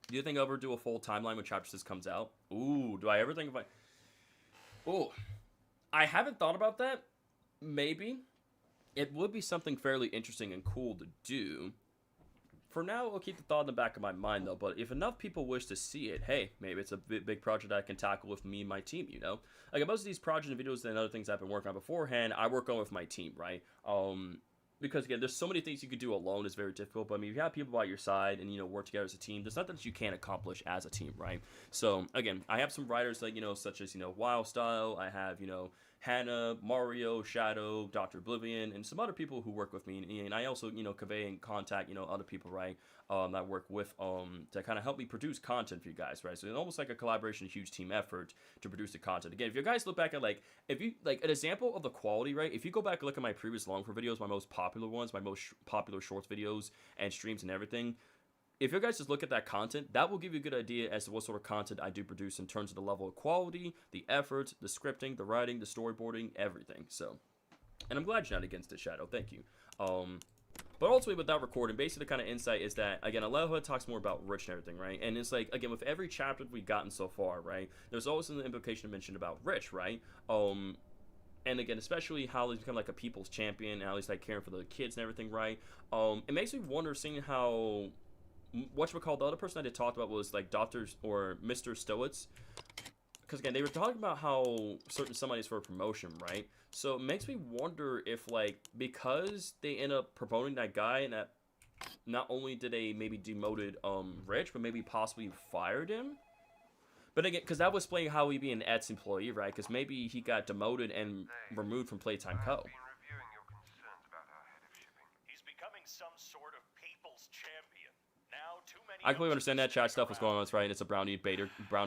Do you think I'll ever do a full timeline when Chapter 6 comes out? Ooh, do I ever think of like... Ooh, I haven't thought about that. Maybe. It would be something fairly interesting and cool to do. For now, I'll keep the thought in the back of my mind, though. But if enough people wish to see it, hey, maybe it's a big project I can tackle with me and my team, you know? Like, most of these projects and videos and other things I've been working on beforehand, I work on with my team, right? Because, again, there's so many things you could do alone. It's very difficult. But, I mean, if you have people by your side and, you know, work together as a team, there's nothing that you can't accomplish as a team, right? So, again, I have some writers, like, you know, such as, you know, Wild Style. I have, you know, Hannah, Mario, Shadow, Dr. Oblivion, and some other people who work with me. And I also, convey and contact, other people, right, that work with, to kind of help me produce content for you guys, right? So it's almost like a collaboration, huge team effort to produce the content. Again, if you guys look back at, like, if you, like, an example of the quality, right? If you go back and look at my previous long form videos, my most popular ones, my most popular shorts videos and streams and everything, if you guys just look at that content, that will give you a good idea as to what sort of content I do produce in terms of the level of quality, the effort, the scripting, the writing, the storyboarding, everything. So, and I'm glad you're not against it, Shadow. Thank you. But ultimately, with that recording, basically the kind of insight is that, again, a lot of it talks more about Rich and everything, right? And it's like, again, with every chapter we've gotten so far, right, there's always an implication mentioned about Rich, right? And again, especially how he's become like a people's champion, and how he's like caring for the kids and everything, right? It makes me wonder, seeing how whatchamacallit, the other person I did talk about was like Dr. or Mr. Stowitz, because again, they were talking about how certain somebody's for a promotion, right? So it makes me wonder if, like, because they end up promoting that guy, and that not only did they maybe demoted Rich, but maybe possibly fired him. But again, because that was explaining how he'd be an ex-employee, right? Because maybe he got demoted and removed from Playtime Co. I've been reviewing your concerns about our head of shipping. He's becoming some sort of people's champion. Now, too many I completely understand that. Chat stuff was going on. around. That's right. And it's a brownie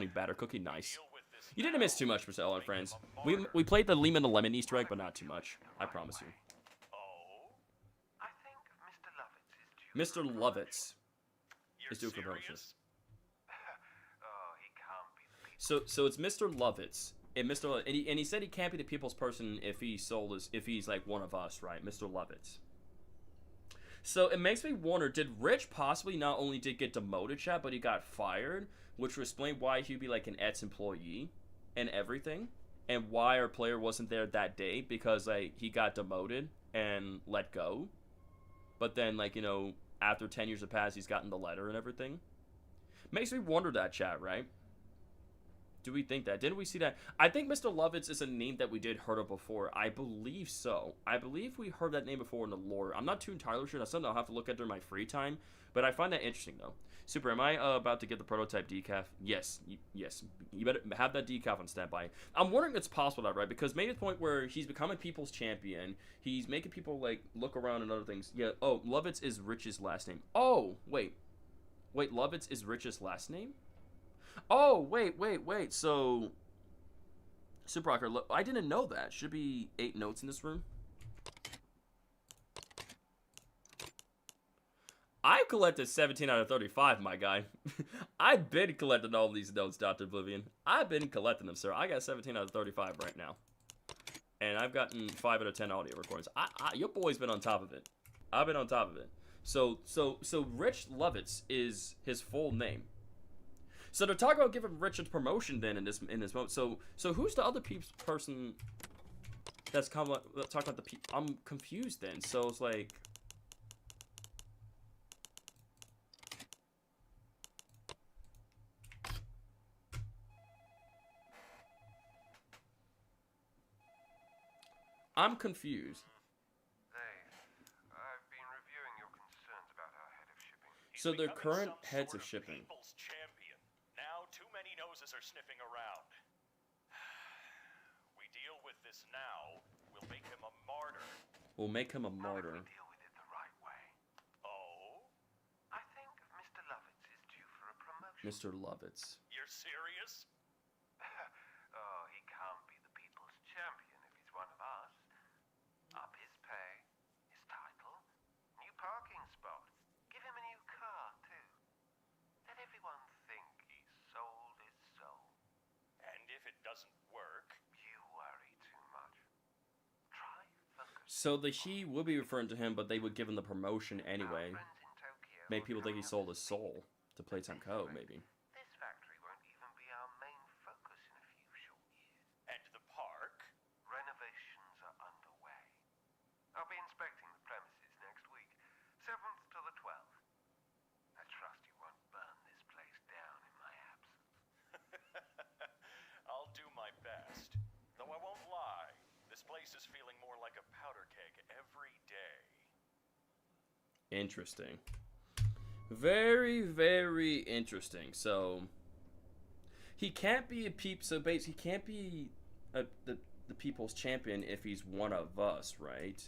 batter cookie. Nice. Deal with this You didn't miss too much, Marcel and Make him friends. a We martyr. played the Lehman the Lemon Easter egg, but not too much. I promise you. Oh, I think Mr. Lovitz is due. Mr. Lovitz you're is due for promotion. serious? Oh, he can't be the people. So it's Mr. Lovitz. And and he said he can't be the people's person if he's like one of us, right? Mr. Lovitz. So it makes me wonder, did Rich possibly not only did get demoted, chat, but he got fired, which would explain why he'd be like an ex-employee and everything, and why our player wasn't there that day, because like he got demoted and let go, but then, like, after 10 years have passed, he's gotten the letter and everything. Makes me wonder that, chat, right? Do we think that? Didn't we see that? I think Mr. Lovitz is a name that we did heard of before. I believe so. I believe we heard that name before in the lore. I'm not too entirely sure. That's something I'll have to look at during my free time. But I find that interesting, though. Super, am I about to get the prototype decaf? Yes. Yes. You better have that decaf on standby. I'm wondering if it's possible that, right? Because maybe the point where he's becoming people's champion. He's making people, like, look around and other things. Yeah. Oh, Lovitz is Rich's last name. Oh, wait. Wait, Lovitz is Rich's last name? Oh, wait. So, Super Rocker, I didn't know that. Should be 8 notes in this room. I've collected 17 out of 35, my guy. I've been collecting all these notes, Dr. Oblivion. I've been collecting them, sir. I got 17 out of 35 right now. And I've gotten 5 out of 10 audio recordings. Your boy's been on top of it. I've been on top of it. So Rich Lovitz is his full name. So they're talking about giving Rich a promotion then in this moment. So who's the other person that's talking about the people? I'm confused then. So it's like, I'm confused. I've been reviewing your concerns about our head of shipping. So their Becoming current some heads sort of shipping. People's champion. Now, too many noses are sniffing around. We deal with this now. We'll make him a martyr. We'll make him a How would martyr. we deal with it the right way? Oh, I think Mr. Lovitz is due for a promotion. Mr. Lovitz. you're serious? Oh, he can't be the people's champion if he's one of us. Up his pay, his title, new parking spot. Give him a new car, too. Let everyone think he sold his soul. And if it doesn't work, You worry too much. Try focus. So the he would be referring to him, but they would give him the promotion anyway. Our friends in Tokyo Make are people think he coming sold up his with me. soul to Playtime Co. Maybe. This factory won't even be our main focus in a few short years. and the park, Renovations are underway. I'll be inspecting the premises next week, 7th to the 12th. I trust you won't burn this place down in my absence. I'll do my best. Though I won't lie, this place is feeling more like a powder keg every day. Interesting. Very, very interesting. So he can't be a peep. So basically, he can't be the people's champion if he's one of us, right?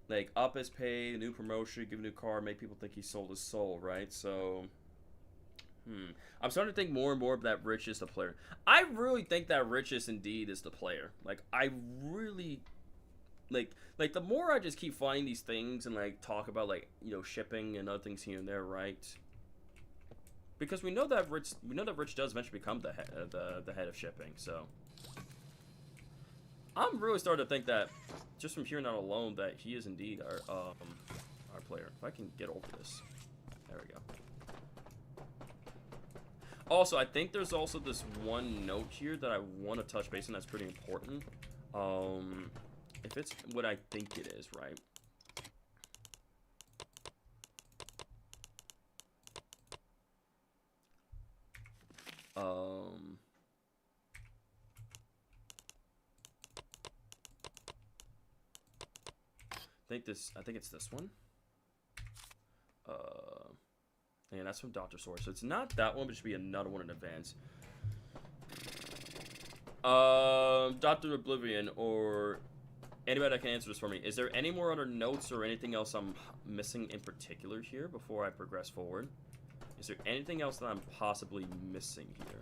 Like, up his pay, new promotion, give a new car, make people think he sold his soul, right? So, I'm starting to think more and more that Rich is the player. I really think that Rich is indeed is the player. Like, I really, like the more I just keep finding these things and, like, talk about, like, you know, shipping and other things here and there, right? Because we know that Rich does eventually become the head of shipping, so. I'm really starting to think that, just from hearing that alone, that he is indeed our player. If I can get over this. There we go. Also, I think there's also this one note here that I want to touch base on that's pretty important. If it's what I think it is, right? I think it's this one. And that's from Dr. Source. So it's not that one, but it should be another one in advance. Dr. Oblivion, or anybody that can answer this for me. Is there any more other notes or anything else I'm missing in particular here before I progress forward? Is there anything else that I'm possibly missing here?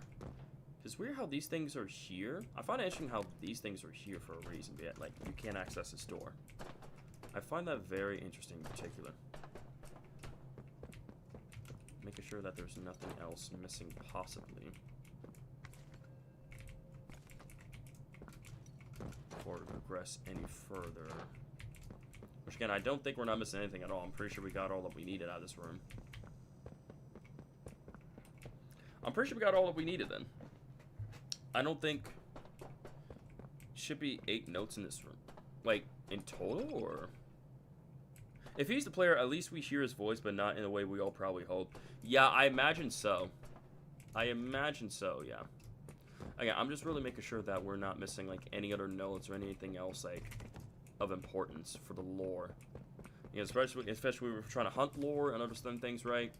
It's weird how these things are here. I find it interesting how these things are here for a reason, but yet, like, you can't access this door. I find that very interesting in particular. Making sure that there's nothing else missing, possibly. Before we progress any further. Which, again, I don't think we're not missing anything at all. I'm pretty sure we got all that we needed out of this room. I'm pretty sure we got all that we needed, then. I don't think... Should be 8 notes in this room. Like, in total, or... If he's the player, at least we hear his voice, but not in a way we all probably hope. Yeah, I imagine so. I imagine so, yeah. Again, I'm just really making sure that we're not missing, like, any other notes or anything else, like, of importance for the lore. You know, especially when we're trying to hunt lore and understand things, right?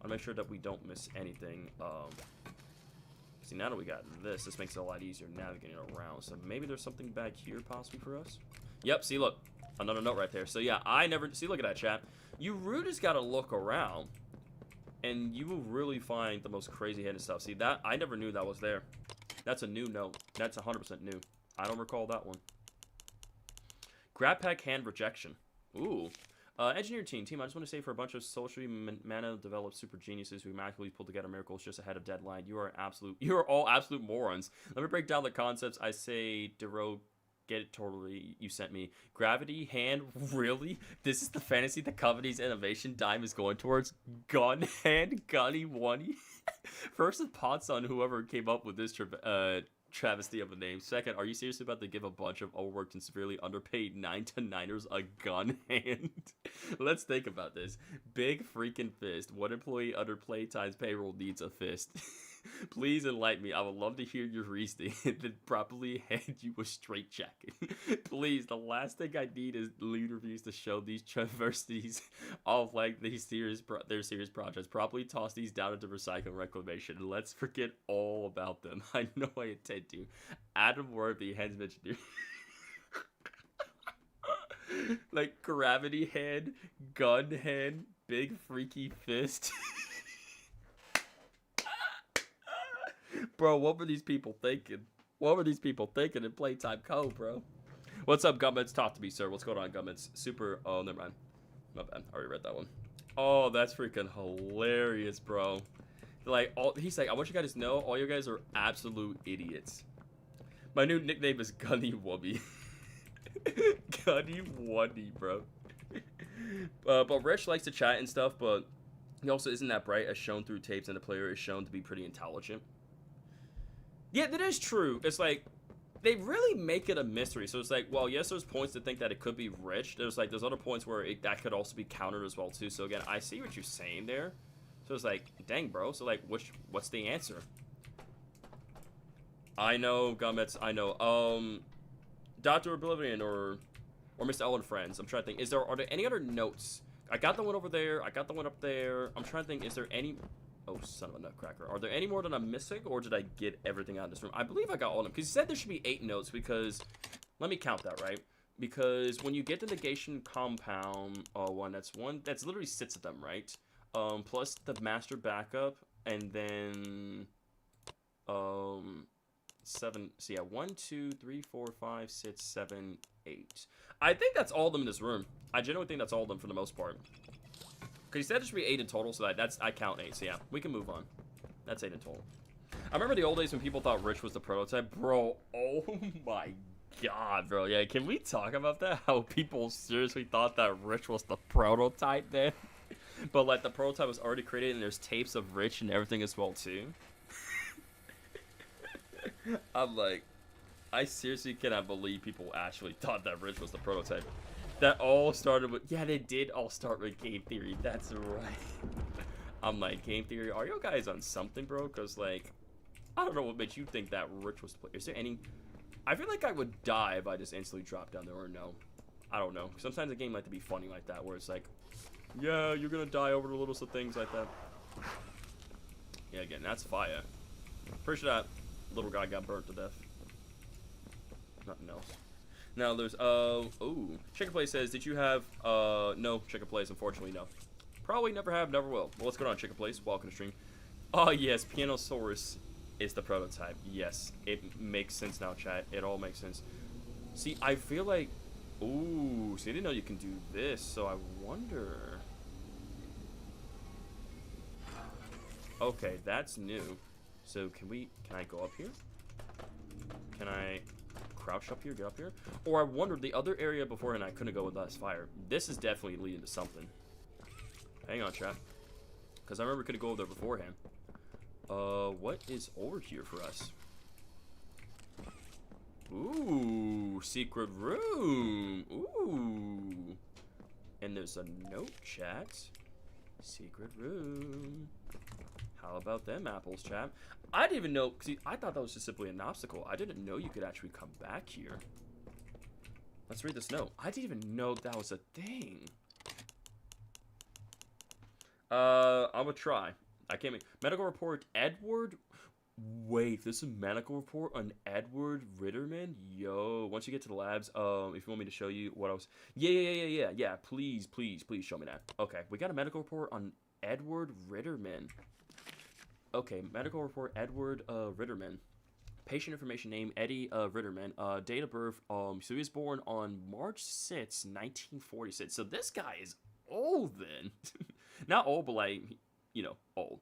I'll make sure that we don't miss anything. See, now that we got this makes it a lot easier navigating around. So maybe there's something back here possibly for us. Yep, see, look. Another note right there. So yeah, I never... See, look at that, chat. You really just gotta look around, and you will really find the most crazy hidden stuff. See, that... I never knew that was there. That's a new note. That's 100% new. I don't recall that one. Grab pack hand rejection. Ooh. Engineer team, I just want to say, for a bunch of socially mana-developed super geniuses who magically pulled together miracles just ahead of deadline, you are all absolute morons. Let me break down the concepts. I say, Dero... Get it totally, you sent me. Gravity, hand, really? This is the fantasy the company's innovation dime is going towards? Gun, hand, gunny, oney? First, it's pots on whoever came up with this travesty of a name. Second, are you seriously about to give a bunch of overworked and severely underpaid 9-to-9ers a gun hand? Let's think about this. Big freaking fist. What employee under Playtime's payroll needs a fist? Please enlighten me. I would love to hear your reasoning and then properly hand you a straight jacket. Please, the last thing I need is lead reviews to show these traversities off like their serious projects. Properly toss these down into recycling reclamation. Let's forget all about them. I know I intend to. Adam Worthy, hands engineer. Like gravity hand, gun hand, big freaky fist. Bro, what were these people thinking? What were these people thinking in Playtime Co, bro? What's up, Gummits? Talk to me, sir. What's going on, Gummits? Super... Oh, never mind. My bad. I already read that one. Oh, that's freaking hilarious, bro. Like, he's like, I want you guys to know, all you guys are absolute idiots. My new nickname is Gunny Wubby. Gunny Wubby, bro. But Rich likes to chat and stuff, but he also isn't that bright, as shown through tapes, and the player is shown to be pretty intelligent. Yeah, that is true. It's like, they really make it a mystery. So it's like, well, yes, there's points to think that it could be Rich. There's other points where that could also be countered as well, too. So again, I see what you're saying there. So it's like, dang, bro. So like, what's the answer? I know, Gummits, I know. Dr. Oblivion or Mr. Ellen Friends. I'm trying to think. Are there any other notes? I got the one over there. I got the one up there. I'm trying to think. Is there any Oh, son of a nutcracker. Are there any more that I'm missing, or did I get everything out of this room? I believe I got all of them, because he said there should be 8 notes, because... Let me count that, right? Because when you get the negation compound one, that's literally 6 of them, right? Plus the master backup, and then... 7... So yeah, 1, 2, 3, 4, 5, 6, 7, 8. I think that's all of them in this room. I genuinely think that's all of them for the most part. Because he said there should be 8 in total, so I count 8. So yeah, we can move on. That's 8 in total. I remember the old days when people thought Rich was the prototype. Bro, oh my god, bro. Yeah, can we talk about that? How people seriously thought that Rich was the prototype, man? But, like, the prototype was already created, and there's tapes of Rich and everything as well, too. I'm like, I seriously cannot believe people actually thought that Rich was the prototype. That all started with... Yeah, they did all start with Game Theory. That's right. I'm like, Game Theory, are you guys on something, bro? Because, like, I don't know what made you think that Rich was... Is there any... I feel like I would die if I just instantly dropped down there, or no. I don't know. Sometimes a game like to be funny like that, where it's like, yeah, you're gonna die over the littlest of things like that. Yeah, again, that's fire. Pretty sure that little guy got burnt to death. Nothing else. Now there's, ooh. Chicken Play says, did you have, no, Chicken Plays, unfortunately, no. Probably never have, never will. Well, what's going on, Chicken Plays? Welcome to stream. Oh, yes, Pianosaurus is the prototype. Yes, it makes sense now, chat. It all makes sense. See, I feel like, ooh, see, I didn't know you can do this, so I wonder. Okay, that's new. So, can I go up here? Can I... crouch up here, get up here? Or I wondered the other area before and I couldn't go with last fire. This is definitely leading to something. Hang on, chat. Because I remember we could go over there beforehand. What is over here for us? Ooh, secret room. Ooh. And there's a note, chat. Secret room. How about them apples, chat? I didn't even know, see, I thought that was just simply an obstacle. I didn't know you could actually come back here. Let's read this note. I didn't even know that was a thing. I'm gonna try. I can't make medical report. Edward. Wait, this is a medical report on Edward Ritterman. Yo, once you get to the labs, if you want me to show you what else. Yeah. Please show me that. Okay, we got a medical report on Edward Ritterman. Okay, medical report, Edward Ritterman. Patient information name, Eddie Ritterman. Date of birth, so he was born on March 6, 1946. So this guy is old then. Not old, but like, you know, old.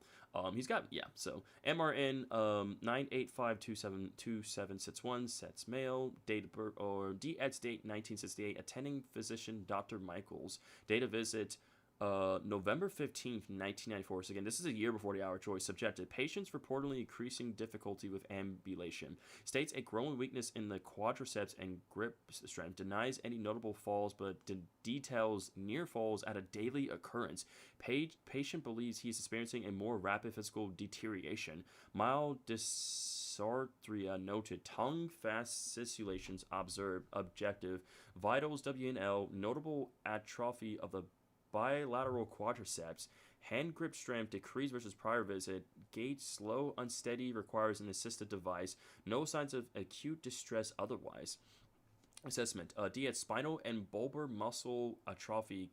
He's got, yeah, so MRN 985272761, sets male, date of birth, or DX date 1968, attending physician Dr. Michaels, date of visit November 15th, 1994. So again, this is a year before the hour choice. Subjective. Patients reportedly increasing difficulty with ambulation. States a growing weakness in the quadriceps and grip strength. Denies any notable falls, but details near falls at a daily occurrence. Patient believes he is experiencing a more rapid physical deterioration. Mild dysarthria noted. Tongue fasciculations observed. Objective. Vitals WNL. Notable atrophy of the bilateral quadriceps. Hand grip strength decreased versus prior visit. Gait slow, unsteady, requires an assisted device. No signs of acute distress otherwise. Assessment. D had spinal and bulbar muscle atrophy.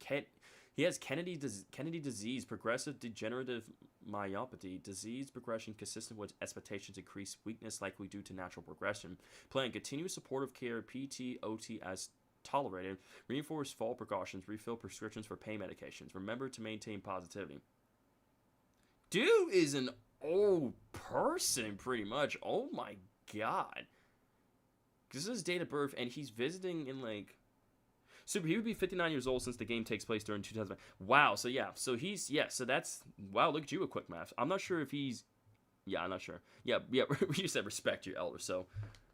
He has Kennedy disease, progressive degenerative myopathy, disease progression consistent with expectations, increased weakness likely due to natural progression. Plan continuous supportive care, PT, OT as tolerated. Reinforce fall precautions. Refill prescriptions for pain medications. Remember to maintain positivity. Dude is an old person, pretty much. Oh my god. This is his date of birth, and he's visiting in like... So he would be 59 years old since the game takes place during 2000. Wow, so yeah. So he's... Yeah, so that's... Wow, look at you with quick math. I'm not sure if he's... Yeah, I'm not sure. Yeah, you said respect your elder, so...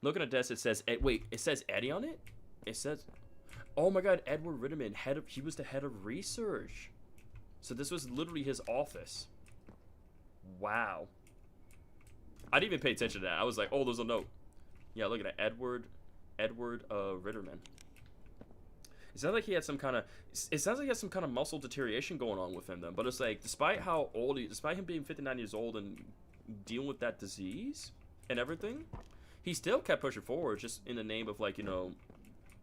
Looking at this, it says... Wait, it says Eddie on it? It says, oh my god, Edward Ritterman, he was the head of research. So this was literally his office. Wow. I didn't even pay attention to that. I was like, oh, there's a note. Yeah, look at that, Edward Ritterman. It sounds like he had some kind of. It sounds like he has some kind of muscle deterioration going on with him, then. But it's like, despite how old despite him being 59 years old and dealing with that disease and everything, he still kept pushing forward, just in the name of, like, you know,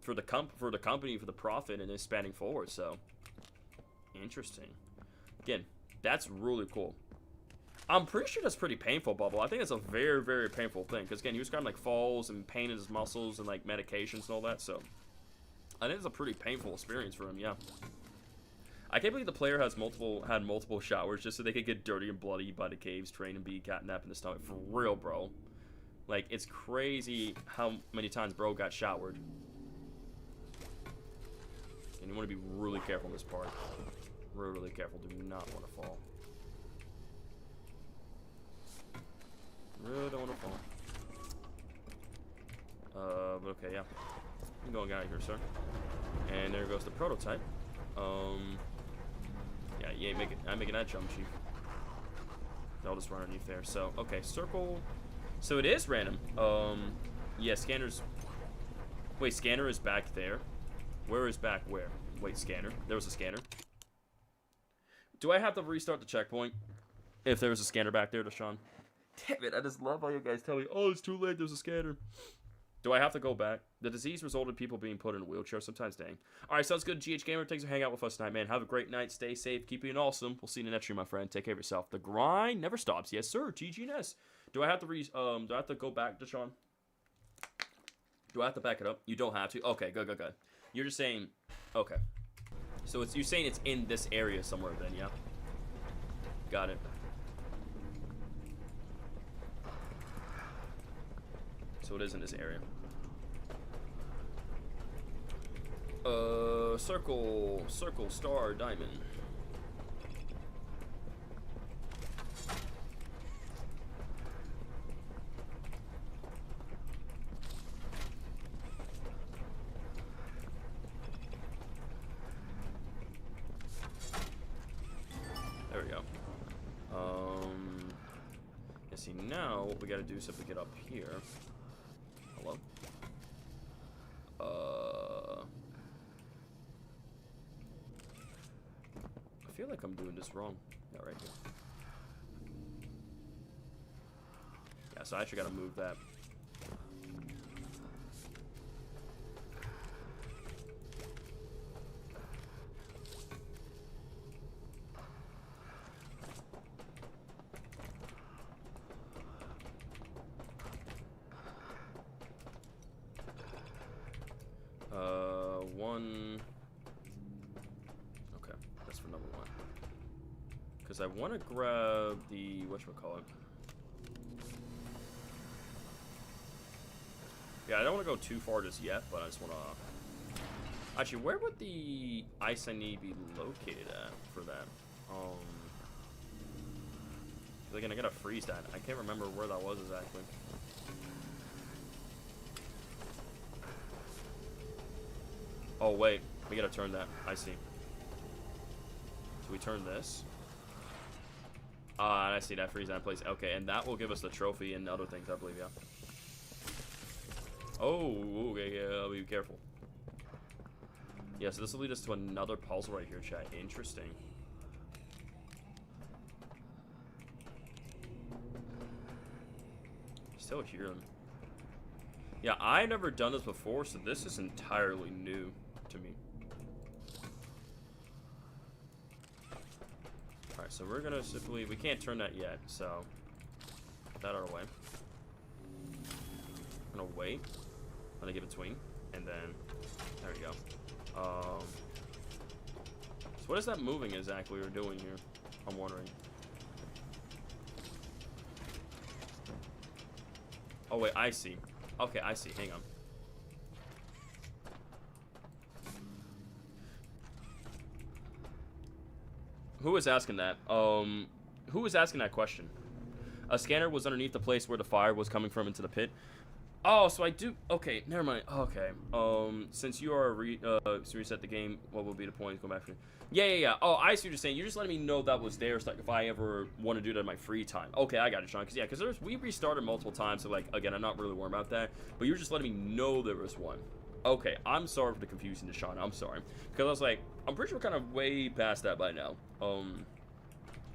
for the company, for the profit, and expanding forward. So interesting. Again, that's really cool. I'm pretty sure that's pretty painful, Bubble. I think it's a very, very painful thing. Because, again, he was describing, like, falls and pain in his muscles and, like, medications and all that. So I think it's a pretty painful experience for him, yeah. I can't believe the player had multiple showers just so they could get dirty and bloody by the caves, train, and be catnapped in the stomach. For real, bro. Like, it's crazy how many times bro got showered. And you want to be really careful in this part. Really, really careful. Do not want to fall. Really don't want to fall. But okay, yeah. I'm going out of here, sir. And there goes the prototype. Yeah, you ain't making that jump, Chief. I'll just run underneath there. So, okay, circle. So it is random. Yeah, scanner's. Wait, scanner is back there. Where is back where? Wait, scanner. There was a scanner. Do I have to restart the checkpoint if there was a scanner back there, Deshaun? Damn it, I just love how you guys tell me, oh, it's too late, there's a scanner. Do I have to go back? The disease resulted in people being put in a wheelchair sometimes, dang. Alright, sounds good. GH Gamer, thanks for hanging out with us tonight, man. Have a great night, stay safe, keep being awesome. We'll see you in the next stream, my friend. Take care of yourself. The grind never stops. Yes, sir. GGNS. Do I have to go back, Deshaun? Do I have to back it up? You don't have to? Okay, good. You're just saying, okay. So you're saying it's in this area somewhere then, yeah? Got it. So it is in this area. Circle, star, diamond. There we go. Yeah, see, now what we gotta do is simply get up here. Hello? I feel like I'm doing this wrong. Yeah, right here. Yeah, so I actually gotta move that. One. Okay, that's for number one. Because I want to grab the whatchamacallit. Yeah, I don't want to go too far just yet, but I just want to. Actually, where would the ice I need be located at for that? Again, I gotta freeze that. I can't remember where that was exactly. Oh wait, we gotta turn that. I see. So we turn this. And I see that freeze that place. Okay, and that will give us the trophy and other things, I believe, yeah. Oh, okay, yeah, I'll be careful. Yeah, so this will lead us to another puzzle right here, chat. Interesting. Still hear them. Yeah, I've never done this before, so this is entirely new to me. Alright, so we're gonna simply, we can't turn that yet, so put that out of the way. I'm gonna wait, let it give it a swing, and then there we go. So what is that moving exactly we're doing here? I'm wondering. Oh wait, I see. Okay, I see. Hang on. Who was asking that? Who was asking that question? A scanner was underneath the place where the fire was coming from into the pit. Oh, so I do. Okay, never mind. Okay. Since you are to reset the game, what will be the point? Go back for. Yeah. Oh, I see what you're saying. You're just letting me know that was there, so like if I ever want to do that in my free time. Okay, I got it, Sean. Because we restarted multiple times, so like again, I'm not really worried about that. But you're just letting me know there was one. Okay, I'm sorry for the confusion, Deshaun. I'm sorry. Because I was like, I'm pretty sure we're kind of way past that by now.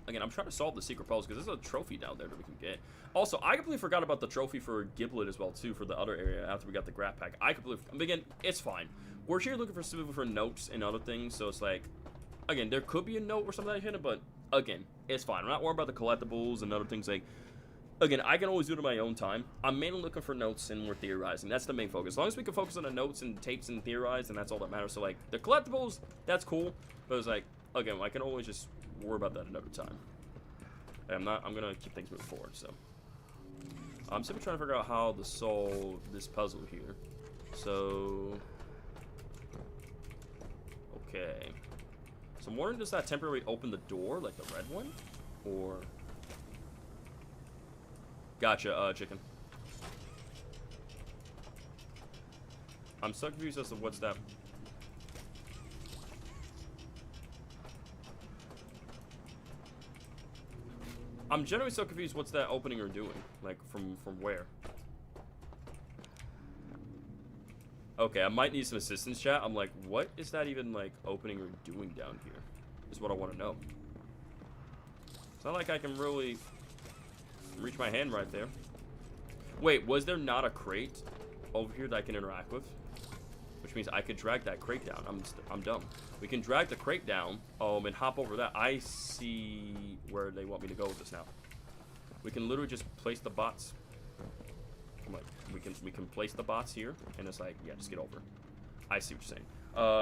Again, I'm trying to solve the secret puzzle because there's a trophy down there that we can get. Also, I completely forgot about the trophy for Giblet as well, too, for the other area after we got the Grab Pack. I completely... Again, it's fine. We're here looking for notes and other things, so it's like... Again, there could be a note or something like that, but again, it's fine. I'm not worried about the collectibles and other things like... Again, I can always do it in my own time. I'm mainly looking for notes and we're theorizing. That's the main focus. As long as we can focus on the notes and tapes and theorize, then that's all that matters. So, like, the collectibles, that's cool. But it's like, again, I can always just worry about that another time. I'm gonna keep things moving forward, so. I'm simply trying to figure out how to solve this puzzle here. So. Okay. So I'm wondering, does that temporarily open the door, like the red one? Or. Gotcha, chicken. I'm so confused as to what's that. I'm generally so confused what's that opening or doing. Like, from where? Okay, I might need some assistance, chat. I'm like, what is that even, like, opening or doing down here? Is what I want to know. It's not like I can really... reach my hand right there. Wait, was there not a crate over here that I can interact with? Which means I could drag that crate down. I'm dumb. We can drag the crate down and hop over that. I see where they want me to go with this now. We can literally just place the bots. I'm like, we can place the bots here, and it's like, yeah, just get over. I see what you're saying.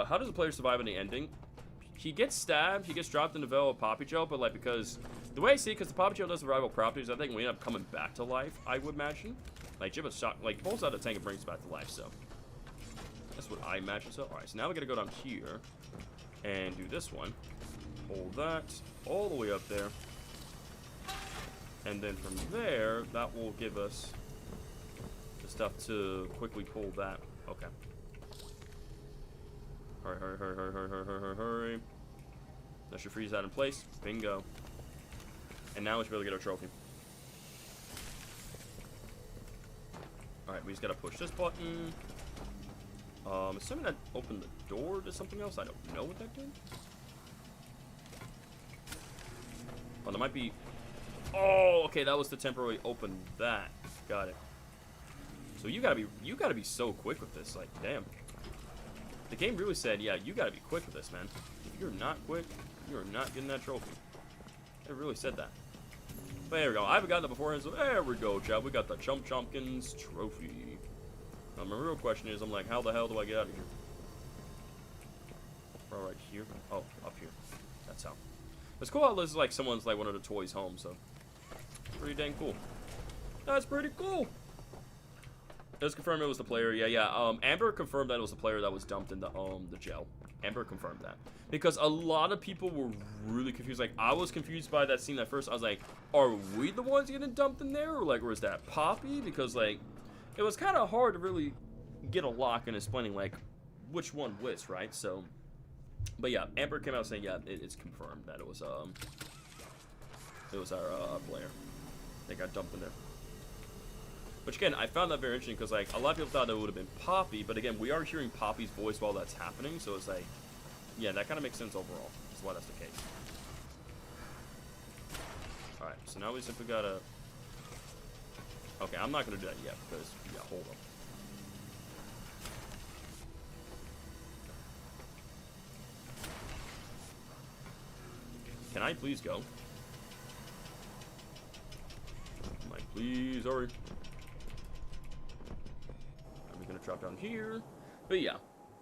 How does the player survive in the ending? He gets stabbed, he gets dropped in the veil of Poppy Gel, but like because the way I see it, because the Poppy Gel does rival properties, I think we end up coming back to life, I would imagine. Like Jibba shot, like pulls out a tank and brings back to life, so that's what I imagine. So alright, so now we gotta go down here and do this one. Hold that all the way up there. And then from there, that will give us the stuff to quickly pull that. Okay. Hurry, hurry, hurry, hurry, hurry, hurry, hurry, hurry. That should freeze that in place. Bingo. And now we should be able to get our trophy. Alright, we just gotta push this button. Assuming that opened the door to something else. I don't know what that did. Oh, there might be... Oh, okay, that was to temporarily open that. Got it. So you gotta be so quick with this, like, damn. The game really said, yeah, you gotta be quick with this, man. If you're not quick, you're not getting that trophy. It really said that. But there we go. I haven't gotten that beforehand, so there we go, chat. We got the Chump Chompkins trophy. My real question is, I'm like, how the hell do I get out of here? Right here? Oh, up here. That's how. It's cool how this is like someone's like one of the toys home, so pretty dang cool. That's pretty cool. Let's confirm it was the player. Yeah. Amber confirmed that it was the player that was dumped in the gel. Amber confirmed that. Because a lot of people were really confused. Like, I was confused by that scene at first. I was like, are we the ones getting dumped in there? Or is that Poppy? Because, like, it was kind of hard to really get a lock in explaining, like, which one was, right? So, but yeah, Amber came out saying, yeah, it's confirmed that it was our player. They got dumped in there. Which, again, I found that very interesting because, like, a lot of people thought it would have been Poppy, but, again, we are hearing Poppy's voice while that's happening, so it's like, yeah, that kind of makes sense overall. That's why that's the case. Alright, so now we simply gotta... Okay, I'm not gonna do that yet because, yeah, hold on. Can I please go? Can I please hurry? I'm gonna drop down here. But yeah,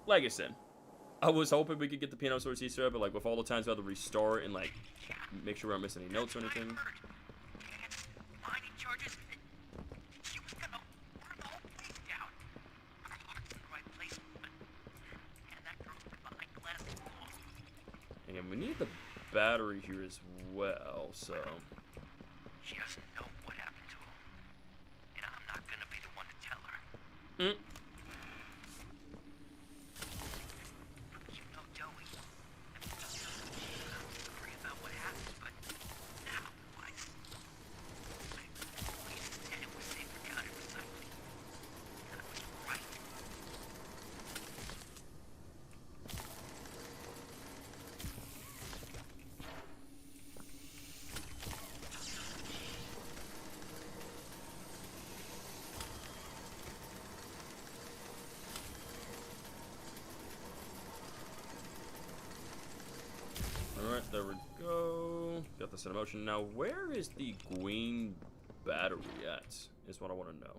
like I said, I was hoping we could get the piano source Easter egg, but like with all the times we had to restart and like make sure we aren't missing any notes or anything. And we need the battery here as well, so. She doesn't know what happened to him. And I'm not gonna be the one to tell her. You know, Joey, sorry about what happened, but now I said it was safe for counter recycling. And I was right. set of motion. Now, where is the green battery at? Is what I want to know.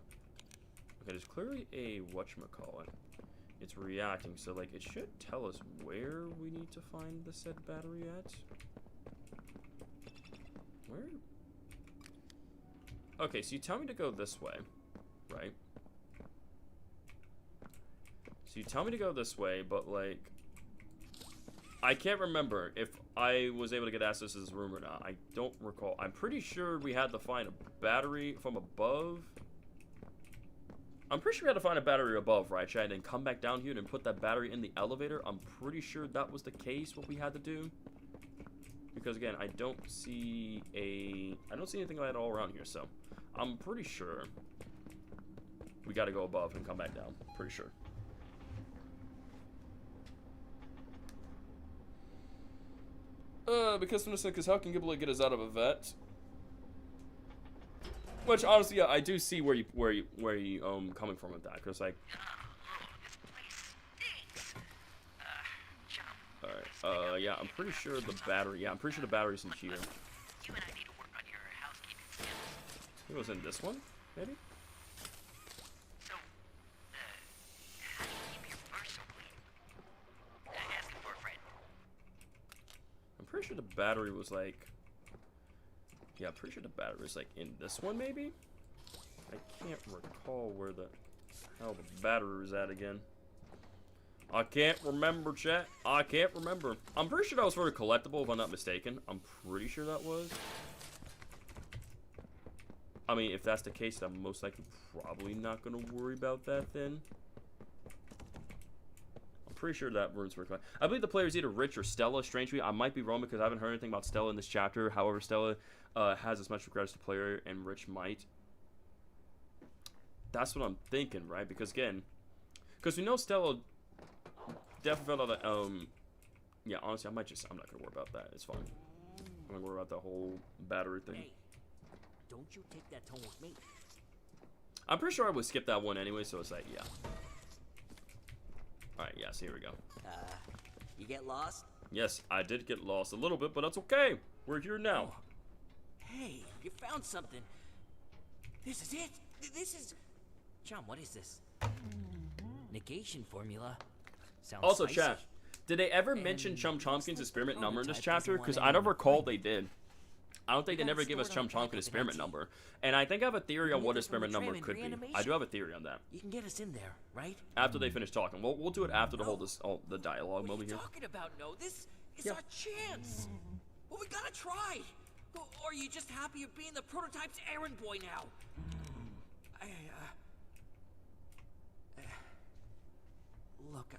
Okay, there's clearly a whatchamacallit. It's reacting, so like it should tell us where we need to find the said battery at. Where? Okay, so you tell me to go this way, right? So you tell me to go this way, but like I can't remember if I was able to get access to this room or not. I don't recall. I'm pretty sure we had to find a battery from above. I'm pretty sure we had to find a battery above, right, Chad? And come back down here and put that battery in the elevator. I'm pretty sure that was the case, what we had to do. Because again, I don't see anything like that all around here, so I'm pretty sure we gotta go above and come back down. Pretty sure. Because how can Ghibli get us out of a vet? Which honestly, yeah, I do see where you coming from with that, cause like. Alright, yeah, I'm pretty sure the battery. Yeah, I'm pretty sure the battery's in here. You and I need to work on your housekeeping skills. It was in this one, maybe. So, how do you keep your purse so clean? Asking for a friend. I'm pretty sure the battery was like. Yeah, I'm pretty sure the battery was like in this one, maybe. I can't recall where the hell the battery was at again. I can't remember, chat. I can't remember. I'm pretty sure that was for a collectible, if I'm not mistaken. I'm pretty sure that was. I mean, if that's the case, I'm most likely probably not going to worry about that then. I'm pretty sure that room's for a collectible. I believe the player is either Rich or Stella. Strangely, I might be wrong because I haven't heard anything about Stella in this chapter. However, Stella has as much regret as the player, and Rich might. That's what I'm thinking, right? Because again, because we know Stella definitely felt that, yeah, honestly, I'm not gonna worry about that. It's fine. I'm gonna worry about the whole battery thing. Hey, don't you take that tone with me. I'm pretty sure I would skip that one anyway, so it's like, yeah. Alright, yes, here we go. You get lost? Yes, I did get lost a little bit, but that's okay. We're here now. Hey, you found something. This is it. This is... Chum, what is this? Negation formula. Sounds Also, spicy. chat, did they ever mention Chum Chomskin's experiment number in this chapter? Because I don't recall they did. I don't think they never gave us Chum Chomskin's experiment number. And I think I have a theory on what experiment number could be. I do have a theory on that. You can get us in there, right? After they finish talking. We'll do it after the whole the dialogue What are moment you here. talking about? No, this is Yeah. our chance. Well, we gotta try. Or are you just happy of being the prototype's errand boy now? Look,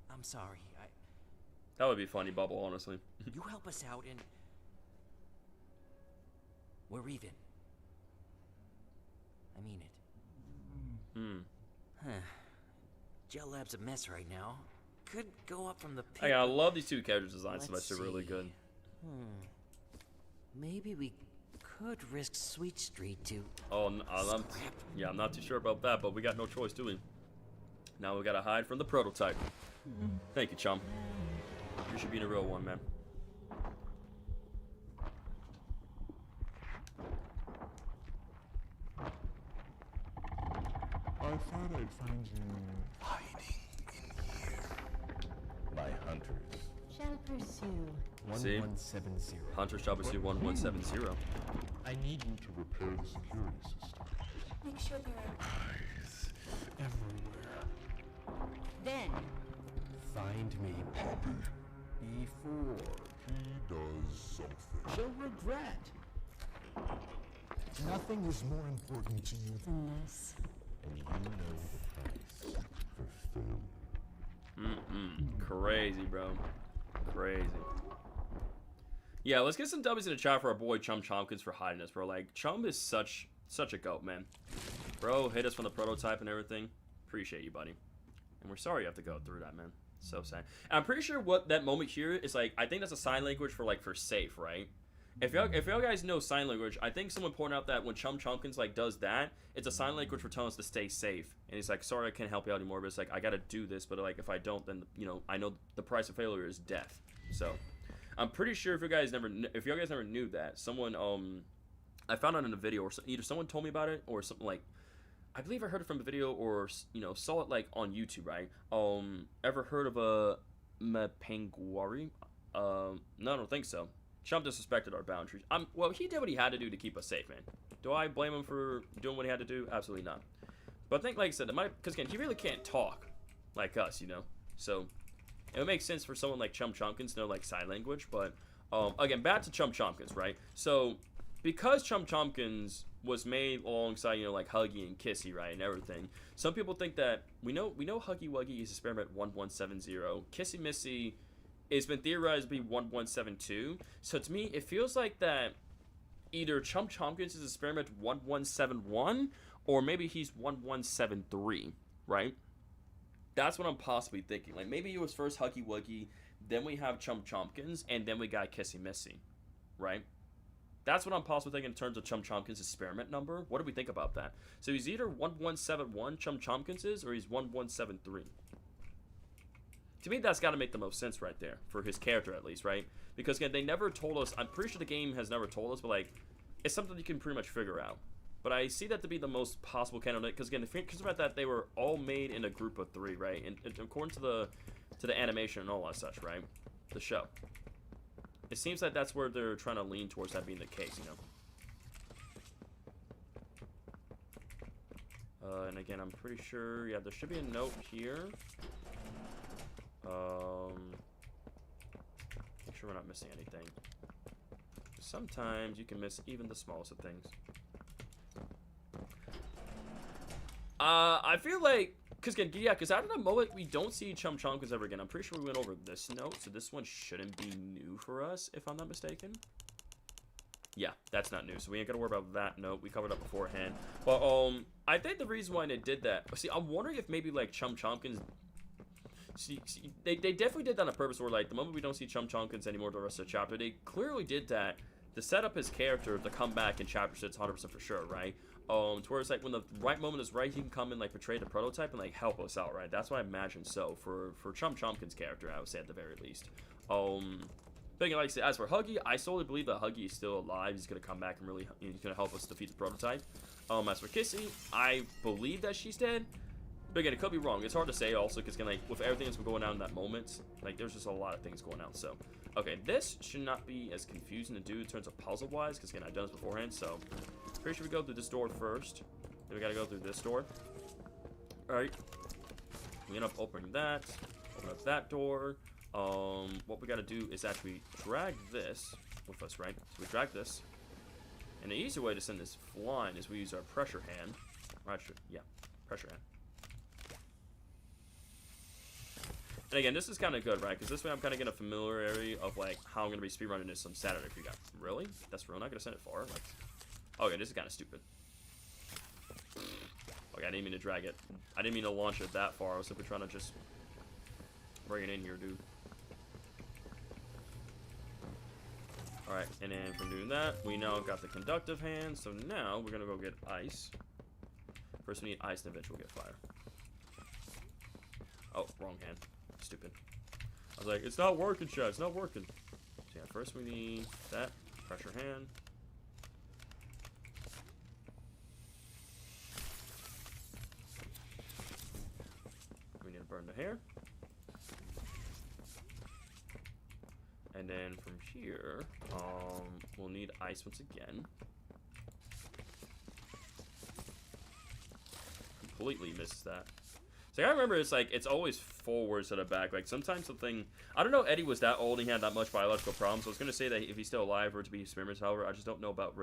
I'm sorry. That would be funny, Bubble, honestly. You help us out and we're even. I mean it. Huh. Gel Lab's a mess right now. Could go up from the pit. Hey, I love these two character designs so much. Let's They're really see. good. Maybe we could risk Sweet Street to... Oh, I'm not too sure about that, but we got no choice, do we? Now we gotta hide from the prototype. Thank you, chum. You should be the real one, man. I thought I'd find you Hiding in here. my hunters. Shall pursue. See? 1170. Hunter shall pursue 1170. I need you to repair the security system. Make sure there are. Eyes everywhere. Then, Find me, Poppy, before he does something. She'll regret. Nothing is more important to you than this. and you know the price for failure. Crazy, bro. Crazy. Yeah, let's get some W's in the chat for our boy Chum Chomkins for hiding us, bro. Like, Chum is such a goat, man. Bro, hit us from the prototype and everything. Appreciate you, buddy. And we're sorry you have to go through that, man. So sad. And I'm pretty sure what that moment here is like, I think that's a sign language for like, for safe, right? If y'all guys know sign language, I think someone pointed out that when Chum Chomkins like does that, it's a sign language for telling us to stay safe. And he's like, sorry, I can't help you out anymore, but it's like, I gotta do this, but like, if I don't, then, you know, I know the price of failure is death. So, I'm pretty sure if you guys never knew that, someone I found it in a video, or either someone told me about it or something like. I believe I heard it from a video or saw it like on YouTube, right? Ever heard of a Mapanguari? No, I don't think so. Chump disrespected our boundaries. Well, he did what he had to do to keep us safe, man. Do I blame him for doing what he had to do? Absolutely not. But I think, like I said, because again, he really can't talk like us, So it would make sense for someone like Chum Chompkins to know like sign language. But again, back to Chum Chompkins, right? So because Chum Chompkins was made alongside, like Huggy and Kissy, right, and everything. Some people think that we know Huggy Wuggy is experiment 1170. Kissy Missy it's been theorized to be 1172. So to me, it feels like that either Chum Chompkins is experiment 1171 or maybe he's 1173, right? That's what I'm possibly thinking. Like maybe it was first Huggy Wuggy, then we have Chum Chompkins, and then we got Kissy Missy, right? That's what I'm possibly thinking in terms of Chum Chompkins' experiment number. What do we think about that? So he's either 1171 Chum Chompkins is, or he's 1173. To me, that's got to make the most sense right there, for his character at least, right? Because again, they never told us, I'm pretty sure the game has never told us, but like, it's something you can pretty much figure out. But I see that to be the most possible candidate, because again, the thing about that, they were all made in a group of 3, right? And according to the animation and all that such, right? The show. It seems like that's where they're trying to lean towards that being the case, And again, I'm pretty sure, yeah, there should be a note here. Make sure we're not missing anything. Sometimes you can miss even the smallest of things. I feel like, because out of the moment we don't see Chum Chompkins ever again. I'm pretty sure we went over this note, so this one shouldn't be new for us, if I'm not mistaken. Yeah, that's not new, so we ain't gotta worry about that note. We covered up beforehand. But I think the reason why they did that, see, I'm wondering if maybe like Chum Chompkins. See, they definitely did that on purpose. Where like the moment we don't see Chum Chompkins anymore, the rest of the chapter, they clearly did that to set up his character to come back in chapter 6, 100% for sure, right? To where it's like when the right moment is right, he can come and like portray the prototype and like help us out, right? That's what I imagine. So for Chum Chompkins' character, I would say at the very least. But again, like I said, as for Huggy, I solely believe that Huggy is still alive. He's gonna come back and really, he's gonna help us defeat the prototype. As for Kissy, I believe that she's dead. But again, it could be wrong. It's hard to say also because like with everything that's been going on in that moment, like there's just a lot of things going on. So, okay, this should not be as confusing to do in terms of puzzle wise because again, I've done this beforehand. So, pretty sure we go through this door first. Then we gotta go through this door. All right. We end up opening that. Open up that door. What we gotta do is actually drag this with us, right? So we drag this. And the easy way to send this flying is we use our pressure hand. Right? Yeah, pressure hand. And again, this is kind of good, right? Because this way I'm kind of getting a familiarity of, like, how I'm going to be speedrunning this on Saturday for you guys. Really? That's real? Not going to send it far? Like, okay, this is kind of stupid. Okay, I didn't mean to drag it. I didn't mean to launch it that far. I was simply trying to just bring it in here, dude. Alright, and then from doing that, we now got the conductive hand. So now we're going to go get ice. First we need ice, then eventually we'll get fire. Oh, wrong hand. Stupid. I was like, it's not working, Chad. It's not working. So yeah, first we need that pressure hand. We need to burn the hair. And then from here, we'll need ice once again. Completely missed that. So I remember it's like, it's always forwards to the back. Like sometimes something, I don't know Eddie was that old and he had that much biological problems. So I was going to say that if he's still alive or to be experiments, however, I just don't know about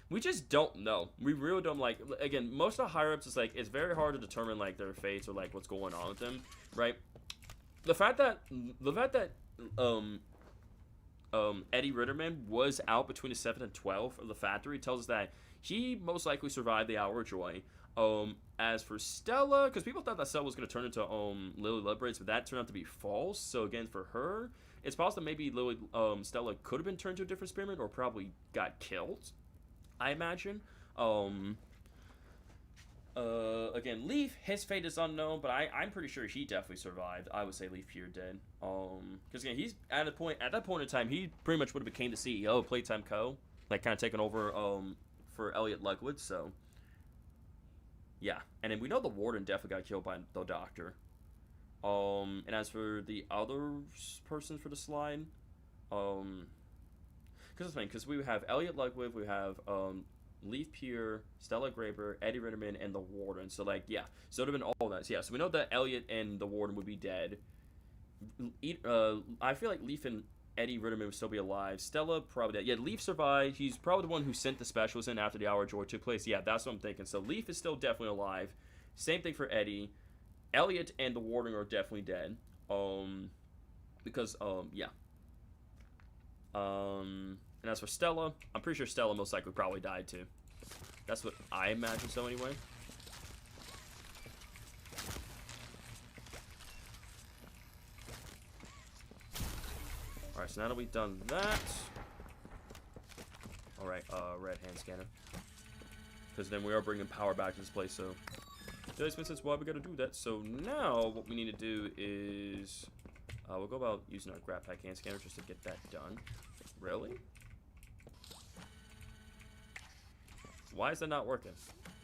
we just don't know. We really don't like, again, most of the higher ups is like, it's very hard to determine like their fates or like what's going on with them, right? The fact that Eddie Ritterman was out between the 7 and 12 of the factory tells us that he most likely survived the Hour of Joy. As for Stella, because people thought that Stella was going to turn into Lily Liberates, but that turned out to be false. So again, for her, it's possible maybe Stella could have been turned to a different experiment or probably got killed, I imagine. again, Leaf, his fate is unknown, but I'm pretty sure he definitely survived. I would say Leaf pure dead. Because again, he's at that point in time, he pretty much would have became the CEO of Playtime Co. Like kind of taking over for Elliot Ludwig. So yeah, and then we know the warden definitely got killed by the doctor. And as for the other person for the slide, because we have Elliot Ludwig, we have Leaf Pure, Stella Graber, Eddie Ritterman, and the Warden. So, like, yeah. So, it would have been all that. So, yeah, so we know that Elliot and the Warden would be dead. I feel like Leaf and Eddie Ritterman would still be alive. Stella, probably dead. Yeah, Leaf survived. He's probably the one who sent the specialist in after the Hour of Joy took place. Yeah, that's what I'm thinking. So, Leaf is still definitely alive. Same thing for Eddie. Elliot and the Warden are definitely dead. Because, yeah. And as for Stella, I'm pretty sure Stella most likely probably died too. That's what I imagine so anyway. Alright, so now that we've done that. Alright, red hand scanner. Because then we are bringing power back to this place, so. That makes sense why we gotta do that. So now, what we need to do is. We'll go about using our grab pack hand scanner just to get that done. Really? Why is that not working?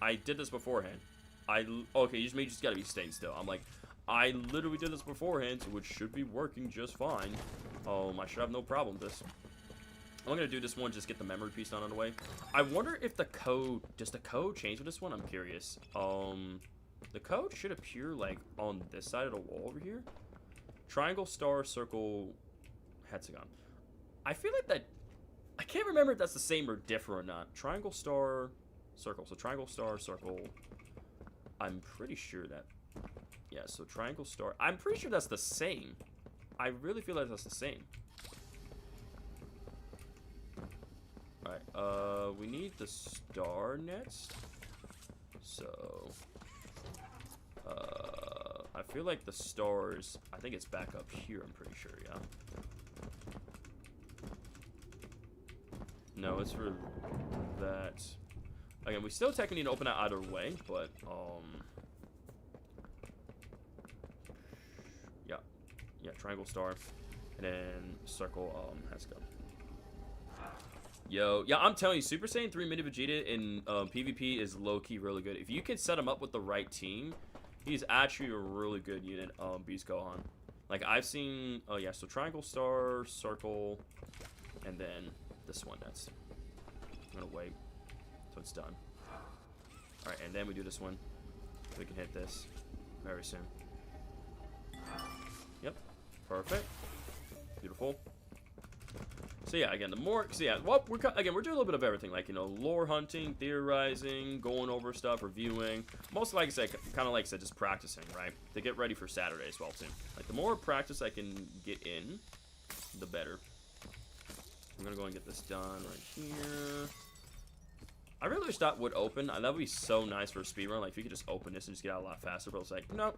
I did this beforehand. Okay, you just gotta be staying still. I'm like, I literally did this beforehand, so it should be working just fine. I should have no problem with this. I'm gonna do this one, just get the memory piece done on the way. I wonder if the code, does the code change with this one? I'm curious. The code should appear like on this side of the wall over here. Triangle, star, circle, hexagon. I feel like that, I can't remember if that's the same or different or not. Triangle, star, circle. So triangle, star, circle. I'm pretty sure that, yeah, so triangle, star. I'm pretty sure that's the same. I really feel like that's the same. Alright, we need the star next. So, I feel like the stars, I think it's back up here, I'm pretty sure, yeah. No, it's for that. Again, we still technically need to open that either way, but, yeah, triangle, star, and then circle, has to go. Yo, yeah, I'm telling you, Super Saiyan 3 Mini Vegeta in PvP is low-key really good. If you can set him up with the right team, he's actually a really good unit, Beast Gohan. Like, I've seen, oh yeah, so triangle, star, circle, and then this one, that's, I'm gonna wait till it's done. Alright, and then we do this one. We can hit this very soon. Yep, perfect. Beautiful. So yeah, again, the more, so yeah, well, we're doing a little bit of everything, like, you know, lore hunting, theorizing, going over stuff, reviewing. Most, like I said, kind of like I said, just practicing, right? To get ready for Saturday as well, too. Like, the more practice I can get in, the better. I'm gonna go and get this done right here. I really wish that would open. That would be so nice for a speedrun. Like, if you could just open this and just get out a lot faster, but it's like, no.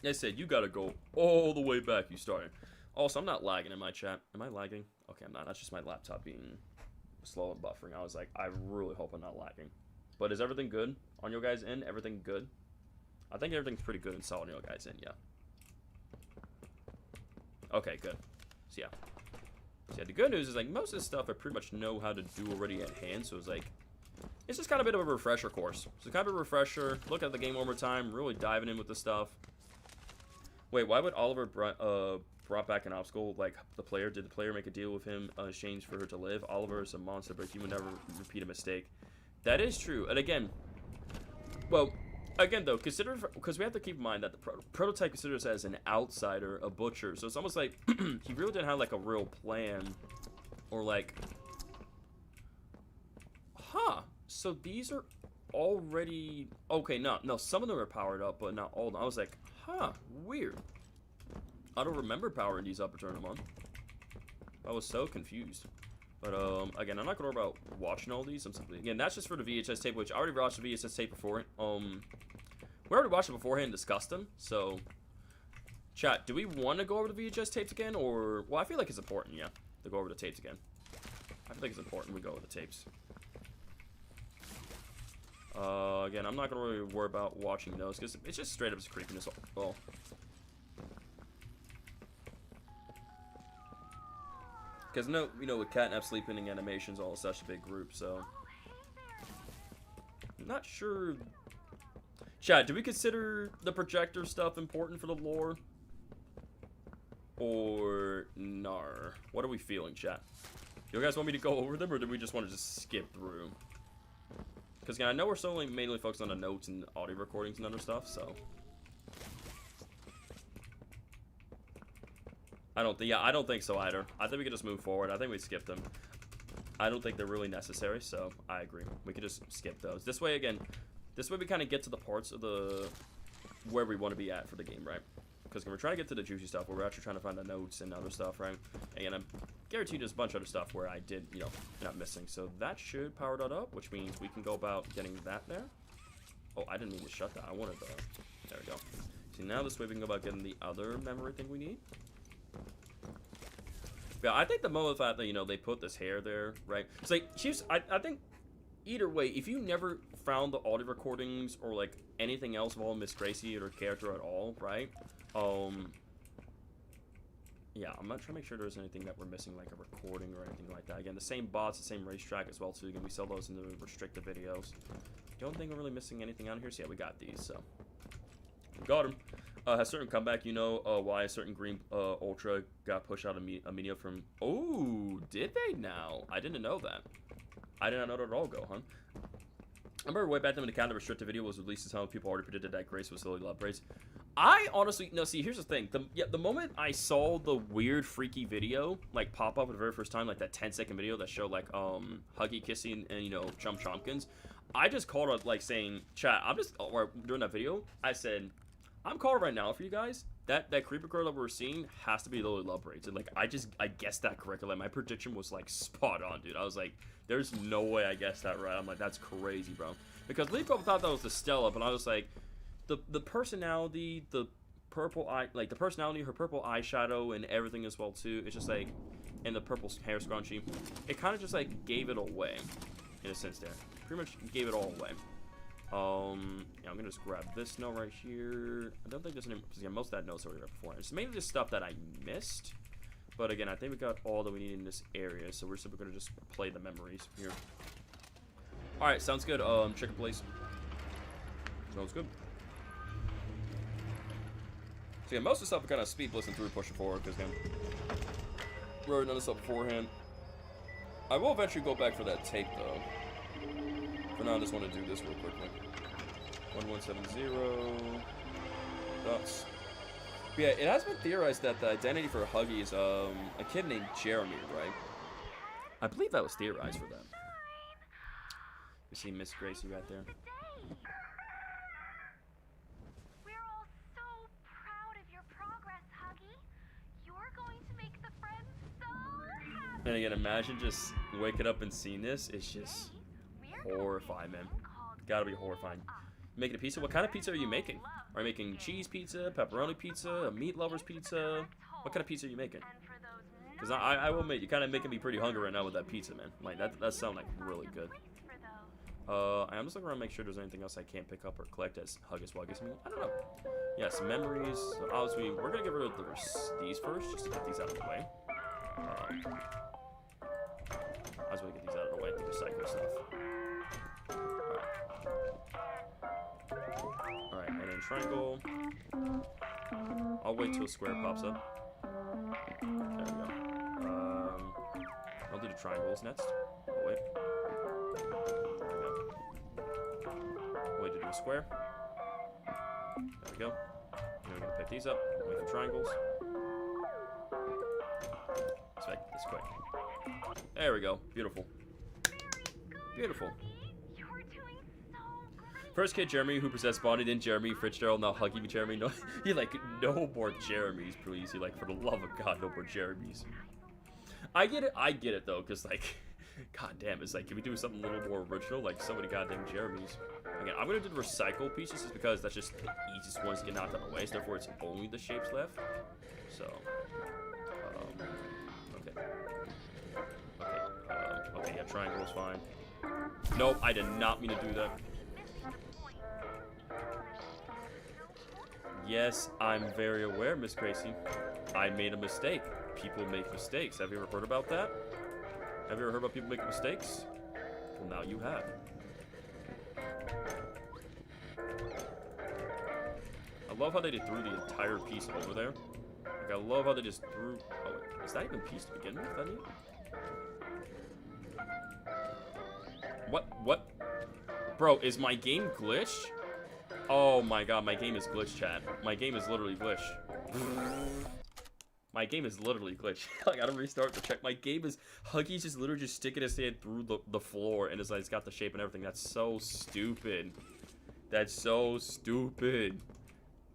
I said, you gotta go all the way back you started. Also, I'm not lagging in my chat. Am I lagging? Okay, I'm not. That's just my laptop being slow and buffering. I was like, I really hope I'm not lagging. But is everything good on your guys' end? Everything good? I think everything's pretty good and solid on your guys' end, yeah. Okay, good. So, yeah. So, yeah, the good news is, like, most of this stuff I pretty much know how to do already at hand. So, it's like, it's just kind of a bit of a refresher course. So, kind of a refresher. Look at the game one more time. Really diving in with the stuff. Wait, why would Oliver brought back an obstacle like the player? Did the player make a deal with him in exchange for her to live? Oliver is a monster, but he would never repeat a mistake. That is true. And again, well, again though, consider, because we have to keep in mind that the prototype considers as an outsider, a butcher. So it's almost like he really didn't have like a real plan, or like, huh? So these are already okay. No, some of them are powered up, but not all of them. I was like, huh, weird. I don't remember powering these up or turning them on. I was so confused. But, again, I'm not going to worry about watching all these. I'm simply, again, that's just for the VHS tape, which I already watched the VHS tape before. We already watched it beforehand and discussed them. So, chat, do we want to go over the VHS tapes again? Or, well, I feel like it's important, yeah, to go over the tapes again. I feel like it's important we go over the tapes. Again, I'm not gonna really worry about watching those because it's just straight up as creepiness. Well, because no, you know, with catnap sleeping animations, all such a big group, so I'm not sure. Chat, do we consider the projector stuff important for the lore? Or nar? What are we feeling, chat? You guys want me to go over them, or do we just want to just skip through? Because again, I know we're still mainly focused on the notes and audio recordings and other stuff, so I don't think so either. I think we could just move forward. I think we skip them. I don't think they're really necessary, so I agree. We could just skip those. This way, again, we kind of get to the parts of the where we want to be at for the game, right? Because we're trying to get to the juicy stuff where we're actually trying to find the notes and other stuff, right? And I'm guaranteed there's a bunch of other stuff where I did, you know, not missing. So that should power that up, which means we can go about getting that there. Oh, I didn't mean to shut that. I wanted the... There we go. See, now this way we can go about getting the other memory thing we need. Yeah, I think the moment fact that, you know, they put this hair there, right? It's like, I think either way, if you never found the audio recordings or, like, anything else of all Miss Gracie or her character at all, right? Yeah, I'm not trying to make sure there's anything that we're missing, like a recording or anything like that. Again, the same bots, the same racetrack as well, too. Again, we sell those in the restricted videos. Don't think we're really missing anything on here, so yeah, we got these, so. We got them. Has certain comeback, you know, why a certain green Ultra got pushed out of media from... Oh, did they now? I didn't know that. I did not know that at all, go, huh? I remember way back then when the Canada restricted video was released, some people already predicted that Grace was Lily Love Braids. I honestly, no, see, here's the thing. The moment I saw the weird, freaky video, like, pop up for the very first time, like that 10-second video that showed, like, Huggy kissing and, you know, Chompkins, I just called up, like, saying, chat, or during that video, I said, I'm calling right now for you guys. That creeper girl that we're seeing has to be Lily Love Braids. And, like, I guessed that correctly. Like, my prediction was, like, spot on, dude. I was like, there's no way I guessed that right. I'm like, that's crazy, bro. Because Lee probably thought that was the Stella, but I was like, the personality, the purple eye, like, the personality, her purple eyeshadow and everything as well, too. It's just, like, and the purple hair scrunchie. It kind of just, like, gave it away, in a sense there. Pretty much gave it all away. Yeah, I'm gonna just grab this note right here. I don't think there's any, because yeah, most of that note's already right before. It's mainly just stuff that I missed. But again, I think we got all that we need in this area, so we're simply gonna just play the memories here. Alright, sounds good. Chicken place. Sounds good. So yeah, most of the stuff we kind of speed blitzing through, pushing forward, because again, we already done this up beforehand. I will eventually go back for that tape, though. For now, I just want to do this real quickly. 1170 dots. But yeah, it has been theorized that the identity for Huggy is a kid named Jeremy, right? I believe that was theorized for them. You see Miss Gracie right there. We're all so proud of your progress, Huggy. You're going to make the friends so happy. And again, imagine just waking up and seeing this. It's just horrifying, man. Gotta be horrifying. Making a pizza? What kind of pizza are you making? Are you making cheese pizza, pepperoni pizza, a meat lover's pizza? What kind of pizza are you making? Because I will admit, you're kind of making me pretty hungry right now with that pizza, man. Like, that sounds like really good. I'm just looking around to make sure there's anything else I can't pick up or collect as Huggus Wuggus. I don't know. Yes, memories. So obviously, we're going to get rid of these first, just to get these out of the way. I was going to get these out of the way to recycle stuff. Alright, and then triangle. I'll wait till a square pops up. There we go. I'll do the triangles next. I'll wait. There we go. Wait to do a square. There we go. Then we're gonna pick these up. Wait for triangles. Expect this quick. There we go. Beautiful. Beautiful. First kid Jeremy who possessed Bonnie, then Jeremy Fitzgerald, now Huggy Jeremy. No, he like no more Jeremys, please. He like, for the love of God, no more Jeremys. I get it though, cause like, god damn, it's like, can we do something a little more original, like so many goddamn Jeremys. Again, I'm gonna do the recycle pieces just because that's just the easiest ones to get knocked out of the way. So therefore, it's only the shapes left. So, okay, yeah, triangle is fine. Nope, I did not mean to do that. Yes, I'm very aware, Miss Gracie. I made a mistake. People make mistakes. Have you ever heard about that? Have you ever heard about people making mistakes? Well, now you have. I love how they just threw the entire piece over there. Like, I love how they just threw... Oh, wait. Is that even a piece to begin with? That neat? What? Bro, is my game glitched? Oh my god, my game is glitched, chat. My game is literally glitched. My game is literally glitched. I gotta restart to check. My game is... Huggy's just literally just sticking his hand through the floor, and it's like, it's got the shape and everything. That's so stupid. That's so stupid.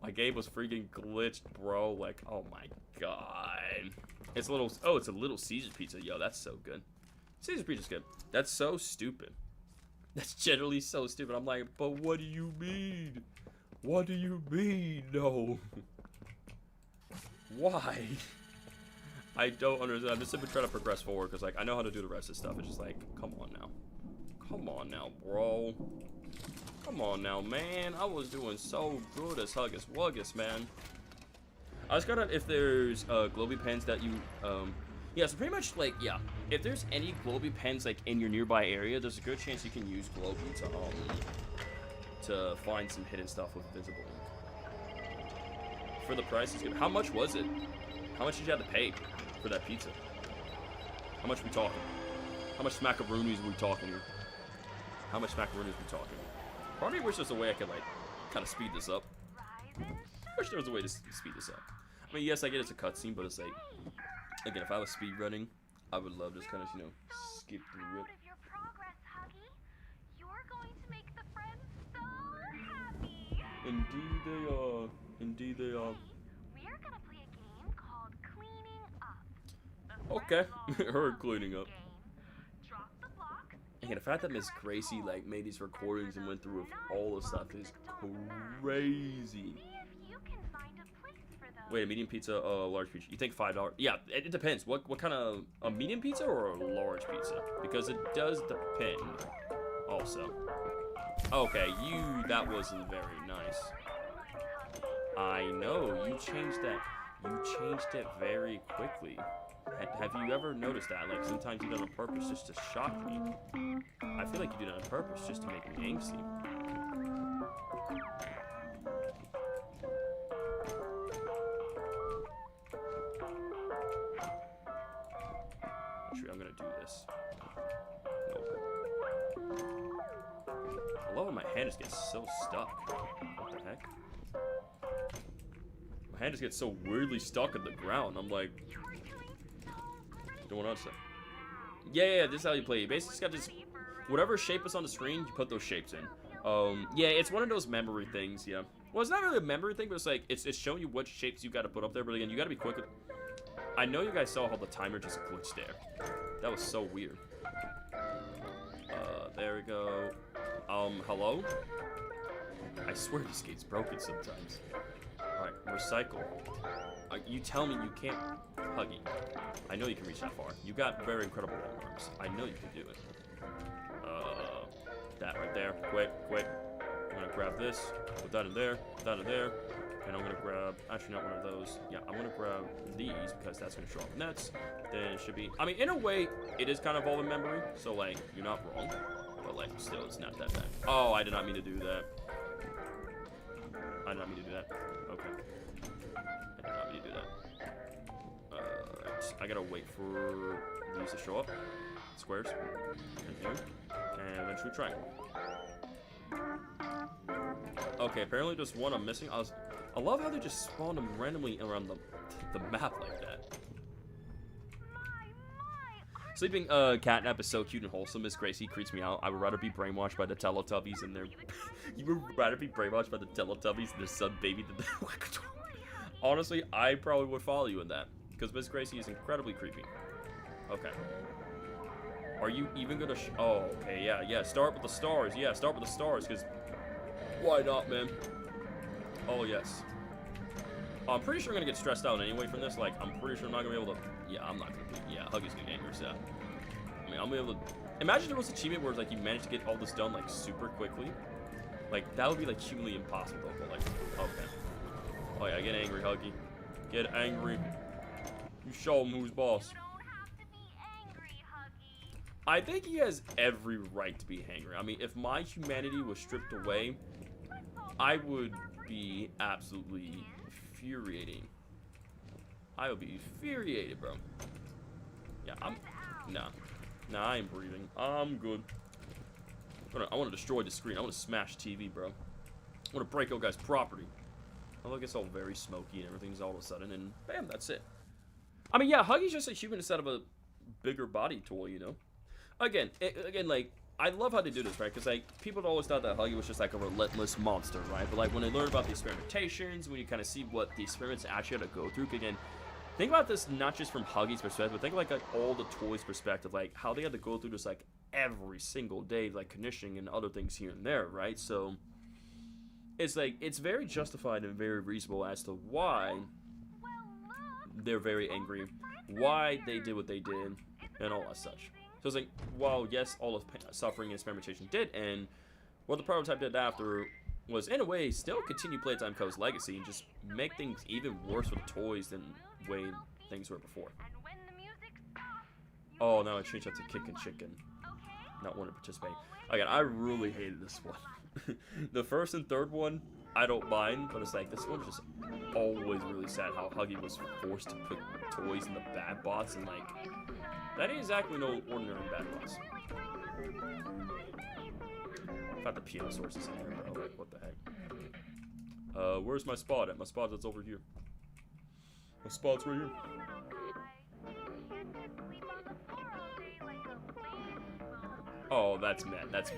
My game was freaking glitched, bro. Like, oh my god. It's a little... Oh, it's a Little Caesar pizza. Yo, that's so good. Caesar pizza's good. That's so stupid. That's generally so stupid. I'm like, but what do you mean? What do you mean? No. Why? I don't understand. I'm just simply trying to progress forward because, like, I know how to do the rest of the stuff. It's just like, come on now. Come on now, bro. Come on now, man. I was doing so good as Huggus Wuggus, man. I just gotta, if there's globy pens that you, yeah, so pretty much, like, yeah. If there's any globy pens, like, in your nearby area, there's a good chance you can use globy to find some hidden stuff with visible ink. For the price, it's good. How much was it? How much did you have to pay for that pizza? How much are we talking? How much smackaroonies are we talking here? How much smackaroonies are we talking? Probably wish there's a way I could, like, kind of speed this up. Wish there was a way to speed this up. I mean, yes, I get it's a cutscene, but it's like, again, if I was speed running, I would love just kind of, you know, skip through it. Indeed they are. Indeed they are. We're gonna play a game called Cleaning Up. Okay, her cleaning up. And the fact that Miss Gracie like made these recordings and went through with all the stuff is crazy. Wait, a medium pizza, large pizza. You think $5? Yeah, it depends. What kind of a medium pizza or a large pizza? Because it does depend. Also, okay, that wasn't very nice. I know you changed that. You changed it very quickly. Have you ever noticed that? Like, sometimes you do it on purpose just to shock me. I feel like you do it on purpose just to make me angsty. Actually, I'm gonna do this. Nope. I love when my hand just gets so stuck. What the heck? My hand just gets so weirdly stuck at the ground. I'm like... Doing on stuff. Yeah, this is how you play. You basically just got this, whatever shape is on the screen, you put those shapes in. Yeah, it's one of those memory things. Yeah. Well, it's not really a memory thing, but it's like it's showing you what shapes you got to put up there. But again, you got to be quick. I know you guys saw how the timer just glitched there. That was so weird. There we go. Hello? I swear this game's broken sometimes. Alright, recycle. You tell me you can't... Huggy. I know you can reach that far. You got very incredible long arms. I know you can do it. That right there. Quick. I'm gonna grab this. Put that in there. Put that in there. And I'm gonna grab... Actually, not one of those. Yeah, I'm gonna grab these because that's gonna show up nets. Then it should be... I mean, in a way, it is kind of all in memory. So, like, you're not wrong. But, like, still, it's not that bad. Oh, I did not mean to do that. I did not mean to do that. Okay. I did not mean to do that. I gotta wait for these to show up. Squares. Thank you. And eventually triangle. Okay, apparently just one I'm missing. I love how they just spawn them randomly around the map like that. Sleeping catnap is so cute and wholesome. Miss Gracie creeps me out. I would rather be brainwashed by the Teletubbies and their... You would rather be brainwashed by the Teletubbies and their son baby than the... Honestly, I probably would follow you in that. Because Miss Gracie is incredibly creepy. Okay. Are you even gonna oh, okay, yeah. Start with the stars. Yeah, start with the stars, because... Why not, man? Oh, yes. I'm pretty sure I'm gonna get stressed out anyway from this. Like, I'm pretty sure I'm not gonna be able to... Yeah, I'm not gonna be... Yeah, Huggy's gonna get angry, so... I mean, I'll be able to... Imagine there was an achievement where, like, you managed to get all this done, like, super quickly. Like, that would be, like, humanly impossible, but, like, okay. Oh yeah, get angry, Huggy. Get angry. You show him who's boss. You don't have to be angry, Huggy. I think he has every right to be angry. I mean, if my humanity was stripped away, I would be absolutely infuriating. I would be infuriated, bro. Yeah, nah, I ain't breathing. I'm good. I want to destroy the screen. I want to smash TV, bro. I want to break out guys' property. Oh, look, it's all very smoky and everything's all of a sudden, and bam, that's it. I mean, yeah, Huggy's just a human instead of a bigger body toy, you know? Again, like, I love how they do this, right? Because, like, people always thought that Huggy was just, like, a relentless monster, right? But, like, when they learn about the experimentations, when you kind of see what the experiments actually had to go through, again, think about this not just from Huggy's perspective, but think like all the toys' perspective, like, how they had to go through this, like, every single day, like, conditioning and other things here and there, right? So, it's, like, it's very justified and very reasonable as to why they're very angry, why they did what they did, and all that such. So it's like, while yes, all of suffering and experimentation did, and what the prototype did after was, in a way, still continue Playtime Co.'s legacy and just make things even worse with toys than the way things were before. Oh, now I changed that to Kick and Chicken. Not want to participate. Again, I really hated this one. The first and third one, I don't mind, but it's like, this one's just always really sad how Huggy was forced to put toys in the bad bots, and like, that ain't exactly no ordinary bad bots. In fact, the piano source is in here, bro. Like, what the heck? Where's my spot at? My spot that's over here. My spot's right here. Oh, that's mad. That's me.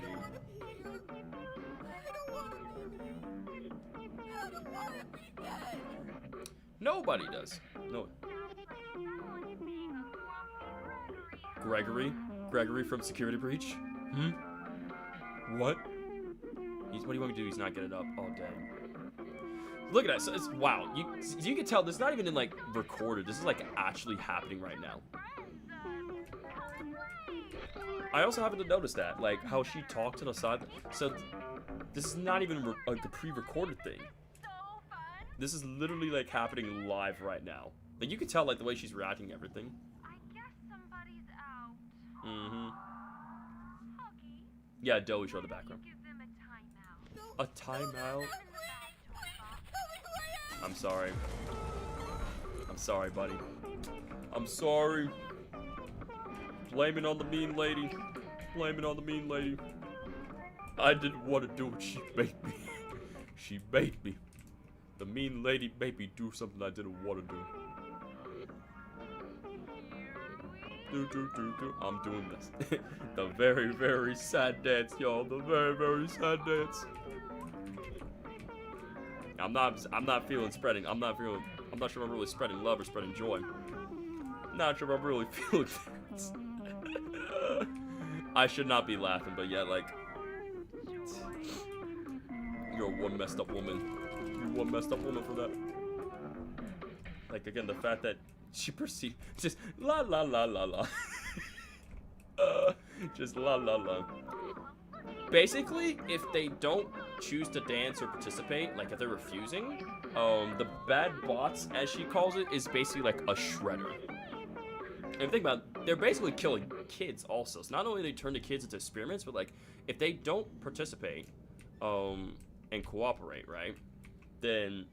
Nobody does. No. Gregory from Security Breach? Hmm? What? What do you want me to do? He's not getting up. Oh, dang. Look at that. So it's, wow. You can tell this is not even in, like, recorded. This is, like, actually happening right now. I also happened to notice that, like, how she talked to the side. So, this is not even like the pre-recorded thing. This is literally, like, happening live right now. Like, you can tell, like, the way she's reacting and everything. I guess somebody's out. Mm-hmm. Huggy, Yeah, Doe showed the background. give them a timeout. A timeout? I'm sorry. I'm sorry, buddy. I'm sorry. Blame it on the mean lady. Blame it on the mean lady. I didn't want to do it. She made me. She made me. The mean lady made me do something I didn't want to do. I'm doing this. The very, very sad dance, y'all. The very, very sad dance. I'm not feeling spreading. I'm not sure I'm really spreading love or spreading joy. Not sure I'm really feeling that. I should not be laughing, but yeah, like, you're one messed up woman. You're one messed up woman for that. Like, again, the fact that she perceived just la la la la la. Just la la la. Basically, if they don't choose to dance or participate, like if they're refusing, the bad bots, as she calls it, is basically like a shredder. And think about it, they're basically killing kids also. So not only do they turn the kids into experiments, but like if they don't participate and cooperate, right? Then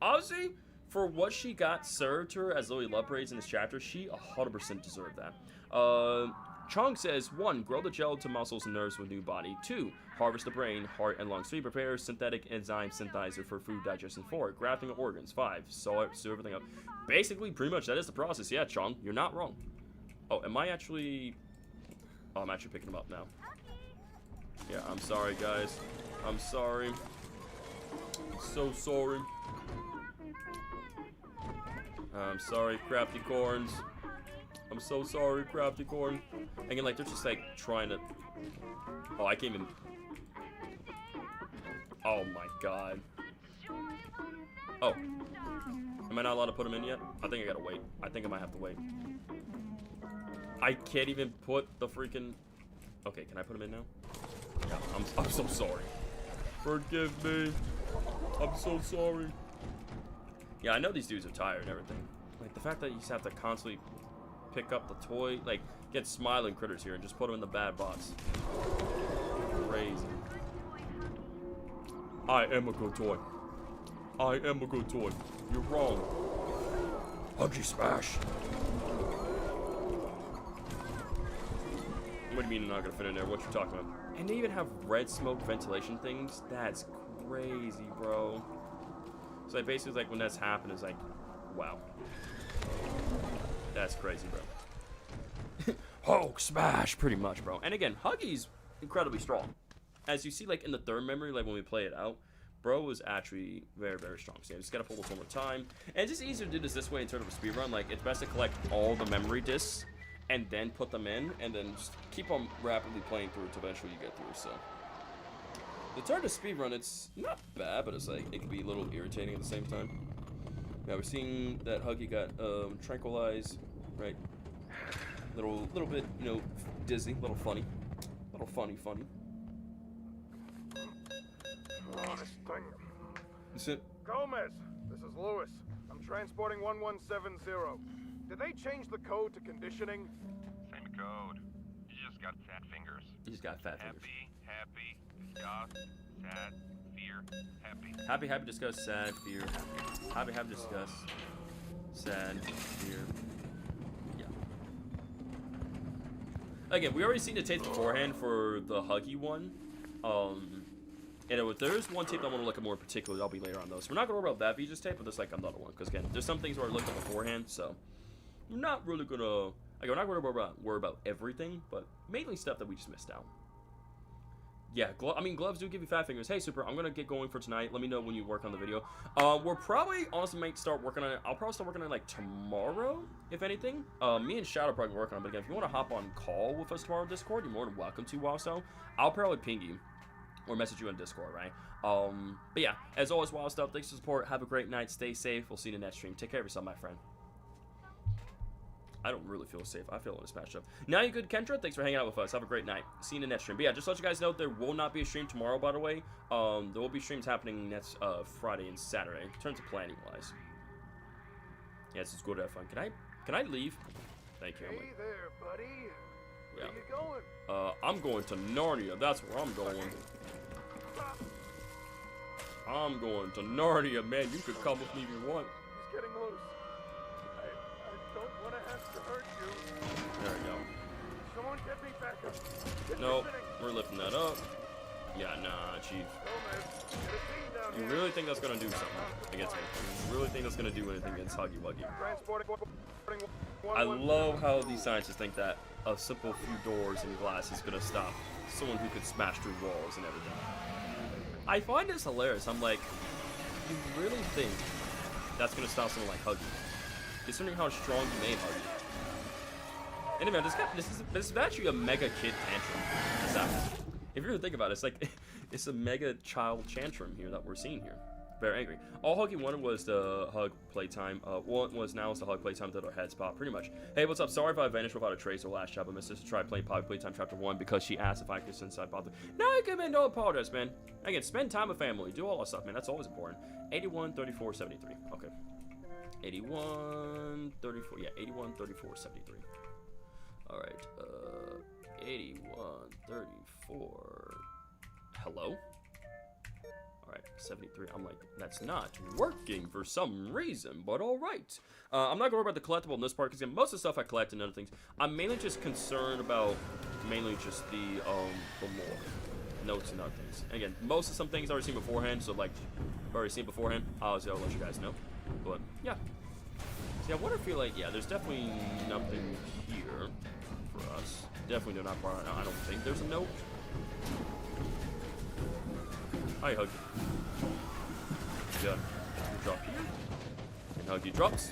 obviously for what she got served to her as Lily Lovebraids in this chapter, she 100% deserved that. Chong says, 1. Grow the gelatin muscles and nerves with new body. 2. Harvest the brain, heart, and lungs. 3. Prepare synthetic enzyme synthesizer for food digestion. 4. Grafting of organs. 5. Sew everything up. Basically, pretty much, that is the process. Yeah, Chong, you're not wrong. Oh, am I actually... Oh, I'm actually picking them up now. Yeah, I'm sorry, guys. I'm sorry. I'm so sorry. I'm sorry, Crafty Corns. I'm so sorry, Crafty Corn. Again, like, they're just, like, trying to... Oh, I can't even... Oh, my God. Oh. Am I not allowed to put them in yet? I think I gotta wait. I think I might have to wait. I can't even put the freaking... Okay, can I put them in now? Yeah, I'm so sorry. Forgive me. I'm so sorry. Yeah, I know these dudes are tired and everything. Like, the fact that you just have to constantly pick up the toy, like, get smiling critters here and just put them in the bad box. Crazy. I am a good toy. I am a good toy. You're wrong. Huggy smash. What do you mean you're not gonna fit in there? What you talking about? And they even have red smoke ventilation things. That's crazy, bro. So like, basically, like when that's happened, it's like, wow. That's crazy, bro. Hulk smash, pretty much, bro. And again, Huggy's incredibly strong. As you see, like in the third memory, like when we play it out, bro was actually very, very strong. So you just gotta pull this one more time. And it's just easier to do this way in terms of a speed run. Like, it's best to collect all the memory discs and then put them in, and then just keep on rapidly playing through to eventually you get through. So the turn to speed run, it's not bad, but it's like it can be a little irritating at the same time. Now we're seeing that Huggy got tranquilized, right? Little bit, you know, dizzy, little funny. Oh, this thing. That's it. Gomez, this is Lewis. I'm transporting 1170. Did they change the code to conditioning? Same code. You just got fat fingers. You just got fat fingers. Happy, disgust, sad, fear, happy. Happy, disgust, sad, fear. Happy, disgust, sad, fear. Yeah. Again, we already seen the tapes beforehand for the Huggy one. And there's one tape I want to look at more particularly. I'll be later on those. We're not going to worry about that Vegis tape, but there's like another one. Because again, there's some things where I looked at beforehand, so we're not really going to... Like, we're not going to worry about everything, but mainly stuff that we just missed out. Yeah, gloves do give you fat fingers. Hey, Super, I'm going to get going for tonight. Let me know when you work on the video. We're probably, honestly, might start working on it. I'll probably start working on it, like, tomorrow, if anything. Me and Shadow are probably working on it. But again, if you want to hop on call with us tomorrow on Discord, you're more than welcome to, WildStyle. I'll probably ping you or message you on Discord, right? But yeah, as always, WildStyle, thanks for the support. Have a great night. Stay safe. We'll see you in the next stream. Take care of yourself, my friend. I don't really feel safe. I feel a little smashed up. Now you good, Kendra? Thanks for hanging out with us. Have a great night. See you in the next stream. But yeah, just to let you guys know, there will not be a stream tomorrow, by the way. There will be streams happening next Friday and Saturday, in terms of planning-wise. Yeah, it's good to have fun. Can I leave? Thank you. Hey there, buddy. Where Yeah. you going? I'm going to Narnia. That's where I'm going. I'm going to Narnia, man. You could come with me if you want. He's getting loose. I don't want to have to hurt you. There we go. Someone get me back up. Get Nope, me sitting. we're lifting that up. Yeah, nah, Chief. Gomez, get a team down You here. really think that's gonna do something against me? You really think that's gonna do anything against Huggy Wuggy? Transporting I love how these scientists think that a simple few doors and glass is gonna stop someone who could smash through walls and everything. I find this hilarious. I'm like, you really think that's gonna stop someone like Huggy? Considering how strong you made Huggy. Anyway, this is actually a mega kid tantrum. That's happening. If you really think about it, it's like it's a mega child tantrum here that we're seeing here. Very angry. All Huggy wanted was the hug playtime. What was now is the hug playtime that our head spot, pretty much. Hey, what's up? Sorry if I vanished without a trace or last job. My sister tried playing Poppy Playtime Chapter 1 because she asked if I could since I bought the... No, you can, man. Don't apologize, man. Again, spend time with family. Do all that stuff, man. That's always important. 81, 34, 73. Okay. 81, 34. Yeah, 81, 34, 73. All right. 81, 34. Hello? Alright, 73. I'm like, that's not working for some reason, but alright. I'm not going to worry about the collectible in this part, because most of the stuff I collect and other things, I'm mainly just concerned about mainly just the lore. Notes and other things. Again, most of some things I've already seen beforehand, so like, I've already seen beforehand, I'll let you guys know. But, yeah. See, I wonder if you like, yeah, there's definitely nothing here for us. Definitely not part of it. I don't think there's a note. Hi, Huggy. Yeah, you drop here. And Huggy drops.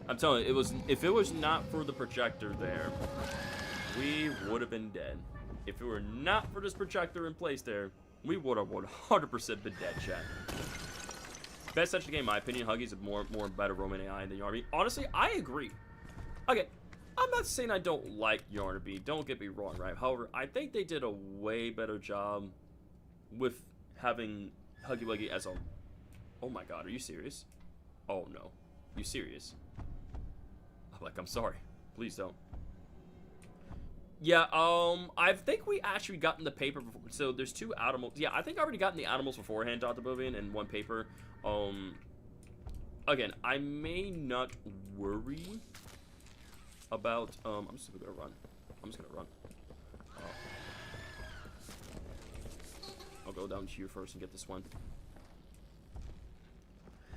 I'm telling you, if it was not for the projector there, we would have been dead. If it were not for this projector in place there, we would have 100% been dead, chat. Best such a game, in my opinion. Huggy's a more better roaming AI than Yarby. Honestly, I agree. Okay, I'm not saying I don't like Yarby. Don't get me wrong, right? However, I think they did a way better job with having Huggy Wuggy as a Oh my god, are you serious? Oh no. You serious? I'm like, I'm sorry. Please don't. Yeah, I think we actually gotten the paper before. So there's 2 animals. Yeah, I think I already gotten the animals beforehand, Dr. Bovian, and 1 paper. Again, I may not worry about, I'm just gonna run. I'm just gonna run. I'll go down here first and get this one.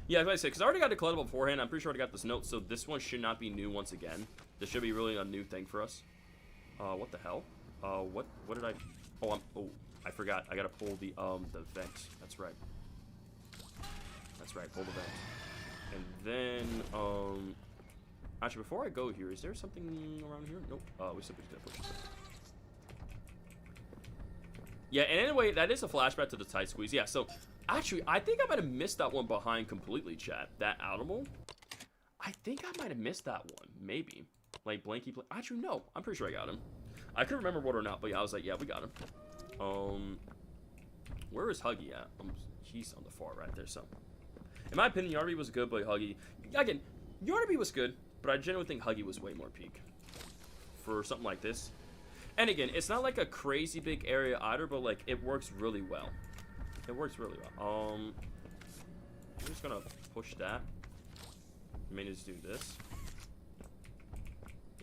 Yeah, like I said, because I already got the collectible beforehand. I'm pretty sure I got this note, so this one should not be new once again. This should be really a new thing for us. What the hell? What did I... Oh, I forgot. I gotta pull the vent. That's right. That's right, pull the vent. And then, actually, before I go here, is there something around here? Nope. We simply just gotta push it. Yeah, and anyway, that is a flashback to the tight squeeze. Yeah, so, actually, I think I might have missed that one behind completely, chat. That animal? I think I might have missed that one. Maybe. Like, Blanky... Actually, no. I'm pretty sure I got him. I couldn't remember what or not, but yeah, I was like, yeah, we got him. Where is Huggy at? He's on the far right there, so... In my opinion, Yarby was good, but Huggy... Again, Yarby was good, but I genuinely think Huggy was way more peak. For something like this. And again, it's not like a crazy big area either, but like, it works really well. It works really well. I'm just gonna push that. I mean, just do this.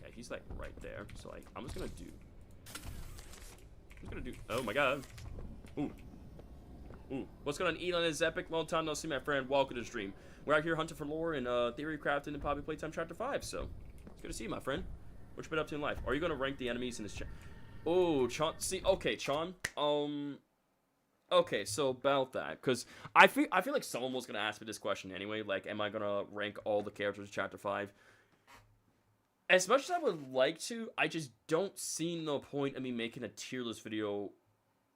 Yeah, he's like right there. So like, I'm just gonna do... Oh my god. Ooh. Ooh. What's going on, Elon? Is epic. Long time no see, my friend. Welcome to the stream. We're out here hunting for lore and theory crafting in Poppy Playtime Chapter 5. So, it's good to see you, my friend. What you been up to in life? Are you going to rank the enemies in this chat? Oh, Chon. See, okay, Chon. Okay, so about that, because I feel like someone was gonna ask me this question anyway. Like, am I gonna rank all the characters in Chapter 5? As much as I would like to, I just don't see no point in me making a tier list video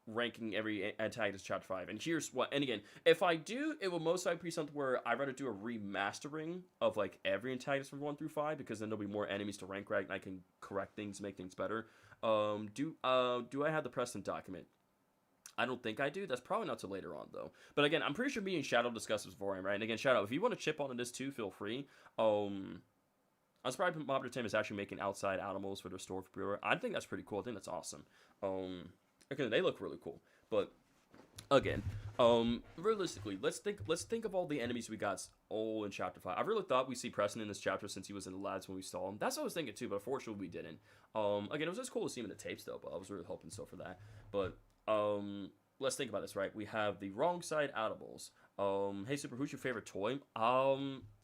ranking every antagonist in Chapter 5. And here's what, and again, if I do, it will most likely be something where I'd rather do a remastering of like every antagonist from 1 through 5, because then there'll be more enemies to rank right, and I can correct things, make things better. Do I have the precedent document? I don't think I do. That's probably not till later on, though. But again, I'm pretty sure me and Shadow discussed this beforehand, right? And again, Shadow, if you want to chip onto this too, feel free. I'm surprised Mob Tim is actually making outside animals for their store for pre-order. I think that's pretty cool. I think that's awesome. Again, they look really cool. But again, realistically, let's think of all the enemies we got all in Chapter 5. I really thought we'd see Preston in this chapter since he was in the labs when we saw him. That's what I was thinking too, but unfortunately we didn't. Again, it was just cool to see him in the tapes though, but I was really hoping so for that. But let's think about this, right? We have the wrong side animals. Hey Super, who's your favorite toy?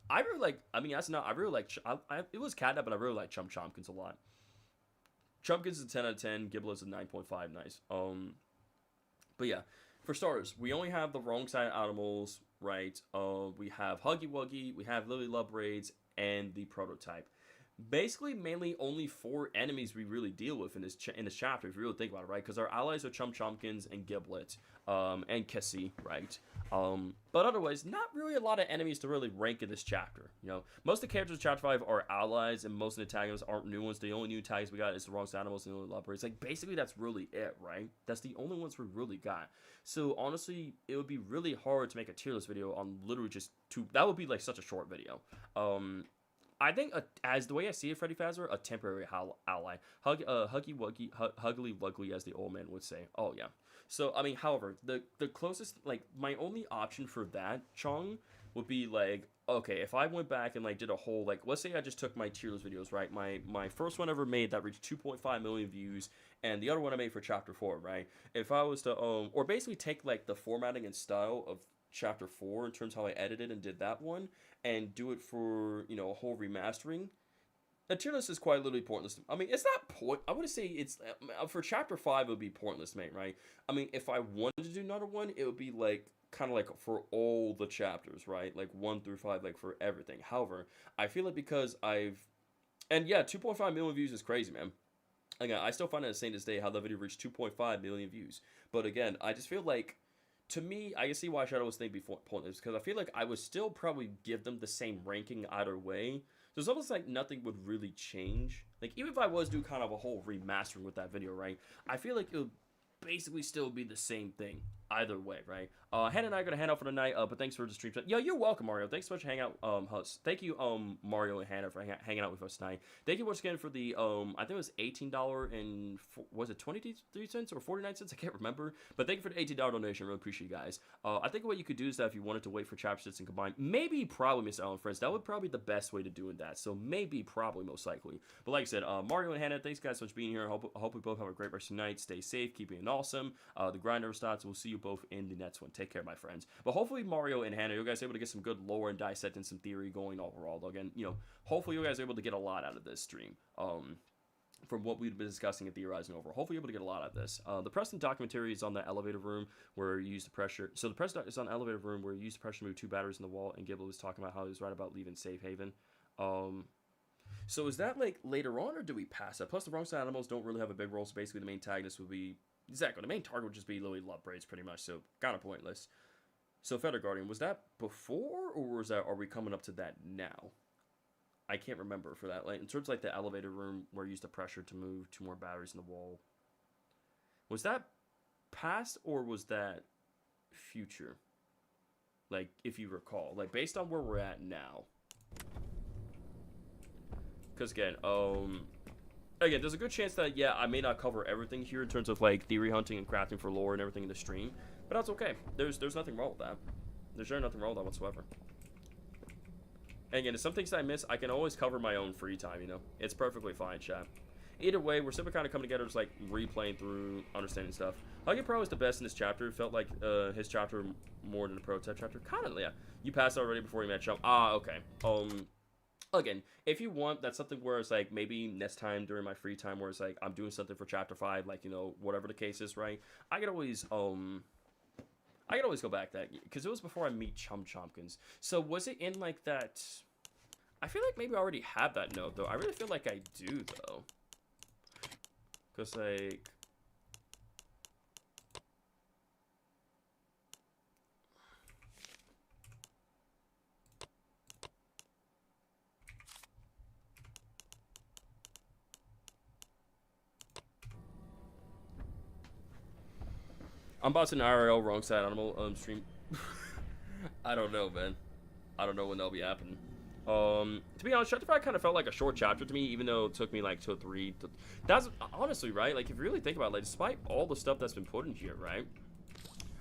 I really like, I mean, that's not, I really like, it was Catnap, but I really like Chompkins a lot. Chompkins is a 10 out of 10, Giblet's a 9.5, nice. But yeah, for starters, we only have the wrong side animals, right? We have Huggy Wuggy, we have Lily Love Raids, and the prototype. Basically, mainly only 4 enemies we really deal with in this chapter, if you really think about it, right? Because our allies are Chompkins and Giblet, and Cassie, right? But otherwise, not really a lot of enemies to really rank in this chapter, you know? Most of the characters in Chapter 5 are allies, and most of the antagonists aren't new ones. The only new tags we got is the wrong side animals and the only love raids. Like, basically, that's really it, right? That's the only ones we really got. So, honestly, it would be really hard to make a tier list video on literally just 2... That would be, like, such a short video. I think, as the way I see it, Freddy Fazbear, a temporary ally. Huggy Wuggy, Huggly Wuggly, as the old man would say. Oh, yeah. So, I mean, however, the closest, like, my only option for that, Chong, would be, like, okay, if I went back and, like, did a whole, like, let's say I just took my tier list videos, right? My first one ever made that reached 2.5 million views, and the other one I made for Chapter 4, right? If I was to, or basically take, like, the formatting and style of Chapter 4 in terms of how I edited and did that one, and do it for, you know, a whole remastering, a tier list is quite literally pointless. I mean, it's not I wouldn't say it's, for Chapter 5, it would be pointless, mate, right? I mean, if I wanted to do another one, it would be, like, kind of like for all the chapters, right? Like, 1 through 5, like, for everything. However, I feel like because and yeah, 2.5 million views is crazy, man. Again, I still find it insane to this day how the video reached 2.5 million views. But again, I just feel like, to me, I can see why Shadow was thinking before pointless, because I feel like I would still probably give them the same ranking either way. So it's almost like nothing would really change. Like, even if I was to do kind of a whole remastering with that video, right? I feel like it would basically still be the same thing. either way, right? Hannah and I are gonna hand out for the night. But thanks for the stream. Yo, you're welcome, Mario. Thanks so much for hanging out. Thank you, Mario and Hannah for hanging out with us tonight. Thank you once again for the I think it was $18 and was it 23 cents or 49 cents? I can't remember. But thank you for the $18 donation. Really appreciate you guys. I think what you could do is that if you wanted to wait for chapter 6 and combine, maybe probably Miss Ellen Friends, that would probably be the best way to doing that. So maybe probably most likely. But like I said, Mario and Hannah, thanks guys so much for being here. I hope we both have a great rest of the night. Stay safe, keep being awesome. The grind never stops. We'll see you both in the next one. Take care, my friends. But hopefully Mario and Hannah, you guys are able to get some good lore and dissect and some theory going overall. Though again, hopefully you guys are able to get a lot out of this stream. From what we've been discussing and theorizing over. Hopefully you're able to get a lot out of this. The Preston documentary is on the elevator room where you use the pressure. So the Preston is on the elevator room where you use the pressure to move 2 batteries in the wall, and Gibble was talking about how he was right about leaving Safe Haven. So is that like later on, or do we pass that? Plus the wrong side animals don't really have a big role, so basically the main antagonist would be exactly the main target would just be Lily Love Braids pretty much, so kind of pointless. So Feather Guardian, was that before, or are we coming up to that now? I can't remember for that. Like in terms of like the elevator room where you use the pressure to move 2 more batteries in the wall. Was that past or was that future? Like if you recall, like based on where we're at now. Because again, there's a good chance that I may not cover everything here in terms of like theory hunting and crafting for lore and everything in the stream, but that's okay. There's nothing wrong with that. There's really nothing wrong with that whatsoever. And again, if some things I miss, I can always cover my own free time, It's perfectly fine, chat. Either way, we're simply kind of coming together, just like replaying through, understanding stuff. Huggy Pro is the best in this chapter. Felt like his chapter more than the Prototype chapter. Kind of, yeah. You passed already before you met Chump. Ah, okay. Again, if you want, that's something where it's like maybe next time during my free time where it's like I'm doing something for chapter 5, like, whatever the case is, right? I could always go back that, because it was before I meet Chum Chompkins. So was it in like that? I feel like maybe I already have that note though. I really feel like I do though. Because like, I'm about to an IRL wrong side animal stream. I don't know, man. I don't know when they'll be happening. To be honest, chapter 5 kind of felt like a short chapter to me, even though it took me like 2 or 3. That's honestly right. Like if you really think about it, like despite all the stuff that's been put in here, right?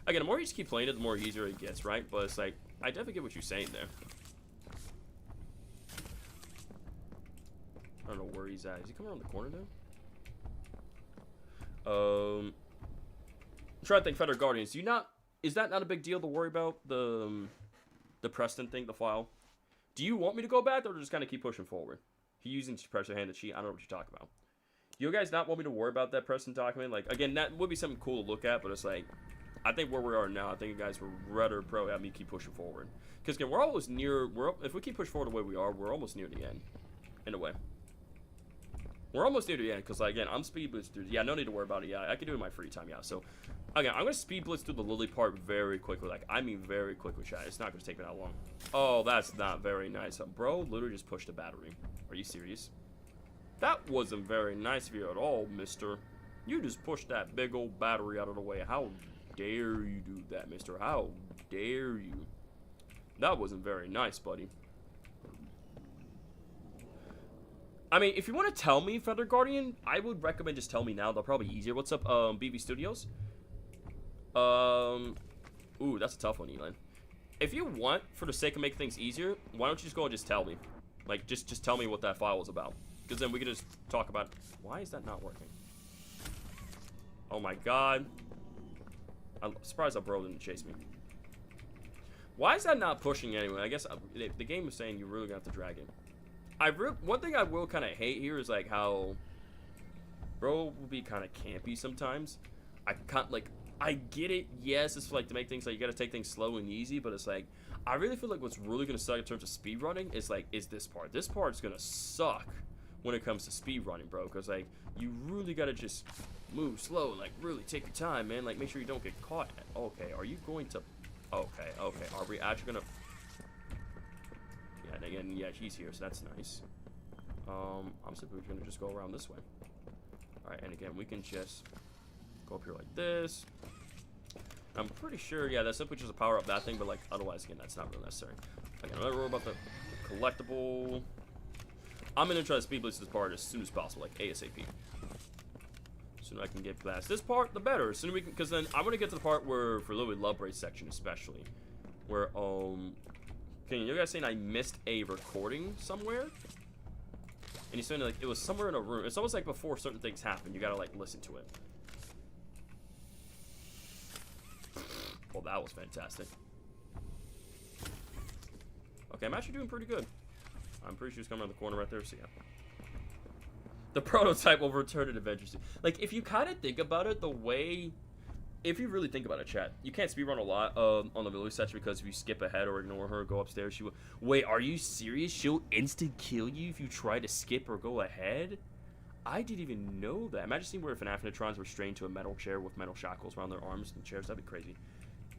Again, the more you just keep playing it, the more easier it gets, right? But it's like I definitely get what you're saying there. I don't know where he's at. Is he coming around the corner now? I'm trying to think. Feather Guardians. Is that not a big deal to worry about, the Preston thing, the file? Do you want me to go back, or just kind of keep pushing forward? He using pressure hand to cheat. I don't know what you're talking about. Do you guys not want me to worry about that Preston document? Like, again, that would be something cool to look at, but it's like, I think where we are now, I think you guys were rather pro at me keep pushing forward. Because again, we're almost near. If we keep pushing forward the way we are, we're almost near the end, in a way. We're almost near the end, because like, again, I'm speed blitz through. Yeah, no need to worry about it. Yeah, I can do it in my free time. Yeah, so. Again, I'm going to speed blitz through the Lily part very quickly. Like, I mean very quickly, chat. It's not going to take me that long. Oh, that's not very nice. Bro literally just pushed a battery. Are you serious? That wasn't very nice of you at all, mister. You just pushed that big old battery out of the way. How dare you do that, mister? How dare you? That wasn't very nice, buddy. I mean, if you want to tell me, Feather Guardian, I would recommend just tell me now. They'll probably be easier. What's up, BB Studios? Ooh, that's a tough one, Elon. If you want, for the sake of making things easier, why don't you just go and just tell me? Like, just tell me what that file is about. Because then we can just talk about... Why is that not working? Oh my god. I'm surprised that bro didn't chase me. Why is that not pushing anyway? I guess the game is saying you're really gonna have to drag it. One thing I will kind of hate here is like how... Bro will be kind of campy sometimes. I can't, like... I get it, yes, it's like to make things like you gotta take things slow and easy, but it's like I really feel like what's really gonna suck in terms of speed running is this part. This part's gonna suck when it comes to speed running, bro, because like you really gotta just move slow and like really take your time, man. Like make sure you don't get caught. Okay, are you going to? Okay, are we actually gonna? Yeah, and again, yeah, she's here, so that's nice. I'm simply gonna just go around this way. All right, and again, we can just go up here like this. I'm pretty sure, yeah, that's simply just to power up that thing, but like otherwise, again, that's not really necessary. Again, another rule about the collectible. I'm gonna try to speed blitz this part as soon as possible, like ASAP. As soon as I can get past this part, the better. As soon as we can, because then I'm gonna get to the part where for Lily Love Race section especially, where okay, you guys saying I missed a recording somewhere, and he's saying like it was somewhere in a room. It's almost like before certain things happen, you gotta like listen to it. Well, that was fantastic. Okay, I'm actually doing pretty good. I'm pretty sure he's coming around the corner right there, so yeah. The prototype will return in Adventures. Like, if you kind of think about it, the way... If you really think about it, chat, you can't speedrun a lot on the Lily section because if you skip ahead or ignore her, go upstairs, she will... Wait, are you serious? She'll instant-kill you if you try to skip or go ahead? I didn't even know that. Imagine seeing where if Anafinatrons were strained to a metal chair with metal shackles around their arms and chairs. That'd be crazy.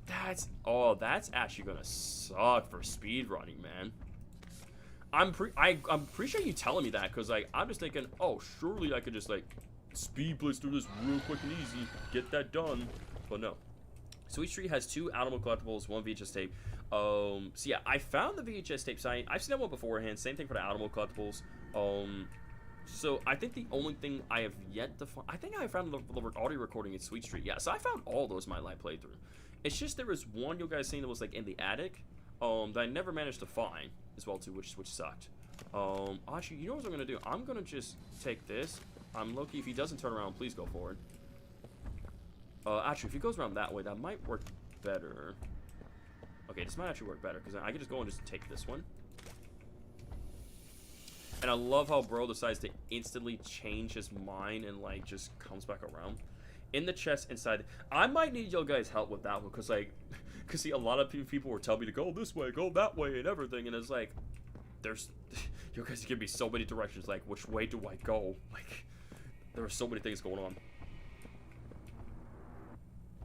That's... Oh, that's actually gonna suck for speedrunning, man. I'm pretty sure you telling me that because like I'm just thinking, oh, surely I could just like speed blitz through this real quick and easy, get that done. But no. Sweet Street has 2 animal collectibles, 1 VHS tape. So yeah, I found the VHS tape site. I've seen that one beforehand. Same thing for the animal collectibles. So I think the only thing I have yet to find, I think I found the audio recording in Sweet Street. Yeah, so I found all those in my live playthrough. It's just there was one you guys seen that was like in the attic, that I never managed to find as well too, which sucked. Actually, you know what I'm gonna do? I'm gonna just take this. I'm low-key. If he doesn't turn around, please go forward. Actually, if he goes around that way, that might work better. Okay, this might actually work better because I can just go and just take this one. And I love how bro decides to instantly change his mind and like just comes back around. In the chest inside, I might need your guys' help with that one because like, cause see a lot of people were telling me to go this way, go that way, and everything, and it's like, there's, you guys give me so many directions. Like, which way do I go? Like, there are so many things going on.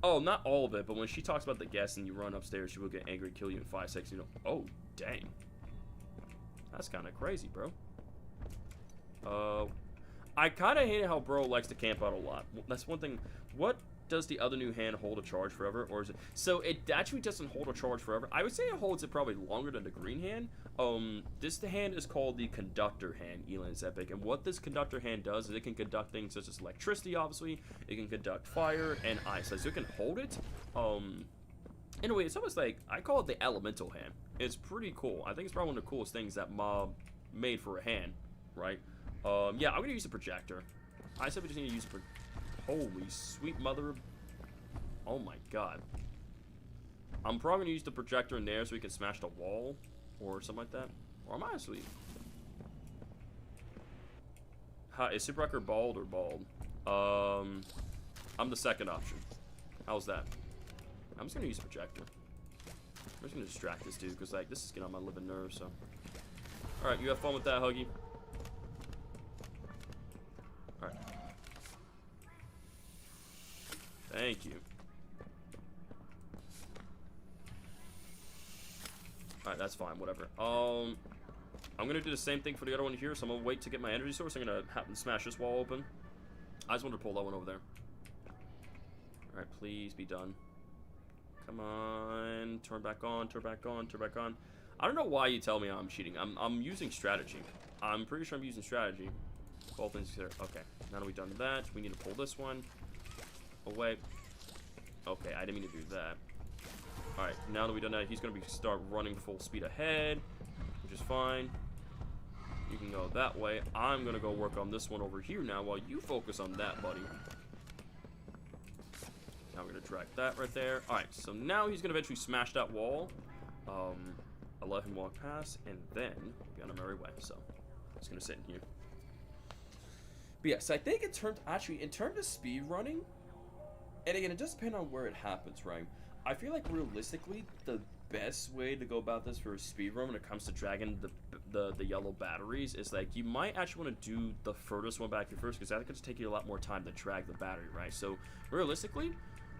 Oh, not all of it, but when she talks about the guests and you run upstairs, she will get angry, kill you in 5 seconds. You know, oh dang, that's kind of crazy, bro. I kind of hate how bro likes to camp out a lot. That's one thing. What does the other new hand hold a charge forever, or is it? So it actually doesn't hold a charge forever. I would say it holds it probably longer than the green hand. The hand is called the conductor hand. Elan's epic, and what this conductor hand does is it can conduct things such as electricity. Obviously, it can conduct fire and ice. So it can hold it. In a way, it's almost like I call it the elemental hand. It's pretty cool. I think it's probably one of the coolest things that Mob made for a hand, right? Yeah, I'm gonna use the projector. I said we just need to use holy sweet mother of... Oh my god. I'm probably gonna use the projector in there so we can smash the wall or something like that. Or am I actually... Is Super Rocker bald or bald? I'm the second option. How's that? I'm just gonna use the projector. I'm just gonna distract this dude because like this is getting on my living nerves. So, all right, you have fun with that, Huggy. All right. Thank you. All right, that's fine. Whatever. I'm gonna do the same thing for the other one here. So I'm gonna wait to get my energy source. I'm gonna happen to smash this wall open. I just wanted to pull that one over there. All right, please be done. Come on, turn back on, turn back on, turn back on. I don't know why you tell me I'm cheating. I'm using strategy. I'm pretty sure I'm using strategy. Both things there. Okay, now that we've done that, we need to pull this one away. Okay, I didn't mean to do that. All right, now that we've done that, he's gonna start running full speed ahead, which is fine. You can go that way. I'm gonna go work on this one over here now while you focus on that, buddy. Now we're gonna drag that right there. All right, so now he's gonna eventually smash that wall. I'll let him walk past, and then we'll be on a merry way. So he's gonna sit in here. But yes, I think in terms of speed running, and again, it does depend on where it happens, right? I feel like realistically, the best way to go about this for a speed run when it comes to dragging the yellow batteries is like you might actually want to do the furthest one back here first because that could just take you a lot more time to drag the battery, right? So realistically,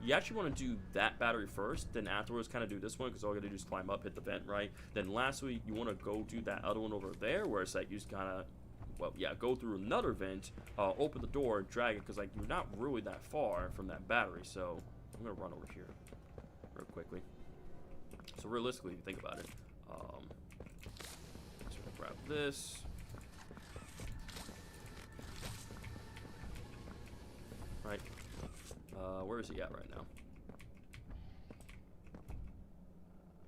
you actually want to do that battery first, then afterwards kind of do this one because all you gotta do is climb up, hit the vent, right? Then lastly, you want to go do that other one over there where it's like you just kind of, well, yeah, go through another vent, open the door, drag it because like you're not really that far from that battery. So I'm gonna run over here. real quickly. So realistically, if you think about it, so we'll grab this. Right. Where is he at right now?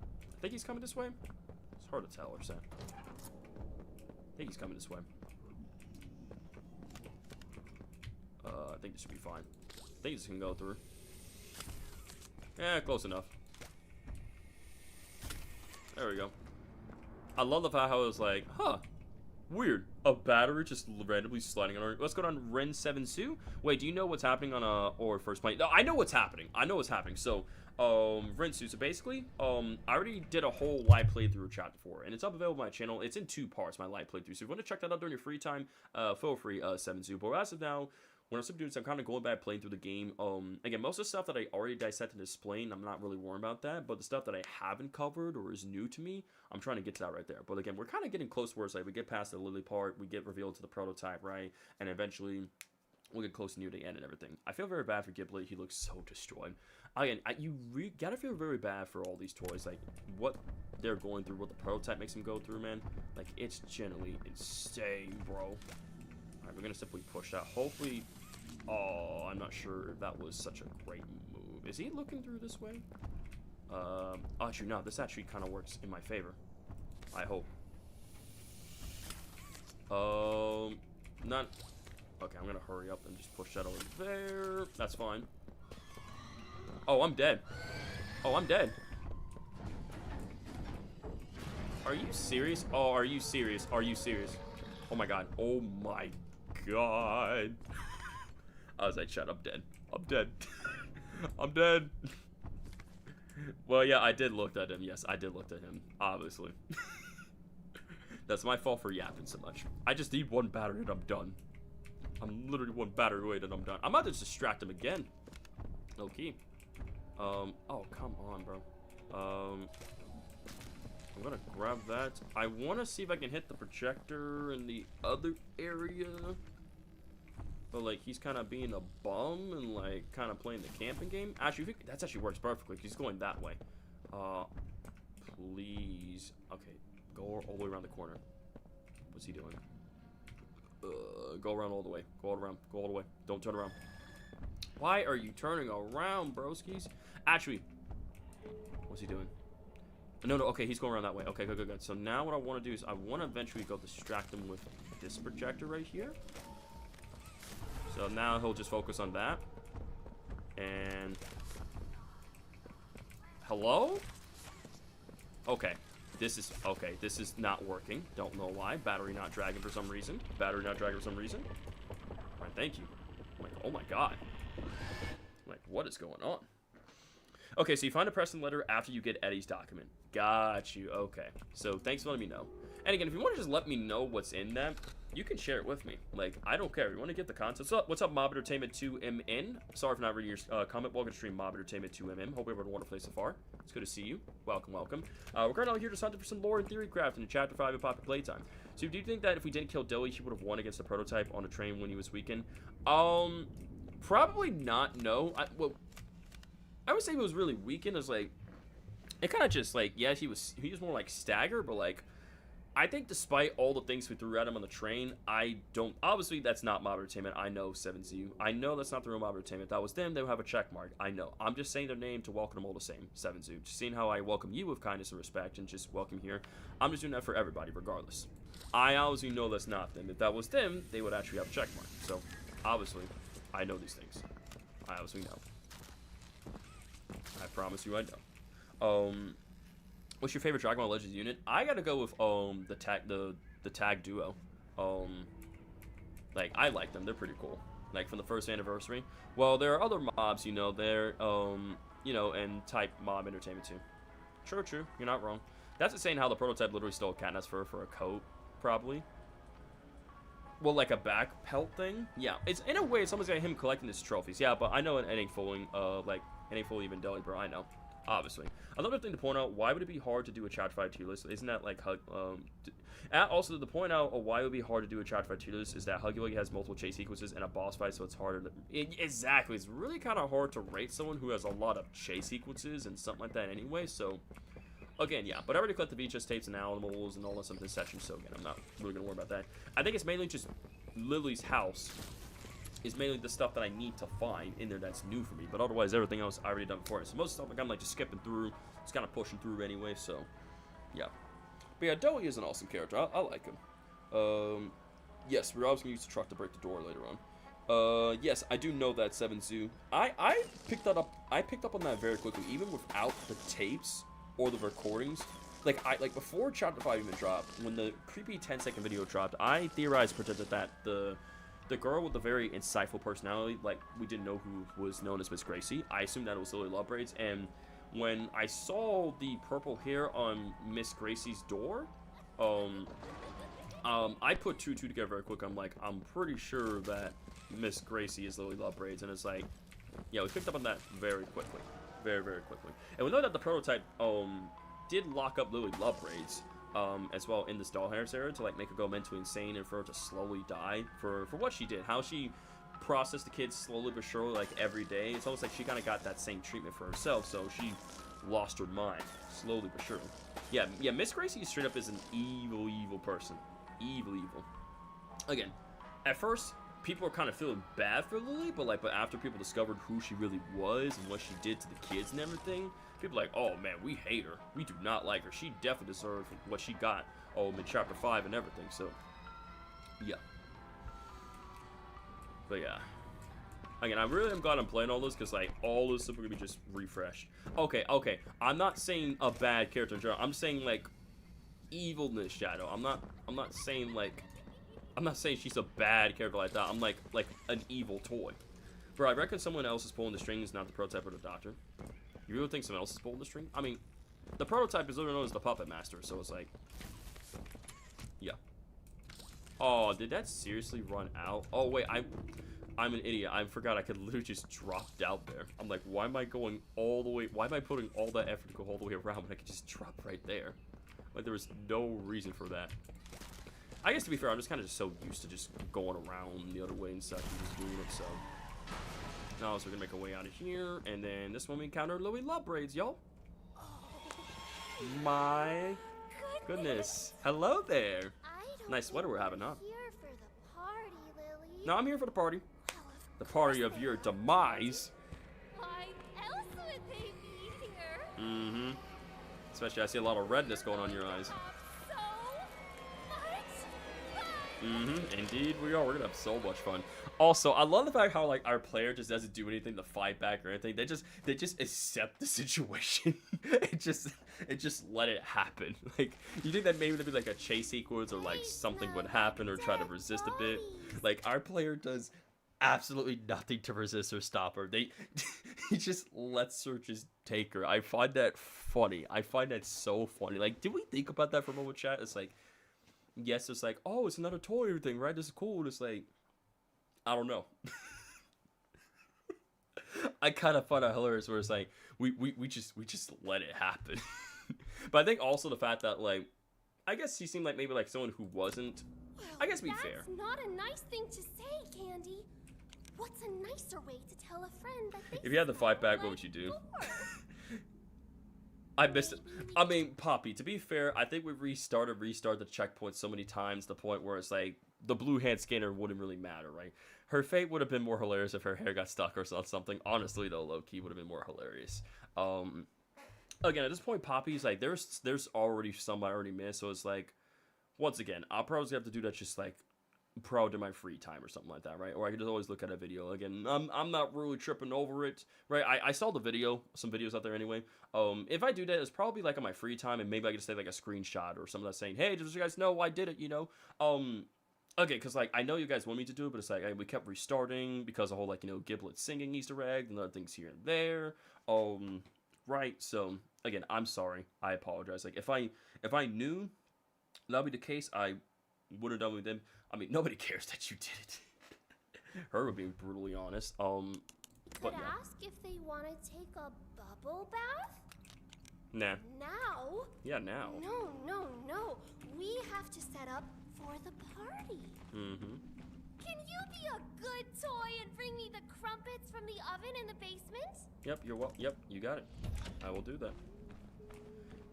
I think he's coming this way. It's hard to tell or say. I think he's coming this way. I think this should be fine. I think this can go through. Yeah, close enough. There we go. I love the fact how it was like, huh, weird. A battery just randomly sliding on. Let's go down Ren 7-Su. Wait, do you know what's happening on or first plane? No, I know what's happening. I know what's happening. So, Rensu. So basically, I already did a whole live playthrough of Chapter 4, and it's up available on my channel. It's in 2 parts, my live playthrough. So if you want to check that out during your free time, feel free, 7-Su. But as of now, when I'm doing, I'm kind of going back playing through the game. Again, most of the stuff that I already dissected and explained, I'm not really worried about that. But the stuff that I haven't covered or is new to me, I'm trying to get to that right there. But again, we're kind of getting close where it's like we get past the Lily part, we get revealed to the prototype, right? And eventually, we'll get close to near the end and everything. I feel very bad for Ghibli. He looks so destroyed. Again, you gotta feel very bad for all these toys. Like, what they're going through, what the prototype makes them go through, man. Like, it's generally insane, bro. Alright, we're gonna simply push that. Hopefully... Oh, I'm not sure if that was such a great move. Is he looking through this way? Actually, no. This actually kind of works in my favor. I hope. Not... Okay, I'm gonna hurry up and just push that over there. That's fine. Oh, I'm dead. Oh, I'm dead. Are you serious? Oh, are you serious? Are you serious? Oh my god. Oh my god. I was like, shut up, dead. I'm dead. I'm dead. Well, yeah, I did look at him. Yes, I did look at him. Obviously. That's my fault for yapping so much. I just need 1 battery and I'm done. I'm literally 1 battery away and I'm done. I'm about to distract him again. Okay. Oh, come on, bro. I'm gonna grab that. I want to see if I can hit the projector in the other area. But, like, he's kind of being a bum and, like, kind of playing the camping game. Actually, that actually works perfectly. He's going that way. Please. Okay, go all the way around the corner. What's he doing? Go around all the way. Go all around. Go all the way. Don't turn around. Why are you turning around, broskies? Actually, what's he doing? No, okay, he's going around that way. Okay, good. So now what I want to do is I want to eventually go distract him with this projector right here. So now he'll just focus on that. And... Hello? Okay. This is not working. Don't know why. Battery not dragging for some reason. Alright, thank you. Oh my god. Like, what is going on? Okay, so you find a Preston letter after you get Eddie's document. Got you. Okay. So thanks for letting me know. And again, if you want to just let me know what's in that, you can share it with me. Like, I don't care. You want to get the content. What's up, Mob Entertainment 2MN? Sorry for not reading your comment. Welcome to stream, Mob Entertainment 2MM. Hope everyone had a wonderful day so far. It's good to see you. Welcome. We're currently here to hunt for some lore and theory craft in Chapter 5 of Poppy Playtime. So do you think that if we didn't kill Dilly, he would have won against the prototype on a train when he was weakened? Probably not, no. I would say he was really weakened. It's like, it kind of just like, yes, he was more like staggered, but like, I think despite all the things we threw at him on the train, obviously that's not Mob Entertainment. I know 7-Zu. I know that's not the real Mob Entertainment. That was them. They would have a check mark. I know. I'm just saying their name to welcome them all the same. 7-Zu. Just seeing how I welcome you with kindness and respect and just welcome here. I'm just doing that for everybody, regardless. I obviously know that's not them. If that was them, they would actually have a check mark. So, obviously, I know these things. I obviously know. I promise you I know. What's your favorite Dragon Ball Legends unit? I gotta go with the tag duo. Like, I like them. They're pretty cool. Like, from the first anniversary. Well, there are other mobs, you know, they're and type Mob Entertainment too. True. You're not wrong. That's insane how the prototype literally stole Katniss fur for a coat, probably. Well, like a back pelt thing? Yeah. It's in a way it's almost like him collecting his trophies. Yeah, but I know it ain't fooling even Deli, bro. I know. Obviously. Another thing to point out, why would it be hard to do a Chapter 5 tier list? Isn't that like and also to point out why it would be hard to do a Chapter 5 tier list is that Huggy Wuggy has multiple chase sequences and a boss fight, so it's harder to... exactly. It's really kind of hard to rate someone who has a lot of chase sequences and something like that anyway, so... Again, yeah, but I already collected the VHS tapes and animals and all that stuff in this section, so again, I'm not really going to worry about that. I think it's mainly just Lily's house is mainly the stuff that I need to find in there that's new for me, but otherwise everything else I already done before. So most stuff like I'm like just skipping through, just kind of pushing through anyway, so yeah. But yeah, Doey is an awesome character. I like him. Yes, we're obviously going to use the truck to break the door later on. Yes, I do know that 7 Zoo. I picked that up. I picked up on that very quickly, even without the tapes or the recordings. Like before Chapter 5 even dropped, when the creepy 10-second video dropped, I theorized, predicted that the girl with the very insightful personality, like we didn't know who was known as Miss Gracie. I assumed that it was Lily Love Braids, and when I saw the purple hair on Miss Gracie's door, I put 2 together very quick. I'm like, I'm pretty sure that Miss Gracie is Lily Love Braids, and it's like, yeah, we picked up on that very quickly, very quickly. And we know that the prototype did lock up Lily Love Braids as well in this Dollhouse era to like make her go mentally insane and for her to slowly die for what she did, how she processed the kids slowly but surely, like every day. It's almost like she kind of got that same treatment for herself, so she lost her mind slowly but surely. Yeah, Miss Gracie straight up is an evil person. Evil. Again, at first people were kind of feeling bad for Lily, but after people discovered who she really was and what she did to the kids and everything, people are like, oh man, we hate her. We do not like her. She definitely deserved what she got in Chapter 5 and everything, so yeah. But yeah. Again, I really am glad I'm playing all this because like all this stuff are gonna be just refreshed. Okay. I'm not saying a bad character in general. I'm saying like evilness, Shadow. I'm not saying she's a bad character like that. I'm like an evil toy. Bro, I reckon someone else is pulling the strings, not the prototype or the doctor. You really think someone else is pulling the string? I mean, the prototype is literally known as the Puppet Master, so it's like, yeah. Oh, did that seriously run out? Oh wait, I'm an idiot. I forgot I could literally just drop down there. I'm like, why am I going all the way? Why am I putting all that effort to go all the way around when I could just drop right there? Like, there was no reason for that. I guess to be fair, I'm just kind of so used to just going around the other way and stuff and just doing it, so. Now, so we're gonna make our way out of here, and then this one we encounter Lily Love Braids, y'all. My goodness. Hello there. Nice sweater we're having, huh? Here for the party, Lily. No, I'm here for the party. The party of your demise. Why else would they be here? Mm-hmm. Especially, I see a lot of redness going on in your eyes. So much fun. Mm-hmm. Indeed, we are. We're gonna have so much fun. Also, I love the fact how like our player just doesn't do anything to fight back or anything. They just accept the situation. it just let it happen. Like, you think that maybe there'd be like a chase sequence or like something would happen or try to resist a bit. Like, our player does absolutely nothing to resist or stop her. He just lets her just take her. I find that funny. I find that so funny. Like, did we think about that for a moment, chat? It's like, yes, it's like, oh, it's another toy thing, right? This is cool. It's like, I don't know. I kind of find it hilarious where it's like, we just let it happen. But I think also the fact that, like, I guess he seemed like maybe like someone who wasn't, I guess, be fair. That's not a nice thing to say, Candy. What's a nicer way to tell a friend that they If you had to fight back, what would you do? I missed it. I mean, Poppy, to be fair, I think we restarted the checkpoint so many times, the point where it's like, the blue hand scanner wouldn't really matter, right? Her fate would have been more hilarious if her hair got stuck or something. Honestly, though, low-key would have been more hilarious. Again, at this point, Poppy's like, there's already some I already missed, so it's like, once again, I'll probably have to do that just like, probably in my free time or something like that, right? Or I could just always look at a video. Again, I'm not really tripping over it, right? I saw the video, some videos out there anyway. If I do that, it's probably like on my free time, and maybe I could just take like a screenshot or something that's saying, hey, just so you guys know I did it, you know? Okay, because like, I know you guys want me to do it, but it's like, we kept restarting because the whole, like, you know, Giblet singing Easter egg and other things here and there. Right, so, again, I'm sorry. I apologize. Like, if I knew that'd be the case, I would have done with them. I mean, nobody cares that you did it. Her would be brutally honest. But Could yeah. ask if they want to take a bubble bath? Nah. Now? Yeah, now. No, no, no. We have to set up for the party. Mm-hmm. Can you be a good toy and bring me the crumpets from the oven in the basement? Yep, yep, you got it. I will do that.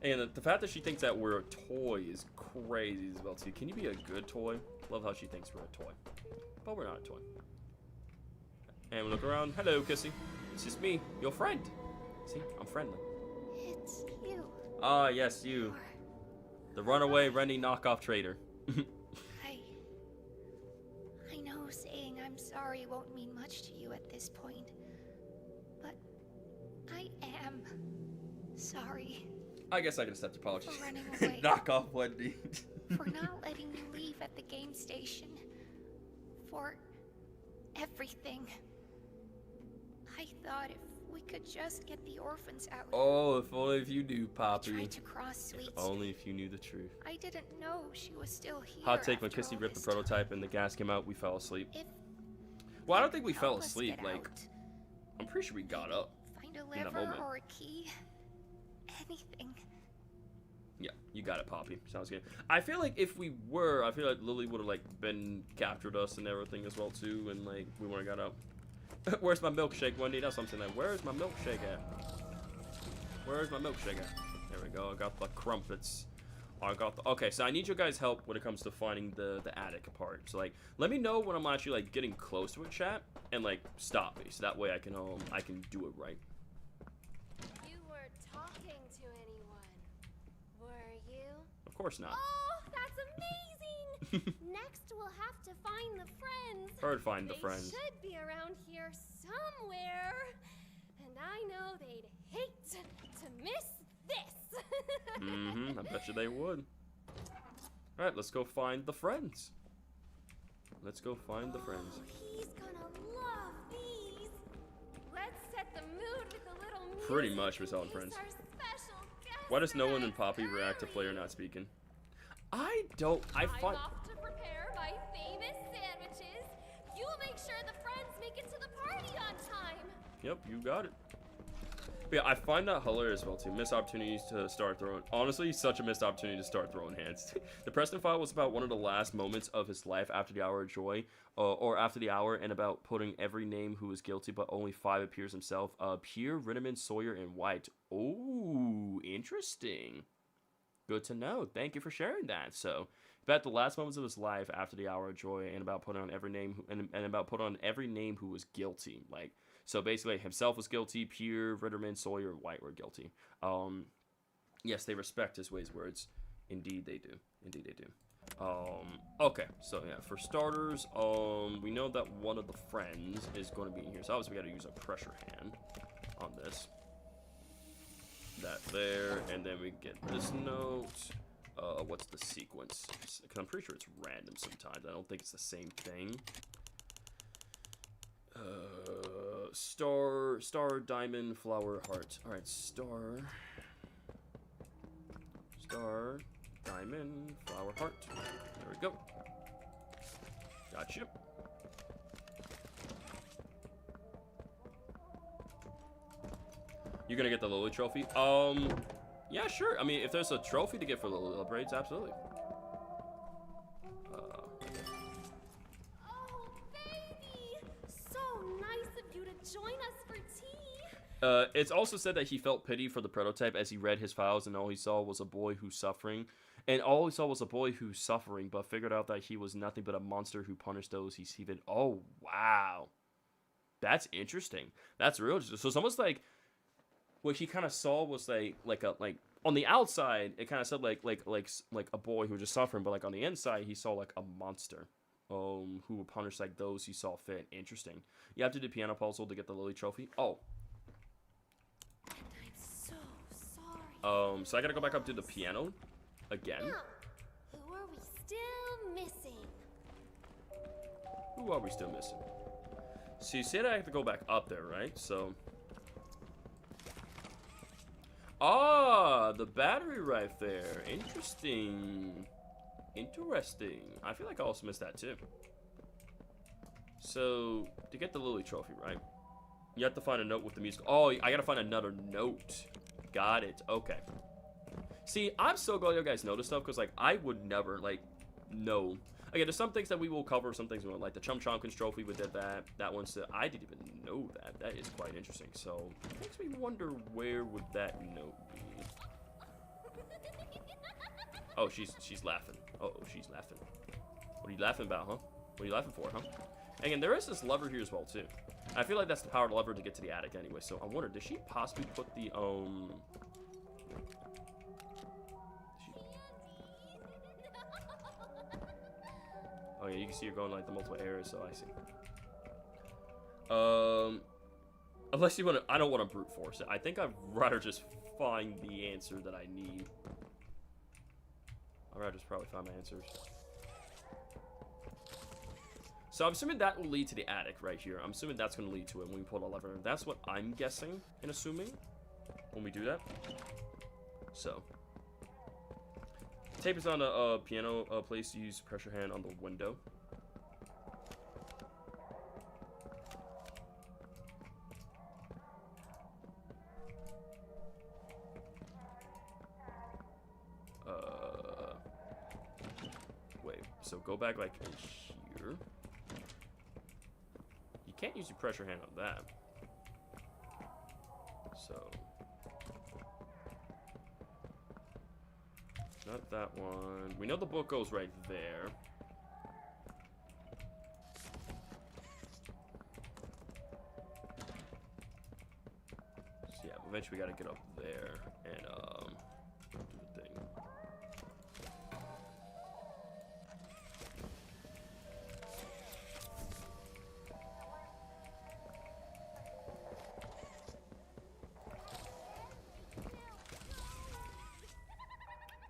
And the fact that she thinks that we're a toy is crazy as well, too. Can you be a good toy? Love how she thinks we're a toy. But we're not a toy. And we look around. Hello, Kissy. It's just me, your friend. See, I'm friendly. It's you. Ah, yes, you. The runaway Rennie knockoff trader. I know saying I'm sorry won't mean much to you at this point, but I am sorry I guess I can accept apology. for running away, Knockoff Wendy. for not letting you leave at the game station, for everything. I thought if we could just get the orphans out. Oh, if only if you knew, Poppy. Tried to cross Sweet If only if you knew the truth. I didn't know she was still here. Hot take, when after Kissy all ripped the this prototype and the gas came out, we fell asleep. If Well, I don't think we help fell us asleep. get Like, out, I'm pretty sure we got up. find a in that lever moment. or a key, anything. Yeah, you got it, Poppy. Sounds good. I feel like if we were, I feel like Lily would have, like, been captured us and everything as well, too, and, like, we wouldn't have got up. Where's my milkshake, Wendy? That's something like, where's my milkshake at? Where's my milkshake at? There we go. I got the crumpets. I got the... Okay, so I need your guys' help when it comes to finding the attic part. So, like, let me know when I'm actually, like, getting close to it, chat, and, like, stop me. So that way I can do it right. You were talking to anyone, were you? Of course not. Oh, that's amazing! Next, we'll have to find the friends. Heard find the They friends. should be around here somewhere. And I know they'd hate to miss this. Mm-hmm. I bet you they would. Alright, let's go find the friends. Let's go find the friends. Oh, he's gonna love these. Let's set the mood with a little music. Pretty much we're in selling case friends. our special guest Why does no one in arrives Poppy react to player early. not speaking? I don't. I I'm find. off to prepare my famous sandwiches. You will make sure the friends make it to the party on time. Yep, you got it. But yeah, I find that hilarious as well too. Missed opportunities to start throwing. Honestly, such a missed opportunity to start throwing hands. The Preston file was about one of the last moments of his life after the hour of joy, or after the hour, and about putting every name who was guilty, but only 5 appears himself. Pierre, Ritterman, Sawyer, and White. Oh, interesting. Good to know. Thank you for sharing that. So, about the last moments of his life after the hour of joy, and about putting on every name, and about putting on every name who was guilty. Like, so basically, himself was guilty. Pierre, Ritterman, Sawyer, White were guilty. Yes, they respect his ways, words. Indeed, they do. Indeed, they do. Okay, so yeah, for starters, we know that one of the friends is going to be in here. So obviously, we got to use a pressure hand on this. That there, and then we get this note. What's the sequence? Because I'm pretty sure it's random sometimes. I don't think it's the same thing. Star, diamond, flower, heart. All right, star, diamond, flower, heart. There we go. Gotcha. You're gonna get the Lily trophy? Yeah, sure. I mean, if there's a trophy to get for Lily braids, absolutely. Oh, baby! So nice of you to join us for tea. It's also said that he felt pity for the prototype as he read his files, and all he saw was a boy who's suffering. But figured out that he was nothing but a monster who punished those he seeded. Oh, wow. That's interesting. That's real. So it's almost like what he kind of saw was like on the outside, it kind of said like a boy who was just suffering, but like on the inside, he saw like a monster, who would punish like those he saw fit. Interesting. You have to do the piano puzzle to get the Lily trophy. Oh. I'm so sorry. So I gotta go back up to the piano again. Now, who are we still missing? Who are we still missing? So you said I have to go back up there, right? So. Ah, the battery right there. Interesting. Interesting. I feel like I also missed that too. So, to get the Lily trophy, right? You have to find a note with the music. Oh, I gotta find another note got it. Okay. See, I'm so glad you guys know this stuff, because, like, I would never, like, know. Again, there's some things that we will cover, some things we won't. Like the Chum Chompkins trophy, we did that. That one's, I didn't even know that. That is quite interesting. So, it makes me wonder, where would that note be? Oh, she's laughing. Oh, she's laughing. What are you laughing about, huh? What are you laughing for, huh? And again, there is this lever here as well, too. I feel like that's the power lever to get to the attic anyway. So, I wonder, does she possibly put the, Oh yeah, you can see you're going like the multiple areas, so I see. Unless you want to, I don't want to brute force it. I think I'd rather just find the answer that I need. I'd rather just probably find my answers. So I'm assuming that will lead to the attic right here. I'm assuming that's going to lead to it when we pull the lever. That's what I'm guessing and assuming when we do that. So. Tape is on the piano. Place use pressure hand on the window. Wait. So go back like here. You can't use your pressure hand on that. So. Not that one. We know the book goes right there. So yeah, eventually we gotta get up there and do the thing.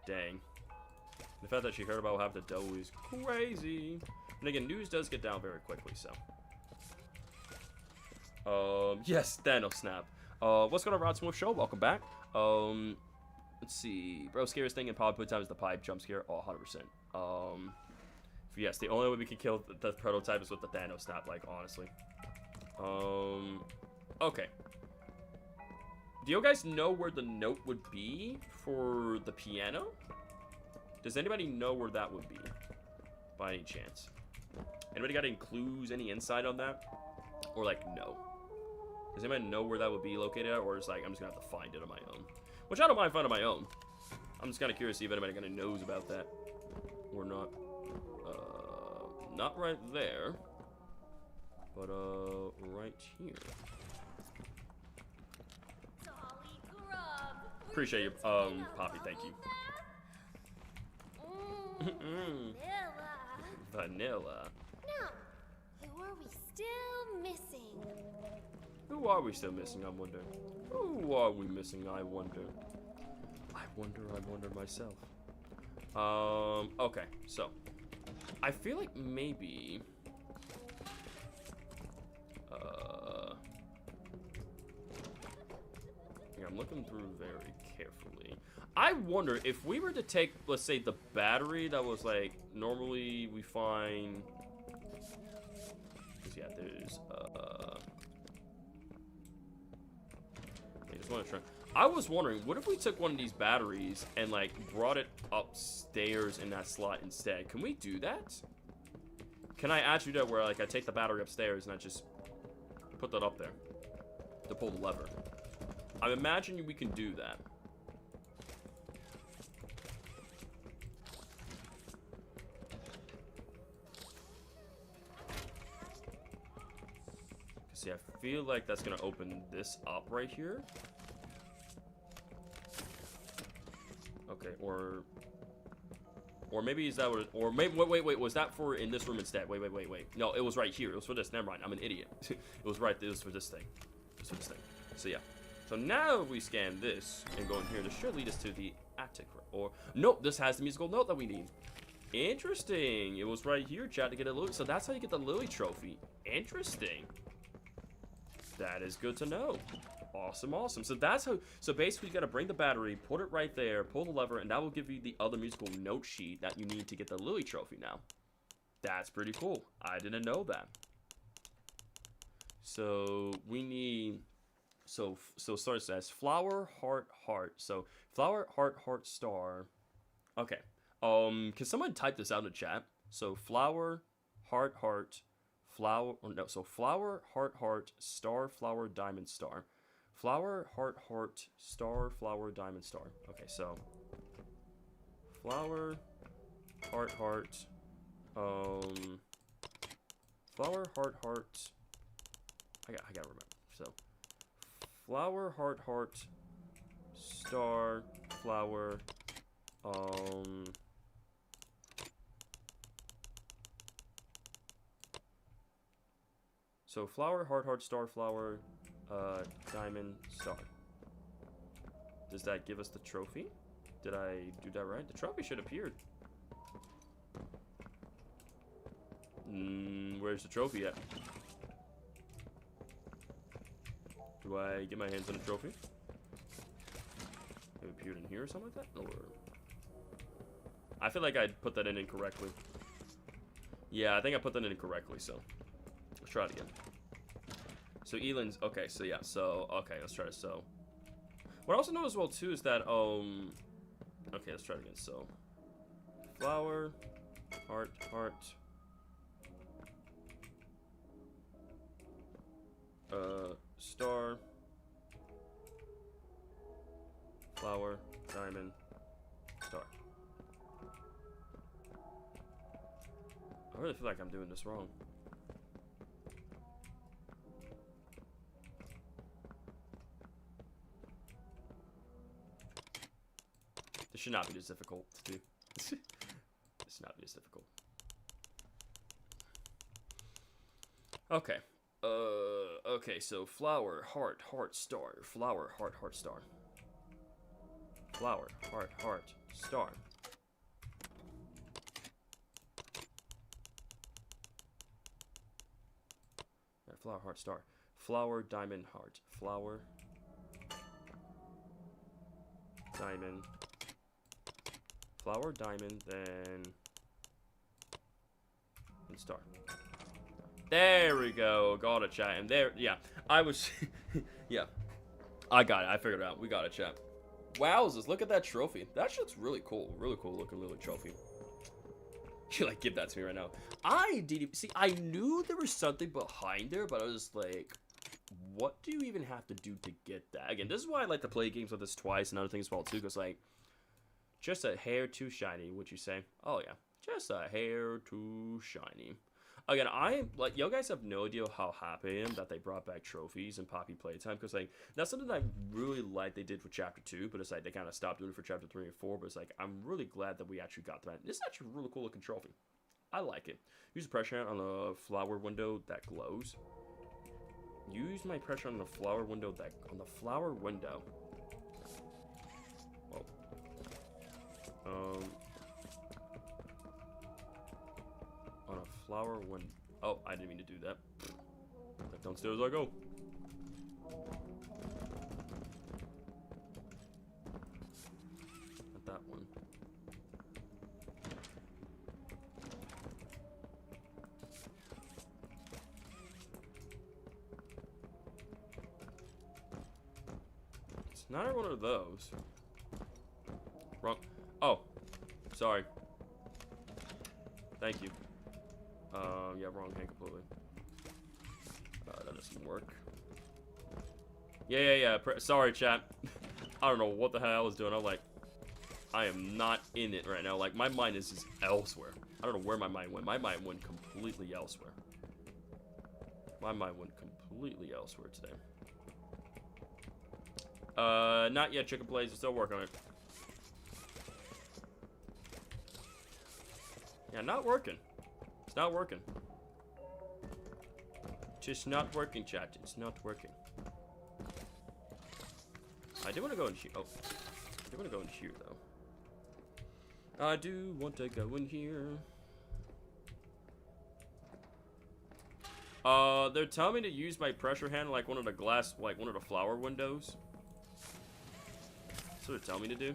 Dang. The fact that she heard about what happened to Doe is crazy. And again, news does get down very quickly, so. Yes, Thanos snap. What's going on, Rod Smith Show? Welcome back. Let's see. Bro, scariest thing in Poppy Playtime is the pipe jump scare. Oh, 100%. Yes, the only way we can kill the prototype is with the Thanos snap, like, honestly. Okay. Do you guys know where the note would be for the piano? Does anybody know where that would be? By any chance? Anybody got any clues, any insight on that? Or like, no? Does anybody know where that would be located at? Or is like, I'm just gonna have to find it on my own? Which I don't mind finding on my own. I'm just kind of curious to see if anybody kind of knows about that. Or not. Not right there. But, right here. Appreciate you, Poppy, thank you. Vanilla. Now, who are we still missing? Who are we still missing, I wonder? Who are we missing, I wonder? I wonder myself. Okay, so. I feel like maybe... yeah, I'm looking through very carefully. I wonder if we were to take, let's say, the battery that was like, normally we find... Yeah, there's, I just want to try. I was wondering, what if we took one of these batteries and like brought it upstairs in that slot instead? Can we do that? Can I actually do that where like I take the battery upstairs and I just put that up there to pull the lever? I'm imagining we can do that. See, I feel like that's gonna open this up right here. Okay, or maybe is that what? Or maybe wait. Was that for in this room instead? Wait. No, it was right here. It was for this. Never mind. I'm an idiot. It was right. It was for this thing. It was for this thing. So yeah. So now if we scan this and go in here, this should lead us to the attic. Or nope, this has the musical note that we need. Interesting. It was right here, chat, to get a Lily. So that's how you get the Lily trophy. Interesting. That is good to know. Awesome. So that's how. So basically, you got to bring the battery, put it right there, pull the lever, and that will give you the other musical note sheet that you need to get the Lily trophy. Now, that's pretty cool. I didn't know that. So we need. So start says flower, heart, heart. So flower, heart, heart, star. Okay. Can someone type this out in the chat? So flower, heart, heart, flower. Or no. So flower, heart, heart, star, flower, diamond, star. Flower, heart, heart, star, flower, diamond, star. Okay. So flower, heart, heart. Flower, heart, heart. I gotta remember. So flower, heart, heart, star, flower, so flower, heart, heart, star, flower, diamond, star. Does that give us the trophy? Did I do that right? The trophy should appear. Where's the trophy at? Do I get my hands on a trophy? It appeared in here or something like that? Or I feel like I put that in incorrectly. Yeah, I think I put that in incorrectly, so let's try it again. So Elin's okay, so yeah, so okay, let's try it. So what I also know as well too is that okay, let's try it again. So flower, heart, heart, star, flower, diamond, star. I really feel like I'm doing this wrong. This should not be this difficult to do. This should not be this difficult. Okay. Okay, so flower, heart, heart, star. Flower, heart, heart, star. Flower, heart, heart, star. Yeah, flower, heart, star. Flower, diamond, heart. Flower, diamond. Flower, diamond, then and star. There we go. Got it, chat. And there, yeah. I was, yeah. I got it. I figured it out. We got it, chat. Wowzers, look at that trophy. That shit's really cool. Really cool looking little trophy. You like give that to me right now. I didn't see. I knew there was something behind there, but I was like, what do you even have to do to get that? Again, this is why I like to play games like this twice and other things as well too, because like, just a hair too shiny. Would you say? Oh yeah, just a hair too shiny. Again, I like, you guys have no idea how happy I am that they brought back trophies and Poppy Playtime, because like that's something that I really like they did for Chapter 2, but it's like they kind of stopped doing it for Chapter 3 and 4. But it's like I'm really glad that we actually got that. This is actually a really cool looking trophy. I like it. Use pressure on the flower window that glows. Use my pressure on the flower window that Whoa. On a flower window. Oh, I didn't mean to do that. Back downstairs I go. Not that one. It's not one of those. Wrong. Oh, sorry. Thank you. Yeah, wrong hand completely. That doesn't work. Yeah. Sorry, chat. I don't know what the hell I was doing. I'm like, I am not in it right now. Like, my mind is just elsewhere. I don't know where my mind went. My mind went completely elsewhere. My mind went completely elsewhere today. Not yet, Chicken Plays. Still working on it. Yeah, not working. It's not working. Just not working, chat. It's not working. I do want to go in here. Oh, I do want to go in here, though. I do want to go in here. They're telling me to use my pressure hand like one of the glass, like one of the flower windows. That's what they're telling me to do.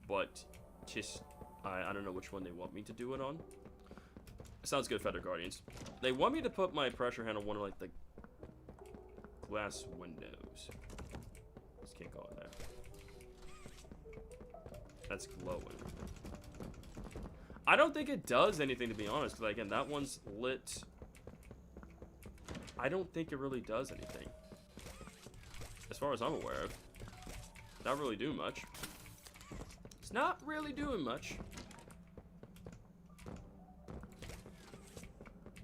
But just I don't know which one they want me to do it on. Sounds good, Feather Guardians. They want me to put my pressure hand on one of like the glass windows. Let's can't call it that. That's glowing. I don't think it does anything, to be honest, because again, that one's lit. I don't think it really does anything. As far as I'm aware of. Not really doing much. It's not really doing much.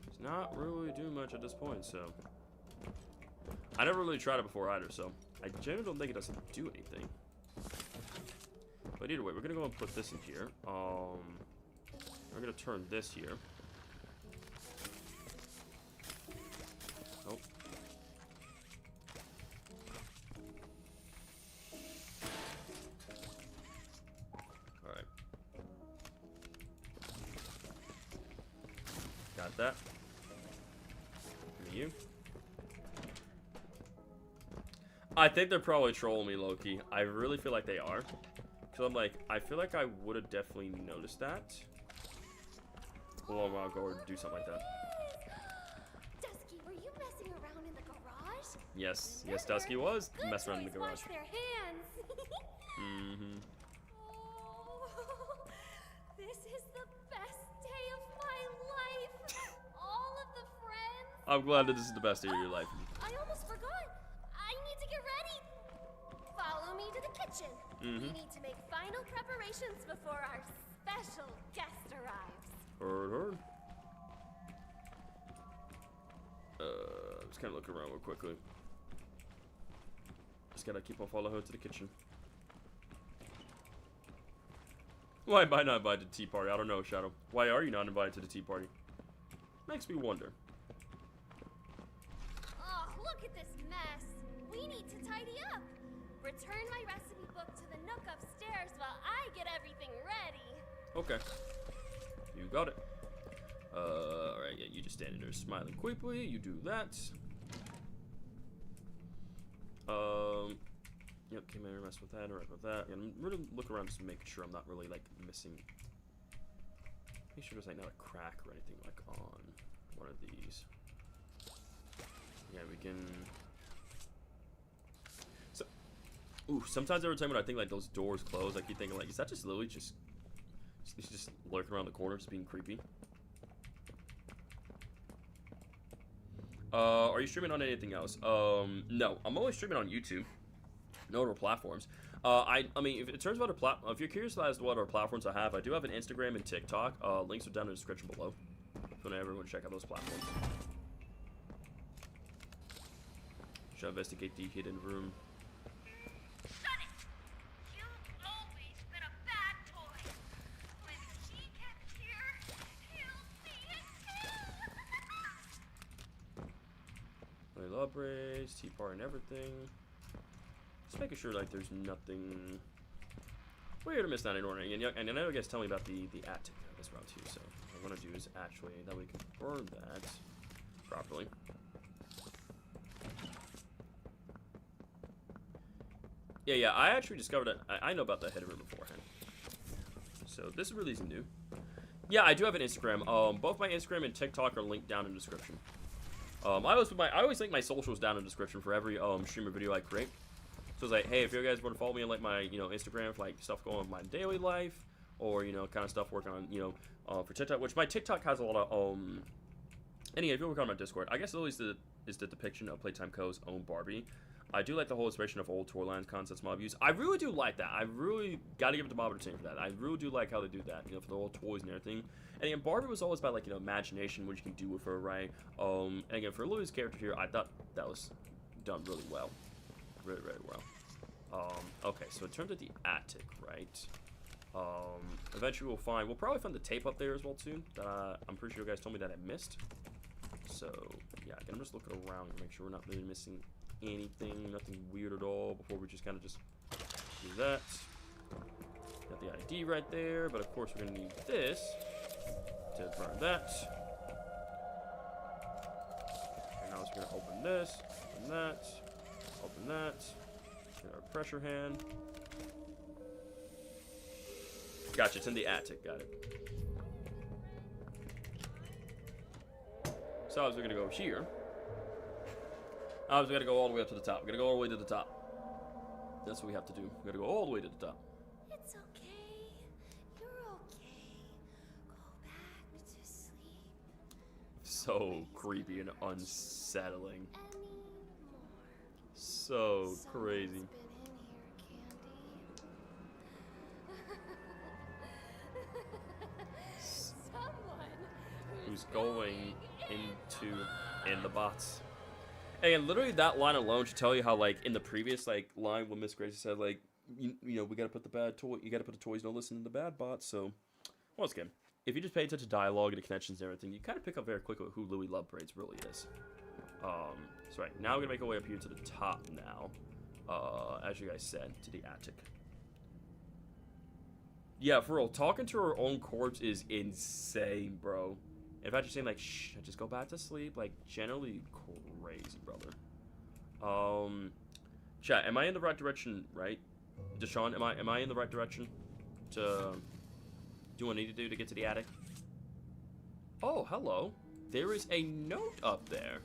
It's not really doing much at this point, so. I never really tried it before either, so. I generally don't think it doesn't do anything. But either way, we're gonna go and put this in here. We're gonna turn this here. Oh. Alright. Got that. Give me you. I think they're probably trolling me, Loki. I really feel like they are. So I'm like, I feel like I would have definitely noticed that. Well, I'll go do something like that. Dusky, were you messing around in the garage? Yes, yes, Dusky was Good messing around in the toys garage. wash their hands. Mm-hmm. Oh, this is the best day of my life. All of the friends. I'm glad that this is the best day of your life. I almost forgot. I need to get ready. Follow me to the kitchen. We need to make final preparations before our special guest arrives. Heard. Just kind of looking around real quickly. Just gotta keep on following her to the kitchen. Why am I not invited to the tea party? I don't know, Shadow. Why are you not invited to the tea party? Makes me wonder. Oh, look at this mess. We need to tidy up. Return my recipe book to the nook upstairs while I get everything ready. Okay. You got it. Alright, yeah, you just standing there smiling quickly. You do that. Yep, came in and mess with that, alright with that. And I'm really looking around just to make sure I'm not really, like, missing. Make sure there's, like, not a crack or anything, like, on one of these. Yeah, we can. So, ooh, sometimes every time when I think, like, those doors close, I keep thinking, like, is that just literally just lurking around the corner, just being creepy? Are you streaming on anything else? No, I'm only streaming on YouTube. No other platforms. I mean, if it turns out if you're curious as to what other platforms I do have an Instagram and TikTok. Links are down in the description below. So everyone check out those platforms. Should investigate the hidden room. Shut it! You've always been a bad toy. When he gets here, he'll see it too. Love braids, tea party and everything. Just making sure like there's nothing weird or missed out in order. And I know you guys tell me about the attic this route too. So what I want to do is actually that we can burn that properly. Yeah, I actually discovered it. I know about the hidden room beforehand. So this is really new. Yeah, I do have an Instagram. Both my Instagram and TikTok are linked down in the description. I always link my socials down in the description for every streamer video I create. So it's like, hey, if you guys want to follow me on like my Instagram for like stuff going on with my daily life, or kind of stuff working on for TikTok, which my TikTok has a lot of anyway, if you work on my Discord, I guess at least is the depiction of Playtime Co.'s own Barbie. I do like the whole inspiration of old Toyland concepts mob use. I really do like that. I really got to give it to Bob Entertainment for that. I really do like how they do that, for the old toys and everything. And again, Barbie was always about, like, imagination, what you can do with her, right? And again, for Louis' character here, I thought that was done really well. Really, really well. Okay, so in terms of the attic, right? Eventually we'll probably find the tape up there as well, too. That I'm pretty sure you guys told me that I missed. So, yeah, again, I'm just looking around to make sure we're not really missing anything, nothing weird at all, before we just kind of just do that. Got the ID right there, but of course we're going to need this to burn that. And now we're going to open this, open that, get our pressure hand. Gotcha, it's in the attic, got it. So I was going to go here. Oh, we gotta go all the way up to the top. We gotta go all the way to the top. That's what we have to do. We gotta go all the way to the top. It's okay. You're okay. Go back to sleep. So creepy and unsettling. Anymore. So crazy. Someone's been in here, Candy. Someone Who's going in the bots. And literally that line alone should tell you how, like, in the previous, like, line when Miss Gracie said, like, you know, we gotta put the bad toy, you gotta put the toys, don't listen to the bad bots. So, once again, if you just pay attention to dialogue and the connections and everything, you kind of pick up very quickly who Louis Lovebraids really is. So right, now we're gonna make our way up here to the top now. As you guys said, to the attic. Yeah, for real, talking to her own corpse is insane, bro. In fact, you're saying, like, shh, just go back to sleep, like, generally crazy, brother. Chat, am I in the right direction, right? Deshaun, am I in the right direction to do what I need to do to get to the attic? Oh, hello. There is a note up there.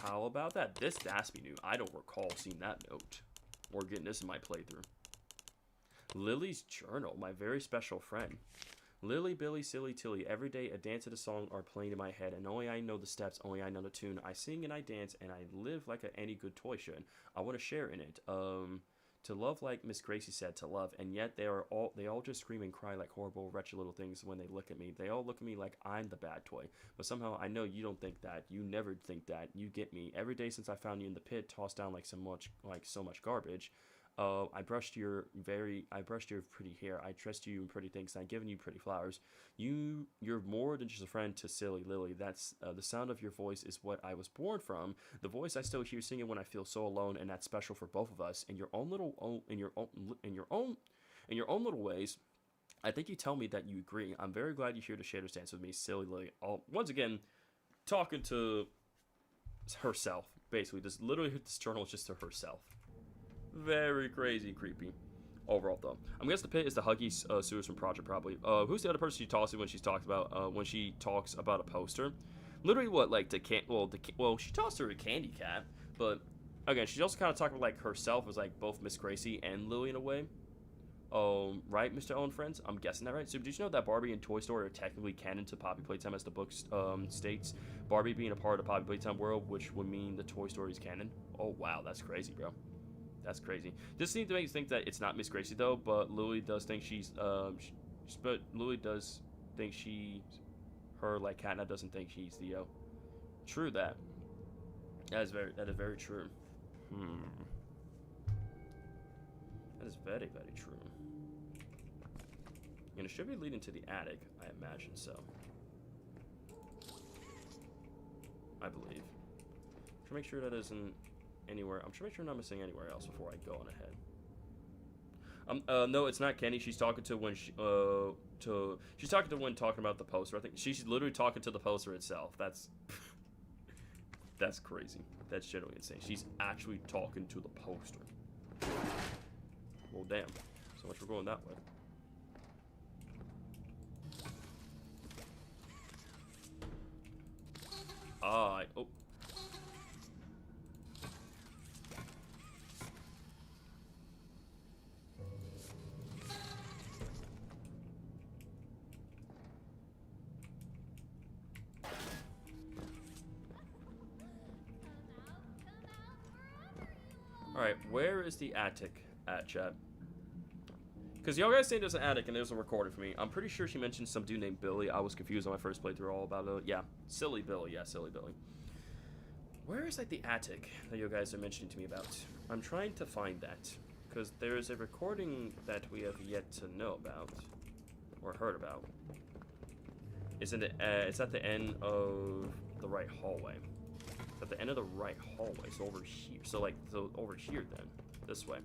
How about that? This has to be new. I don't recall seeing that note or getting this in my playthrough. Lily's journal, my very special friend. Lily, Billy, Silly, Tilly, every day a dance and a song are playing in my head, and only I know the steps, only I know the tune. I sing and I dance, and I live like any good toy should. I want to share in it. To love like Miss Gracie said to love, and yet they all just scream and cry like horrible, wretched little things when they look at me. They all look at me like I'm the bad toy, but somehow I know you don't think that. You never think that. You get me. Every day since I found you in the pit, tossed down like so much garbage. I brushed your pretty hair. I dressed you in pretty things. And I've given you pretty flowers. You're more than just a friend to silly Lily. That's the sound of your voice is what I was born from. The voice I still hear singing when I feel so alone, and that's special for both of us. In your own little ways. I think you tell me that you agree. I'm very glad you're here to share this dance with me, silly Lily. Once again, talking to herself, basically. This journal is just to herself. Very crazy creepy. Overall, though, I'm guessing the pit is the Huggy Susan project, probably. Who's the other person she talks to when she talks about a poster? Literally, what, like she talks to her candy cat, but again, she's also kind of talking about like herself as like both Miss Gracie and Lily in a way. Right, Mr. Owen friends? I'm guessing that right. So, did you know that Barbie and Toy Story are technically canon to Poppy Playtime, as the book states? Barbie being a part of the Poppy Playtime world, which would mean the Toy Story is canon. Oh wow, that's crazy, bro. That's crazy. This seems to make you think that it's not Miss Gracie though, but Lily does think her like Katna doesn't think she's Theo. True that. That is very true. That is very, very true. And it should be leading to the attic, I imagine so. I believe. Try to make sure that isn't anywhere. I'm trying to make sure I'm not missing anywhere else before I go on ahead. No, it's not Kenny. She's talking to when she's talking to when talking about the poster. I think she's literally talking to the poster itself. That's crazy. That's genuinely insane. She's actually talking to the poster. Well, damn. So much for going that way. Oh. Alright, where is the attic at, chat? Because y'all guys say there's an attic and there's a recording for me. I'm pretty sure she mentioned some dude named Billy. I was confused on my first playthrough all about it. Yeah, silly Billy. Yeah, silly Billy. Where is, like, the attic that you guys are mentioning to me about? I'm trying to find that. Because there is a recording that we have yet to know about. Or heard about. It's at the end of the right hallway. It's at the end of the right hallway. So over here. So over here then. This way.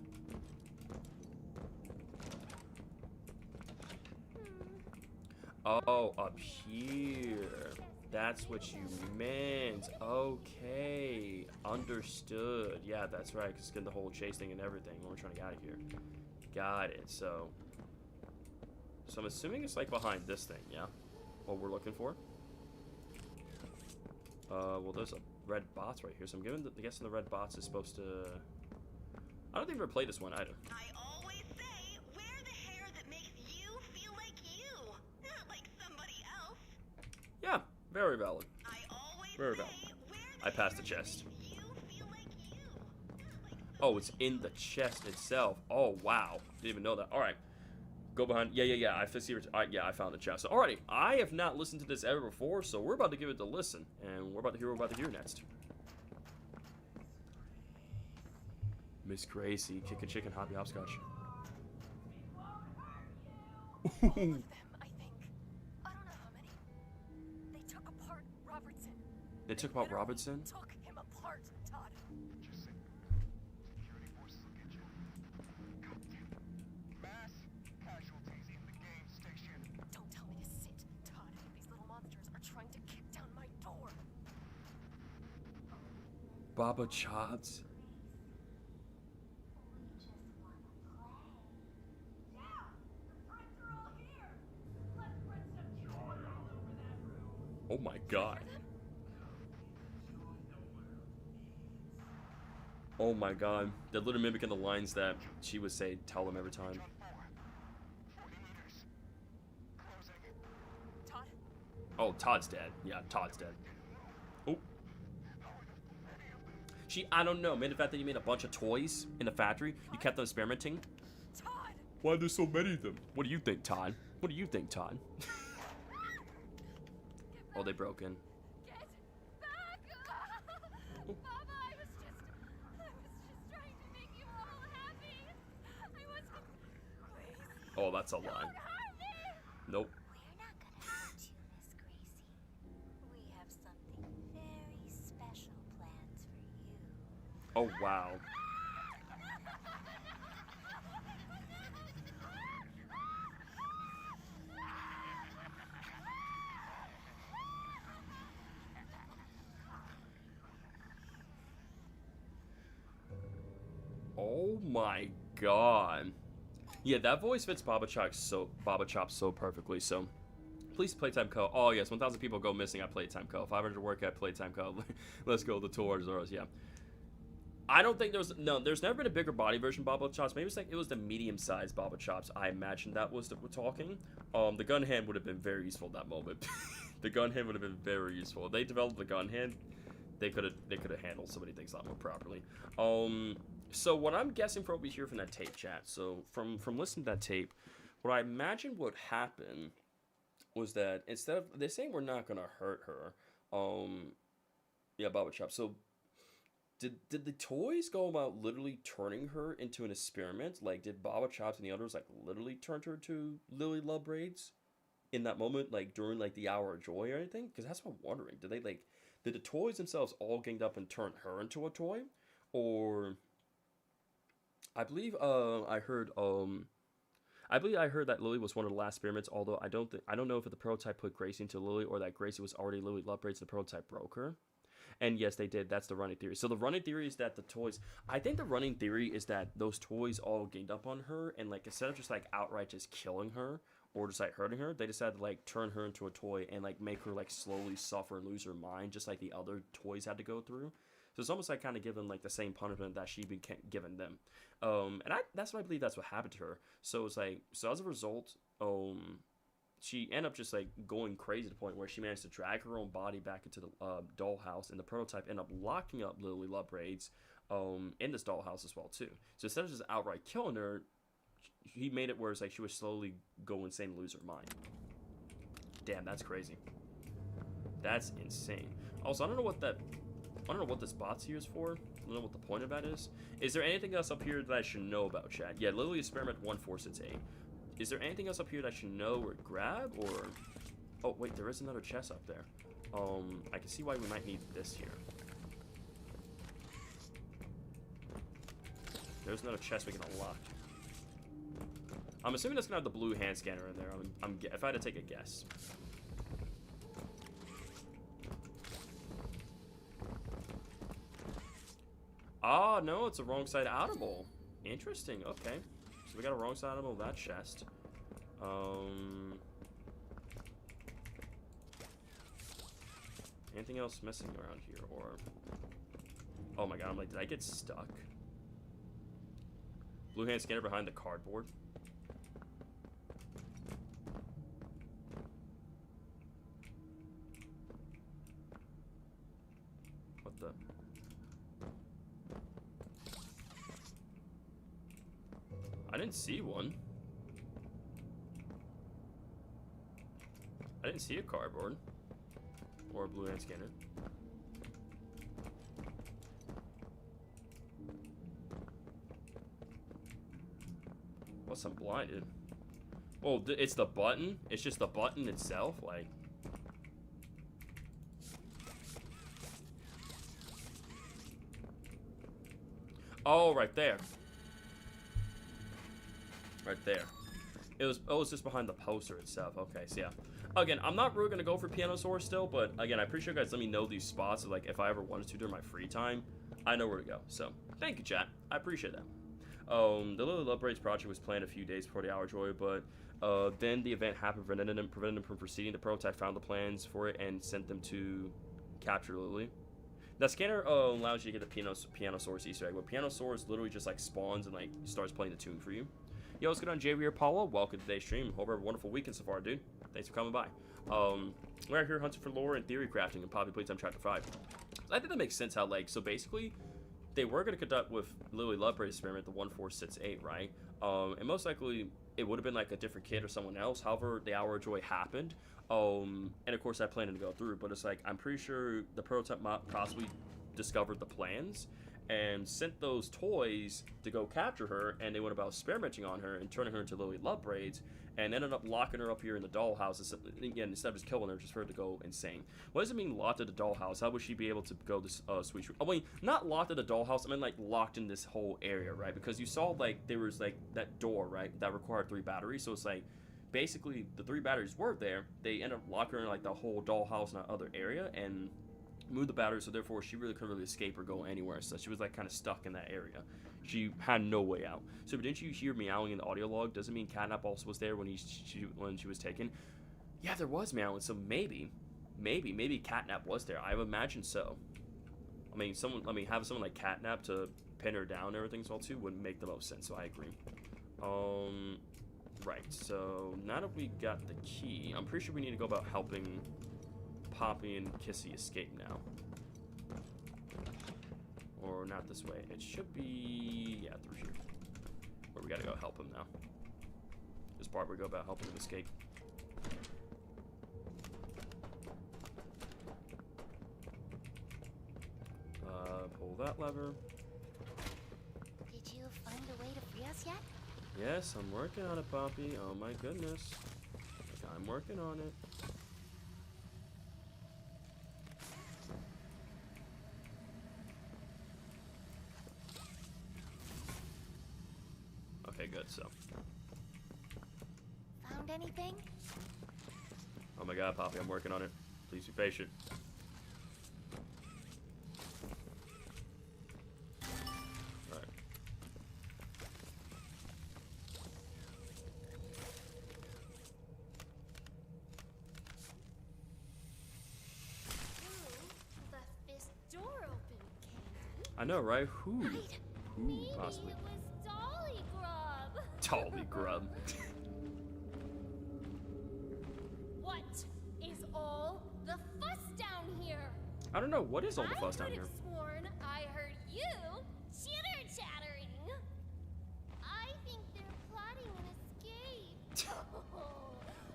Oh, up here. That's what you meant. Okay. Understood. Yeah, that's right. Because the whole chase thing and everything when we're trying to get out of here. Got it. So I'm assuming it's like behind this thing, yeah? What we're looking for? Well, red bots right here, so I'm guessing the red bots is supposed to... I don't think I've ever played this one either. I always say, wear the hair that makes you feel like you, not like somebody else. Yeah, very valid. I always Very say, valid. wear the I passed the hair that chest. makes you feel like you, not like Oh, it's in the chest itself. Oh, wow. Didn't even know that. All right. Go behind. Yeah. I see. Yeah, I found the chest. So, alrighty. I have not listened to this ever before, so we're about to give it a listen, and we're about to hear what we're about to hear next. Miss Gracie, kick a chicken, hobby hopscotch. All of them, I think. I don't know how many. They took apart Robertson. They took about Robertson? Took him apart, Todd. Security forces will get you. Mass casualties in the game station. Don't tell me to sit, Todd. These little monsters are trying to kick down my door. Baba Chops. Oh my god. Oh my god. They're literally mimicking the lines that she would say, tell them every time. 40 meters. Closing. Todd? Oh, Todd's dead. Yeah, Todd's dead. Oh. I don't know. Maybe the fact that you made a bunch of toys in the factory, you kept them experimenting. Todd! Why are there so many of them? What do you think, Todd? What do you think, Todd? Oh, they broke in. Get back! Mama, I was just trying to make you all happy. I wasn't. Please. Oh, that's a lie. Don't hurt me. Nope. We're not gonna hurt you, Miss Gracie. We have something very special planned for you. Oh, wow. Oh my god. Yeah, that voice fits Baba Chop so perfectly. So, please Playtime Co. Oh yes, 1,000 people go missing at Playtime Co. 500 work at Playtime Co. Let's go the tours or else, yeah. I don't think there's never been a bigger body version of Baba Chops. Maybe it was the medium-sized Baba Chops. I imagine that was we're talking. The gun hand would have been very useful at that moment. The gun hand would have been very useful. If they developed the gun hand, they could have handled so many things a lot more properly. So what I'm guessing from what we hear from that tape chat. So from listening to that tape, what I imagine would happen was that instead of they're saying we're not gonna hurt her, yeah, Baba Chop. So did the toys go about literally turning her into an experiment? Like, did Baba Chops and the others like literally turn her to Lily Love Braids in that moment, like during like the Hour of Joy or anything? Because that's what I'm wondering. Did the toys themselves all ganged up and turn her into a toy, or I believe I heard that Lily was one of the last experiments. Although I don't know if the prototype put Gracie into Lily or that Gracie was already Lily Love Braids and the prototype broke her. And yes, they did. That's the running theory. So the running theory is that the toys... I think the running theory is that those toys all ganged up on her, and like instead of just like outright just killing her or just like hurting her, they decided to like turn her into a toy and like make her like slowly suffer and lose her mind, just like the other toys had to go through. So it's almost like kind of giving like the same punishment that she been given them. And that's what I believe that's what happened to her. So it's like, so as a result, she ended up just like going crazy to the point where she managed to drag her own body back into the dollhouse, and the prototype ended up locking up Lily Love Braids in this dollhouse as well too. So instead of just outright killing her, he made it where it's like she would slowly go insane and lose her mind. Damn, that's crazy. That's insane. Also, I don't know what this bot's here is for. I don't know what the point of that is. Is there anything else up here that I should know about, chat? Yeah, Lily Experiment 146A. Is there anything else up here that I should know or grab, or... Oh, wait, there is another chest up there. I can see why we might need this here. There's another chest we can unlock. I'm assuming that's gonna have the blue hand scanner in there. If I had to take a guess. Ah, no, it's a wrong side animal. Interesting, okay. So we got a wrong side animal of that chest. Anything else missing around here, or... Oh my god, I'm like, did I get stuck? Blue hand scanner behind the cardboard. What the... I didn't see one. I didn't see a cardboard. Or a blue hand scanner. Plus I'm blinded. Oh, it's the button? It's just the button itself? Like... Oh, right there. Right there. It was just behind the poster itself. Okay, so yeah. Again, I'm not really gonna go for Pianosaur still, but again, I appreciate you guys let me know these spots. So like, if I ever wanted to during my free time, I know where to go. So, thank you, chat. I appreciate that. The Lily Love Braids project was planned a few days before the Hour Joy, but then the event happened, prevented them from proceeding. The prototype found the plans for it and sent them to capture Lily. That scanner allows you to get the Pianosaurus Easter egg, but Pianosaurus literally just like spawns and like starts playing the tune for you. Yo, what's good on JV or Paulo? Welcome to today's stream. Hope you have a wonderful weekend so far, dude. Thanks for coming by. We're out here hunting for lore and theory crafting in Poppy Playtime Chapter 5. I think that makes sense how, like, so basically, they were going to conduct with Lily Lovebraid's experiment, the 1468, right? And most likely, it would have been, like, a different kid or someone else. However, the Hour of Joy happened. And, of course, I planned to go through. But it's like, I'm pretty sure the prototype possibly discovered the plans and sent those toys to go capture her, and they went about experimenting on her and turning her into Lily Love Braids, and ended up locking her up here in the dollhouse. Again, instead of just killing her, just for her to go insane. What does it mean locked at the dollhouse? How would she be able to go this sweet? I mean, not locked at the dollhouse. I mean, like locked in this whole area, right? Because you saw like there was like that door, right, that required 3 batteries. So it's like basically the 3 batteries were there. They ended up locking her in like the whole dollhouse in that other area and moved the battery, so therefore she really couldn't really escape or go anywhere. So she was like kind of stuck in that area. She had no way out. So didn't you hear meowing in the audio log? Doesn't mean Catnap also was there when when she was taken? Yeah, there was meowing. So maybe Catnap was there. I would imagine so. I mean, having someone like Catnap to pin her down and everything as well too would make the most sense. So I agree. Right. So now that we got the key, I'm pretty sure we need to go about helping Poppy and Kissy escape now. Or not this way. It should be, yeah, through here. Where we gotta go help him now. This part where we go about helping him escape. Pull that lever. Did you find a way to free us yet? Yes, I'm working on it, Poppy. Oh my goodness. I'm working on it. Okay, good, so. Found anything? Oh my god, Poppy, I'm working on it. Please be patient. Alright. Who left this door open, Candy? I know, right? Who? Maybe Possibly. it was Dolly Grub. Dolly Grub. What is all the fuss down here? I don't know. What is all the fuss down I here? could have sworn I heard you chitter-chattering. I think they're plotting an escape.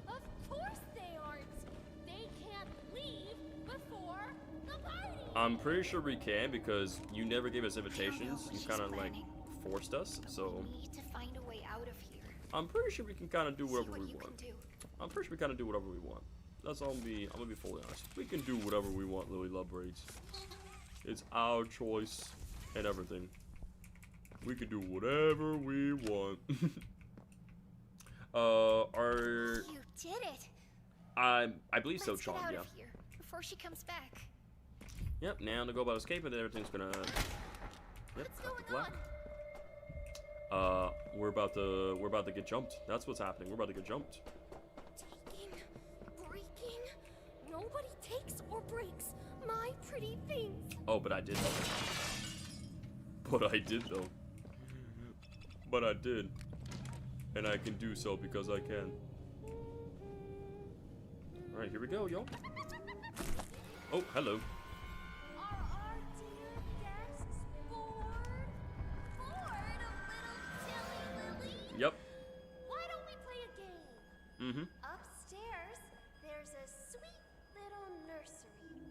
Of course they aren't. They can't leave before the party. I'm pretty sure we can because you never gave us invitations. You She's kind of like planning. forced us. So We need to find a way out of here. I'm pretty sure we can kind of do See whatever what we you want. can do. I'm pretty sure we kind of do whatever we want. That's all I'm gonna be fully honest. We can do whatever we want, Lily Love Braids. It's our choice and everything. We can do whatever we want. You did it. I believe so, Let's get Sean. out Yeah. of here before she comes back. Yep. Now to go about escaping, then everything's gonna. Yep. What's cut to going black. on? We're about to get jumped. That's what's happening. We're about to get jumped. Taking, breaking, Nobody takes or breaks my pretty things. Oh, but I did though. But I did though. But I did. And I can do so because I can. Alright, here we go, y'all. Oh, hello. Are our dear guests bored? Bored of little Tilly Lily? Yep. Why don't we play a game? Mm-hmm. Upstairs, there's a sweet little nursery.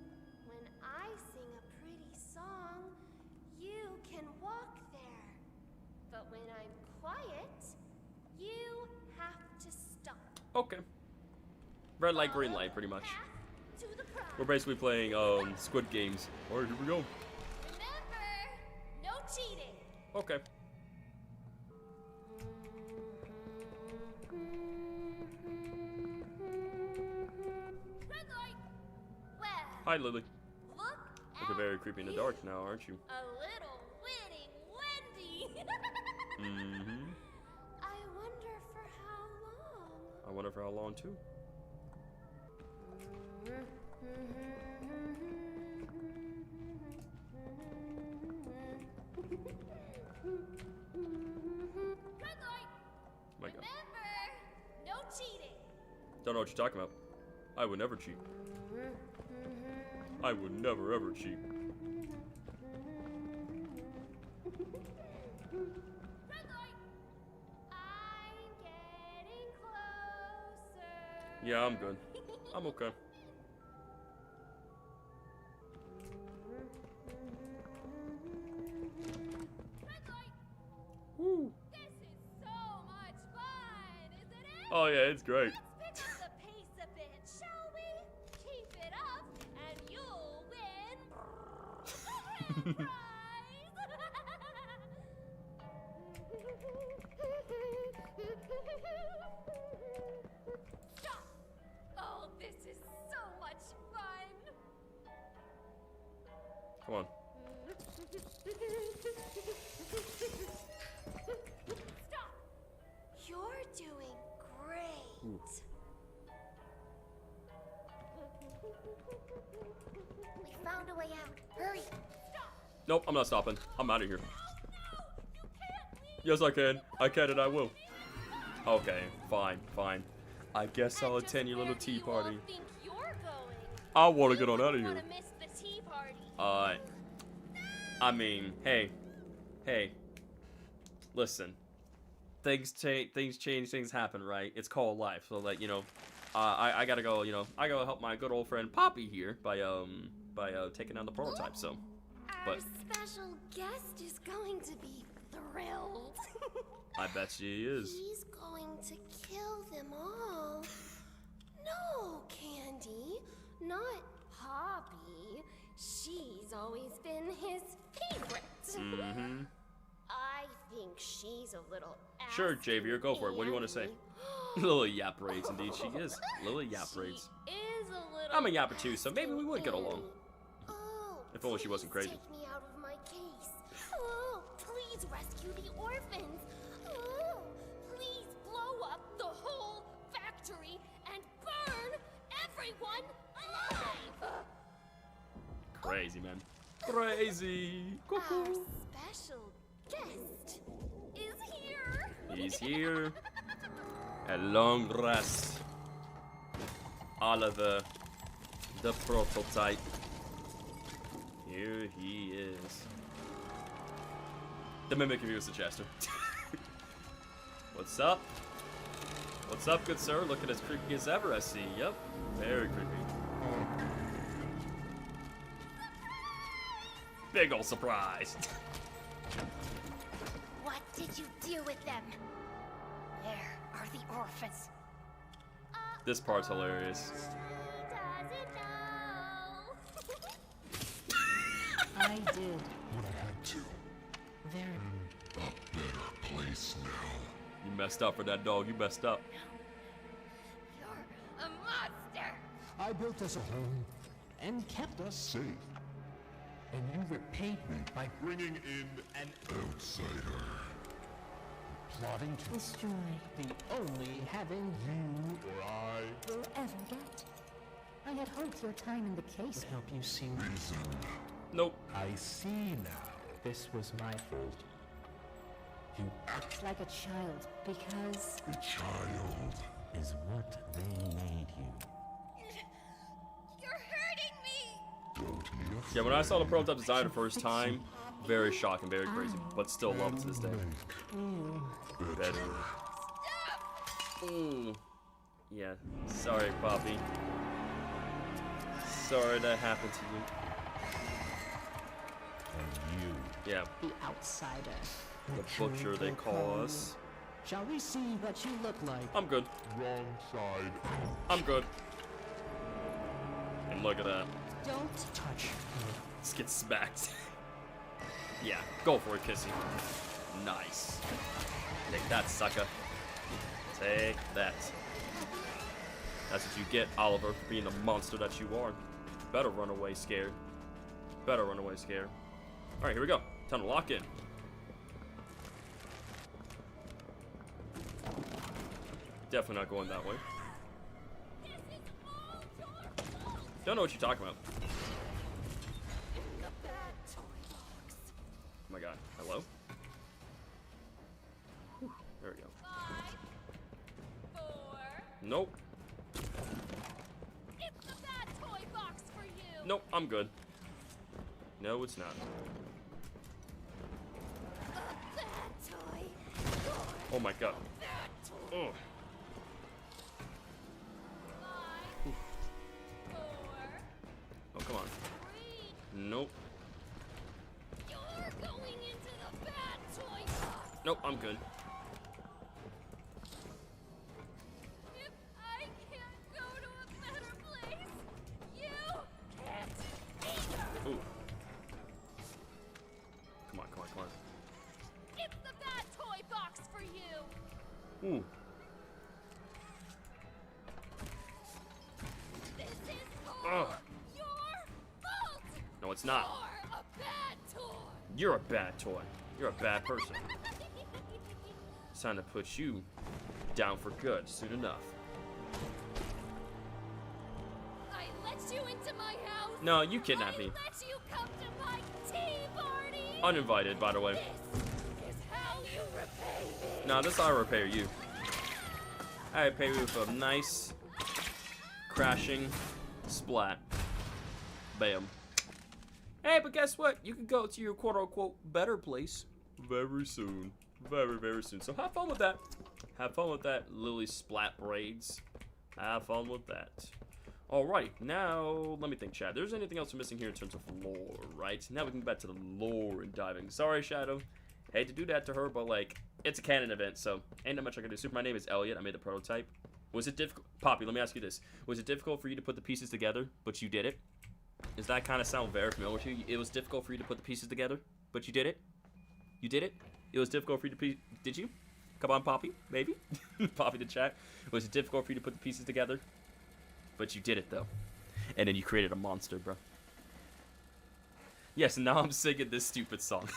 When I sing a pretty song, you can walk there. But when I'm quiet, you have to stop. Okay. Red light, green light, pretty much. Path to the prize. We're basically playing Squid Games. Alright, here we go. Remember, no cheating. Okay. Red light. Well, Hi, Lily. look Looking very creepy in the dark now, aren't you? A little winning Wendy. Mm-hmm. I wonder for how long. I wonder for how long, too. Red light. My God. Remember, no cheating. Don't know what you're talking about. I would never cheat. I would never ever cheat. Red light. I'm getting closer. Yeah, I'm good. I'm okay. Red light. Woo. This is so much fun, isn't it? Oh yeah, it's great. Let's pick up the pace a bit, shall we? Keep it up, and you'll win the grand prize. Stop! Oh, this is so much fun. Come on. Stop! You're doing great. Ooh. We found a way out. Hurry. Nope, I'm not stopping. I'm out of here. No, you can't leave. Yes, I can. I can and I will. Okay, fine, fine. I guess I'll And attend your just little where do tea you all party. think you're going? I want to You get on out of wouldn't here. wanna miss the tea party. I mean, hey, listen. Things change, things happen, right? It's called life. So like, you know, I gotta go. You know, I gotta help my good old friend Poppy here by taking down the prototype. So, Our but special guest is going to be thrilled. I bet she is. He's going to kill them all. No, Candy, not Poppy. She's always been his favorite. Mm-hmm. I think she's a little Sure, Javier, go for it. What do you want to say? Lily Yap Braids, indeed she is. Lily Yap Braids. Is a little I'm a yapper too, so maybe we would get along. Oh, If only she wasn't please crazy. Take me out of my case. Oh, please rescue the orphans. Oh, please blow up the whole factory and burn everyone alive. Crazy, man. Crazy. Our Cuckoo. special guest is here. He's here. At long last. Oliver, the prototype. Here he is. The mimic of you is the Chester. What's up? What's up, good sir? Looking as creepy as ever, I see. Yep. Very creepy. Big ol' surprise. What did you do with them? Where are the orphans? This part's hilarious. She doesn't know. I did. What I had to. Very. A better place now. You messed up for that dog. You messed up. You're a monster! I built us a home and kept us safe. And you repaid me by bringing in an outsider. Plotting to Destroy the only having you or I. will ever get. I had hoped your time in the case would help you see. Reason. Nope. I see now. This was my fault. You Act like a child because a child. is what they made you. You're hurting me! Don't be afraid. Yeah, when I saw the prototype design the first time, very shocking, very crazy, but still love it to this day. Better. Ooh. Yeah. Sorry, Poppy. Sorry that happened to And you. you. Yeah. The outsider. The butcher they call us. Shall we see what you look like? I'm good. Wrong side. I'm good. And look at that. Don't touch me. Let's get smacked. Yeah, go for it, Kissy. Nice. Take that, sucker. Take that. That's what you get, Oliver, for being the monster that you are. Better run away scared. Better run away scared. Alright, here we go. Time to lock in. Definitely not going that way. Don't know what you're talking about. Oh my god. Hello? Whew, there we go. 5, 4. Nope. It's the bad toy box for you. Nope, I'm good. No, it's not. Bad toy. Oh my god. Oh. 5, 4, Oh, come on. 3. Nope. You're going into the bad toy box. Nope, I'm good. If I can't go to a better place, you can't either. Ooh. Come on, come on, come on. It's the bad toy box for you. Ooh. This is Ugh. all your fault. No, it's not. You're a bad toy. You're a bad toy. You're a bad person. It's time to put you down for good soon enough. I let you into my house. No, you kidnapped me. I let you come to my tea party. Uninvited, by the way. This is how you repay me. No, this is how I repay you. I repay you with a nice crashing splat. Bam. Hey, but guess what? You can go to your quote-unquote better place very soon. Very, very soon. So have fun with that. Have fun with that, Lily Splat braids. Have fun with that. Alright, now, let me think, Chad. There's anything else we're missing here in terms of lore, right? Now we can get back to the lore and diving. Sorry, Shadow. Hate to do that to her, but, like, it's a canon event, so ain't not much I can do. Super, my name is Elliot. I made the prototype. Was it difficult? Poppy, let me ask you this. Was it difficult for you to put the pieces together, but you did it? Does that kind of sound very familiar to you? It was difficult for you to put the pieces together, but you did it? You did it? It was difficult for you to did you? Come on, Poppy, maybe? Poppy the chat. Was it difficult for you to put the pieces together? But you did it, though. And then you created a monster, bro. Yes, and now I'm singing this stupid song.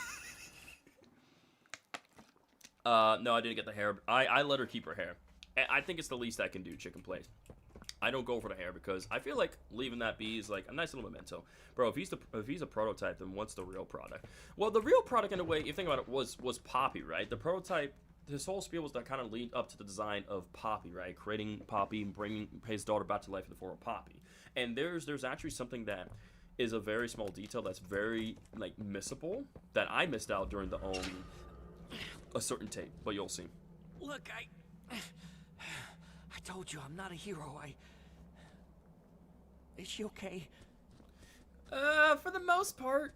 No, I didn't get the hair. I let her keep her hair. I think it's the least I can do, Chicken Plays. I don't go for the hair because I feel like leaving that be is like a nice little memento. Bro, if he's a prototype, then what's the real product? Well, the real product, in a way, if you think about it, was Poppy, right? The prototype, his whole spiel was to kind of lead up to the design of Poppy, right? Creating Poppy and bringing his daughter back to life in the form of Poppy. And there's actually something that is a very small detail that's very, like, missable that I missed out during the a certain tape, but you'll see. Look, I told you I'm not a hero. Is she okay? For the most part.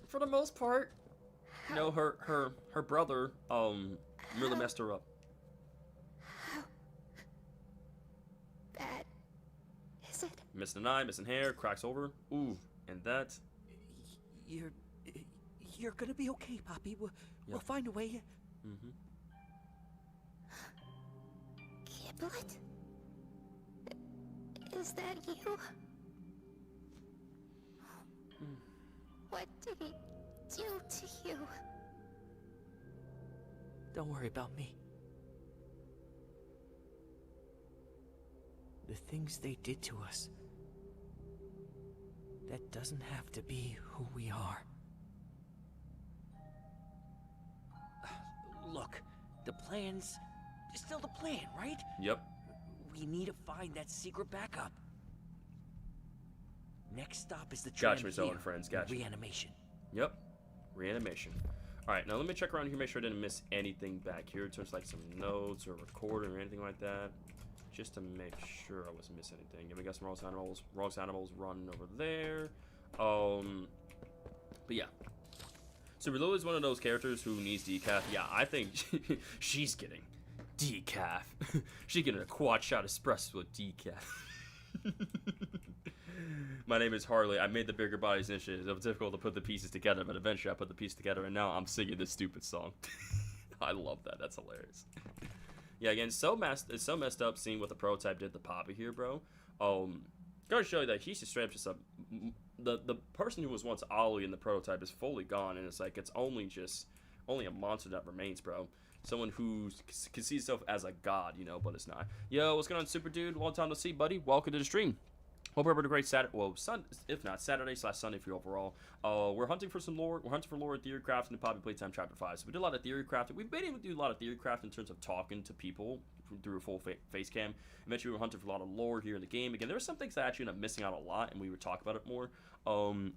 For the most part. No, her brother, really messed her up. How bad is it? Missing an eye, missing hair, cracks over. Ooh, and that. You're gonna be okay, Poppy. We'll find a way. Mm-hmm. Giblet? Is that you? What did he do to you? Don't worry about me. The things they did to us, that doesn't have to be who we are. Look, the plan's still the plan, right? Yep. We need to find that secret backup. Next stop is the Gotcha, tram Miss Owen, here, friends. Gotcha. reanimation. Yep. Reanimation. Alright, now let me check around here, make sure I didn't miss anything back here in terms of like some notes or recording or anything like that. Just to make sure I wasn't missing anything. Yeah, we got some Ross animals running over there. But yeah. Super Lily is one of those characters who needs decaf. Yeah, I think she's getting decaf. She's getting a quad shot espresso with decaf. My name is Harley. I made the Bigger Bodies initiative. It was difficult to put the pieces together, but eventually I put the pieces together, and now I'm singing this stupid song. I love that. That's hilarious. Yeah, again, it's so messed up seeing what the prototype did to Poppy here, bro. Gotta show you that he's just straight up just the person who was once Ollie in the prototype is fully gone, and it's like it's only a monster that remains, bro. Someone who can see himself as a god, you know, but it's not. Yo, what's going on, Super Dude? Long time to see, buddy. Welcome to the stream. Hope everybody had a great Saturday, well, if not Saturday/Sunday for you overall. We're hunting for some lore. We're hunting for lore and theory crafting in Poppy Playtime Chapter 5. So we did a lot of theory crafting. We've been able to do a lot of theory crafting in terms of talking to people through a full face cam. Eventually, we were hunting for a lot of lore here in the game. Again, there were some things that I actually ended up missing out a lot, and we would talk about it more.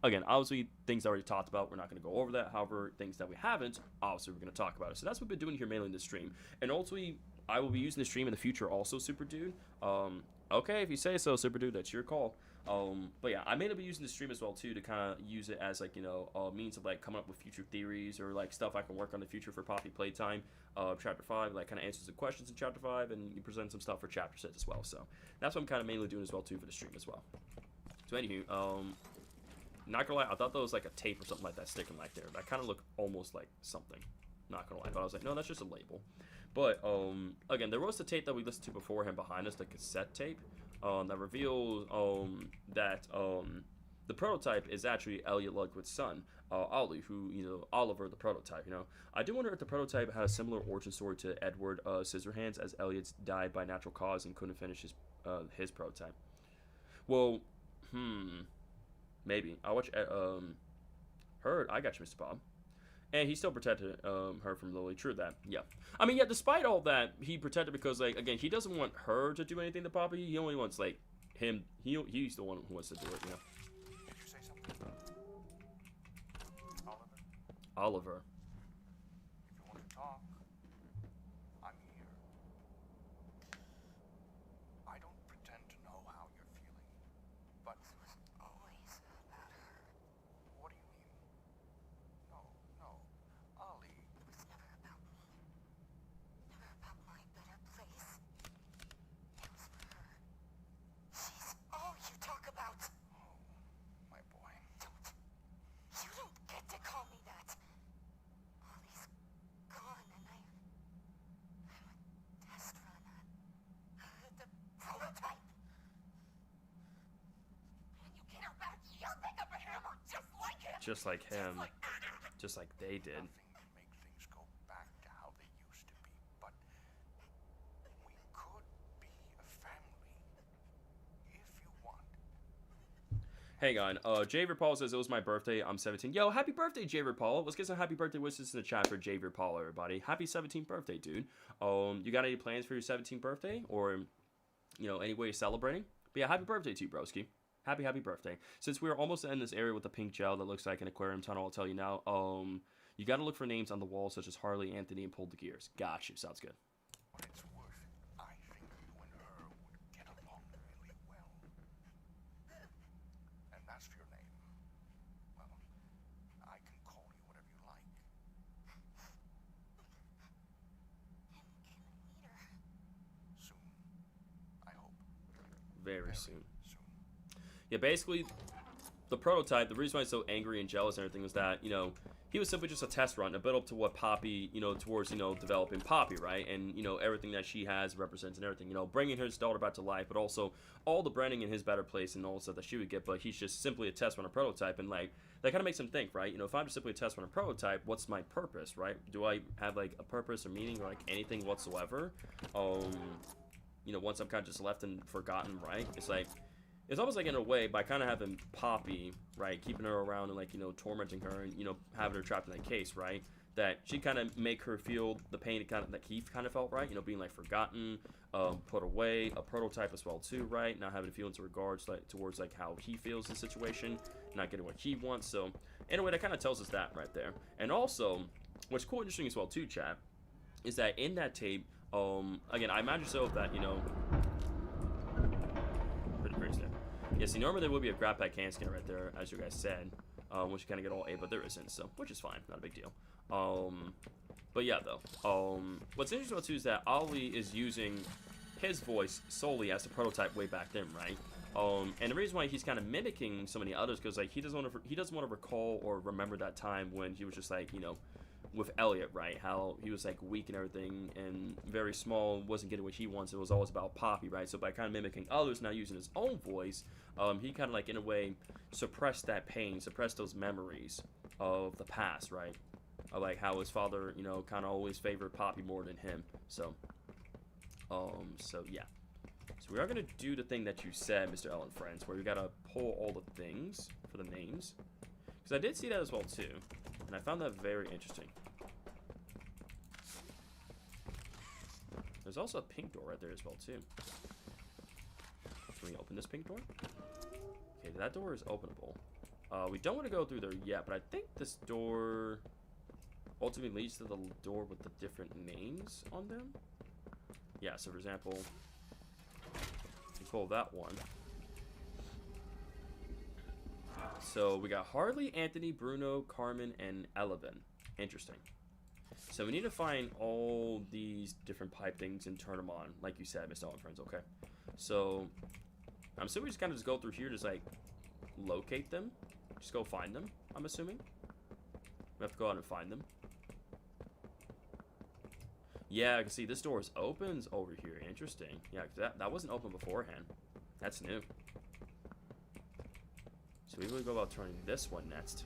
Again, obviously, things I already talked about, we're not going to go over that. However, things that we haven't, obviously, we're going to talk about it. So that's what we've been doing here mainly in this stream. And ultimately, I will be using the stream in the future also, Super Dude. Okay, if you say so, Super Dude, that's your call. But yeah, I may be using the stream as well too to kind of use it as like, you know, a means of like coming up with future theories or like stuff I can work on in the future for Poppy Playtime Chapter 5, like kind of answers the questions in Chapter 5, and you present some stuff for Chapter 6 as well. So that's what I'm kind of mainly doing as well too for the stream as well. So anywho, not gonna lie, I thought that was like a tape or something like that sticking like there. That kind of looked almost like something. Not gonna lie, but I was like, no, that's just a label. But again, there was the tape that we listened to beforehand behind us, the cassette tape. That reveals that the prototype is actually Elliot Ludwig's son, Ollie, who, you know, Oliver the prototype, you know. I do wonder if the prototype had a similar origin story to Edward Scissorhands, as Elliot's died by natural cause and couldn't finish his prototype. Well, maybe. I'll watch Heard, I got you, Mr. Bob. And he still protected her from Lily. True that. Yeah. I mean, yeah, despite all that, he protected because, like, again, he doesn't want her to do anything to Poppy. He only wants, like, him. He's the one who wants to do it, you know. Did you say something? Oliver? Oliver. If you want to talk, I'm here. I don't pretend to know how you're feeling, but it was always about her. What do you mean? No, Ollie. It was never about me. Never about my better place. It was for her. She's all you talk about. Oh, my boy. You don't get to call me that. Ollie's gone, and I'm a test run on the prototype. And you care about it, you'll pick up a hammer just like him. Just like him. Just like they did. Nothing can make things go back to how they used to be, but we could be a family if you want. Hang on. Javier Paul says it was my birthday. I'm 17. Yo, happy birthday, Javier Paul. Let's get some happy birthday wishes in the chat for Javier Paul, everybody. Happy 17th birthday, dude. You got any plans for your 17th birthday, or, you know, any way you're celebrating? But yeah, happy birthday to you, broski. Happy birthday. Since we're almost in this area with the pink gel that looks like an aquarium tunnel, I'll tell you now, you got to look for names on the wall such as Harley, Anthony, and Pull the Gears. Got you. Sounds good. What it's worth, I think you and her would get along really well. And that's your name. Well, I can call you whatever you like. And can I meet her? Soon. I hope. Very soon. Soon. Yeah, basically, the prototype, the reason why he's so angry and jealous and everything was that, you know, he was simply just a test run, a build up to what Poppy, you know, towards, you know, developing Poppy, right? And, you know, everything that she has represents and everything, you know, bringing his daughter back to life, but also all the branding in his better place and all the stuff that she would get, but he's just simply a test run, a prototype, and, like, that kind of makes him think, right? You know, if I'm just simply a test run, a prototype, what's my purpose, right? Do I have, like, a purpose or meaning or, like, anything whatsoever? You know, once I'm kind of just left and forgotten, right? It's like, it's almost like in a way by kind of having Poppy, right, keeping her around and like, you know, tormenting her and, you know, having her trapped in that case, right, that she kind of make her feel the pain that Keith kind of felt, right, you know, being like forgotten, put away, a prototype as well too, right, not having feelings in regards like towards like how he feels the situation, not getting what he wants. So anyway, that kind of tells us that right there. And also, what's cool, interesting as well too, chat, is that in that tape, again, I imagine so that, you know, pretty crazy there. Yeah, see, normally there would be a grab pack can scanner right there, as you guys said, once you kind of get all A, but there isn't, so, which is fine, not a big deal. But yeah, though, what's interesting about too is that Ollie is using his voice solely as the prototype way back then, right? And the reason why he's kind of mimicking so many others, because like he doesn't want to recall or remember that time when he was just like, you know, with Elliot, right? How he was like weak and everything and very small, wasn't getting what he wants. It was always about Poppy, right? So by kind of mimicking others, now using his own voice, he kind of like in a way suppressed that pain, suppressed those memories of the past, right? Of like how his father, you know, kind of always favored Poppy more than him. So, so yeah. So we are gonna do the thing that you said, Mr. L and friends, where we gotta pull all the things for the names, because I did see that as well too, and I found that very interesting. There's also a pink door right there as well too. Can we open this pink door? Okay, that door is openable. We don't want to go through there yet, but I think this door ultimately leads to the door with the different names on them. Yeah, so for example, we pull that one. So we got Harley, Anthony, Bruno, Carmen, and Eleven. Interesting. So we need to find all these different pipe things and turn them on, like you said, Mr. Owen friends. Okay. So I'm assuming we just kind of just go through here, just like locate them, just go find them. I'm assuming we have to go out and find them. Yeah, I can see this door opens over here. Interesting. Yeah, that wasn't open beforehand. That's new. So we will go about turning this one next.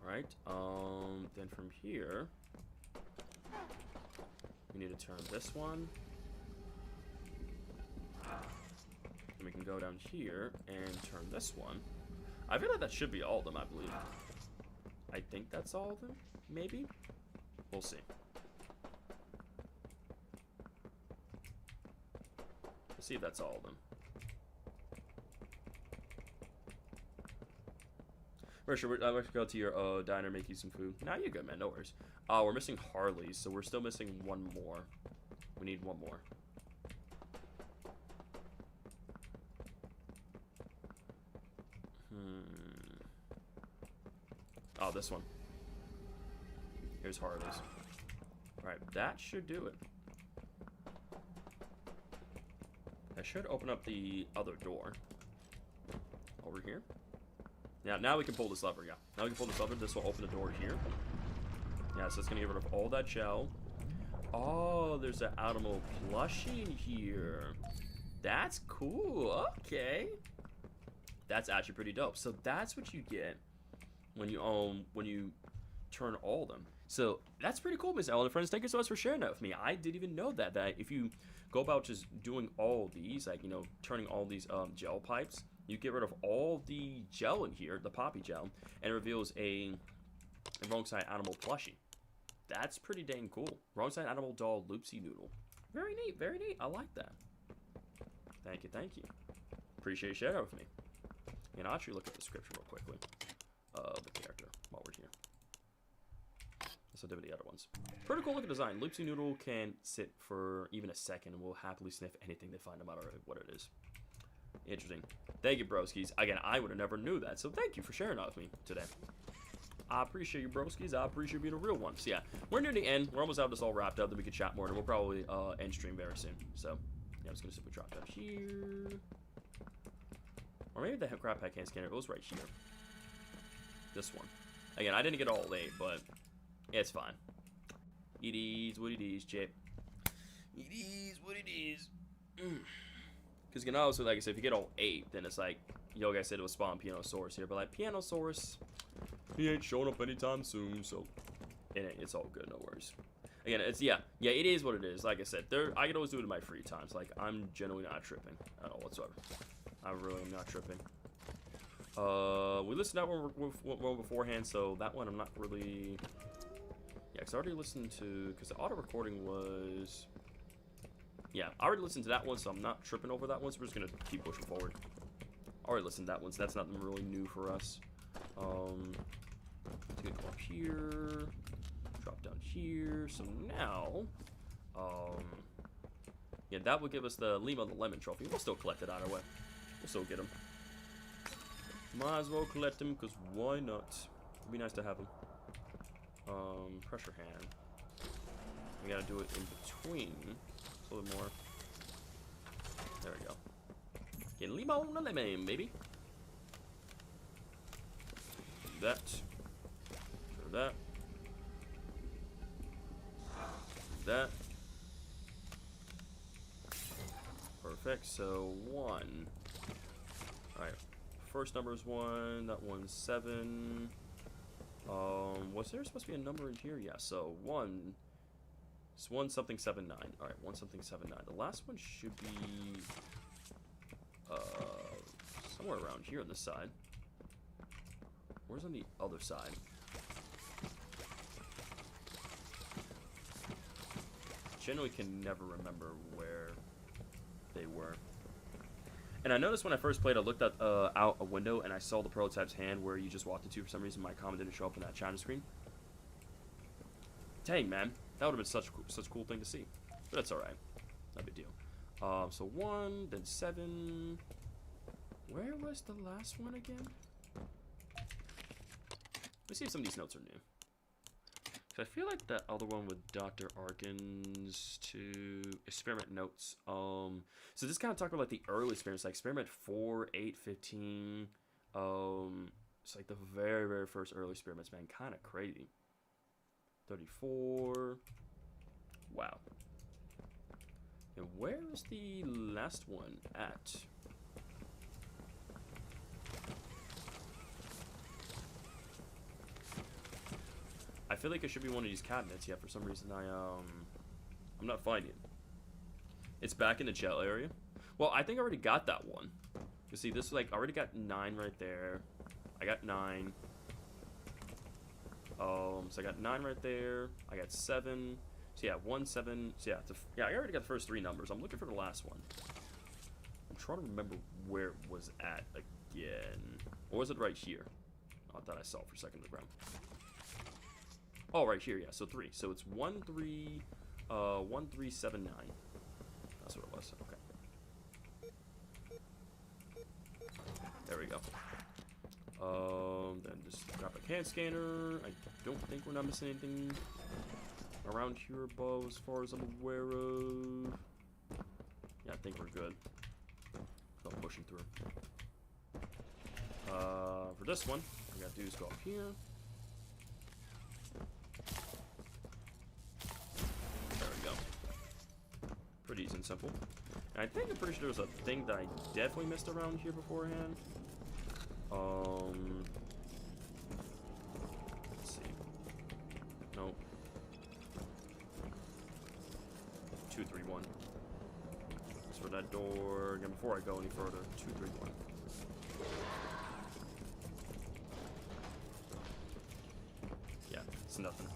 Right. Then from here, we need to turn this one. And we can go down here and turn this one. I feel like that should be all of them, I believe. I think that's all of them, maybe? We'll see. We'll see if that's all of them. Sure, I'm going to go to your diner, make you some food. Nah, you're good, man. No worries. We're missing Harley's, so we're still missing one more. We need one more. Oh, this one. Here's Harley's. Alright, that should do it. That should open up the other door. Over here. Yeah, now we can pull this lever, yeah. Now we can pull this lever. This will open the door here. Yeah, so it's going to get rid of all that gel. Oh, there's an animal plushie in here. That's cool. Okay. That's actually pretty dope. So that's what you get when you turn all of them. So that's pretty cool, Miss Ellen and friends. Thank you so much for sharing that with me. I didn't even know that if you go about just doing all of these, like, you know, turning all these gel pipes, you get rid of all the gel in here, the Poppy gel, and it reveals a wrong side animal plushie. That's pretty dang cool. Wrong side animal doll loopsy noodle. Very neat, very neat. I like that. Thank you, thank you. Appreciate you sharing that with me. And I'll actually look at the description real quickly of the character while we're here. So did the other ones. Pretty cool looking design. Loopsy Noodle can sit for even a second and will happily sniff anything they find no matter what it is. Interesting. Thank you, broskies. Again, I would have never knew that, so thank you for sharing that with me today. I appreciate you, broskies. I appreciate you being a real one. So yeah, we're near the end. We're almost out this all wrapped up. Then we can chat more, and we'll probably end stream very soon. So yeah, I'm just gonna simply drop down here, or maybe the grab pack hand scanner goes right here. This one. Again, I didn't get all 8, but it's fine. It is what it is, Chip. It is what it is. Because you can also, like I said, if you get all 8, then it's like, yo guys said it was spawn Pianosaurus here, but like Pianosaurus, he ain't showing up anytime soon, so it's all good, no worries. Again, it's yeah, it is what it is. Like I said, I can always do it in my free times. Like I'm generally not tripping at all whatsoever. I really am not tripping. We listened to that one beforehand, so that one I'm not really. Yeah, because I already listened to, because the auto recording was. Yeah, I already listened to that one, so I'm not tripping over that one. So we're just gonna keep pushing forward. I already listened to that one, so that's nothing really new for us. Let's go up here. Drop down here. So now, yeah, that would give us the Lima the Lemon trophy. We'll still collect it either way. We'll still get him. Might as well collect him, because why not? It'd be nice to have him. Pressure hand. We gotta do it in between. A little more. There we go. Get Lima on the lemon, baby. Do that. Do that. That. Perfect. So 1. Alright. First number is 1. That one's 7. Was there supposed to be a number in here? Yeah, so 1. It's 1 something 7 9. Alright, 1 something 7 9. The last one should be somewhere around here on this side. Where's on the other side? Generally can never remember where they were. And I noticed when I first played, I looked at out a window and I saw the prototype's hand where you just walked into. For some reason, my comment didn't show up in that China screen. Dang, man, that would have been such a cool thing to see. But that's all right, not a big deal. So 1, then 7. Where was the last one again? Let's see if some of these notes are new. I feel like that other one with Dr. Arkin's to experiment notes. So this kind of talk about like the early experiments, like experiment 4, 8, 15. It's like the very, very first early experiments, man. Kind of crazy. 34. Wow. And where is the last one at? I feel like it should be one of these cabinets. Yeah, for some reason I'm not finding it. It's back in the gel area. Well, I think I already got that one. You see, this is like I already got 9 right there. I got 9. So I got 9 right there. I got 7. So yeah, 1, 7. So yeah, I already got the first 3 numbers. I'm looking for the last one. I'm trying to remember where it was at again. Or was it right here? Oh, I thought I saw it for a second on the ground. Oh, right here, yeah. So 3. So it's 1, 3, 1, 3, 7, 9. That's what it was. Okay. There we go. Then just grab a can scanner. I don't think we're not missing anything around here above as far as I'm aware of. Yeah, I think we're good. So I'm pushing through. For this one, all we gotta do is go up here. There we go. Pretty easy and simple. And I think I'm pretty sure there was a thing that I definitely missed around here beforehand. Let's see. Nope. 2, 3, 1. That's for that door. Again, before I go any further, 2, 3, 1. Yeah, it's nothing.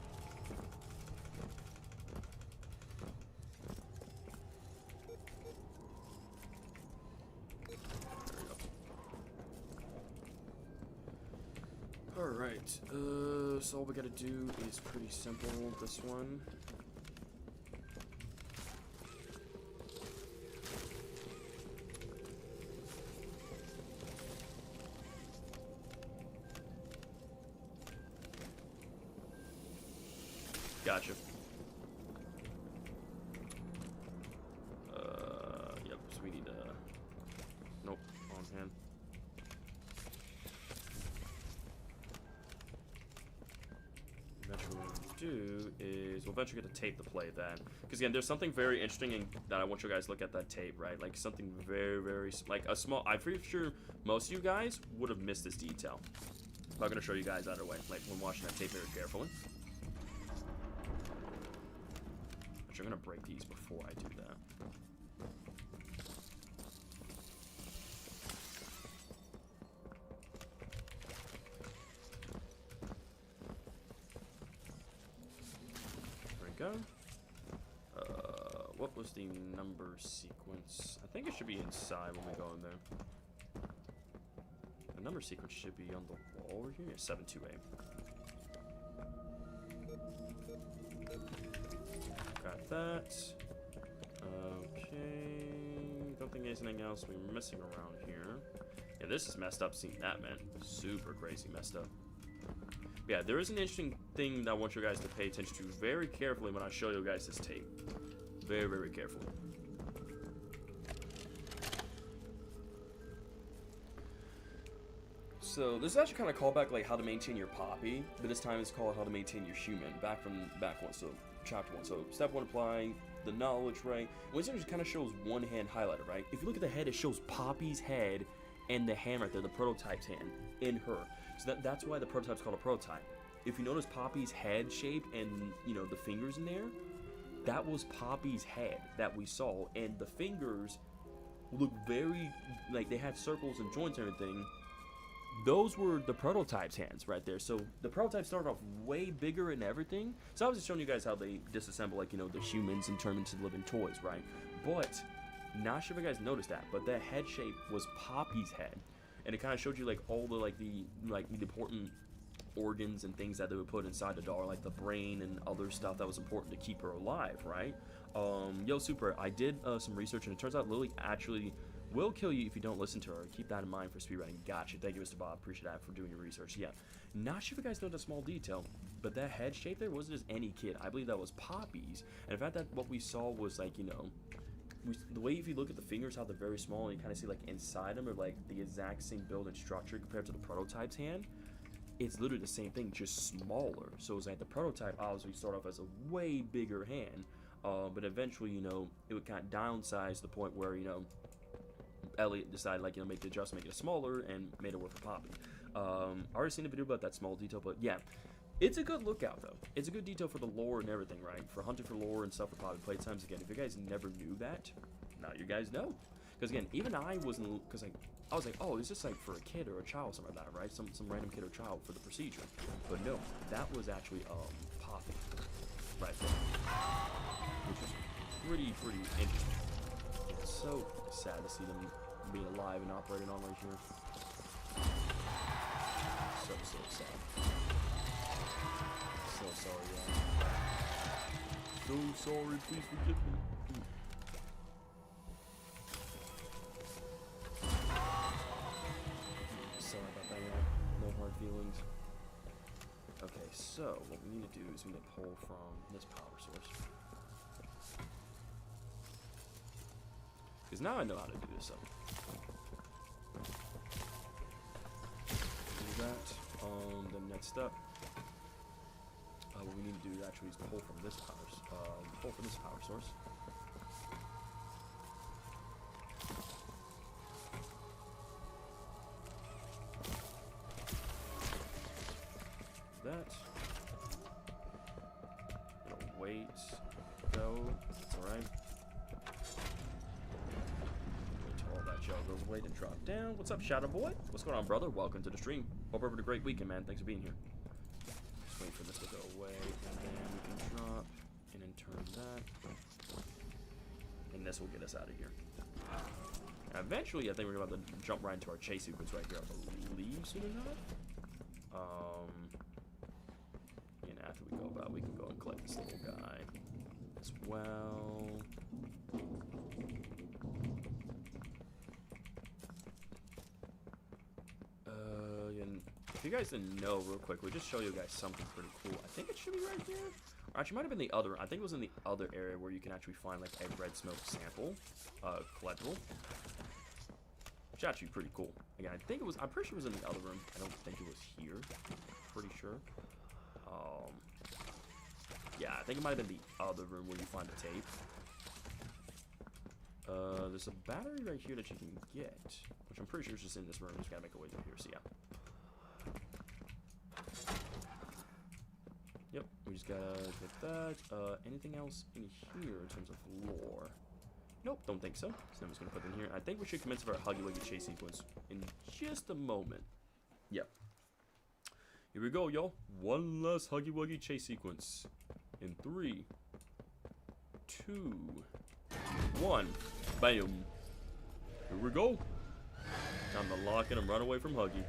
Alright, so all we gotta do is pretty simple, this one. Gotcha. Yep, so we need nope, on hand. Eventually what we'll do is we'll eventually get to tape the play then. Because again, there's something very interesting that I want you guys to look at that tape, right? Like something very, very, like a small, I'm pretty sure most of you guys would have missed this detail. I'm not going to show you guys either way, like when watching that tape very carefully. Which I'm gonna break these before I do that. There we go. What was the number sequence? I think it should be inside when we go in there. The number sequence should be on the wall over here. 728. Got that. Okay. Don't think there's anything else we're missing around here. Yeah, this is messed up seeing that, man. Super crazy messed up. Yeah, there is an interesting thing that I want you guys to pay attention to very carefully when I show you guys this tape. Very, very carefully. So this is actually kind of callback like how to maintain your Poppy, but this time it's called how to maintain your human. Back one, so chapter 1. So step 1, applying the knowledge, right? Well, it kind of shows one hand highlighted, right? If you look at the head, it shows Poppy's head and the hand right there, the prototype's hand in her. So that's why the prototype's called a prototype. If you notice Poppy's head shape and the fingers in there, that was Poppy's head that we saw, and the fingers look very like they had circles and joints and everything. Those were the prototype's hands right there. So the prototype started off way bigger and everything. So I was just showing you guys how they disassemble like the humans and turn them into living toys, right? But not sure if you guys noticed that, but that head shape was Poppy's head, and it kind of showed you like all the important organs and things that they would put inside the doll, like the brain and other stuff that was important to keep her alive, right? Yo, Super, I did some research, and it turns out Lily actually will kill you if you don't listen to her. Keep that in mind for speedrunning. Gotcha. Thank you, Mr. Bob. Appreciate that for doing your research. Yeah. Not sure if you guys know that small detail, but that head shape there wasn't just any kid. I believe that was Poppy's. And in fact, that what we saw was like, the way if you look at the fingers, how they're very small, and you kind of see like inside them are like the exact same build and structure compared to the prototype's hand. It's literally the same thing, just smaller. So it's like the prototype obviously started off as a way bigger hand, but eventually, it would kind of downsize to the point where, Elliot decided, like, make the adjustment, make it smaller, and made it work for Poppy. I already seen a video about that small detail, but yeah, it's a good lookout, though. It's a good detail for the lore and everything, right? For hunting for lore and stuff for Poppy Playtimes. Again, if you guys never knew that, now you guys know. Because again, even I wasn't, because I was like, oh, is this like for a kid or a child, or something like that, right? Some random kid or child for the procedure. But no, that was actually Poppy, right there, which is pretty interesting. It's so sad to see them being alive and operating on right here. So sad. So sorry, y'all. So sorry, please forgive me. Sorry about that, y'all. No hard feelings. Okay, so what we need to do is we need to pull from this power source. Because now I know how to do this stuff. Do that. Then next up, what we need to do actually is pull from this power source. That. Gonna wait. Go. That's alright. Wait till all that gel goes away, then drop down. What's up, Shadow Boy? What's going on, brother? Welcome to the stream. Hope you're having a great weekend, man. Thanks for being here. Just wait for this to go away, and then we can drop, and then turn that. And this will get us out of here. Now, eventually, I think we're about to jump right into our chase sequence right here, I believe, soon enough. And after we go about, we can go and collect this little guy as well. And if you guys didn't know, real quick, we'll just show you guys something pretty cool. I think it should be right here. Or actually, it might have been the other. I think it was in the other area where you can actually find like a red smoke sample, collectible. Which is actually pretty cool. Again, I think it was. I'm pretty sure it was in the other room. I don't think it was here. Pretty sure. Yeah, I think it might have been the other room where you find the tape. There's a battery right here that you can get, which I'm pretty sure is just in this room. Just gotta make a way through here. So yeah. Yep, we just gotta get that. Anything else in here in terms of lore? Nope, don't think so. So I'm just gonna put it in here. I think we should commence with our Huggy Wuggy chase sequence in just a moment. Yep. Here we go, y'all. One last Huggy Wuggy chase sequence. In 3, 2, 1. Bam. Here we go. Time to lock in and run away from Huggy.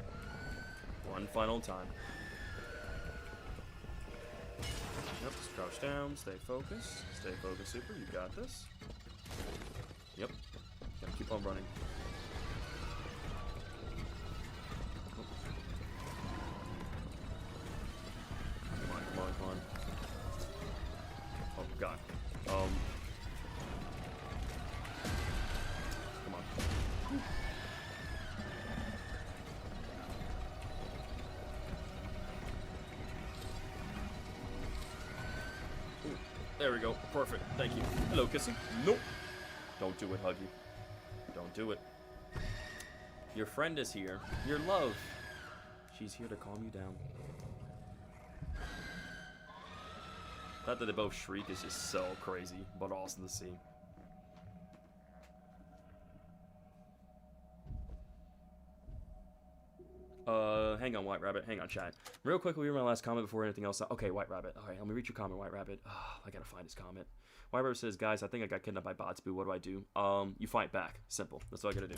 One final time. Yep, just crouch down, stay focused, Super, you got this. Yep, gotta keep on running. Come on. Oh, God. Come on. There we go. Perfect. Thank you. Hello, Kissy. Nope. Don't do it, Huggy. Don't do it. Your friend is here. Your love. She's here to calm you down. The fact that they both shriek is just so crazy, but awesome to see. Hang on, White Rabbit. Hang on, chat. Real quickly, read my last comment before anything else. Okay, White Rabbit. Alright, let me read your comment, White Rabbit. I gotta find his comment. White Rabbit says, guys, I think I got kidnapped by bots, boo. What do? You fight back. Simple. That's all I gotta do.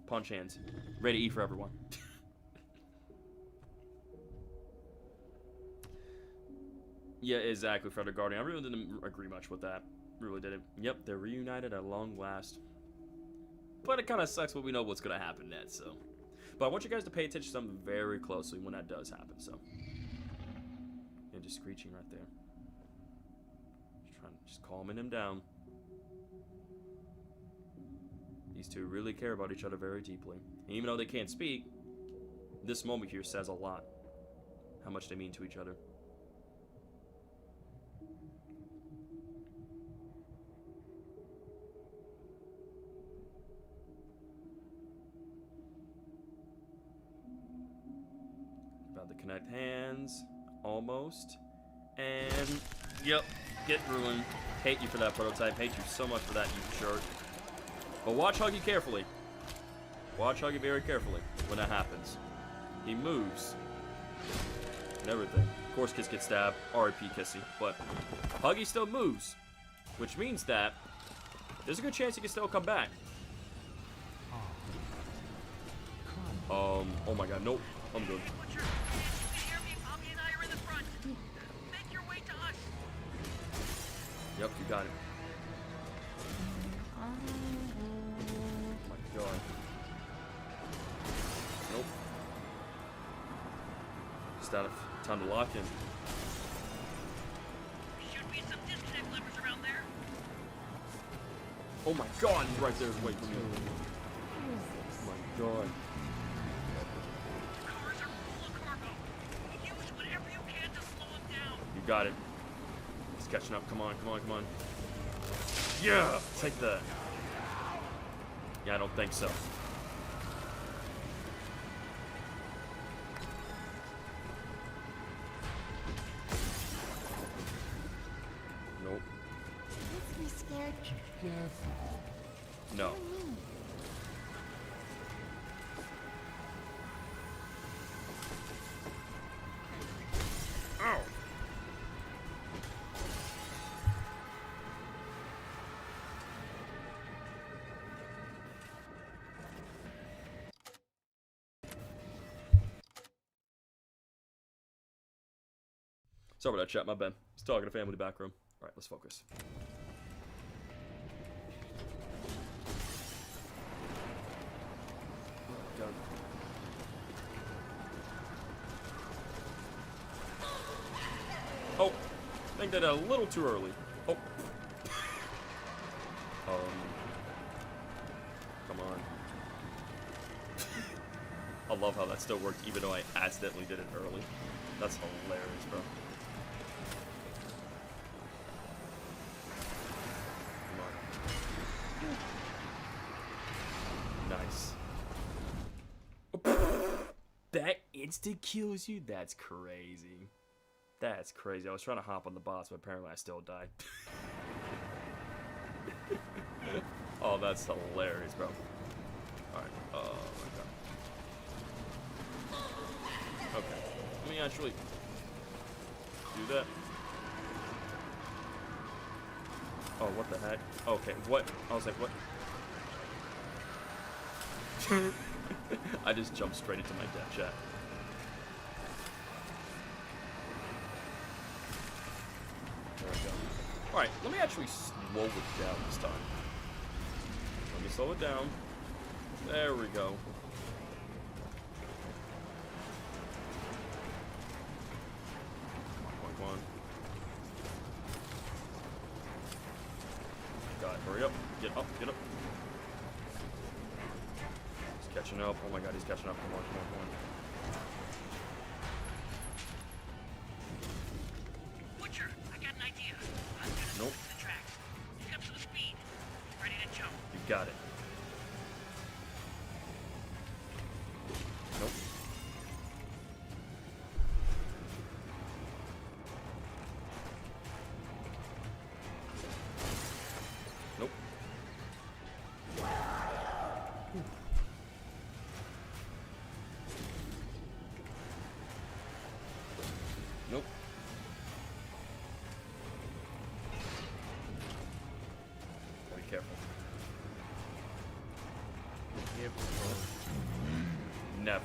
Punch hands. Ready to eat for everyone. Yeah, exactly, Frederick Guardian. I really didn't agree much with that. Really didn't. Yep, they're reunited at long last. But it kind of sucks, but we know what's gonna happen next, so. But I want you guys to pay attention to something very closely when that does happen, so. Yeah, just screeching right there. Just calming him down. These two really care about each other very deeply. And even though they can't speak, this moment here says a lot. How much they mean to each other. About to connect hands. Almost. And, yep. Get ruined. Hate you for that prototype. Hate you so much for that, you jerk. But watch Huggy carefully. Watch Huggy very carefully when that happens. He moves. And everything. Of course, Kiss gets stabbed. R.I.P. Kissy. But Huggy still moves. Which means that there's a good chance he can still come back. Oh my god, nope. I'm good. Yep, you got it. Oh my god. Nope. Just out of time to lock in. Should be some disconnect levers around there. Oh my god, he's right there waiting for me. Oh my god. Cars are full of cargo. Use whatever you can to slow them down. You got it. He's catching up. Come on. Yeah! Take that. Yeah, I don't think so. Nope. Makes me scared. No. Ow! Sorry about that, chat. My bad. Just talking to family back room. All right, let's focus. God. Oh, I think that a little too early. Oh. Come on. I love how that still worked, even though I accidentally did it early. That's hilarious, bro. Nice. That insta kills you? That's crazy. That's crazy. I was trying to hop on the boss, but apparently I still died. Oh, that's hilarious, bro. Alright, oh my god. Okay, let me actually do that. Oh, what the heck? Okay, what? I was like, what? I just jumped straight into my death chat. There we go. Alright, let me actually slow it down this time. Let me slow it down. There we go. Come on. God, hurry up. Get up, get up. He's catching up. Oh my god, he's catching up. Come on, come on, come on. Butcher, I got an idea. I'm gonna Nope. switch the tracks. Pick up some speed. Ready to jump. You got it. Nope. Nope. Nope. Be careful. Never.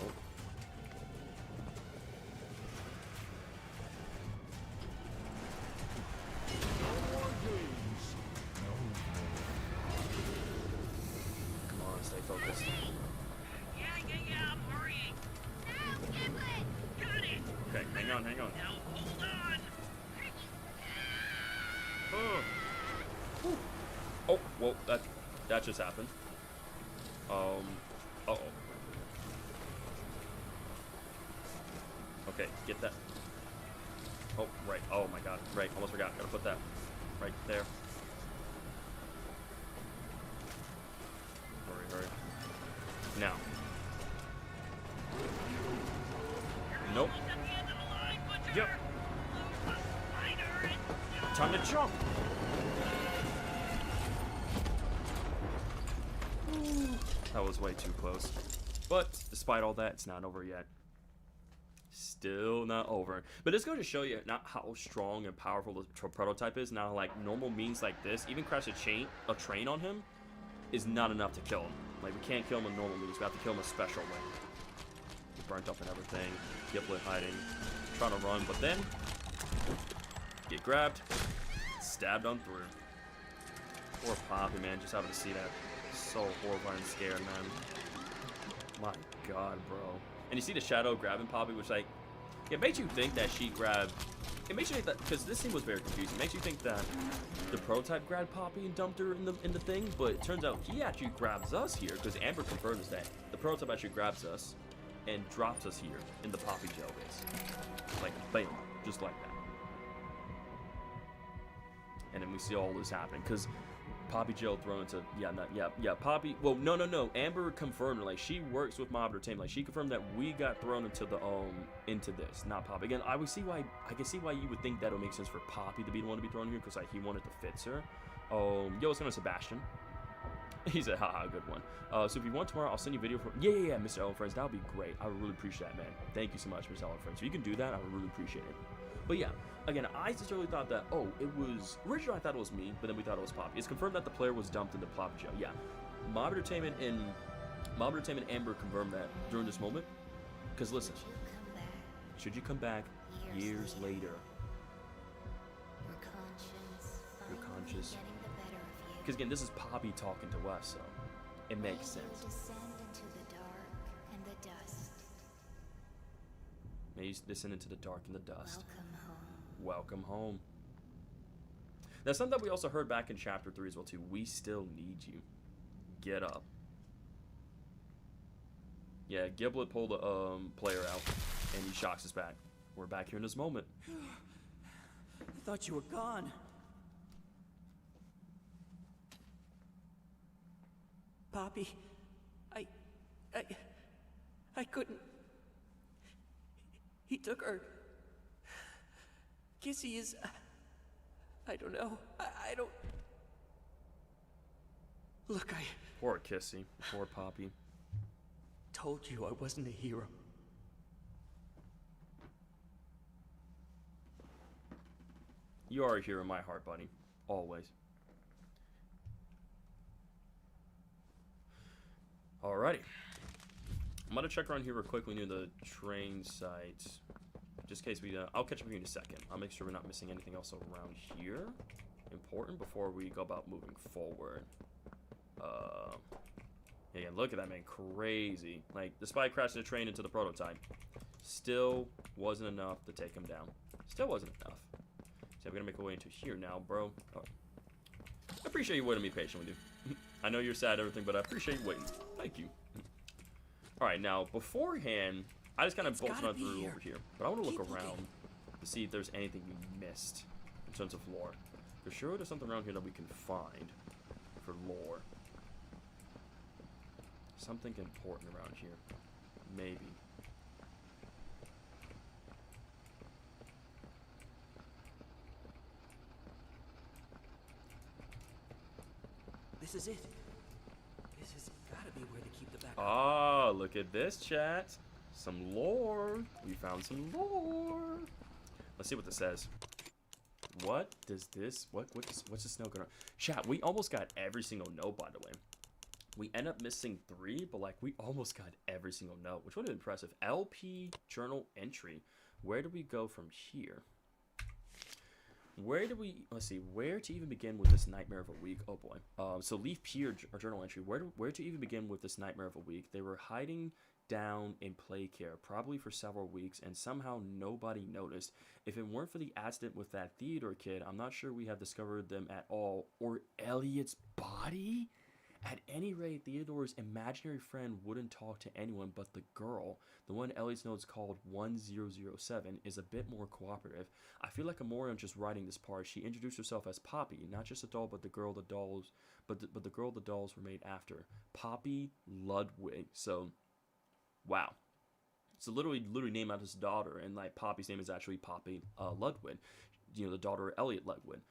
Nope. Come on, stay focused. Yeah, I'm hurrying. Now, Giblet! Got it. Okay, hang on, hang on. Now hold on. Oh. Whew. Oh, well, that just happened. Uh-oh. Okay, get that. Oh, right. Oh my god. Right, almost forgot. Gotta put that right there. Hurry, hurry. Now. Nope. Yep. Time to jump. That was way too close. But despite all that, it's not over yet. Still not over. But it's going to show you not how strong and powerful the prototype is. Now, like normal means like this, even crash a train on him is not enough to kill him. Like we can't kill him in normal means. We have to kill him a special way. He's burnt up and everything. Giblet hiding, trying to run, but then get grabbed, stabbed on through. Poor Poppy, man, just having to see that. So horrifying and scared, man. My god, bro. And you see the shadow grabbing Poppy, which like it makes you think that she grabbed. It makes you think that because this scene was very confusing. It makes you think that the prototype grabbed Poppy and dumped her in the thing, but it turns out he actually grabs us here because Amber confirms that the prototype actually grabs us and drops us here in the Poppy jail base. Like bam, just like that. And then we see all this happening because Poppy jail thrown into Poppy. Well, no. Amber confirmed like she works with Mob Entertainment. Like she confirmed that we got thrown into the into this, not Poppy. Again, I can see why you would think that would make sense for Poppy to be the one to be thrown here because like he wanted to fix her. Yo, what's going on, Sebastian? He said, haha, good one. So if you want tomorrow, I'll send you a video from yeah, Mr. Ellen Friends. That would be great. I would really appreciate that, man. Thank you so much, Mr. Ellen Friends. If you can do that, I would really appreciate it. But yeah, again, I sincerely thought that, originally I thought it was me, but then we thought it was Poppy. It's confirmed that the player was dumped into Poppy jail. Yeah, Mob Entertainment Amber confirmed that during this moment. Because listen, should you come back years later, your conscience, because again, this is Poppy talking to us, so it makes sense. Descend into the dark and the dust. May you descend into the dark and the dust. Welcome home. Welcome home. Now, something that we also heard back in Chapter 3 as well, too. We still need you. Get up. Yeah, Giblet pulled the player out, and he shocks us back. We're back here in this moment. I thought you were gone. Poppy, I couldn't. He took her. Kissy is... I don't know. I don't... Look, I Poor Kissy. Poor Poppy. told you I wasn't a hero. You are a hero in my heart, buddy. Always. Alrighty. I'm gonna check around here real quickly near the train site. Just in case we... I'll catch up with you in a second. I'll make sure we're not missing anything else around here. Important before we go about moving forward. Yeah, look at that, man. Crazy. Like, despite crashing the train into the prototype, still wasn't enough to take him down. Still wasn't enough. So we're gonna make our way into here now, bro. Oh. I appreciate you waiting to be patient with you. I know you're sad and everything, but I appreciate you waiting. Thank you. Alright, now, beforehand, I just kind of bolted on through over here. But I want to look around to see if there's anything we missed in terms of lore. For sure there's something around here that we can find for lore. Something important around here. Maybe. This is it. This has gotta be where they keep the back. Ah, look at this, chat. Some lore. We found some lore. Let's see what this says. What does this... What's this note gonna... Chat, we almost got every single note, by the way. We end up missing 3, but like we almost got every single note, which would have been impressive. LP journal entry. Where do we go from here? Where do we... Let's see. Where to even begin with this nightmare of a week? Oh, boy. So Leaf Pier journal entry. Where to even begin with this nightmare of a week? They were hiding down in play care, probably for several weeks, and somehow nobody noticed. If it weren't for the accident with that Theodore kid, I'm not sure we have discovered them at all. Or Elliot's body? At any rate, Theodore's imaginary friend wouldn't talk to anyone but the girl. The one Elliot's notes called 1007 is a bit more cooperative. I feel like a moron just writing this part. She introduced herself as Poppy, not just a doll, but the girl the dolls, but the girl the dolls were made after. Poppy Ludwig. So, wow. So literally named out his daughter, and like Poppy's name is actually Poppy Ludwig. You know, the daughter of Elliot Ludwig.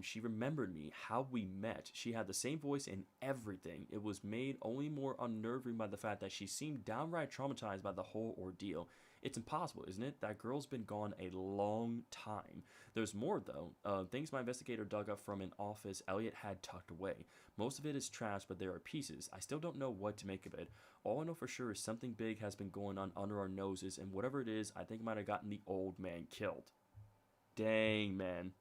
She remembered me, how we met. She had the same voice and everything. It was made only more unnerving by the fact that she seemed downright traumatized by the whole ordeal. It's impossible, isn't it? That girl's been gone a long time. There's more, though. Things my investigator dug up from an office Elliot had tucked away. Most of it is trash, but there are pieces. I still don't know what to make of it. All I know for sure is something big has been going on under our noses, and whatever it is, I think it might have gotten the old man killed. Dang, man.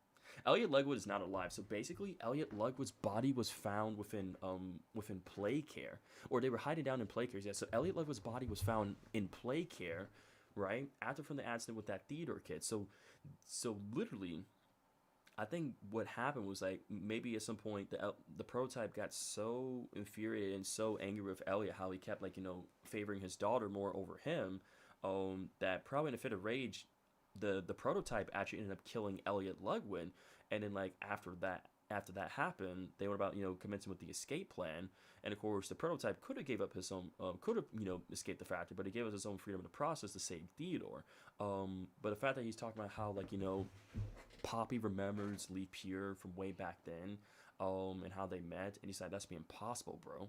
Elliot Ludwig is not alive, so basically Elliot Ludwig's body was found within play care, or they were hiding down in play care. Yeah, so Elliot Ludwig's body was found in play care, right after from the accident with that Theodore kid. So literally, I think what happened was like maybe at some point the prototype got so infuriated and so angry with Elliot how he kept like favoring his daughter more over him, that probably in a fit of rage, the prototype actually ended up killing Elliot Ludwig. And then like after that happened, they went about commencing with the escape plan. And of course the prototype could have gave up his own escaped the factory, but he gave us his own freedom in the process to save Theodore. But the fact that he's talking about how Poppy remembers Lee Pure from way back then, and how they met, and he's like, that's be impossible, bro.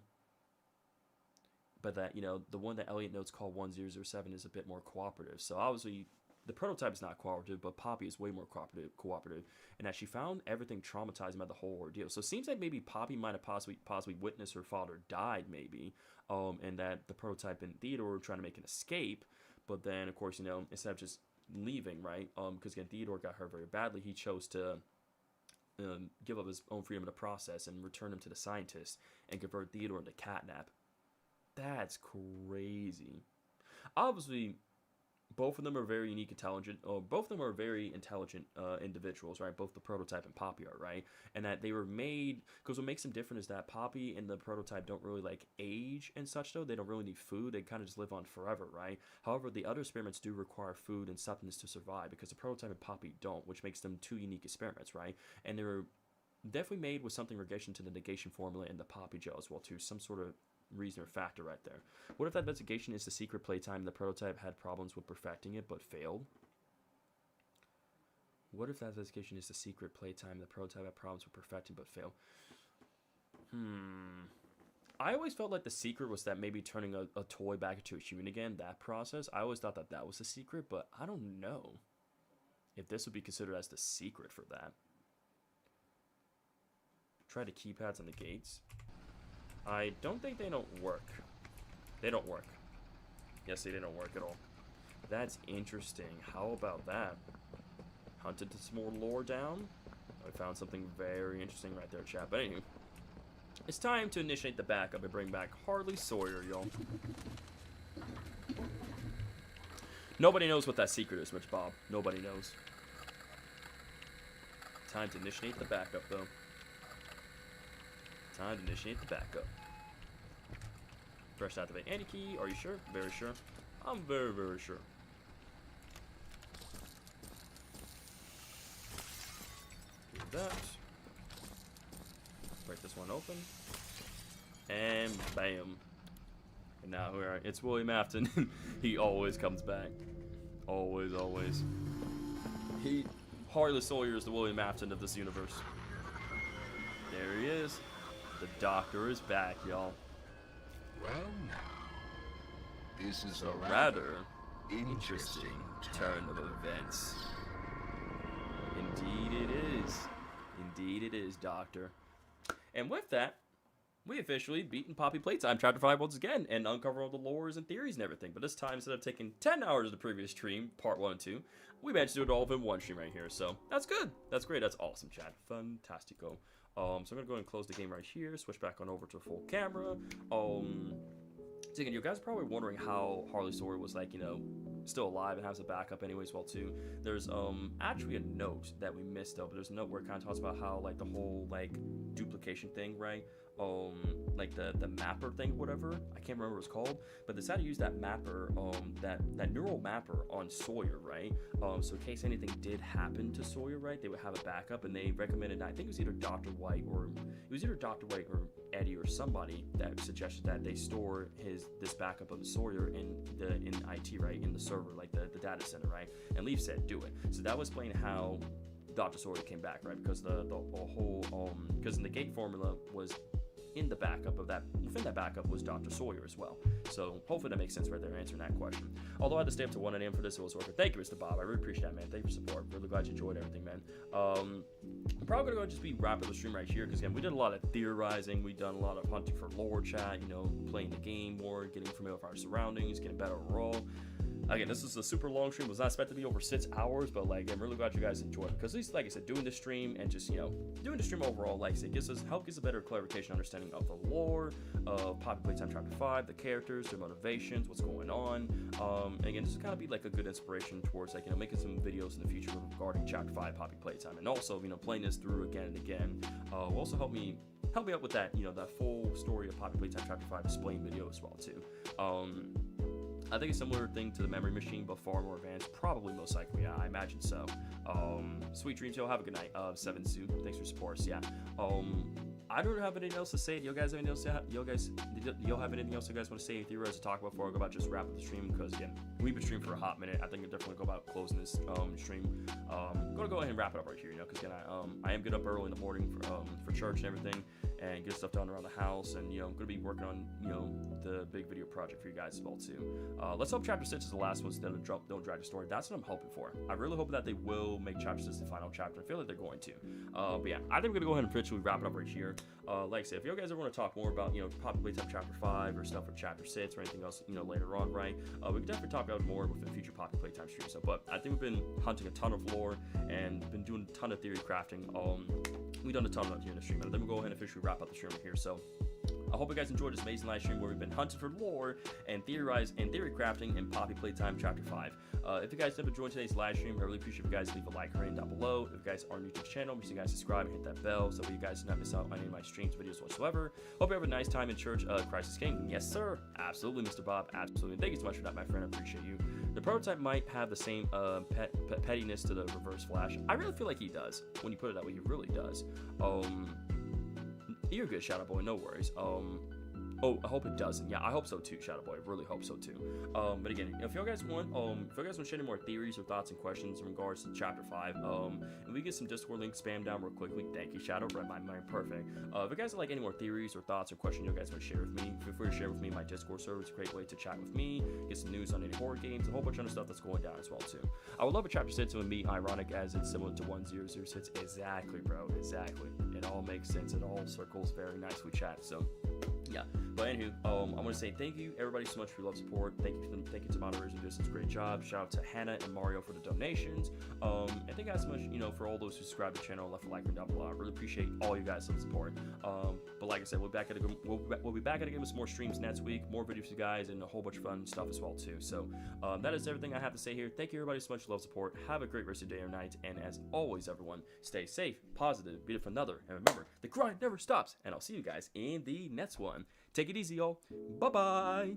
But that the one that Elliot notes called 1007 is a bit more cooperative. So obviously the prototype is not cooperative, but Poppy is way more cooperative, and that she found everything traumatizing by the whole ordeal. So it seems like maybe Poppy might have possibly witnessed her father died, maybe, and that the prototype and Theodore were trying to make an escape, but then of course instead of just leaving, right, because again Theodore got hurt very badly, he chose to give up his own freedom in the process and return him to the scientists and convert Theodore into catnap. That's crazy. Obviously, both of them are very very intelligent individuals, right? Both the prototype and Poppy are, right? And that they were made, because what makes them different is that Poppy and the prototype don't really like age and such, though. They don't really need food. They kind of just live on forever, right? However, the other experiments do require food and sustenance to survive, because the prototype and Poppy don't, which makes them two unique experiments, right? And they were definitely made with something in relation to the negation formula in the Poppy gel as well, too. Some sort of reason or factor right there. What if that investigation is the secret playtime? The prototype had problems with perfecting it, but failed. What if that investigation is the secret playtime? The prototype had problems with perfecting, but failed. I always felt like the secret was that maybe turning a toy back into a human again, that process. I always thought that that was the secret, but I don't know if this would be considered as the secret for that. Try the keypads on the gates. I don't think they don't work. They don't work. Yes, they don't work at all. That's interesting. How about that? Hunted some more lore down. I found something very interesting right there, chat. But anyway, it's time to initiate the backup and bring back Harley Sawyer, y'all. Nobody knows what that secret is, Rich Bob. Nobody knows. Time to initiate the backup, though. Time to initiate the backup. Press activate any key. Are you sure? Very sure. I'm very, very sure. Do that. Break this one open. And bam. And now it's William Afton. He always comes back. Always, always. Harley Sawyer is the William Afton of this universe. There he is. The Doctor is back, y'all. Well, now, this is A rather interesting turn of events. Indeed it is. Indeed it is, Doctor. And with that, we officially beaten Poppy Playtime Chapter 5 once again and uncover all the lores and theories and everything. But this time, instead of taking 10 hours of the previous stream, part 1 and 2, we managed to do it all in one stream right here. So that's good. That's great. That's awesome, chat. Fantastico. So I'm going to go ahead and close the game right here. Switch back on over to full camera. So again, you guys are probably wondering how Harley Sawyer was, like, you know, still alive and has a backup anyways, well, too. There's actually a note that we missed, though, but there's a note where it kind of talks about how, like, the whole, like, duplication thing, right? Like the mapper thing, whatever. I can't remember what it's called, but they decided to use that mapper, that neural mapper on Sawyer, right? So in case anything did happen to Sawyer, right, they would have a backup, and they recommended, I think it was either Dr. White or Eddie or somebody that suggested that they store this backup of Sawyer in IT, right, in the server, like the data center, right? And Leaf said do it. So that was explaining how Dr. Sawyer came back, right? Because the whole because in the gate formula was in the backup of that, within that backup was Dr. Sawyer as well. So hopefully that makes sense right there, answering that question. Although I had to stay up to 1 a.m. for this, it was working. Thank you, Mr. Bob. I really appreciate that, man. Thank you for support. Really glad you enjoyed everything, man. I'm probably gonna just be wrapping the stream right here because again, we did a lot of theorizing. We done a lot of hunting for lore, chat. You know, playing the game more, getting familiar with our surroundings, getting better overall. Again, this is a super long stream. It was not expected to be over 6 hours, but like I'm really glad you guys enjoyed it because at least, like I said, doing this stream and just, you know, doing the stream overall, like I said, gives us a better clarification, understanding of the lore of Poppy Playtime Chapter 5, the characters, their motivations, what's going on. Again, this is kind of be like a good inspiration towards, like, you know, making some videos in the future regarding Chapter 5 Poppy Playtime, and also, you know, playing this through again and again will also help me out with that, you know, that full story of Poppy Playtime Chapter 5 displaying video as well too. I think a similar thing to the memory machine, but far more advanced. Probably, most likely, yeah, I imagine so. Sweet dreams, y'all. Have a good night. 7 Sue, thanks for support. Yeah. I don't have anything else to say. Do you guys have anything else? Y'all have anything else you guys want to say? Anything you guys to talk about before I go about just wrapping the stream? Because again, we've been streaming for a hot minute. I think we'll definitely go about closing this stream. Gonna go ahead and wrap it up right here, you know, because again, I am getting up early in the morning for church and everything, and get stuff done around the house, and, you know, I'm gonna be working on, you know, the big video project for you guys as well too. Let's hope Chapter 6 is the last one, so don't drag the story. That's what I'm hoping for. I really hope that they will make Chapter 6 the final chapter. I feel like they're going to. But yeah, I think we're gonna go ahead and officially wrap it up right here. Like I said, if you guys ever want to talk more about, you know, Poppy Playtime Chapter 5 or stuff for Chapter 6 or anything else, you know, later on, right? We can definitely talk about more within future Poppy Playtime streams. But I think we've been hunting a ton of lore and been doing a ton of theory crafting. We've done a ton of that here in the stream, and then we'll go ahead and officially wrap up the stream here. So I hope you guys enjoyed this amazing live stream where we've been hunting for lore and theory crafting in Poppy Playtime Chapter 5. If you guys have enjoyed today's live stream, I really appreciate if you guys leave a like or rating down below. If you guys are new to the channel, make sure you guys subscribe and hit that bell so that you guys do not miss out on any of my streams, videos whatsoever. Hope you have a nice time in church. Christ is King. Yes, sir. Absolutely, Mr. Bob. Absolutely. Thank you so much for that, my friend. I appreciate you. The prototype might have the same pettiness to the Reverse Flash. I really feel like he does. When you put it that way, he really does. You're good, Shadow Boy. No worries. Oh, I hope it doesn't. Yeah, I hope so too, Shadow Boy. I really hope so too. But again, if you guys want, to share any more theories or thoughts and questions in regards to Chapter 5, and we get some Discord links spammed down real quickly. Thank you, Shadow. Read my mind perfect. If you guys have like any more theories or thoughts or questions you guys want to share with me, feel free to share with me. My Discord server is a great way to chat with me, get some news on any horror games, a whole bunch of other stuff that's going down as well too. I would love a Chapter 6 with me, ironic as it's similar to 1006. Exactly, bro. Exactly. It all makes sense. It all circles very nicely, chat. So. Yeah, but anywho, I want to say thank you everybody so much for your love support. Thank you to moderators who did such a great job. Shout out to Hannah and Mario for the donations. And thank you guys so much, for all those who subscribe to the channel and left a like and down below. I really appreciate all you guys' support. But like I said, we'll be back at it again with some more streams next week, more videos for you guys, and a whole bunch of fun stuff as well too. So that is everything I have to say here. Thank you everybody so much for love support. Have a great rest of your day or night, and as always, everyone, stay safe, positive, be it for another, and remember, the grind never stops. And I'll see you guys in the next one. Take it easy, y'all. Bye-bye.